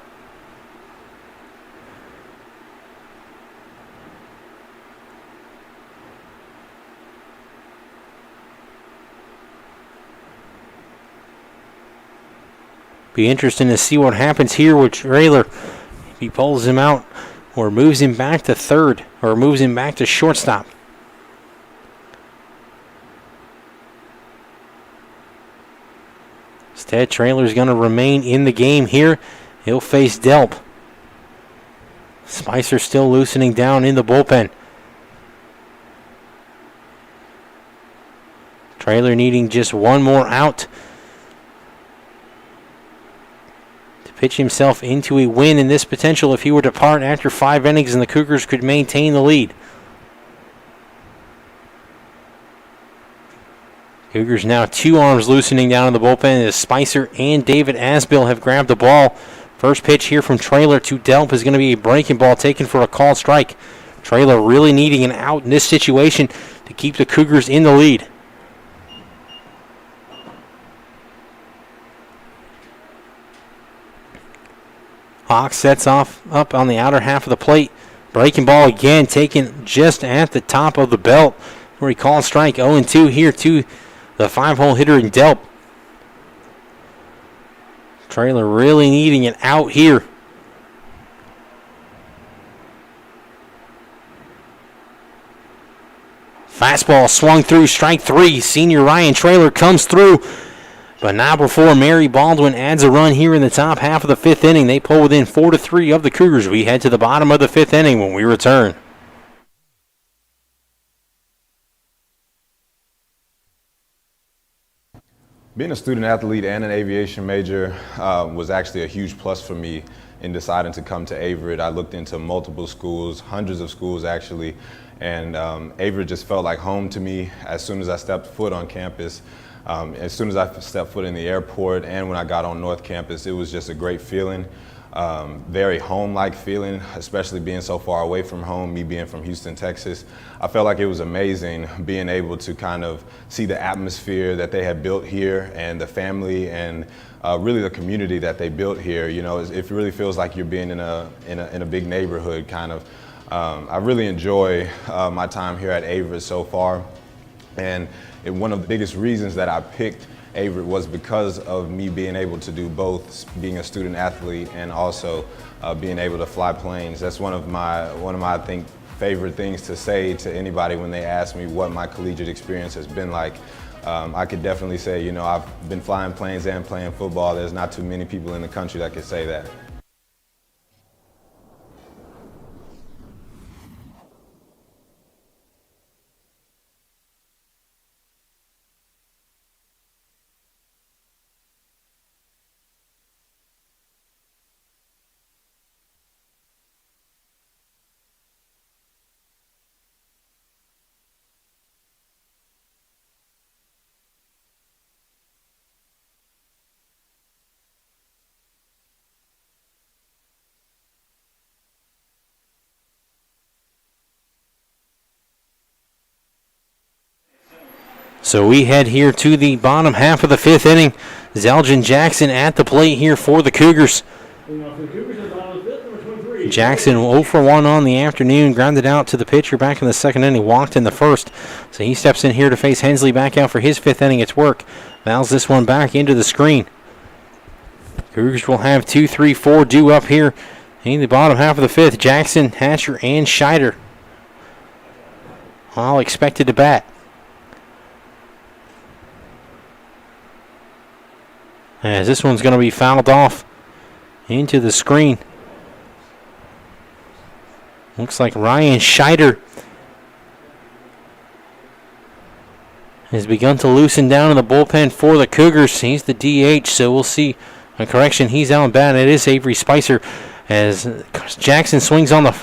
Be interesting to see what happens here with Traylor. If he pulls him out or moves him back to third or moves him back to shortstop. Instead, Traylor's going to remain in the game here. He'll face Delp. Spicer still loosening down in the bullpen. Traylor needing just one more out to pitch himself into a win in this potential if he were to depart after 5 innings and the Cougars could maintain the lead. Cougars now 2 arms loosening down in the bullpen as Spicer and David Asbill have grabbed the ball. First pitch here from Traylor to Delp is going to be a breaking ball taken for a called strike. Traylor really needing an out in this situation to keep the Cougars in the lead. Hawk sets off up on the outer half of the plate. Breaking ball again taken just at the top of the belt where he calls strike. 0-2 here to the 5-hole hitter in Delp. Traylor really needing an out here. Fastball swung through, strike 3. Senior Ryan Traylor comes through. But not before Mary Baldwin adds a run here in the top half of the 5th inning. They pull within 4-3 of the Cougars. We head to the bottom of the 5th inning when we return. Being a student athlete and an aviation major was actually a huge plus for me in deciding to come to Averett. I looked into multiple schools, hundreds of schools actually, and Averett just felt like home to me as soon as I stepped foot on campus. As soon as I stepped foot in the airport and when I got on North Campus, it was just a great feeling. Very home-like feeling, especially being so far away from home, me being from Houston, Texas. I felt like it was amazing being able to kind of see the atmosphere that they had built here and the family and really the community that they built here. You know, it really feels like you're being in a big neighborhood kind of. I really enjoy my time here at Averett so far. And one of the biggest reasons that I picked Averett was because of me being able to do both, being a student athlete and also being able to fly planes. That's one of my I think favorite things to say to anybody when they ask me what my collegiate experience has been like. I could definitely say, you know, I've been flying planes and playing football. There's not too many people in the country that could say that. So we head here to the bottom half of the 5th inning. Zeldrin Jackson at the plate here for the Cougars. Jackson 0 for 1 on the afternoon, grounded out to the pitcher back in the 2nd inning, walked in the 1st. So he steps in here to face Hensley back out for his 5th inning. It's work. Fouls this one back into the screen. Cougars will have 2, 3, 4 due up here in the bottom half of the 5th. Jackson, Hatcher, and Scheider all expected to bat. As this one's going to be fouled off into the screen. Looks like Ryan Scheider has begun to loosen down in the bullpen for the Cougars. He's the DH, so we'll see. A correction, he's out and bat. It is Avery Spicer as Jackson swings on the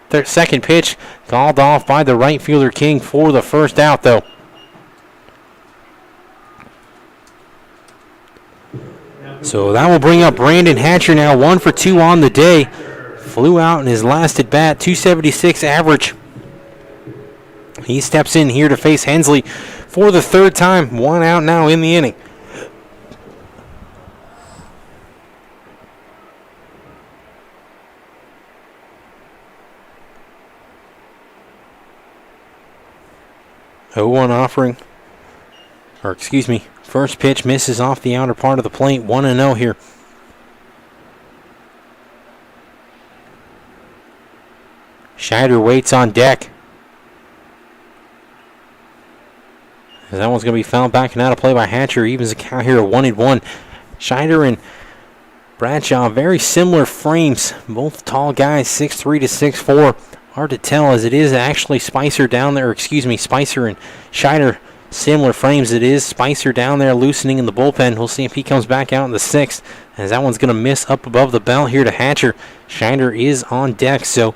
2nd pitch. Called off by the right fielder King for the first out, though. So that will bring up Brandon Hatcher now, 1 for 2 on the day. Flew out in his last at bat, 276 average. He steps in here to face Hensley for the 3rd time. 1 out now in the inning. First pitch misses off the outer part of the plate. 1-0 here. Scheider waits on deck. As that one's going to be fouled back and out of play by Hatcher. Evens the count here at 1-1. Scheider and Bradshaw, very similar frames. Both tall guys, 6'3" to 6'4". Hard to tell as it is actually Spicer down there. Spicer and Scheider, similar frames. It is Spicer down there loosening in the bullpen. We'll see if he comes back out in the 6th. As that one's going to miss up above the belt here to Hatcher. Scheider is on deck. So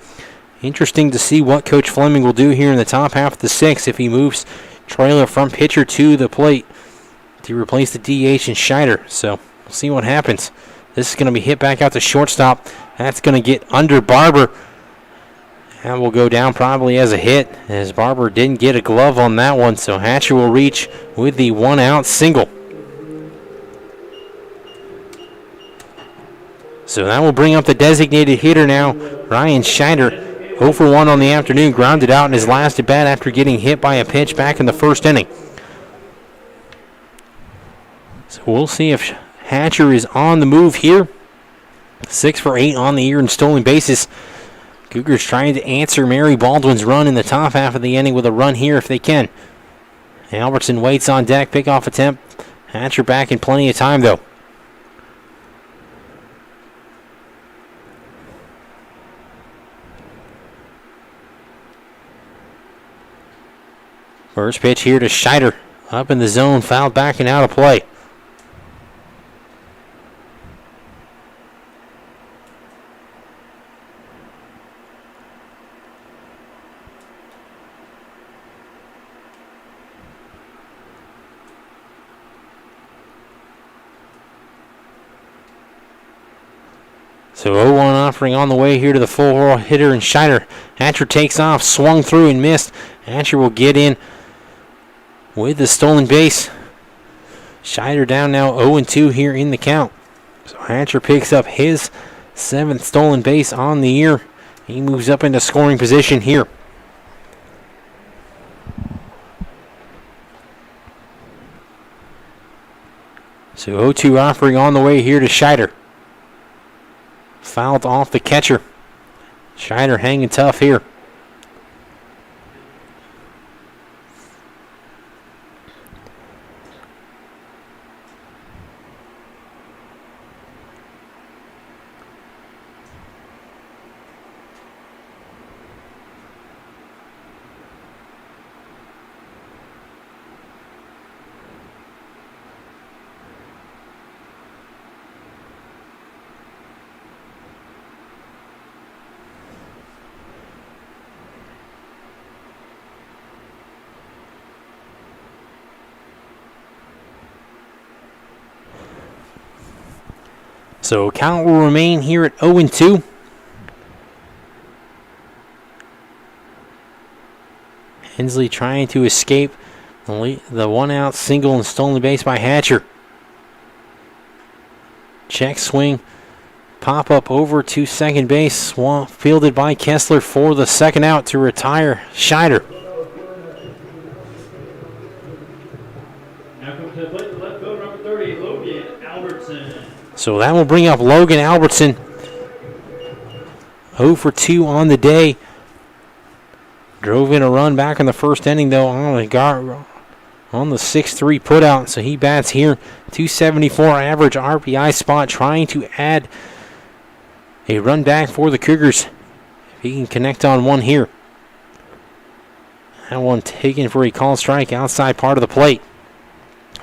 interesting to see what Coach Fleming will do here in the top half of the 6th if he moves trailer front pitcher to the plate to replace the DH and Scheider. So we'll see what happens. This is going to be hit back out to shortstop. That's going to get under Barber. That will go down probably as a hit, as Barber didn't get a glove on that one. So Hatcher will reach with the 1-out single. So that will bring up the designated hitter now, Ryan Scheider. 0 for 1 on the afternoon, grounded out in his last at bat after getting hit by a pitch back in the first inning. So we'll see if Hatcher is on the move here. 6 for 8 on the year in stolen bases. Cougars trying to answer Mary Baldwin's run in the top half of the inning with a run here if they can. Albertson waits on deck, pickoff attempt. Hatcher back in plenty of time though. First pitch here to Scheider. Up in the zone, fouled back and out of play. So 0-1 offering on the way here to the full hitter and Scheider. Hatcher takes off, swung through and missed. Hatcher will get in with the stolen base. Scheider down now 0-2 here in the count. So Hatcher picks up his 7th stolen base on the year. He moves up into scoring position here. So 0-2 offering on the way here to Scheider. Fouled off the catcher. Scheider hanging tough here. So count will remain here at 0-2. Hensley trying to escape the 1-out single and stolen base by Hatcher. Check swing. Pop up over to second base. Fielded by Kessler for the 2nd out to retire Scheider. Now comes to the plate, the left fielder, number 30, Logan Albertson. So that will bring up Logan Albertson. 0 for 2 on the day. Drove in a run back in the first inning, though, on the 6-3 putout. So he bats here. 274 average RBI spot, trying to add a run back for the Cougars. If he can connect on one here. That one taken for a called strike outside part of the plate.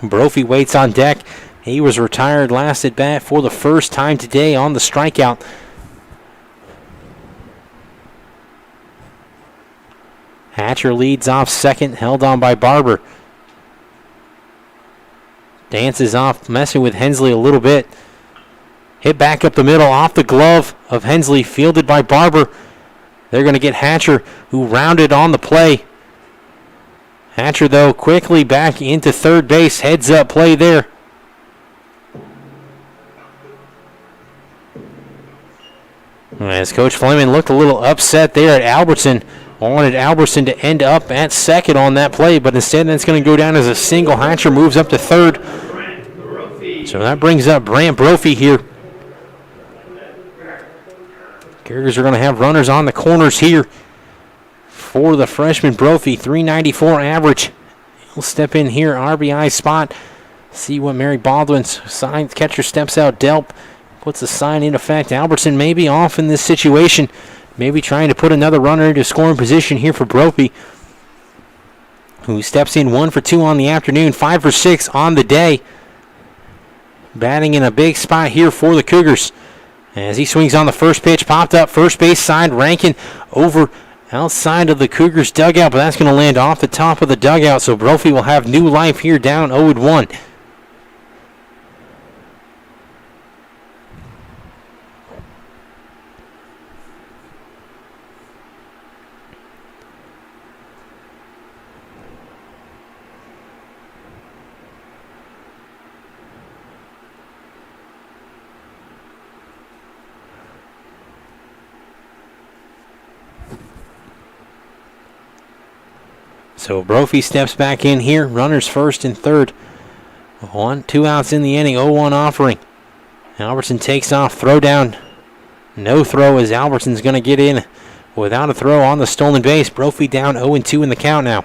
Brophy waits on deck. He was retired last at bat for the first time today on the strikeout. Hatcher leads off second, held on by Barber. Dances off, messing with Hensley a little bit. Hit back up the middle, off the glove of Hensley, fielded by Barber. They're going to get Hatcher, who rounded on the play. Hatcher, though, quickly back into third base. Heads up play there. As Coach Fleming looked a little upset there at Albertson. Wanted Albertson to end up at second on that play, but instead that's going to go down as a single. Hatcher moves up to third. So that brings up Brant Brophy here. Cougars are going to have runners on the corners here. for the freshman Brophy, 394 average. He'll step in here, RBI spot. See what Mary Baldwin's sign. Catcher steps out. Delp puts a sign in effect. Albertson may be off in this situation. Maybe trying to put another runner into scoring position here for Brophy, who steps in 1 for 2 on the afternoon, 5 for 6 on the day. Batting in a big spot here for the Cougars. As he swings on the first pitch, popped up first base side, Rankin over outside of the Cougars dugout, but that's going to land off the top of the dugout, so Brophy will have new life here down 0-1. So Brophy steps back in here. Runners first and third. 2 outs in the inning. 0-1 offering. Albertson takes off. Throw down. No throw as Albertson's going to get in without a throw on the stolen base. Brophy down 0-2 in the count now.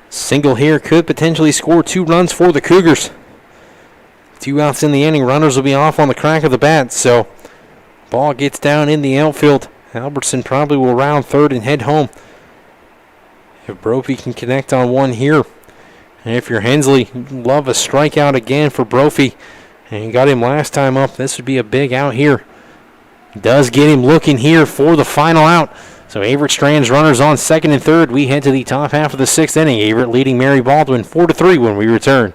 Single here could potentially score 2 runs for the Cougars. 2 outs in the inning. Runners will be off on the crack of the bat. So ball gets down in the outfield. Albertson probably will round third and head home if Brophy can connect on one here. And if you're Hensley, love a strikeout again for Brophy. And you got him last time up. This would be a big out here. Does get him looking here for the final out. So Averett strands runners on second and third. We head to the top half of the 6th inning. Averett leading Mary Baldwin 4-3 when we return.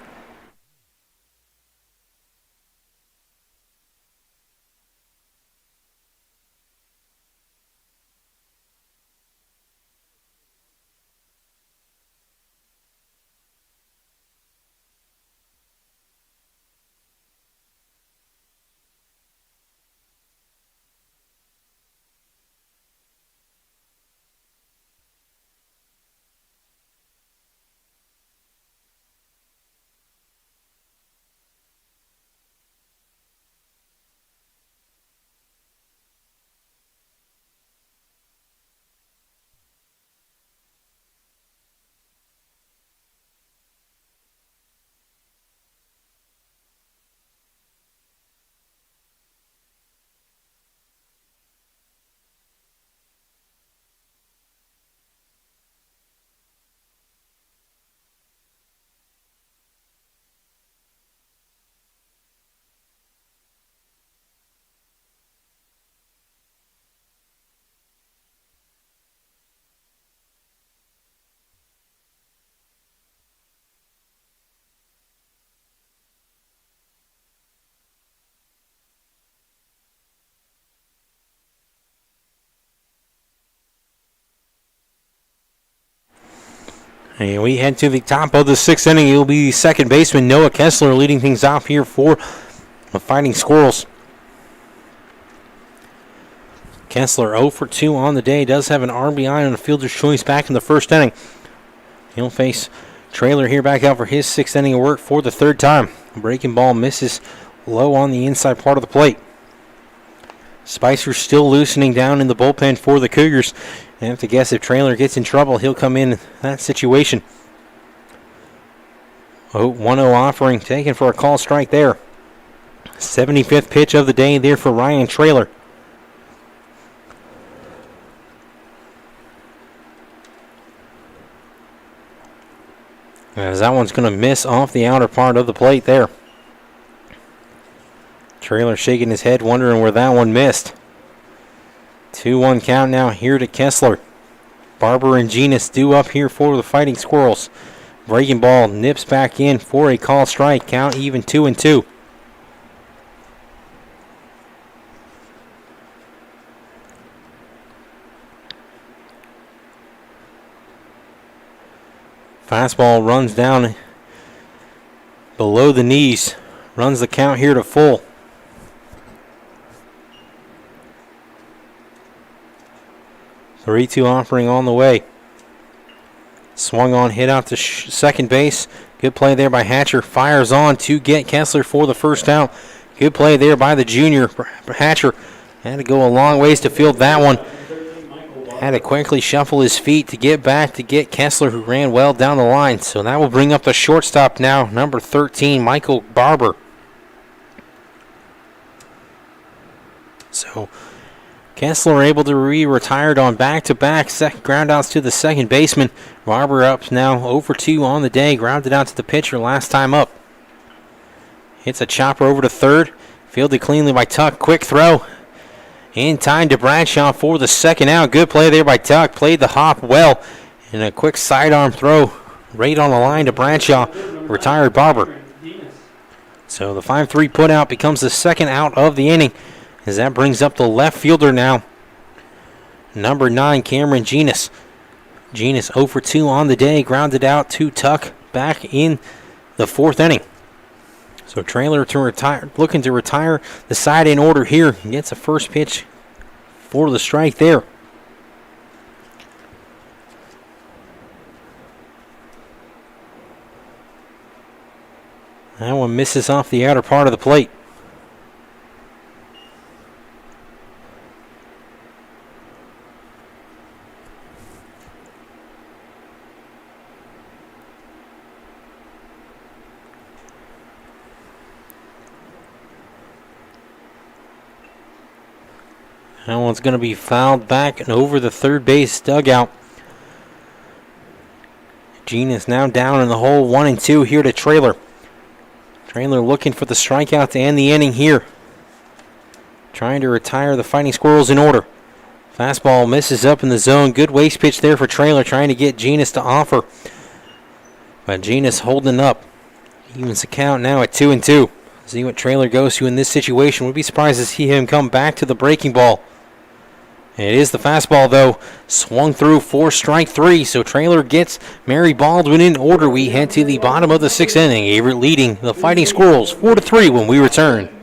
And we head to the top of the 6th inning. It'll be second baseman Noah Kessler leading things off here for the Fighting Squirrels. Kessler 0 for 2 on the day. Does have an RBI on a fielder's choice back in the first inning. He'll face Trailer here back out for his 6th inning of work for the 3rd time. Breaking ball misses low on the inside part of the plate. Spicer still loosening down in the bullpen for the Cougars. I have to guess if Trailer gets in trouble, he'll come in that situation. 1-0 offering taken for a call strike there. 75th pitch of the day there for Ryan Trailer. As that one's going to miss off the outer part of the plate there. Trailer shaking his head, wondering where that one missed. 2-1 count now here to Kessler. Barber and Genus due up here for the Fighting Squirrels. Breaking ball nips back in for a call strike. Count even 2-2. Fastball runs down below the knees. Runs the count here to full. .3-2 offering on the way. Swung on, hit out to second base. Good play there by Hatcher. Fires on to get Kessler for the first out. Good play there by the junior. Hatcher had to go a long ways to field that one. Had to quickly shuffle his feet to get back to get Kessler, who ran well down the line. So that will bring up the shortstop now, number 13, Michael Barber. So Kessler able to retired on back-to-back ground outs to the second baseman. Barber up now over 2 on the day. Grounded out to the pitcher last time up. Hits a chopper over to third. Fielded cleanly by Tuck. Quick throw. In time to Bradshaw for the second out. Good play there by Tuck. Played the hop well. And a quick sidearm throw right on the line to Bradshaw. Retired Barber. So the 5-3 put out becomes the second out of the inning, as that brings up the left fielder now, number 9, Cameron Genus. Genus 0 for 2 on the day. Grounded out to Tuck back in the 4th inning. So Trailer to retire, looking to retire the side in order here. Gets a first pitch for the strike there. That one misses off the outer part of the plate. That one's going to be fouled back and over the third base dugout. Gene is now down in the hole, 1-2 here to Trailer. Trailer looking for the strikeout to end the inning here. Trying to retire the Fighting Squirrels in order. Fastball misses up in the zone. Good waste pitch there for Trailer, trying to get Genus to offer. But Genus holding up. Evens the count now at 2-2. See what Trailer goes to in this situation. Would be surprised to see him come back to the breaking ball. It is the fastball, though. Swung through for strike 3. So Trailer gets Mary Baldwin in order. We head to the bottom of the 6th inning. Averett leading the Fighting Squirrels 4-3 when we return.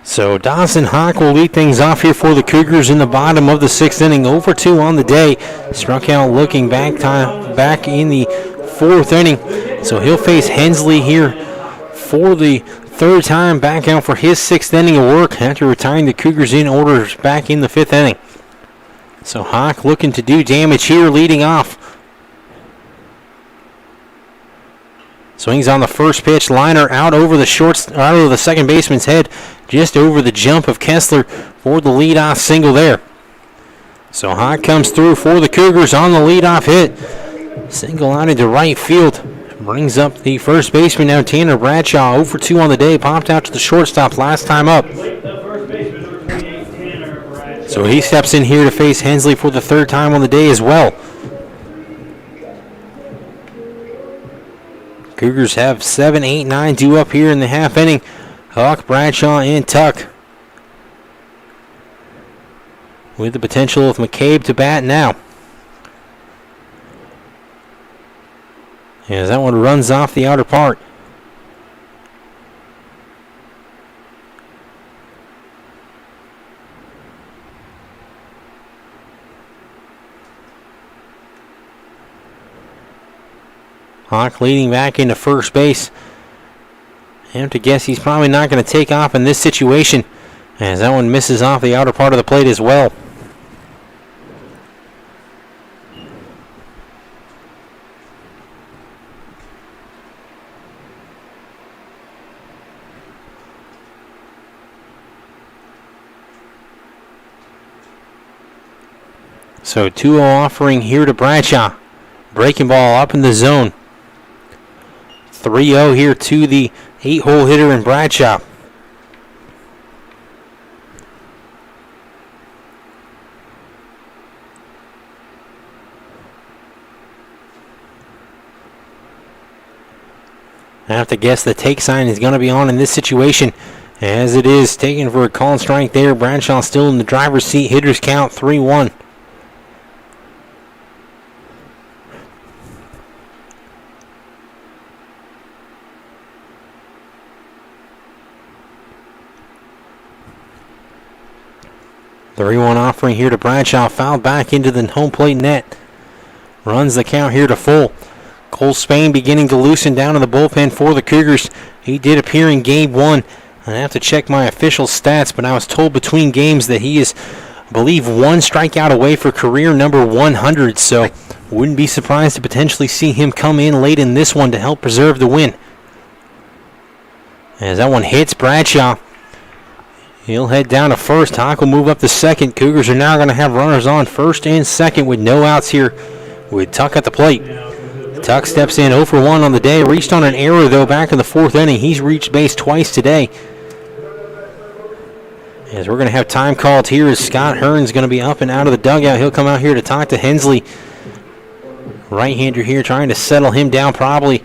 So Dawson Hawk will lead things off here for the Cougars in the bottom of the 6th inning. 0 for 2 on the day. Struck out looking back in the 4th inning. So he'll face Hensley here for the 3rd time back out for his 6th inning of work after retiring the Cougars in order back in the 5th inning. So Hawk looking to do damage here, leading off. Swings on the first pitch, liner out over the second baseman's head, just over the jump of Kessler for the leadoff single there. So Hawk comes through for the Cougars on the leadoff hit. Single out into right field. Brings up the first baseman now, Tanner Bradshaw. 0 for 2 on the day, popped out to the shortstop last time up. So he steps in here to face Hensley for the 3rd time on the day as well. Cougars have 7, 8, 9 due up here in the half inning. Hawk, Bradshaw, and Tuck. With the potential of McCabe to bat now. As that one runs off the outer part. Hawk leading back into first base. I have to guess he's probably not going to take off in this situation, as that one misses off the outer part of the plate as well. So 2-0 offering here to Bradshaw. Breaking ball up in the zone. 3-0 here to the 8-hole hitter in Bradshaw. I have to guess the take sign is going to be on in this situation, as it is taken for a called strike there. Bradshaw still in the driver's seat. Hitters count 3-1. The 3-1 offering here to Bradshaw, fouled back into the home plate net. Runs the count here to full. Cole Spain beginning to loosen down in the bullpen for the Cougars. He did appear in game 1. I have to check my official stats, but I was told between games that he is, I believe, 1 strikeout away for career number 100. So wouldn't be surprised to potentially see him come in late in this one to help preserve the win. As that one hits Bradshaw, he'll head down to first. Hawk will move up to second. Cougars are now going to have runners on first and second with no outs here with Tuck at the plate. Tuck steps in 0 for 1 on the day. Reached on an error, though, back in the 4th inning. He's reached base twice today. As we're going to have time called here as Scott Hearn's going to be up and out of the dugout. He'll come out here to talk to Hensley. Right-hander here trying to settle him down probably.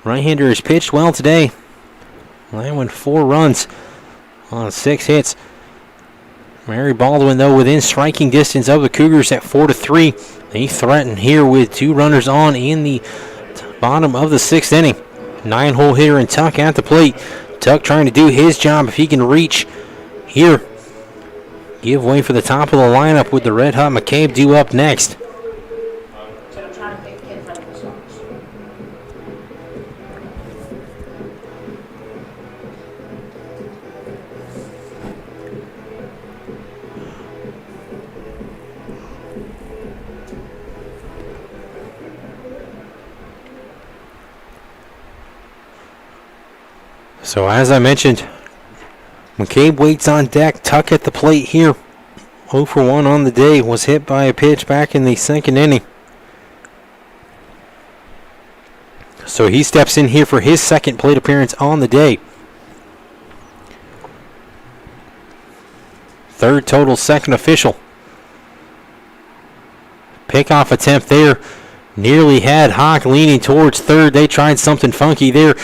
Right-hander has pitched well today. That went 4 runs on 6 hits. Mary Baldwin, though, within striking distance of the Cougars at 4-3. They threaten here with 2 runners on in the bottom of the 6th inning. 9-hole hitter and Tuck at the plate. Tuck trying to do his job if he can reach here. Give way for the top of the lineup with the Red Hot McCabe due up next. So as I mentioned, McCabe waits on deck. Tuck at the plate here. 0 for 1 on the day. Was hit by a pitch back in the 2nd inning. So he steps in here for his 2nd plate appearance on the day. 3rd total, 2nd official. Pickoff attempt there. Nearly had Hawk leaning towards 3rd. They tried something funky there,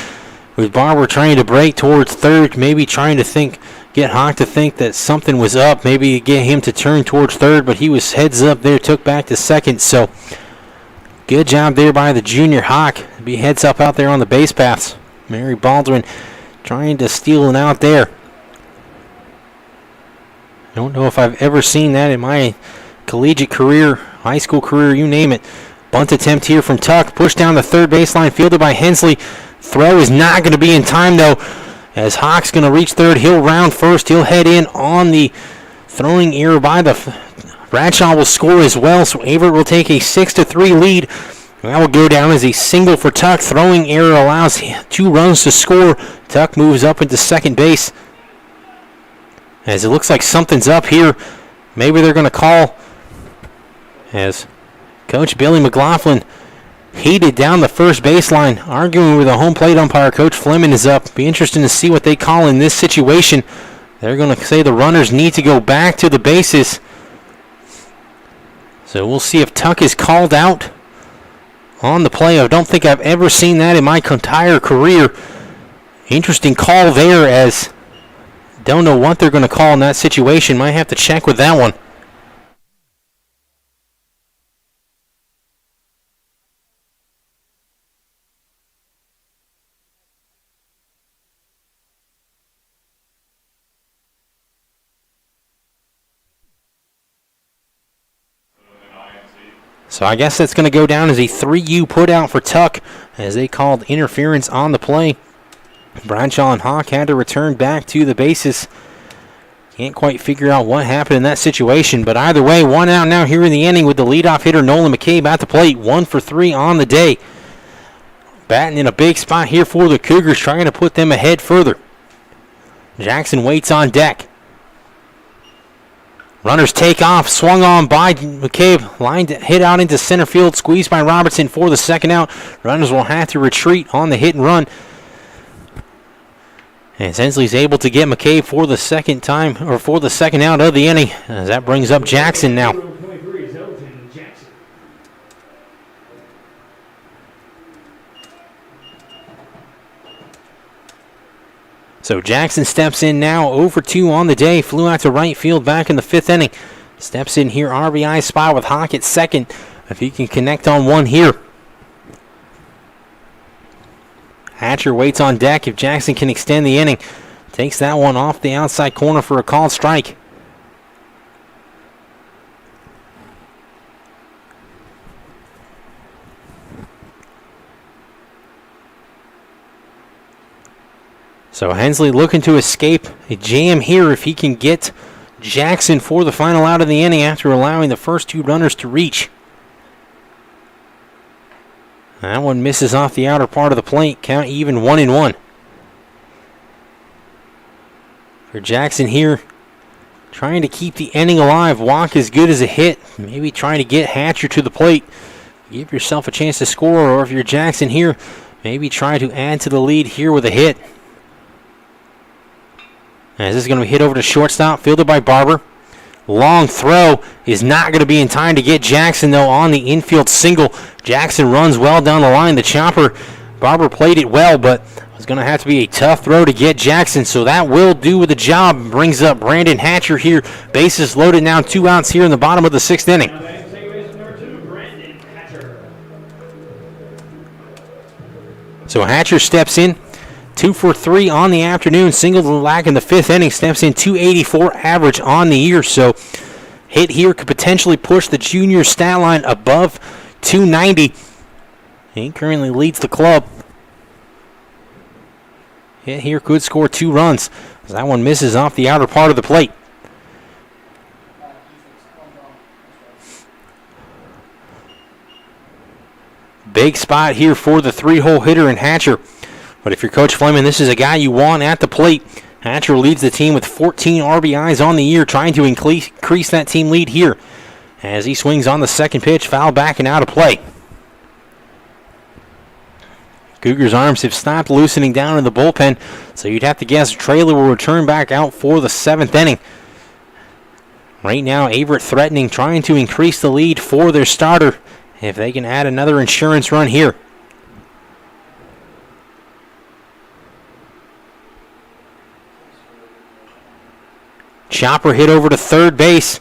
with Barber trying to break towards 3rd, maybe trying to get Hawk to think that something was up, maybe get him to turn towards 3rd, but he was heads up there, took back to 2nd. So good job there by the junior Hawk. Be heads up out there on the base paths. Mary Baldwin trying to steal it out there. I don't know if I've ever seen that in my collegiate career, high school career, you name it. Bunt attempt here from Tuck, pushed down the 3rd baseline, fielded by Hensley. Throw is not going to be in time, though, as Hawk's going to reach 3rd. He'll round first. He'll head in on the throwing error by the Bradshaw will score as well, so Averett will take a 6-3 lead. That will go down as a single for Tuck. Throwing error allows 2 runs to score. Tuck moves up into 2nd base, as it looks like something's up here. Maybe they're going to call, as Coach Billy McLaughlin heated down the 1st baseline, arguing with the home plate umpire. Coach Fleming is up. Be interesting to see what they call in this situation. They're going to say the runners need to go back to the bases. So we'll see if Tuck is called out on the play. I don't think I've ever seen that in my entire career. Interesting call there, as don't know what they're going to call in that situation. Might have to check with that one. So I guess that's going to go down as a 3U putout for Tuck as they called interference on the play. Bradshaw and Hawk had to return back to the bases. Can't quite figure out what happened in that situation, but either way, 1 out now here in the inning with the leadoff hitter Nolan McCabe at the plate. 1 for 3 on the day. Batting in a big spot here for the Cougars, trying to put them ahead further. Jackson waits on deck. Runners take off, swung on by McCabe, lined hit out into center field, squeezed by Robertson for the second out. Runners will have to retreat on the hit and run. And Hensley's able to get McCabe for the second time, or for the second out of the inning. As that brings up Jackson now. So Jackson steps in now, 0 for 2 on the day. Flew out to right field back in the 5th inning. Steps in here, RBI spot with Hawk at second. If he can connect on one here. Hatcher waits on deck if Jackson can extend the inning. Takes that one off the outside corner for a called strike. So Hensley looking to escape a jam here if he can get Jackson for the final out of the inning after allowing the first 2 runners to reach. That one misses off the outer part of the plate. Count even 1-1. For Jackson here, trying to keep the inning alive. Walk as good as a hit. Maybe trying to get Hatcher to the plate. Give yourself a chance to score, or if you're Jackson here, maybe try to add to the lead here with a hit. As this is going to be hit over to shortstop, fielded by Barber. Long throw is not going to be in time to get Jackson, though, on the infield single. Jackson runs well down the line. The chopper, Barber played it well, but it's going to have to be a tough throw to get Jackson, so that will do with the job. Brings up Brandon Hatcher here. Bases loaded now, 2 outs here in the bottom of the 6th inning. So Hatcher steps in. 2 for 3 on the afternoon. Single to Lack in the 5th inning. Steps in 284 average on the year. So hit here could potentially push the junior stat line above 290. He currently leads the club. Hit here could score 2 runs. That one misses off the outer part of the plate. Big spot here for the 3-hole hitter in Hatcher. But if you're Coach Fleming, this is a guy you want at the plate. Hatcher leads the team with 14 RBIs on the year, trying to increase that team lead here. As he swings on the second pitch, foul back and out of play. Cougars' arms have stopped loosening down in the bullpen, so you'd have to guess Traylor will return back out for the 7th inning. Right now, Averett threatening, trying to increase the lead for their starter if they can add another insurance run here. Chopper hit over to third base.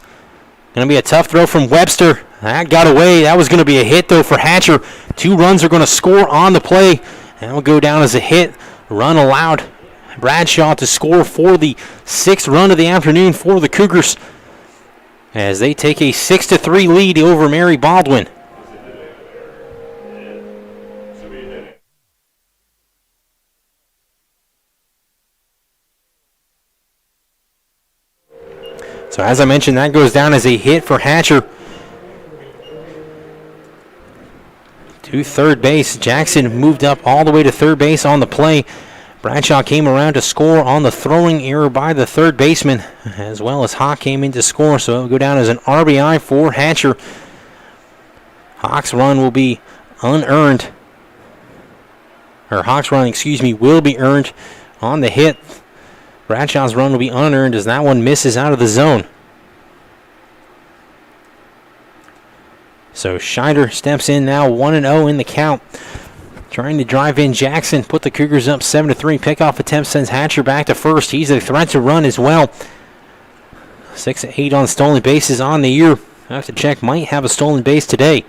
Going to be a tough throw from Webster. That got away. That was going to be a hit, though, for Hatcher. 2 runs are going to score on the play. That will go down as a hit. Run allowed. Bradshaw to score for the 6th run of the afternoon for the Cougars as they take a 6-3 lead over Mary Baldwin. So as I mentioned, that goes down as a hit for Hatcher. To third base. Jackson moved up all the way to third base on the play. Bradshaw came around to score on the throwing error by the third baseman, as well as Hawk came in to score, so it will go down as an RBI for Hatcher. Hawk's run will be unearned. Or Hawk's run, will be earned on the hit. Bradshaw's run will be unearned as that one misses out of the zone. So Scheider steps in now, 1-0 in the count. Trying to drive in Jackson, put the Cougars up 7-3. Pickoff attempt sends Hatcher back to first. He's a threat to run as well. 6-8 on stolen bases on the year. I have to check, might have a stolen base today.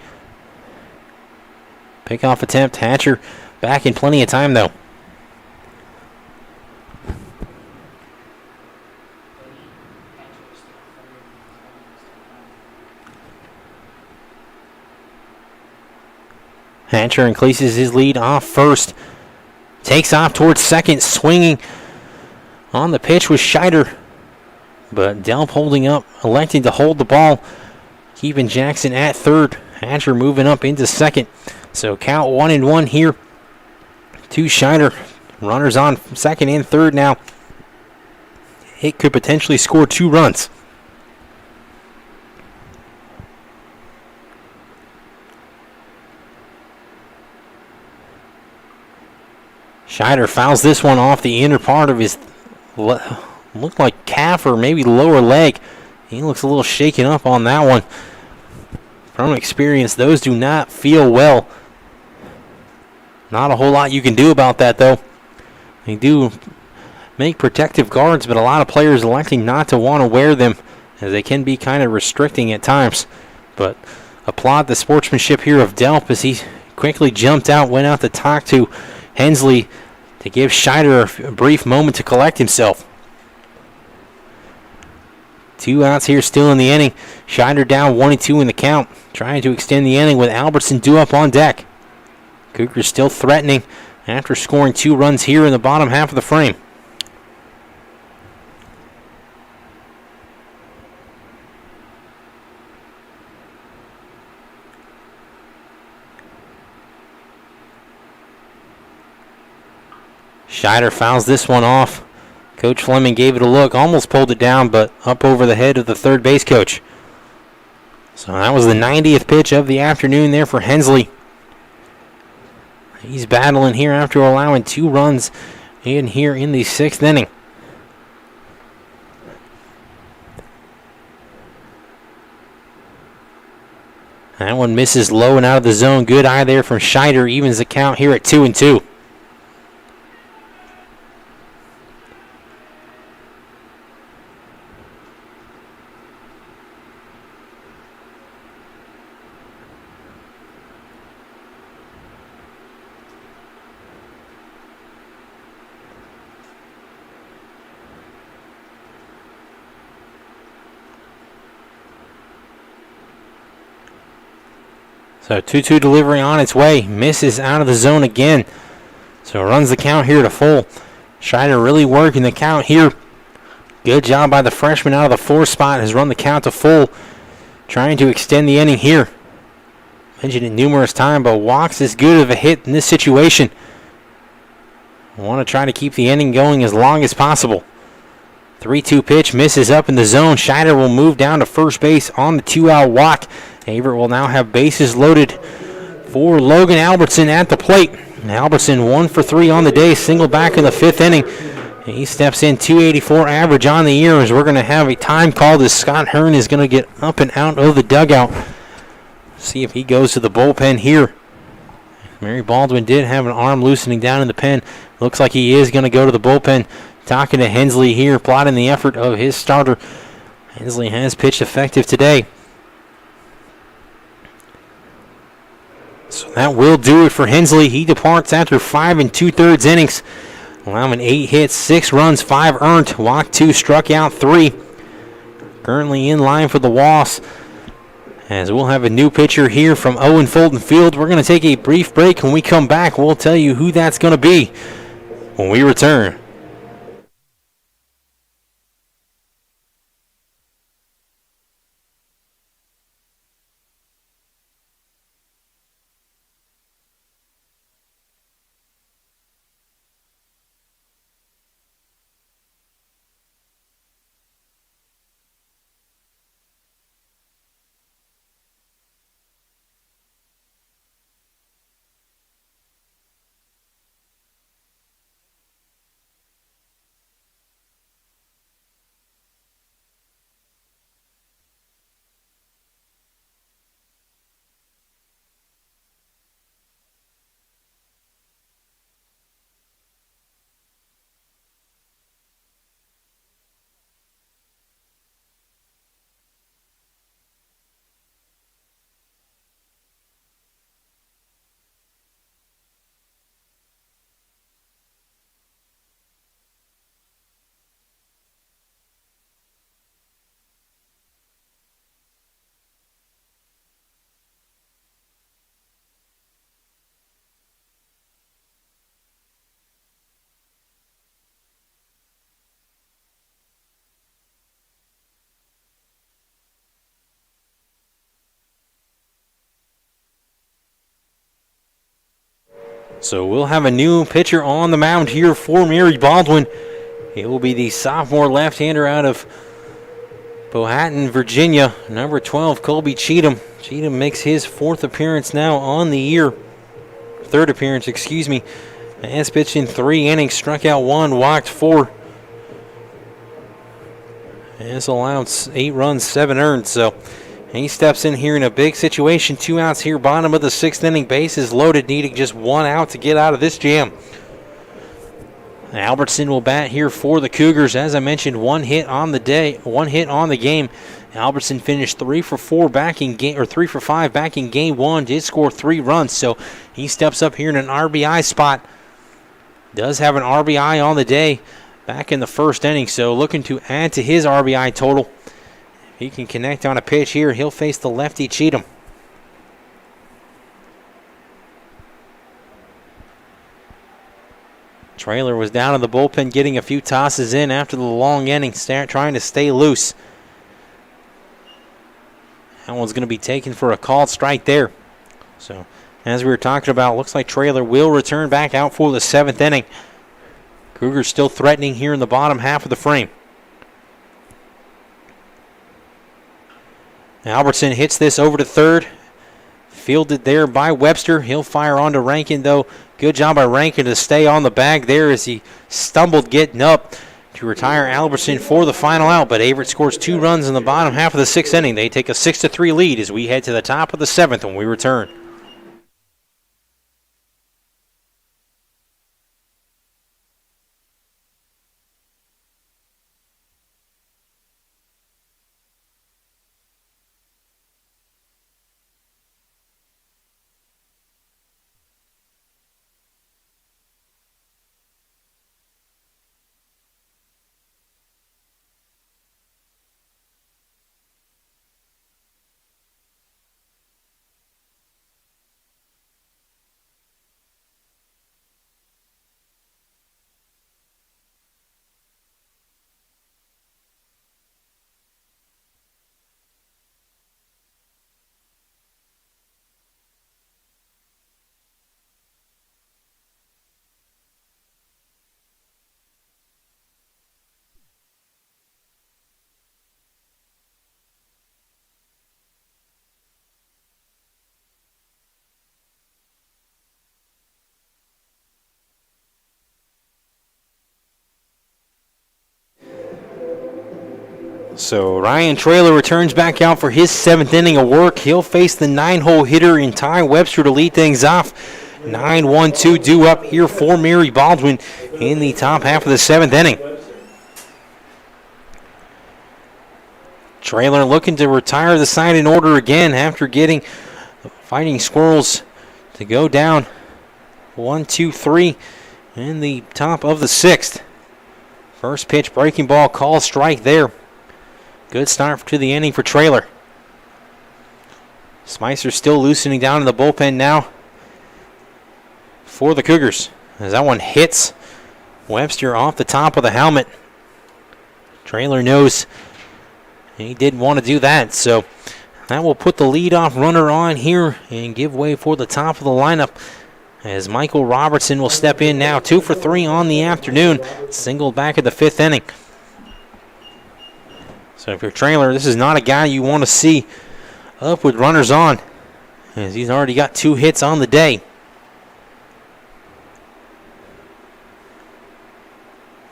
Pickoff attempt, Hatcher back in plenty of time though. Hatcher increases his lead off first. Takes off towards second, swinging on the pitch with Scheider. But Delp holding up, electing to hold the ball, keeping Jackson at third. Hatcher moving up into second. So count 1-1 here to Scheider. Runners on second and third now. It could potentially score 2 runs. Scheider fouls this one off the inner part of his, looked like calf or maybe lower leg. He looks a little shaken up on that one. From experience, those do not feel well. Not a whole lot you can do about that, though. They do make protective guards, but a lot of players electing not to want to wear them, as they can be kind of restricting at times. But applaud the sportsmanship here of Delp as he quickly jumped out, went out to talk to Hensley to give Scheider a brief moment to collect himself. 2 outs here still in the inning. Scheider down 1-2 in the count. Trying to extend the inning with Albertson due up on deck. Cougars still threatening after scoring 2 runs here in the bottom half of the frame. Scheider fouls this one off. Coach Fleming gave it a look, almost pulled it down, but up over the head of the third base coach. So that was the 90th pitch of the afternoon there for Hensley. He's battling here after allowing 2 runs in here in the 6th inning. That one misses low and out of the zone. Good eye there from Scheider, evens the count here at 2-2. So 2-2 delivery on its way. Misses out of the zone again. So runs the count here to full. Scheider really working the count here. Good job by the freshman out of the 4 spot. Has run the count to full. Trying to extend the inning here. Mentioned it numerous times, but walks as good of a hit in this situation. Want to try to keep the inning going as long as possible. 3-2 pitch misses up in the zone. Scheider will move down to first base on the 2-out walk. Averett will now have bases loaded for Logan Albertson at the plate. Albertson 1 for 3 on the day, single back in the 5th inning. He steps in, 284 average on the year, as we're going to have a time called as Scott Hearn is going to get up and out of the dugout. See if he goes to the bullpen here. Mary Baldwin did have an arm loosening down in the pen. Looks like he is going to go to the bullpen. Talking to Hensley here, plotting the effort of his starter. Hensley has pitched effective today. So that will do it for Hensley. He departs after 5 2/3 innings, allowing 8 hits, 6 runs, 5 earned, walked 2, struck out 3. Currently in line for the loss, as we'll have a new pitcher here from Owen Fulton Field. We're going to take a brief break. When we come back, we'll tell you who that's going to be when we return. So we'll have a new pitcher on the mound here for Mary Baldwin. It will be the sophomore left-hander out of Powhatan, Virginia, number 12, Colby Cheatham. Cheatham makes his fourth appearance now on the year. Third appearance, excuse me. Has pitched in 3 innings, struck out 1, walked 4. Has allowed 8 runs, 7 earned. So he steps in here in a big situation. 2 outs here, bottom of the 6th inning. Bases loaded, needing just 1 out to get out of this jam. Albertson will bat here for the Cougars. As I mentioned, 1 hit on the day, 1 hit on the game. Albertson finished 3 for 4 back in game, or 3 for 5 back in game 1. Did score 3 runs, so he steps up here in an RBI spot. Does have an RBI on the day back in the 1st inning, so looking to add to his RBI total. If he can connect on a pitch here, he'll face the lefty Cheatham. Trailer was down in the bullpen getting a few tosses in after the long inning, trying to stay loose. That one's going to be taken for a called strike there. So, as we were talking about, looks like Trailer will return back out for the 7th inning. Cougars still threatening here in the bottom half of the frame. Albertson hits this over to third. Fielded there by Webster. He'll fire on to Rankin, though. Good job by Rankin to stay on the bag there as he stumbled getting up to retire Albertson for the final out. But Averett scores 2 runs in the bottom half of the 6th inning. They take a 6-3 lead as we head to the top of the 7th when we return. So Ryan Trailer returns back out for his 7th inning of work. He'll face the 9-hole hitter in Ty Webster to lead things off. 9-1-2 due up here for Mary Baldwin in the top half of the 7th inning. Trailer looking to retire the side in order again after getting Fighting Squirrels to go down 1-2-3 in the top of the 6th. First pitch, breaking ball, call strike there. Good start to the inning for Trailer. Spicer still loosening down in the bullpen now for the Cougars. As that one hits Webster off the top of the helmet. Trailer knows he didn't want to do that, so that will put the leadoff runner on here and give way for the top of the lineup as Michael Robertson will step in now. 2 for 3 on the afternoon. Singled back at the 5th inning. So if you're Trailer, this is not a guy you want to see up with runners on, as he's already got 2 hits on the day.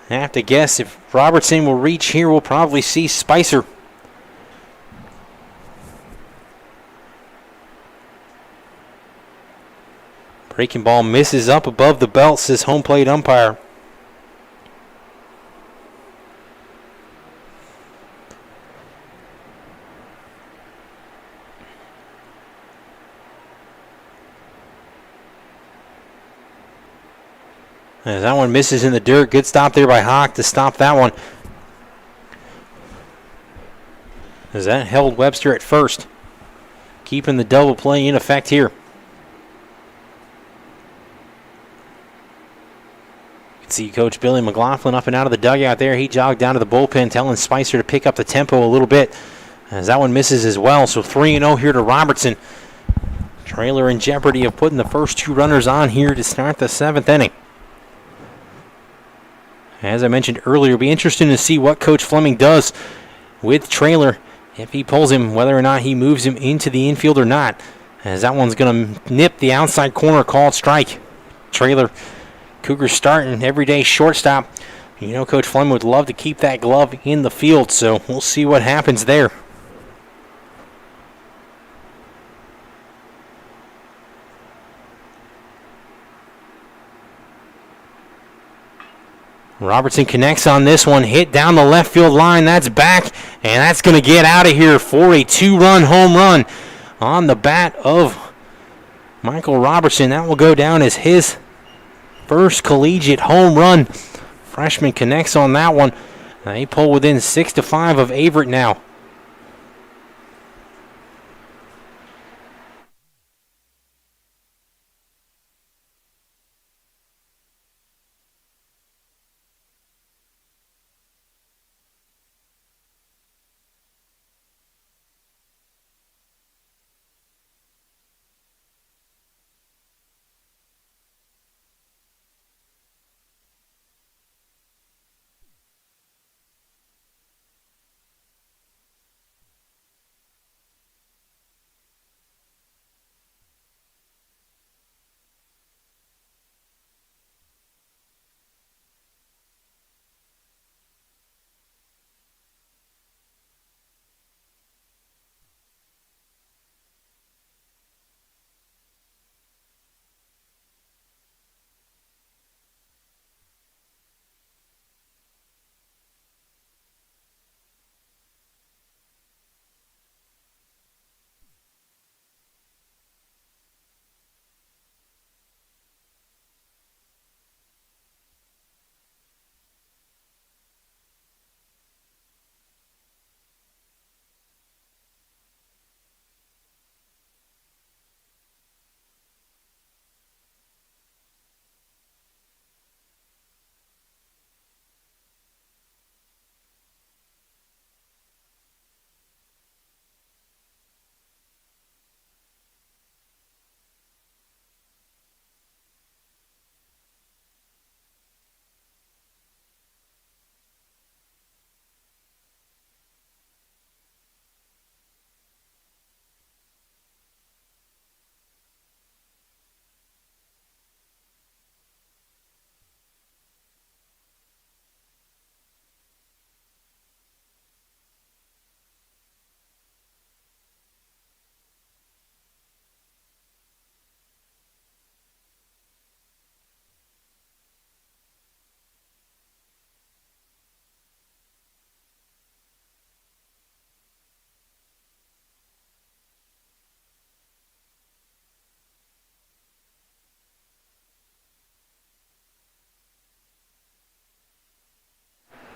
I have to guess if Robertson will reach here, we'll probably see Spicer. Breaking ball misses up above the belt, says home plate umpire. As that one misses in the dirt. Good stop there by Hawk to stop that one. As that held Webster at first. Keeping the double play in effect here. You can see Coach Billy McLaughlin up and out of the dugout there. He jogged down to the bullpen telling Spicer to pick up the tempo a little bit. As that one misses as well. So 3-0 here to Robertson. Trailer in jeopardy of putting the first 2 runners on here to start the 7th inning. As I mentioned earlier, it'll be interesting to see what Coach Fleming does with Trailer. If he pulls him, whether or not he moves him into the infield or not, as that one's going to nip the outside corner, called strike. Trailer, Cougars starting everyday shortstop. You know Coach Fleming would love to keep that glove in the field, so we'll see what happens there. Robertson connects on this one, hit down the left field line. That's back, and that's going to get out of here for a 2-run home run on the bat of Michael Robertson. That will go down as his first collegiate home run. Freshman connects on that one. They pull within 6-5 of Averett now.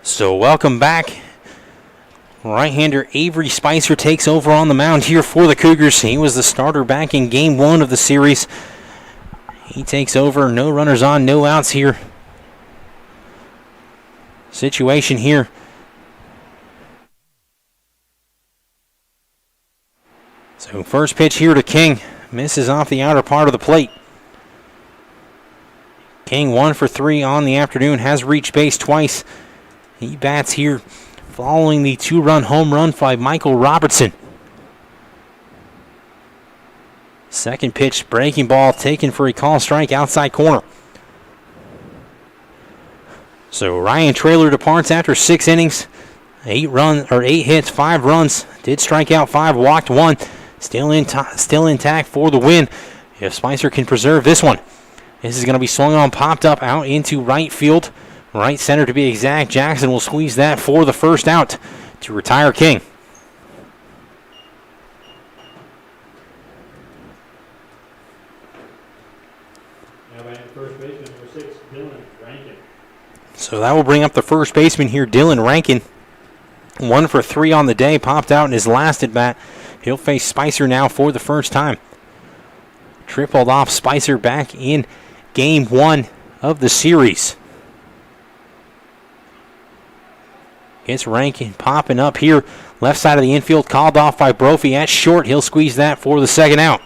So welcome back. Right-hander Avery Spicer takes over on the mound here for the Cougars. He was the starter back in Game 1 of the series. He takes over. No runners on, no outs here. Situation here. So first pitch here to King. Misses off the outer part of the plate. King 1 for 3 on the afternoon. Has reached base twice. He bats here following the 2-run home run by Michael Robertson. Second pitch, breaking ball taken for a call strike outside corner. So Ryan Trailer departs after 6 innings. 8 hits, 5 runs. Did strike out 5, walked 1. Still intact for the win. If Spicer can preserve this one. This is going to be swung on, popped up out into right field. Right center to be exact. Jackson will squeeze that for the first out to retire King. Now batting first baseman, number 6, Dylan Rankin. So that will bring up the first baseman here, Dylan Rankin. 1 for 3 on the day, popped out in his last at bat. He'll face Spicer now for the first time. Tripled off Spicer back in Game 1 of the series. Gets Rankin popping up here. Left side of the infield, called off by Brophy at short. He'll squeeze that for the second out.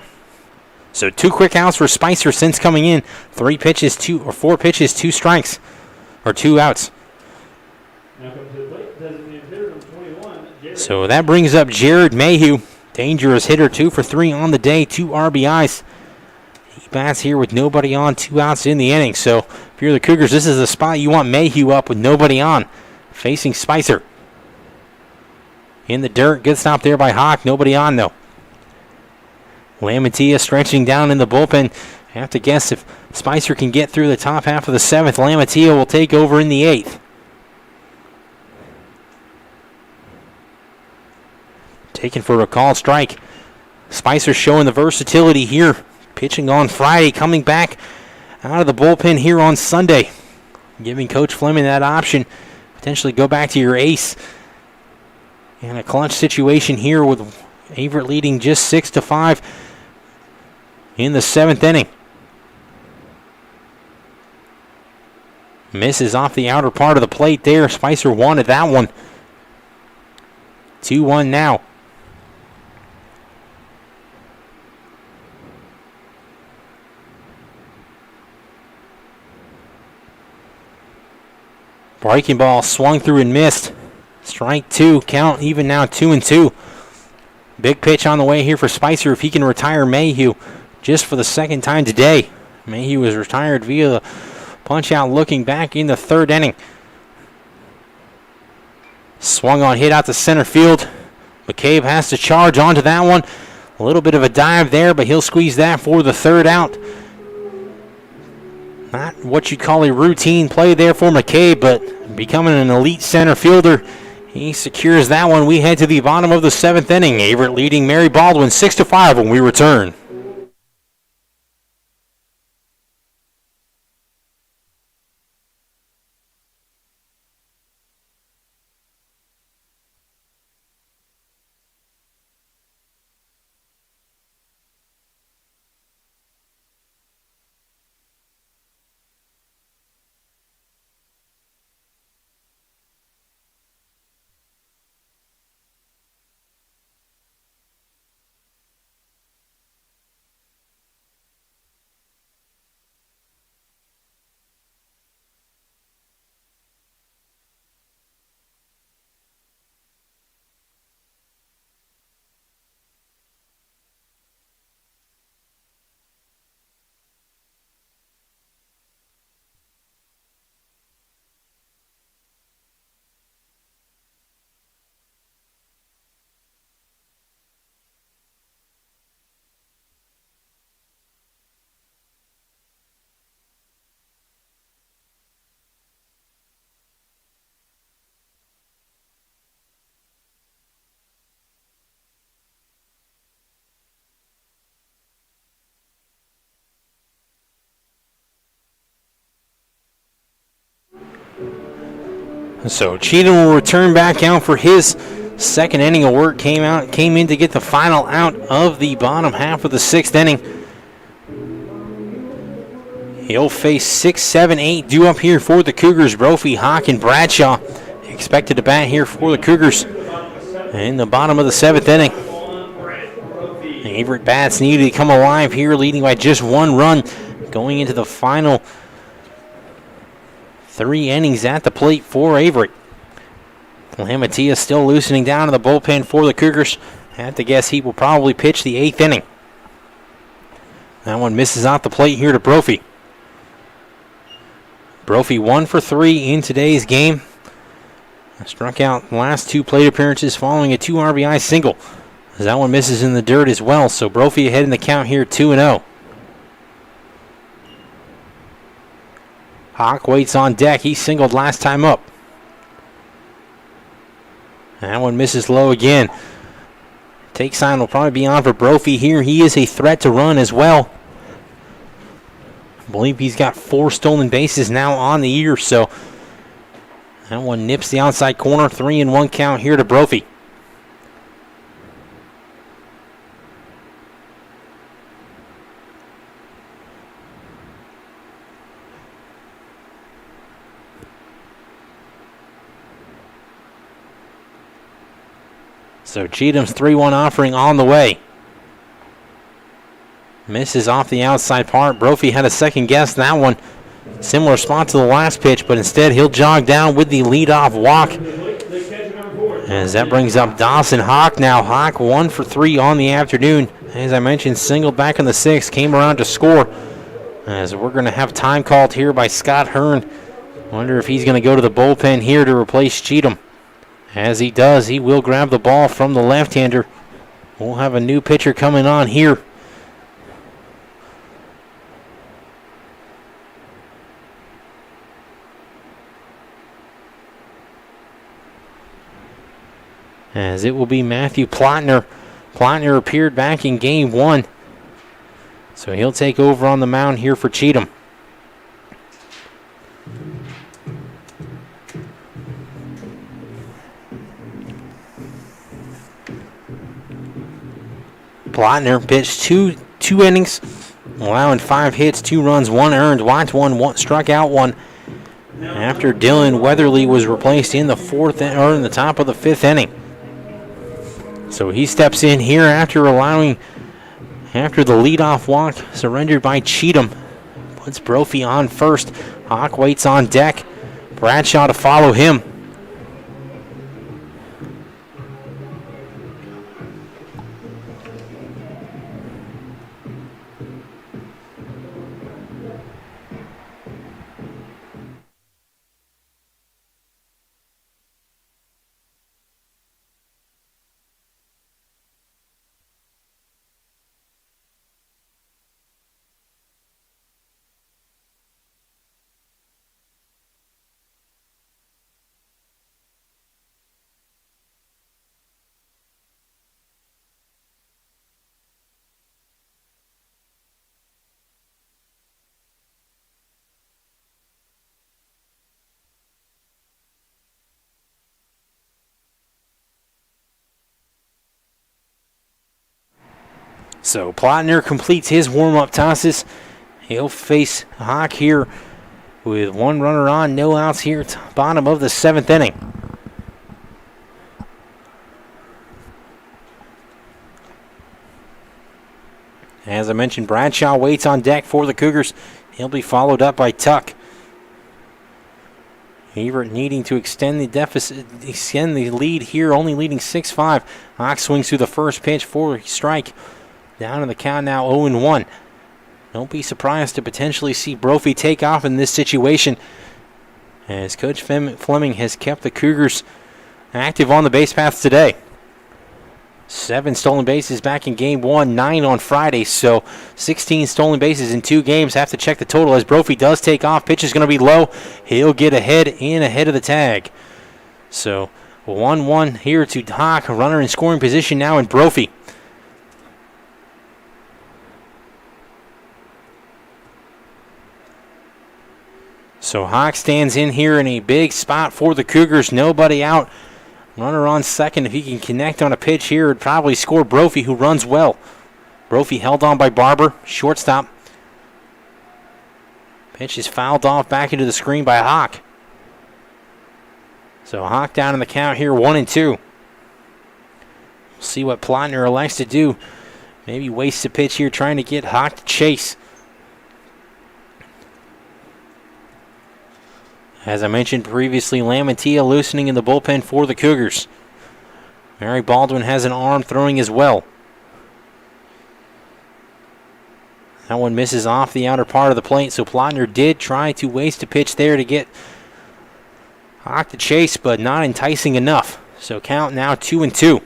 So 2 quick outs for Spicer since coming in. 4 pitches, 2 strikes, or 2 outs. Now comes to the plate, designated hitter number 21, Jared. So that brings up Jared Mayhew. Dangerous hitter, 2 for 3 on the day, 2 RBIs. He bats here with nobody on, 2 outs in the inning. So if you're the Cougars, this is the spot you want Mayhew up with nobody on, facing Spicer. In the dirt, good stop there by Hawk, nobody on though. Lamantia stretching down in the bullpen. I have to guess if Spicer can get through the top half of the 7th, Lamantia will take over in the 8th. Taken for a called strike. Spicer showing the versatility here. Pitching on Friday, coming back out of the bullpen here on Sunday. Giving Coach Fleming that option. Potentially go back to your ace. And a clutch situation here with Averett leading just 6-5 in the 7th inning. Misses off the outer part of the plate there. Spicer wanted that one. 2-1 now. Breaking ball swung through and missed. Strike 2, count even now 2-2. Big pitch on the way here for Spicer if he can retire Mayhew just for the 2nd time today. Mayhew was retired via the punch out looking back in the 3rd inning. Swung on, hit out to center field. McCabe has to charge onto that one. A little bit of a dive there, but he'll squeeze that for the 3rd out. Not what you'd call a routine play there for McCabe, but becoming an elite center fielder. He secures that one. We head to the bottom of the 7th inning. Averett leading Mary Baldwin 6-5 when we return. So Cheatham will return back out for his 2nd inning of work. Came in to get the final out of the bottom half of the 6th inning. He'll face 6, 7, 8 due up here for the Cougars. Brophy, Hawk, and Bradshaw expected to bat here for the Cougars in the bottom of the 7th inning. Averett bats needed to come alive here, leading by just 1 run going into the final 3 innings at the plate for Averett. Lamantia still loosening down in the bullpen for the Cougars. I have to guess he will probably pitch the 8th inning. That one misses out the plate here to Brophy. Brophy 1 for 3 in today's game. Struck out the last 2 plate appearances following a 2 RBI single. As that one misses in the dirt as well. So Brophy ahead in the count here 2-0. Hawk waits on deck. He singled last time up. That one misses low again. Take sign will probably be on for Brophy here. He is a threat to run as well. I believe he's got 4 stolen bases now on the year, so that one nips the outside corner. 3-1 count here to Brophy. So Cheatham's 3-1 offering on the way. Misses off the outside part. Brophy had a second guess that one. Similar spot to the last pitch, but instead he'll jog down with the leadoff walk. As that brings up Dawson Hawk now. Hawk 1 for 3 on the afternoon. As I mentioned, singled back in the 6th, came around to score. As we're going to have time called here by Scott Hearn. Wonder if he's going to go to the bullpen here to replace Cheatham. As he does, he will grab the ball from the left-hander. We'll have a new pitcher coming on here. As it will be Matthew Plotner. Plotner appeared back in game 1. So he'll take over on the mound here for Cheatham. Plotner pitched two innings, allowing 5 hits, 2 runs, 1 earned, walked 1, struck out 1. After Dylan Weatherly was replaced in the 4th or in the top of the 5th inning. So he steps in here after the leadoff walk surrendered by Cheatham. Puts Brophy on first. Hawk waits on deck. Bradshaw to follow him. So Plotner completes his warm-up tosses. He'll face Hawk here with 1 runner on, no outs here at the bottom of the 7th inning. As I mentioned, Bradshaw waits on deck for the Cougars. He'll be followed up by Tuck. Averett needing to extend the lead here, only leading 6-5. Hawk swings through the first pitch for a strike. Down in the count now, 0-1. Don't be surprised to potentially see Brophy take off in this situation, as Coach Fleming has kept the Cougars active on the base paths today. 7 stolen bases back in game 1, 9 on Friday, so 16 stolen bases in 2 games. Have to check the total as Brophy does take off. Pitch is going to be low. He'll get ahead of the tag. So 1-1 here to Hawk. Runner in scoring position now in Brophy. So Hawk stands in here in a big spot for the Cougars. Nobody out. Runner on second. If he can connect on a pitch here, it'd probably score Brophy, who runs well. Brophy held on by Barber. Shortstop. Pitch is fouled off back into the screen by Hawk. So Hawk down in the count here, 1-2. We'll see what Plotner elects to do. Maybe waste a pitch here trying to get Hawk to chase. As I mentioned previously, Lamantia loosening in the bullpen for the Cougars. Mary Baldwin has an arm throwing as well. That one misses off the outer part of the plate, so Plotner did try to waste a pitch there to get Hawk to chase, but not enticing enough. So count now 2-2.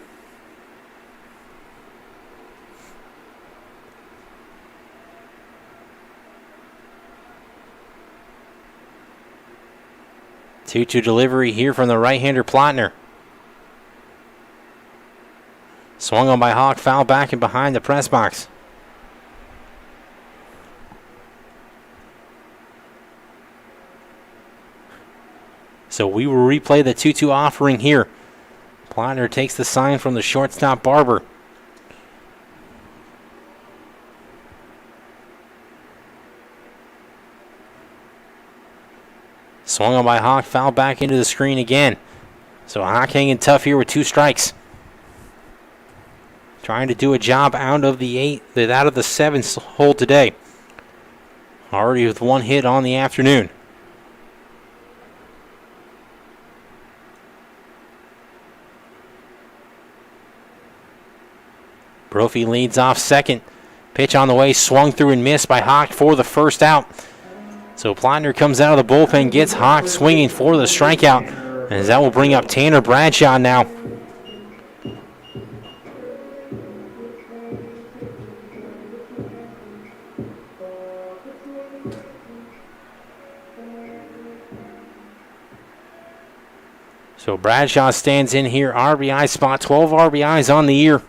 Two-two delivery here from the right-hander Plotner. Swung on by Hawk, foul back and behind the press box. So we will replay the 2-2 offering here. Plotner takes the sign from the shortstop Barber. Swung on by Hawk, foul back into the screen again. So Hawk hanging tough here with 2 strikes. trying to do a job out of the 7th hole today. Already with 1 hit on the afternoon. Brophy leads off second. Pitch on the way, swung through and missed by Hawk for the first out. So Plotner comes out of the bullpen, gets Hawk swinging for the strikeout, as that will bring up Tanner Bradshaw now. So Bradshaw stands in here, RBI spot, 12 RBIs on the year.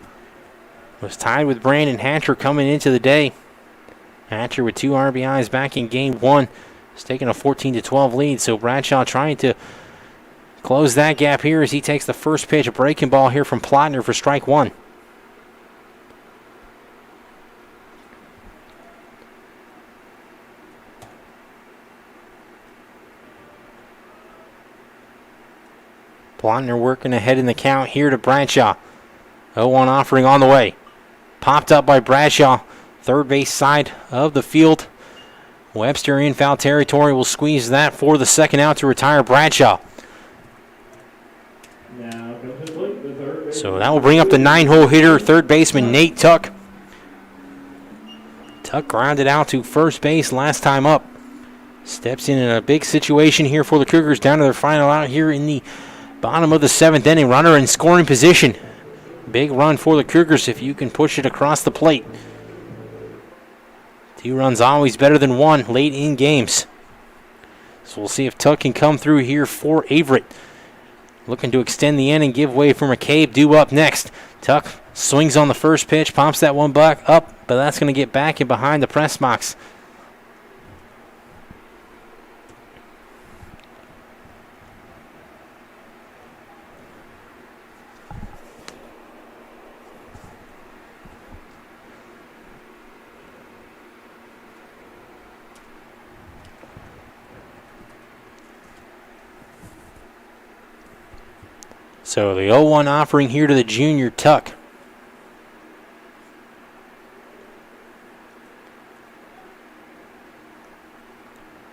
Was tied with Brandon Hatcher coming into the day. Hatcher with 2 RBIs back in game 1. He's taking a 14-12 lead, so Bradshaw trying to close that gap here as he takes the first pitch, a breaking ball here from Plotner for strike 1. Plotner working ahead in the count here to Bradshaw. 0-1 offering on the way. Popped up by Bradshaw, third base side of the field. Webster in foul territory will squeeze that for the second out to retire Bradshaw. Now comes to the plate, the third baseman. So that will bring up the 9-hole hitter, third baseman Nate Tuck. Tuck grounded out to first base last time up. Steps in a big situation here for the Cougars down to their final out here in the bottom of the 7th inning. Runner in scoring position. Big run for the Cougars if you can push it across the plate. 2 runs always better than 1 late in games. So we'll see if Tuck can come through here for Averett. Looking to extend the inning, give way for McCabe. Due up next. Tuck swings on the first pitch, pops that one back up, but that's going to get back in behind the press box. So the 0-1 offering here to the junior Tuck.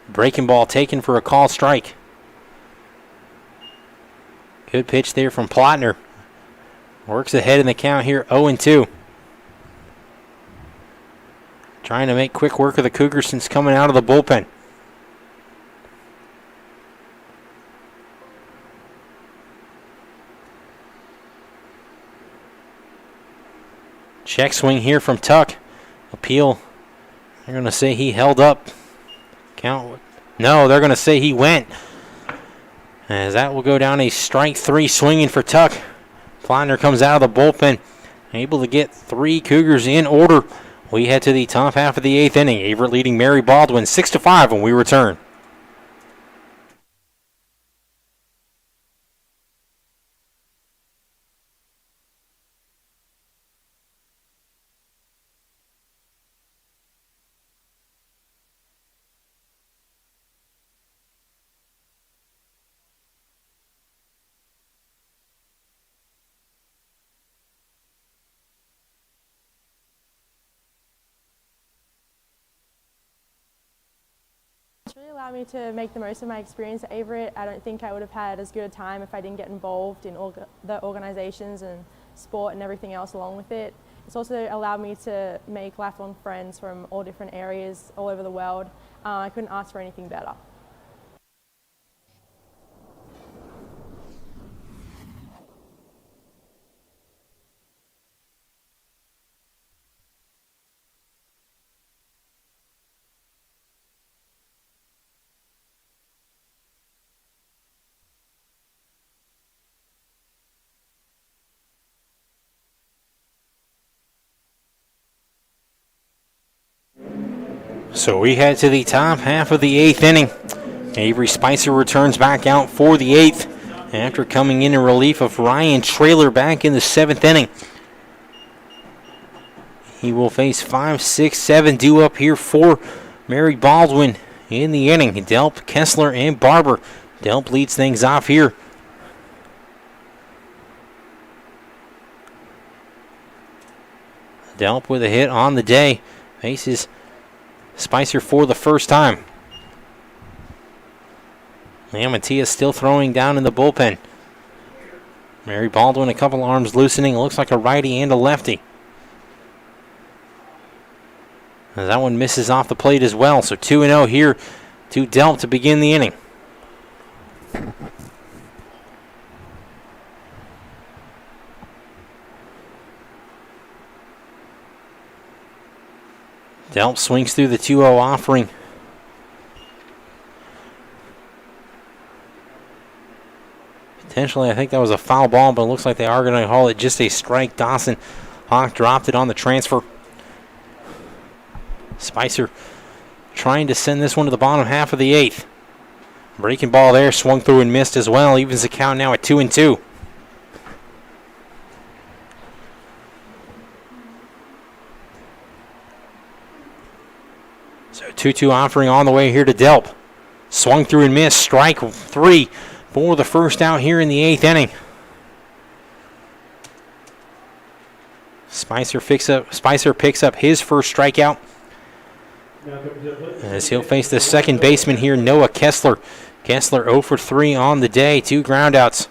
Breaking ball taken for a call strike. Good pitch there from Plotner. Works ahead in the count here, 0-2. Trying to make quick work of the Cougars since coming out of the bullpen. Check swing here from Tuck. Appeal. They're going to say he held up. Count. No, they're going to say he went. As that will go down a strike 3 swinging for Tuck. Plotner comes out of the bullpen. Able to get 3 Cougars in order. We head to the top half of the 8th inning. Averett leading Mary Baldwin 6-5 when we return. It's really allowed me to make the most of my experience at Averett. I don't think I would have had as good a time if I didn't get involved in the organizations and sport and everything else along with it. It's also allowed me to make lifelong friends from all different areas all over the world. I couldn't ask for anything better. So we head to the top half of the 8th inning. Avery Spicer returns back out for the 8th after coming in relief of Ryan Traylor back in the 7th inning. He will face 5, 6, 7 due up here for Mary Baldwin in the inning. Delp, Kessler, and Barber. Delp leads things off here. Delp with a hit on the day. Faces Spicer for the first time. Lamantia still throwing down in the bullpen. Mary Baldwin, a couple arms loosening. It looks like a righty and a lefty. As that one misses off the plate as well. So 2-0 here to Delp to begin the inning. Delp swings through the 2-0 offering. Potentially, I think that was a foul ball, but it looks like they are going to call it just a strike. Dawson Hawk dropped it on the transfer. Spicer trying to send this one to the bottom half of the 8th. Breaking ball there, swung through and missed as well. Evens the count now at 2-2. So 2-2 offering on the way here to Delp. Swung through and missed. Strike 3 for the first out here in the 8th inning. Spicer picks up his first strikeout. As he'll face the second baseman here, Noah Kessler. Kessler 0 for 3 on the day, 2 groundouts.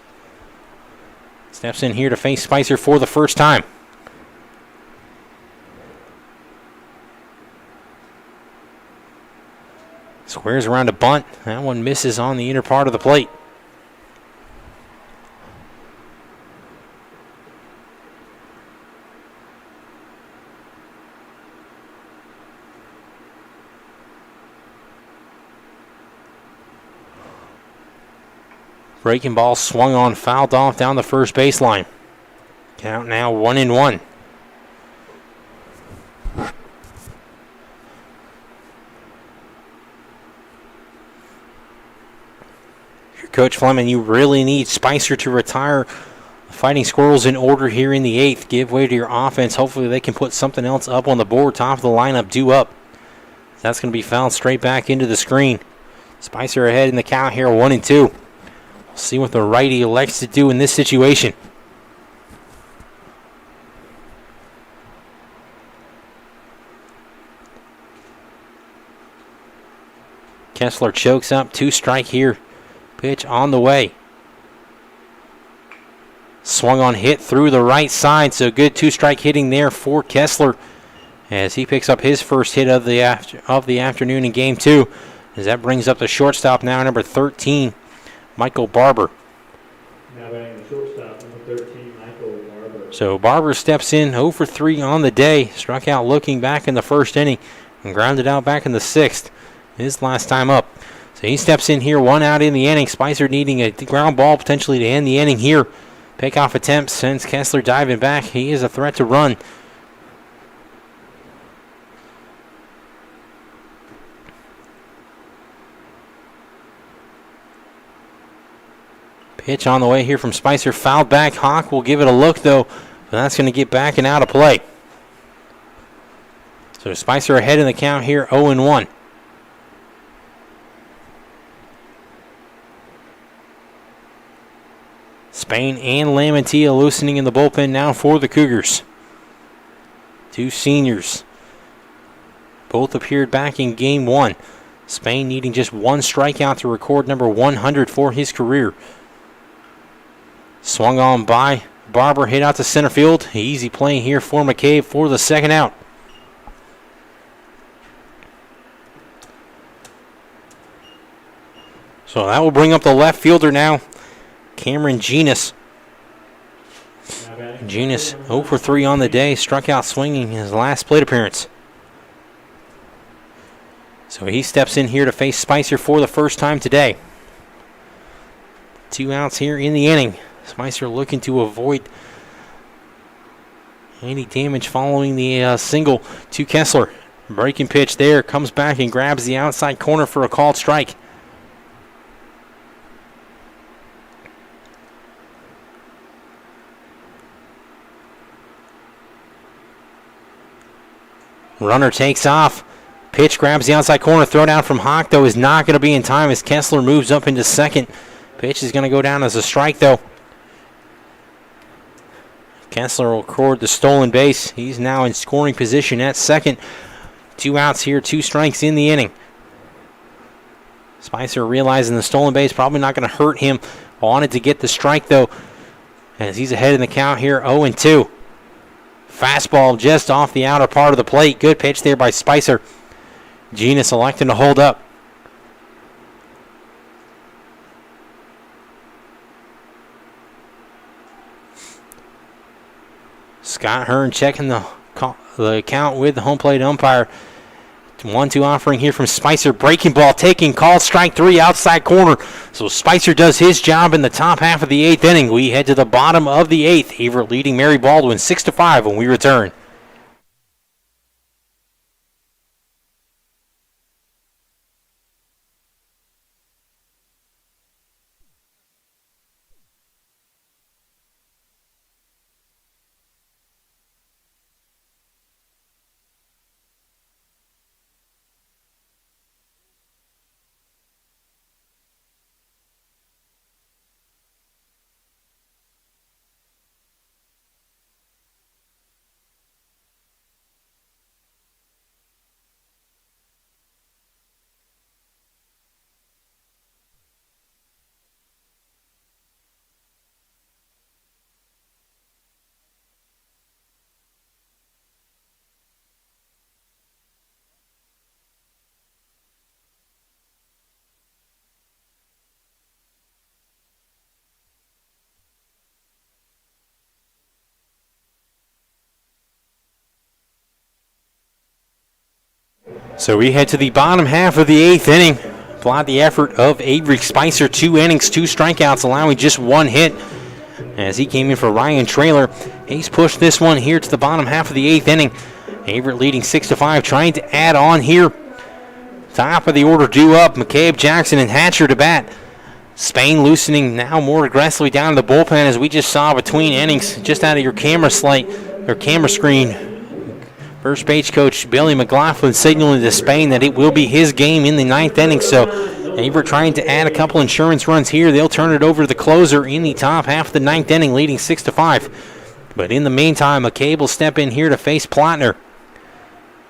Steps in here to face Spicer for the first time. Squares around a bunt. That one misses on the inner part of the plate. Breaking ball swung on, fouled off down the first baseline. Count now 1-1. Coach Fleming, you really need Spicer to retire the Fighting Squirrels in order here in the 8th. Give way to your offense. Hopefully they can put something else up on the board. Top of the lineup, due up. That's going to be fouled straight back into the screen. Spicer ahead in the count here, 1-2. We'll see what the righty elects to do in this situation. Kessler chokes up, 2 strike here. Pitch on the way. Swung on, hit through the right side, so good 2-strike hitting there for Kessler as he picks up his first hit of the afternoon in game 2. As that brings up the shortstop now, number 13, Michael Barber. Now batting the shortstop, number 13, Michael Barber. So Barber steps in 0 for 3 on the day. Struck out looking back in the first inning and grounded out back in the 6th. His last time up. So he steps in here, 1 out in the inning. Spicer needing a ground ball potentially to end the inning here. Pickoff attempt sends Kessler diving back. He is a threat to run. Pitch on the way here from Spicer. Fouled back. Hawk will give it a look though. But that's going to get back and out of play. So Spicer ahead in the count here, 0-1. Spain and Lamantia loosening in the bullpen now for the Cougars. 2 seniors. Both appeared back in game 1. Spain needing just 1 strikeout to record number 100 for his career. Swung on by Barber, hit out to center field. Easy play here for McCabe for the second out. So that will bring up the left fielder now, Cameron Genus. Genus 0 for 3 on the day, struck out swinging his last plate appearance. So he steps in here to face Spicer for the first time today. 2 outs here in the inning. Spicer looking to avoid any damage following the single to Kessler. Breaking pitch there, comes back and grabs the outside corner for a called strike. Runner takes off. Pitch grabs the outside corner. Throw down from Hawk, though, is not going to be in time as Kessler moves up into second. Pitch is going to go down as a strike, though. Kessler will record the stolen base. He's now in scoring position at second. 2 outs here, 2 strikes in the inning. Spicer realizing the stolen base probably not going to hurt him. Wanted to get the strike, though, as he's ahead in the count here, 0-2. Fastball just off the outer part of the plate. Good pitch there by Spicer. Genus electing to hold up. Scott Hearn checking the count with the home plate umpire. 1-2 offering here from Spicer. Breaking ball taking, called strike 3 outside corner. So Spicer does his job in the top half of the 8th inning. We head to the bottom of the 8th. Averett leading Mary Baldwin 6-5 when we return. So we head to the bottom half of the 8th inning. Applaud the effort of Avery Spicer. 2 innings, 2 strikeouts, allowing just 1 hit as he came in for Ryan Traylor. He's pushed this one here to the bottom half of the 8th inning. Averett leading 6-5, trying to add on here. Top of the order due up. McCabe, Jackson, and Hatcher to bat. Spain loosening now more aggressively down to the bullpen, as we just saw between innings, just out of your camera slate or camera screen. First base coach Billy McLaughlin signaling to Spain that it will be his game in the 9th inning. So Averett trying to add a couple insurance runs here. They'll turn it over to the closer in the top half of the 9th inning, leading 6-5. But in the meantime, McCabe will step in here to face Plotner.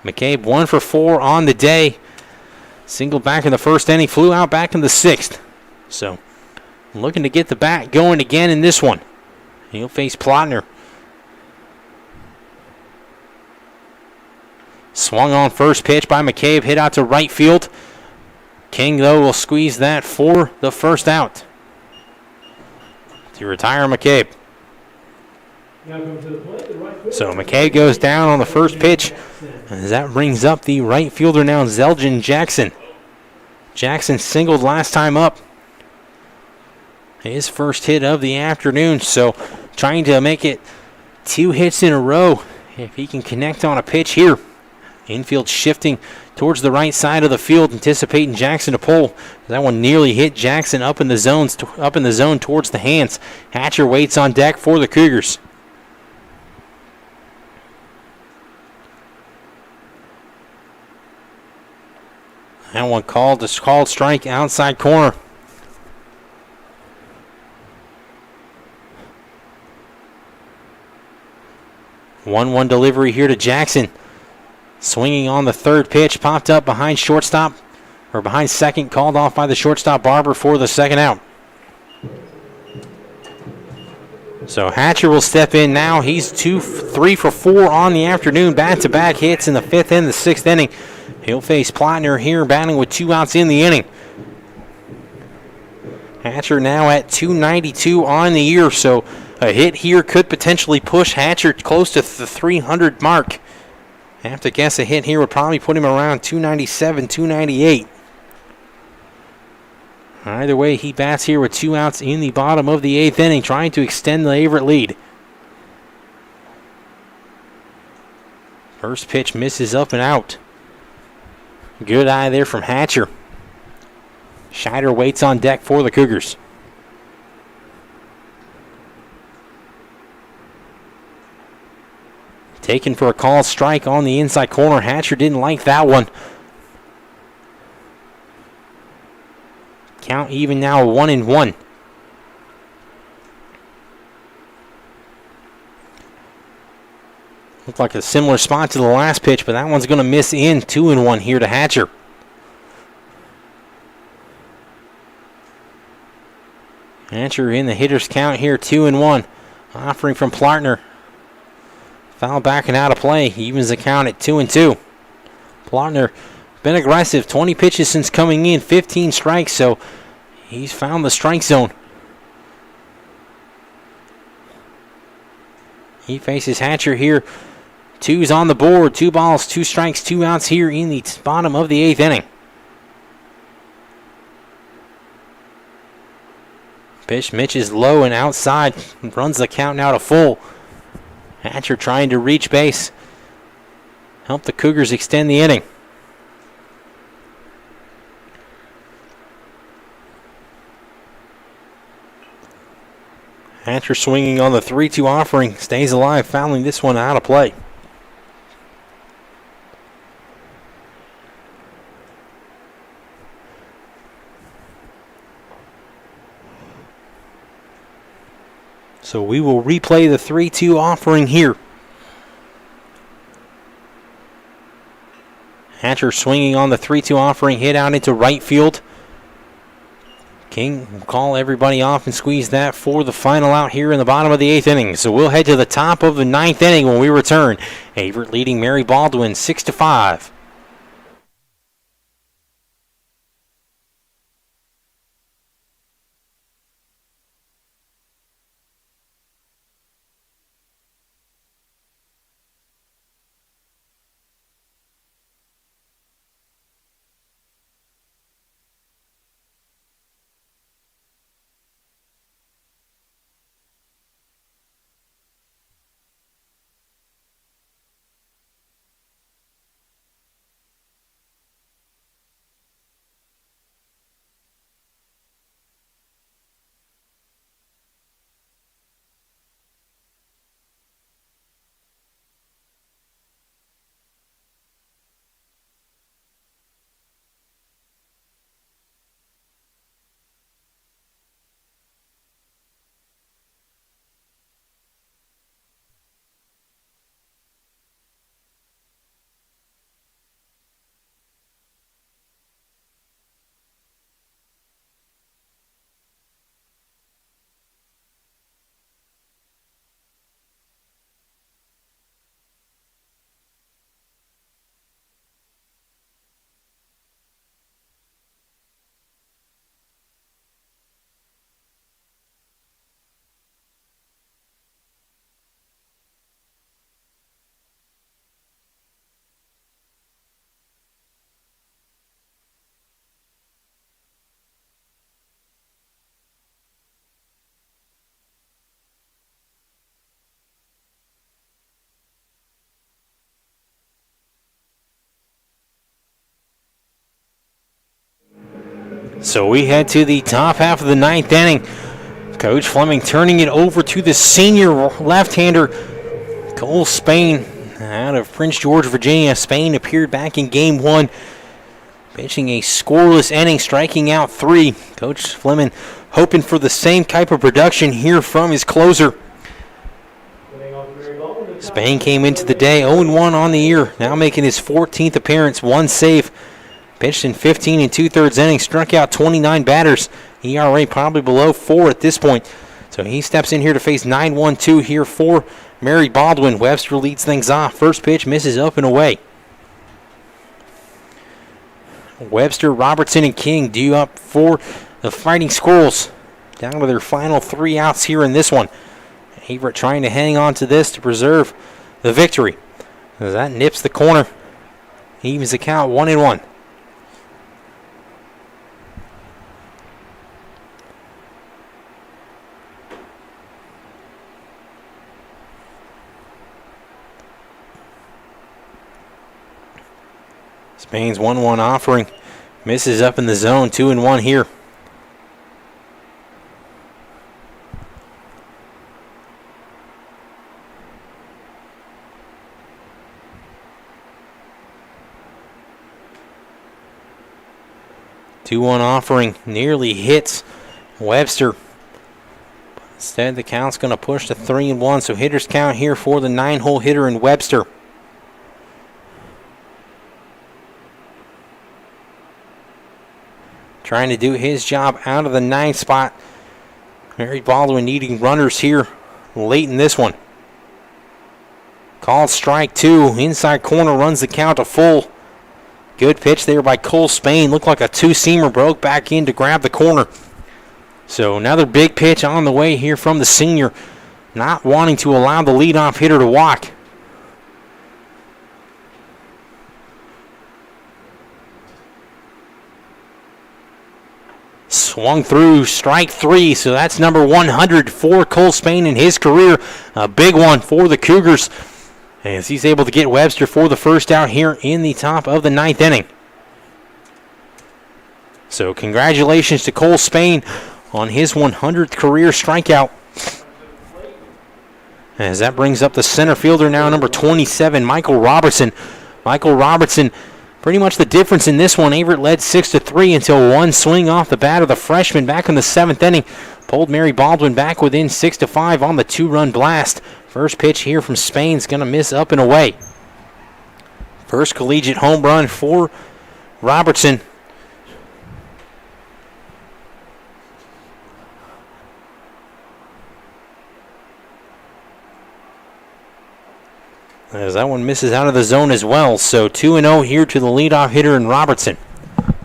McCabe 1 for 4 on the day. Singled back in the 1st inning, flew out back in the 6th. So looking to get the bat going again in this one. He'll face Plotner. Swung on first pitch by McCabe, hit out to right field. King, though, will squeeze that for the first out to retire McCabe. So McCabe goes down on the first pitch, as that brings up the right fielder now, Zelgin Jackson. Jackson singled last time up. His first hit of the afternoon, so trying to make it 2 hits in a row if he can connect on a pitch here. Infield shifting towards the right side of the field, anticipating Jackson to pull. That one nearly hit Jackson up in the zone towards the hands. Hatcher waits on deck for the Cougars. That one called strike outside corner. One delivery here to Jackson. Swinging on the 3rd pitch, popped up behind shortstop, or behind second, called off by the shortstop Barber for the 2nd out. So Hatcher will step in now. He's 3 for 4 on the afternoon, back-to-back hits in the 5th and the 6th inning. He'll face Plotner here, batting with 2 outs in the inning. Hatcher now at .292 on the year, so a hit here could potentially push Hatcher close to the 300 mark. I have to guess a hit here would probably put him around 297, 298. Either way, he bats here with 2 outs in the bottom of the 8th inning, trying to extend the Averett lead. First pitch misses up and out. Good eye there from Hatcher. Scheider waits on deck for the Cougars. Taken for a called strike on the inside corner. Hatcher didn't like that one. Count even now, 1-1. Looked like a similar spot to the last pitch, but that one's going to miss in. 2-1 here to Hatcher. Hatcher in the hitter's count here, 2-1. Offering from Plartner. Foul back and out of play. Evens the count at 2-2. Plartner been aggressive. 20 pitches since coming in, 15 strikes, so he's found the strike zone. He faces Hatcher here. 2's on the board. 2 balls, 2 strikes, 2 outs here in the bottom of the 8th inning. Pitch Mitch low and outside. Runs the count now to full. Hatcher trying to reach base. Help the Cougars extend the inning. Hatcher swinging on the 3-2 offering. Stays alive, fouling this one out of play. So we will replay the 3-2 offering here. Hatcher swinging on the 3-2 offering, hit out into right field. King will call everybody off and squeeze that for the final out here in the bottom of the 8th inning. So we'll head to the top of the 9th inning when we return. Averett leading Mary Baldwin 6-5. So we head to the top half of the 9th inning. Coach Fleming turning it over to the senior left-hander, Cole Spain, out of Prince George, Virginia. Spain appeared back in Game 1, pitching a scoreless inning, striking out 3. Coach Fleming hoping for the same type of production here from his closer. Spain came into the day 0-1 on the year, now making his 14th appearance, 1 save. Pitched in 15 2/3 innings, struck out 29 batters. ERA probably below 4 at this point. So he steps in here to face 9-1-2 here for Mary Baldwin. Webster leads things off. First pitch misses up and away. Webster, Robertson, and King due up for the Fighting Squirrels. Down to their final 3 outs here in this one. Averett trying to hang on to this to preserve the victory. As that nips the corner. Evens the count 1-1. Spain's 1-1 offering. Misses up in the zone. 2-1 here. Two-one offering nearly hits Webster. Instead, the count's going to push to 3-1. So hitters count here for the 9-hole hitter in Webster. Trying to do his job out of the 9th spot. Mary Baldwin needing runners here late in this one. Called strike 2. Inside corner runs the count to full. Good pitch there by Cole Spain. Looked like a two-seamer, broke back in to grab the corner. So another big pitch on the way here from the senior. Not wanting to allow the leadoff hitter to walk. Swung through, strike 3, so that's number 100 for Cole Spain in his career. A big one for the Cougars as he's able to get Webster for the first out here in the top of the 9th inning. So congratulations to Cole Spain on his 100th career strikeout. As that brings up the center fielder now, number 27, Michael Robertson. Michael Robertson, pretty much the difference in this one. Averett led 6-3 until one swing off the bat of the freshman back in the 7th inning pulled Mary Baldwin back within 6-5 on the 2-run blast. First pitch here from Spain's going to miss up and away. First collegiate home run for Robertson. As that one misses out of the zone as well. So 2-0 here to the leadoff hitter in Robertson.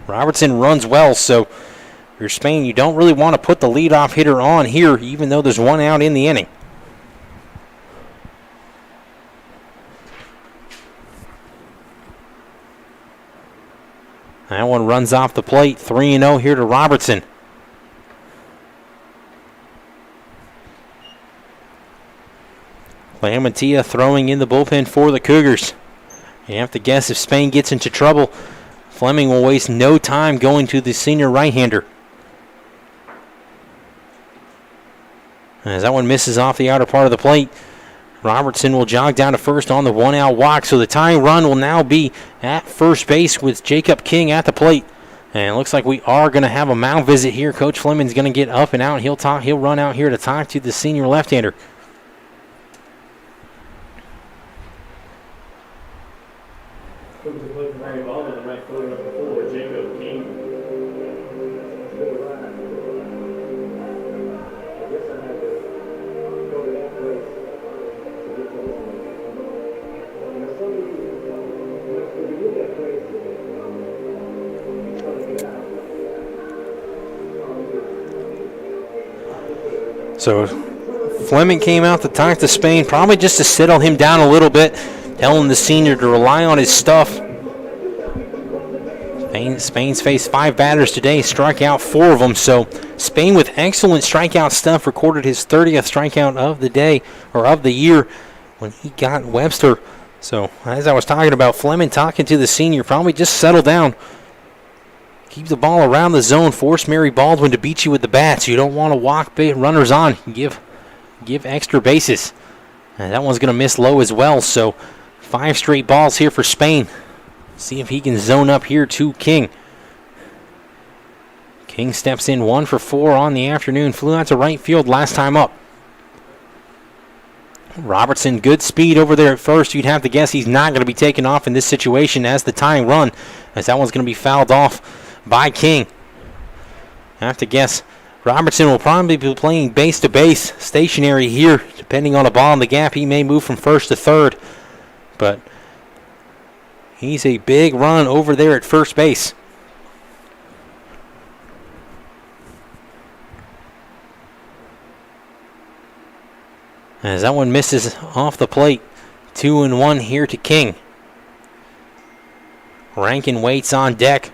Robertson runs well, so if you're Spain, you don't really want to put the leadoff hitter on here, even though there's one out in the inning. That one runs off the plate. 3-0 here to Robertson. Lamantia throwing in the bullpen for the Cougars. You have to guess if Spain gets into trouble, Fleming will waste no time going to the senior right-hander. As that one misses off the outer part of the plate, Robertson will jog down to first on the one-out walk. So the tying run will now be at first base with Jacob King at the plate. And it looks like we are going to have a mound visit here. Coach Fleming's going to get up and out. He'll run out here to talk to the senior left-hander. Coming to the plate for Mary Baldwin, the right fielder number 4, Jacob King. So Fleming came out to talk to Spain, probably just to settle him down a little bit, telling the senior to rely on his stuff. Spain's faced 5 batters today, struck out 4 of them. So Spain with excellent strikeout stuff recorded his 30th strikeout of the day, or of the year, when he got Webster. So as I was talking about, Fleming talking to the senior, probably just settle down. Keep the ball around the zone, force Mary Baldwin to beat you with the bats. You don't want to walk runners on. Give extra bases. And that one's going to miss low as well. So 5 straight balls here for Spain. See if he can zone up here to King. King steps in 1 for 4 on the afternoon. Flew out to right field last time up. Robertson, good speed over there at first. You'd have to guess he's not going to be taken off in this situation as the tying run, as that one's going to be fouled off by King. I have to guess Robertson will probably be playing base to base, stationary here. Depending on a ball in the gap, he may move from first to third. But he's a big run over there at first base. As that one misses off the plate. 2-1 here to King. Rankin waits on deck.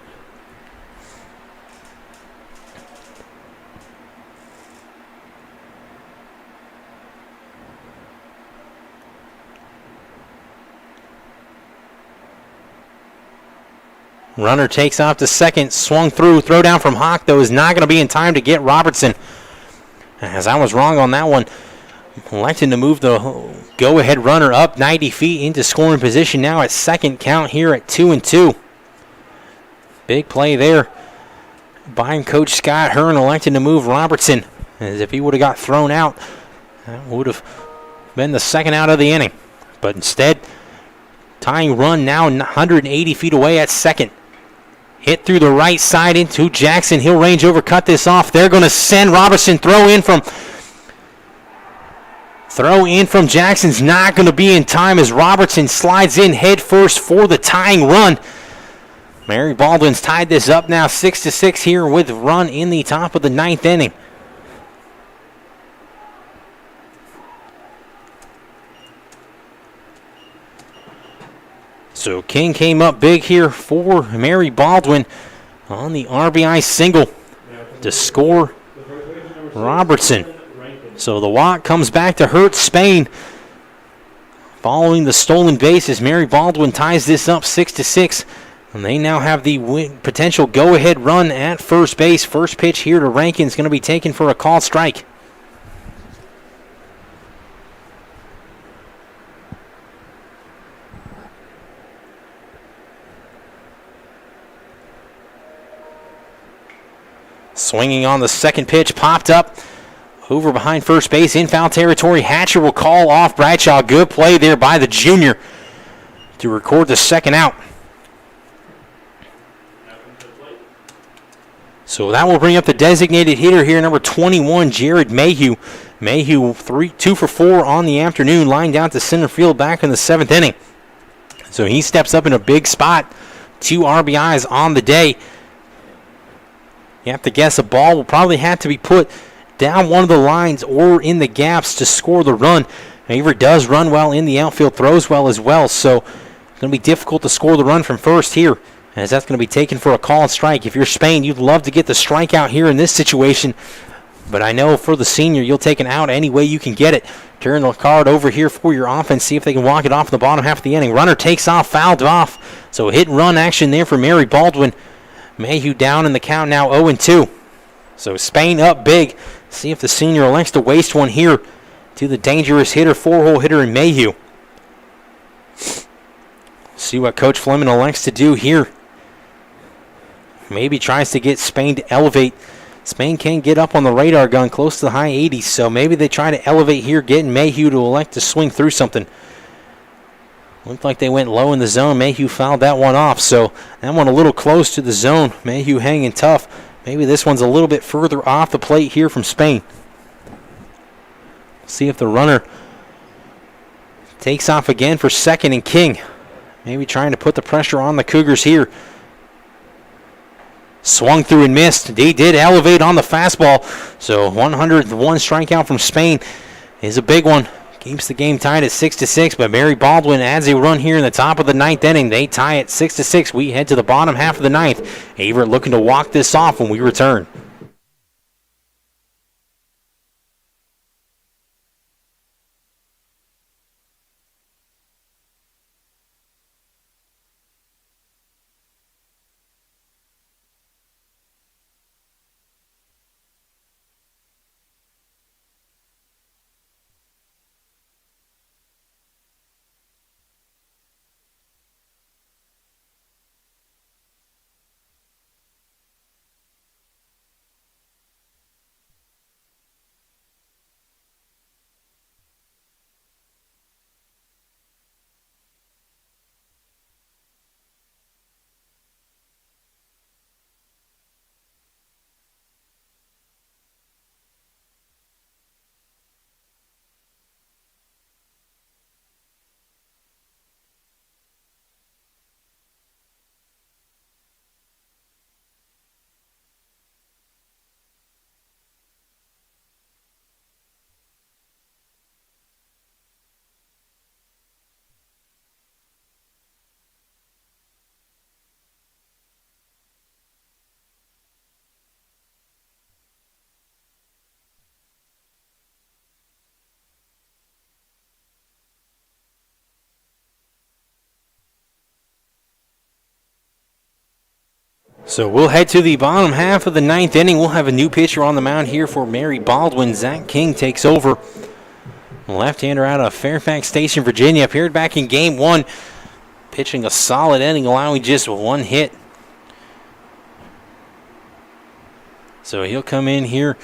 Runner takes off to second, swung through, throw down from Hawk, though, is not going to be in time to get Robertson. As I was wrong on that one, electing to move the go-ahead runner up 90 feet into scoring position now at second, count here at 2-2. Big play there by Coach Scott Hearn, electing to move Robertson as if he would have got thrown out, that would have been the second out of the inning. But instead, tying run now 180 feet away at second. Hit through the right side into Jackson. He'll range over, cut this off. They're going to send Robertson. Throw in from Jackson's not going to be in time as Robertson slides in head first for the tying run. Mary Baldwin's tied this up now 6-6 here with run in the top of the ninth inning. So King came up big here for Mary Baldwin on the RBI single to score Robertson. So the walk comes back to hurt Spain. Following the stolen bases, Mary Baldwin ties this up 6-6. And they now have the potential go-ahead run at first base. First pitch here to Rankin's going to be taken for a called strike. Swinging on the second pitch, popped up over behind first base in foul territory. Hatcher will call off Bradshaw. Good play there by the junior to record the second out. So that will bring up the designated hitter here, number 21, Jared Mayhew. Mayhew 2 for 4 on the afternoon, lined down to center field back in the 7th inning. So he steps up in a big spot. 2 RBIs on the day. You have to guess a ball will probably have to be put down one of the lines or in the gaps to score the run. Averett does run well in the outfield, throws well as well, so it's going to be difficult to score the run from first here, as that's going to be taken for a called strike. If you're Spain, you'd love to get the strikeout here in this situation, but I know for the senior, you'll take an out any way you can get it. Turn the card over here for your offense, see if they can walk it off in the bottom half of the inning. Runner takes off, fouled off, so hit and run action there for Mary Baldwin. Mayhew down in the count now 0-2. So Spain up big. See if the senior elects to waste one here to the dangerous hitter, 4-hole hitter in Mayhew. See what Coach Fleming elects to do here. Maybe tries to get Spain to elevate. Spain can get up on the radar gun close to the high 80s, so maybe they try to elevate here, getting Mayhew to elect to swing through something. Looked like they went low in the zone. Mayhew fouled that one off, so that one a little close to the zone. Mayhew hanging tough. Maybe this one's a little bit further off the plate here from Spain. See if the runner takes off again for second and King. Maybe trying to put the pressure on the Cougars here. Swung through and missed. They did elevate on the fastball, so 101 strikeout from Spain is a big one. Keeps the game tied at 6-6, but Mary Baldwin adds a run here in the top of the ninth inning. They tie it 6-6. We head to the bottom half of the ninth. Averett looking to walk this off when we return. So we'll head to the bottom half of the ninth inning. We'll have a new pitcher on the mound here for Mary Baldwin. Zach King takes over. Left-hander out of Fairfax Station, Virginia. Appeared back in game one, pitching a solid inning, allowing just one hit. So he'll come in here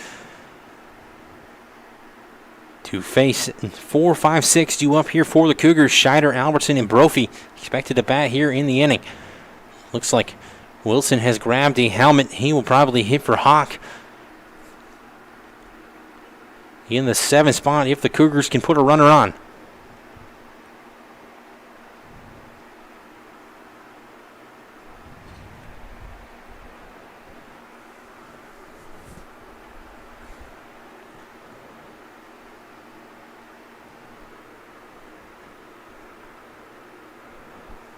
to face 4, 5, 6 due up here for the Cougars. Scheider, Albertson, and Brophy expected to bat here in the inning. Looks like Wilson has grabbed a helmet. He will probably hit for Hawk in the 7th spot if the Cougars can put a runner on.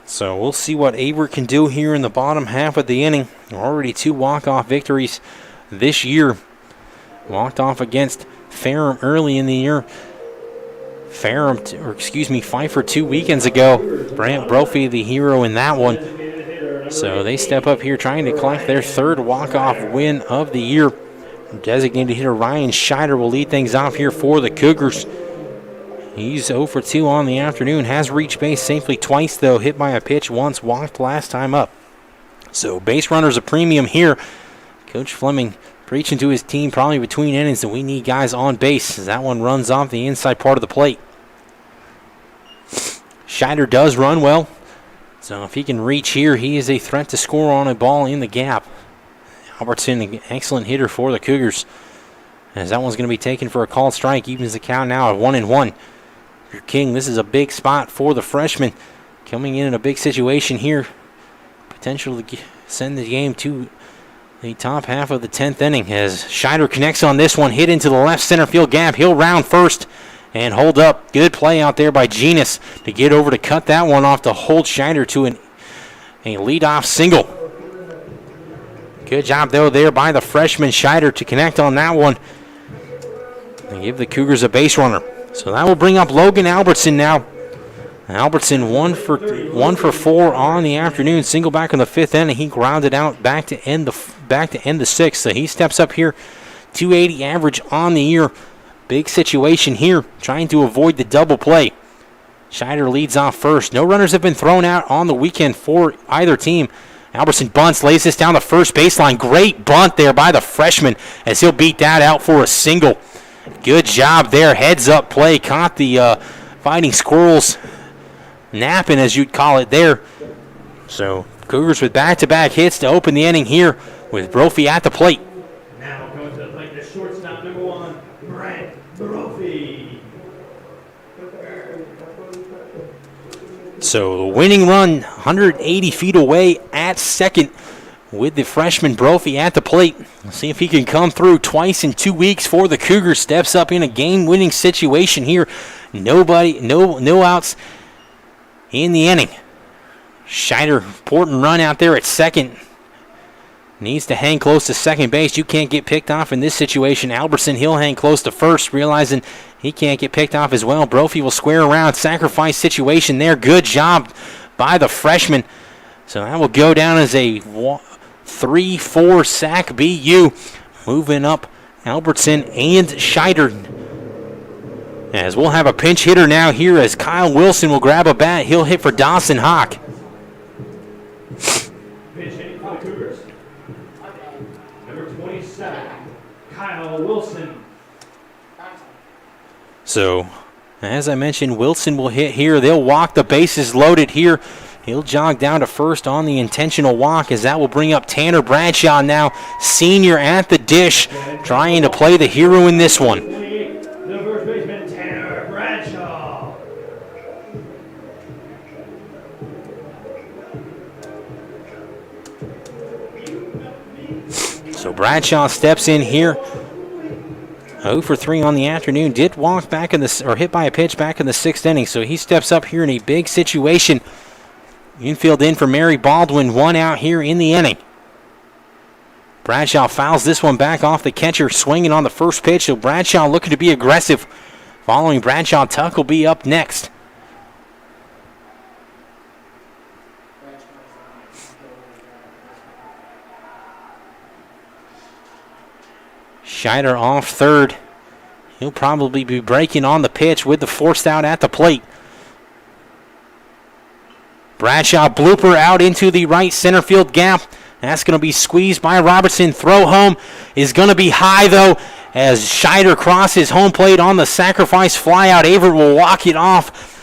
So we'll see what Averett can do here in the bottom half of the inning. Already 2 walk-off victories this year. Walked off against Ferrum early in the year. Pfeiffer 2 weekends ago. Brant Brophy the hero in that one. So they step up here trying to collect their 3rd walk-off win of the year. Designated hitter Ryan Scheider will lead things off here for the Cougars. He's 0 for 2 on the afternoon. Has reached base safely twice, though. Hit by a pitch once, walked last time up. So base runner's a premium here. Coach Fleming preaching to his team probably between innings that we need guys on base as that one runs off the inside part of the plate. Scheider does run well. So if he can reach here, he is a threat to score on a ball in the gap. Albertson, an excellent hitter for the Cougars. As that one's going to be taken for a called strike, evens the count now at 1-1. For King, this is a big spot for the freshman. Coming in a big situation here. Potential to send the game to the top half of the 10th inning as Scheider connects on this one. Hit into the left center field gap. He'll round first and hold up. Good play out there by Genus to get over to cut that one off to hold Scheider to a leadoff single. Good job, though, there by the freshman Scheider to connect on that one and give the Cougars a base runner. So that will bring up Logan Albertson now. Albertson 1 for 4 on the afternoon. Single back in the 5th inning. He grounded out back to end the 6th. So he steps up here, 280 average on the year. Big situation here, trying to avoid the double play. Scheider leads off first. No runners have been thrown out on the weekend for either team. Albertson bunts, lays this down the first baseline. Great bunt there by the freshman as he'll beat that out for a single. Good job there. Heads up play. Caught the Fighting Squirrels napping, as you'd call it there. So Cougars with back-to-back hits to open the inning here with Brophy at the plate. Now coming to the plate, the shortstop, number 1, Brant Brophy. So the winning run 180 feet away at second with the freshman Brophy at the plate. We'll see if he can come through twice in 2 weeks for the Cougars. Steps up in a game-winning situation here. No outs in the inning. Scheider, important run out there at second. Needs to hang close to second base. You can't get picked off in this situation. Albertson, he'll hang close to first, realizing he can't get picked off as well. Brophy will square around. Sacrifice situation there. Good job by the freshman. So that will go down as a 3-4 sack BU. Moving up Albertson and Scheider. As we'll have a pinch hitter now here as Kyle Wilson will grab a bat. He'll hit for Dawson Hawk. Pitch hitting for the Cougars. Number 27, Kyle Wilson. So, as I mentioned, Wilson will hit here. They'll walk. The bases loaded here. He'll jog down to first on the intentional walk as that will bring up Tanner Bradshaw now, senior at the dish, trying to play the hero in this one. 28, the first baseman, Tanner Bradshaw. So Bradshaw steps in here. 0 for 3 on the afternoon. Did walk back in the, or hit by a pitch back in the 6th inning. So he steps up here in a big situation. Infield in for Mary Baldwin. 1 out here in the inning. Bradshaw fouls this one back off the catcher, swinging on the first pitch. So Bradshaw looking to be aggressive. Following Bradshaw, Tuck will be up next. Scheider off third. He'll probably be breaking on the pitch with the forced out at the plate. Bradshaw blooper out into the right center field gap. That's going to be squeezed by Robertson. Throw home is going to be high, though, as Scheider crosses home plate on the sacrifice fly out. Averett will walk it off.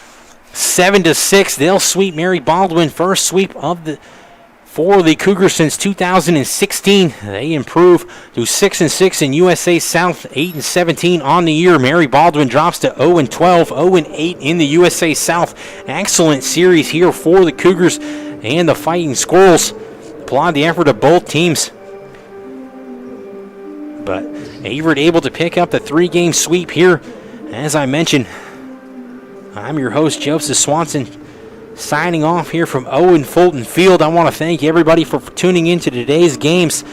7-6. They'll sweep Mary Baldwin. First sweep for the Cougars since 2016. They improve to 6-6 in USA South, 8-17 on the year. Mary Baldwin drops to 0-12, 0-8 in the USA South. Excellent series here for the Cougars and the Fighting Squirrels. Applaud the effort of both teams. But Averett able to pick up the 3-game sweep here. As I mentioned, I'm your host, Joseph Swanson, signing off here from Owen Fulton Field. I want to thank everybody for tuning in to today's games.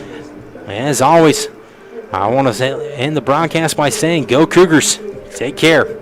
As always, I want to end the broadcast by saying, go Cougars. Take care.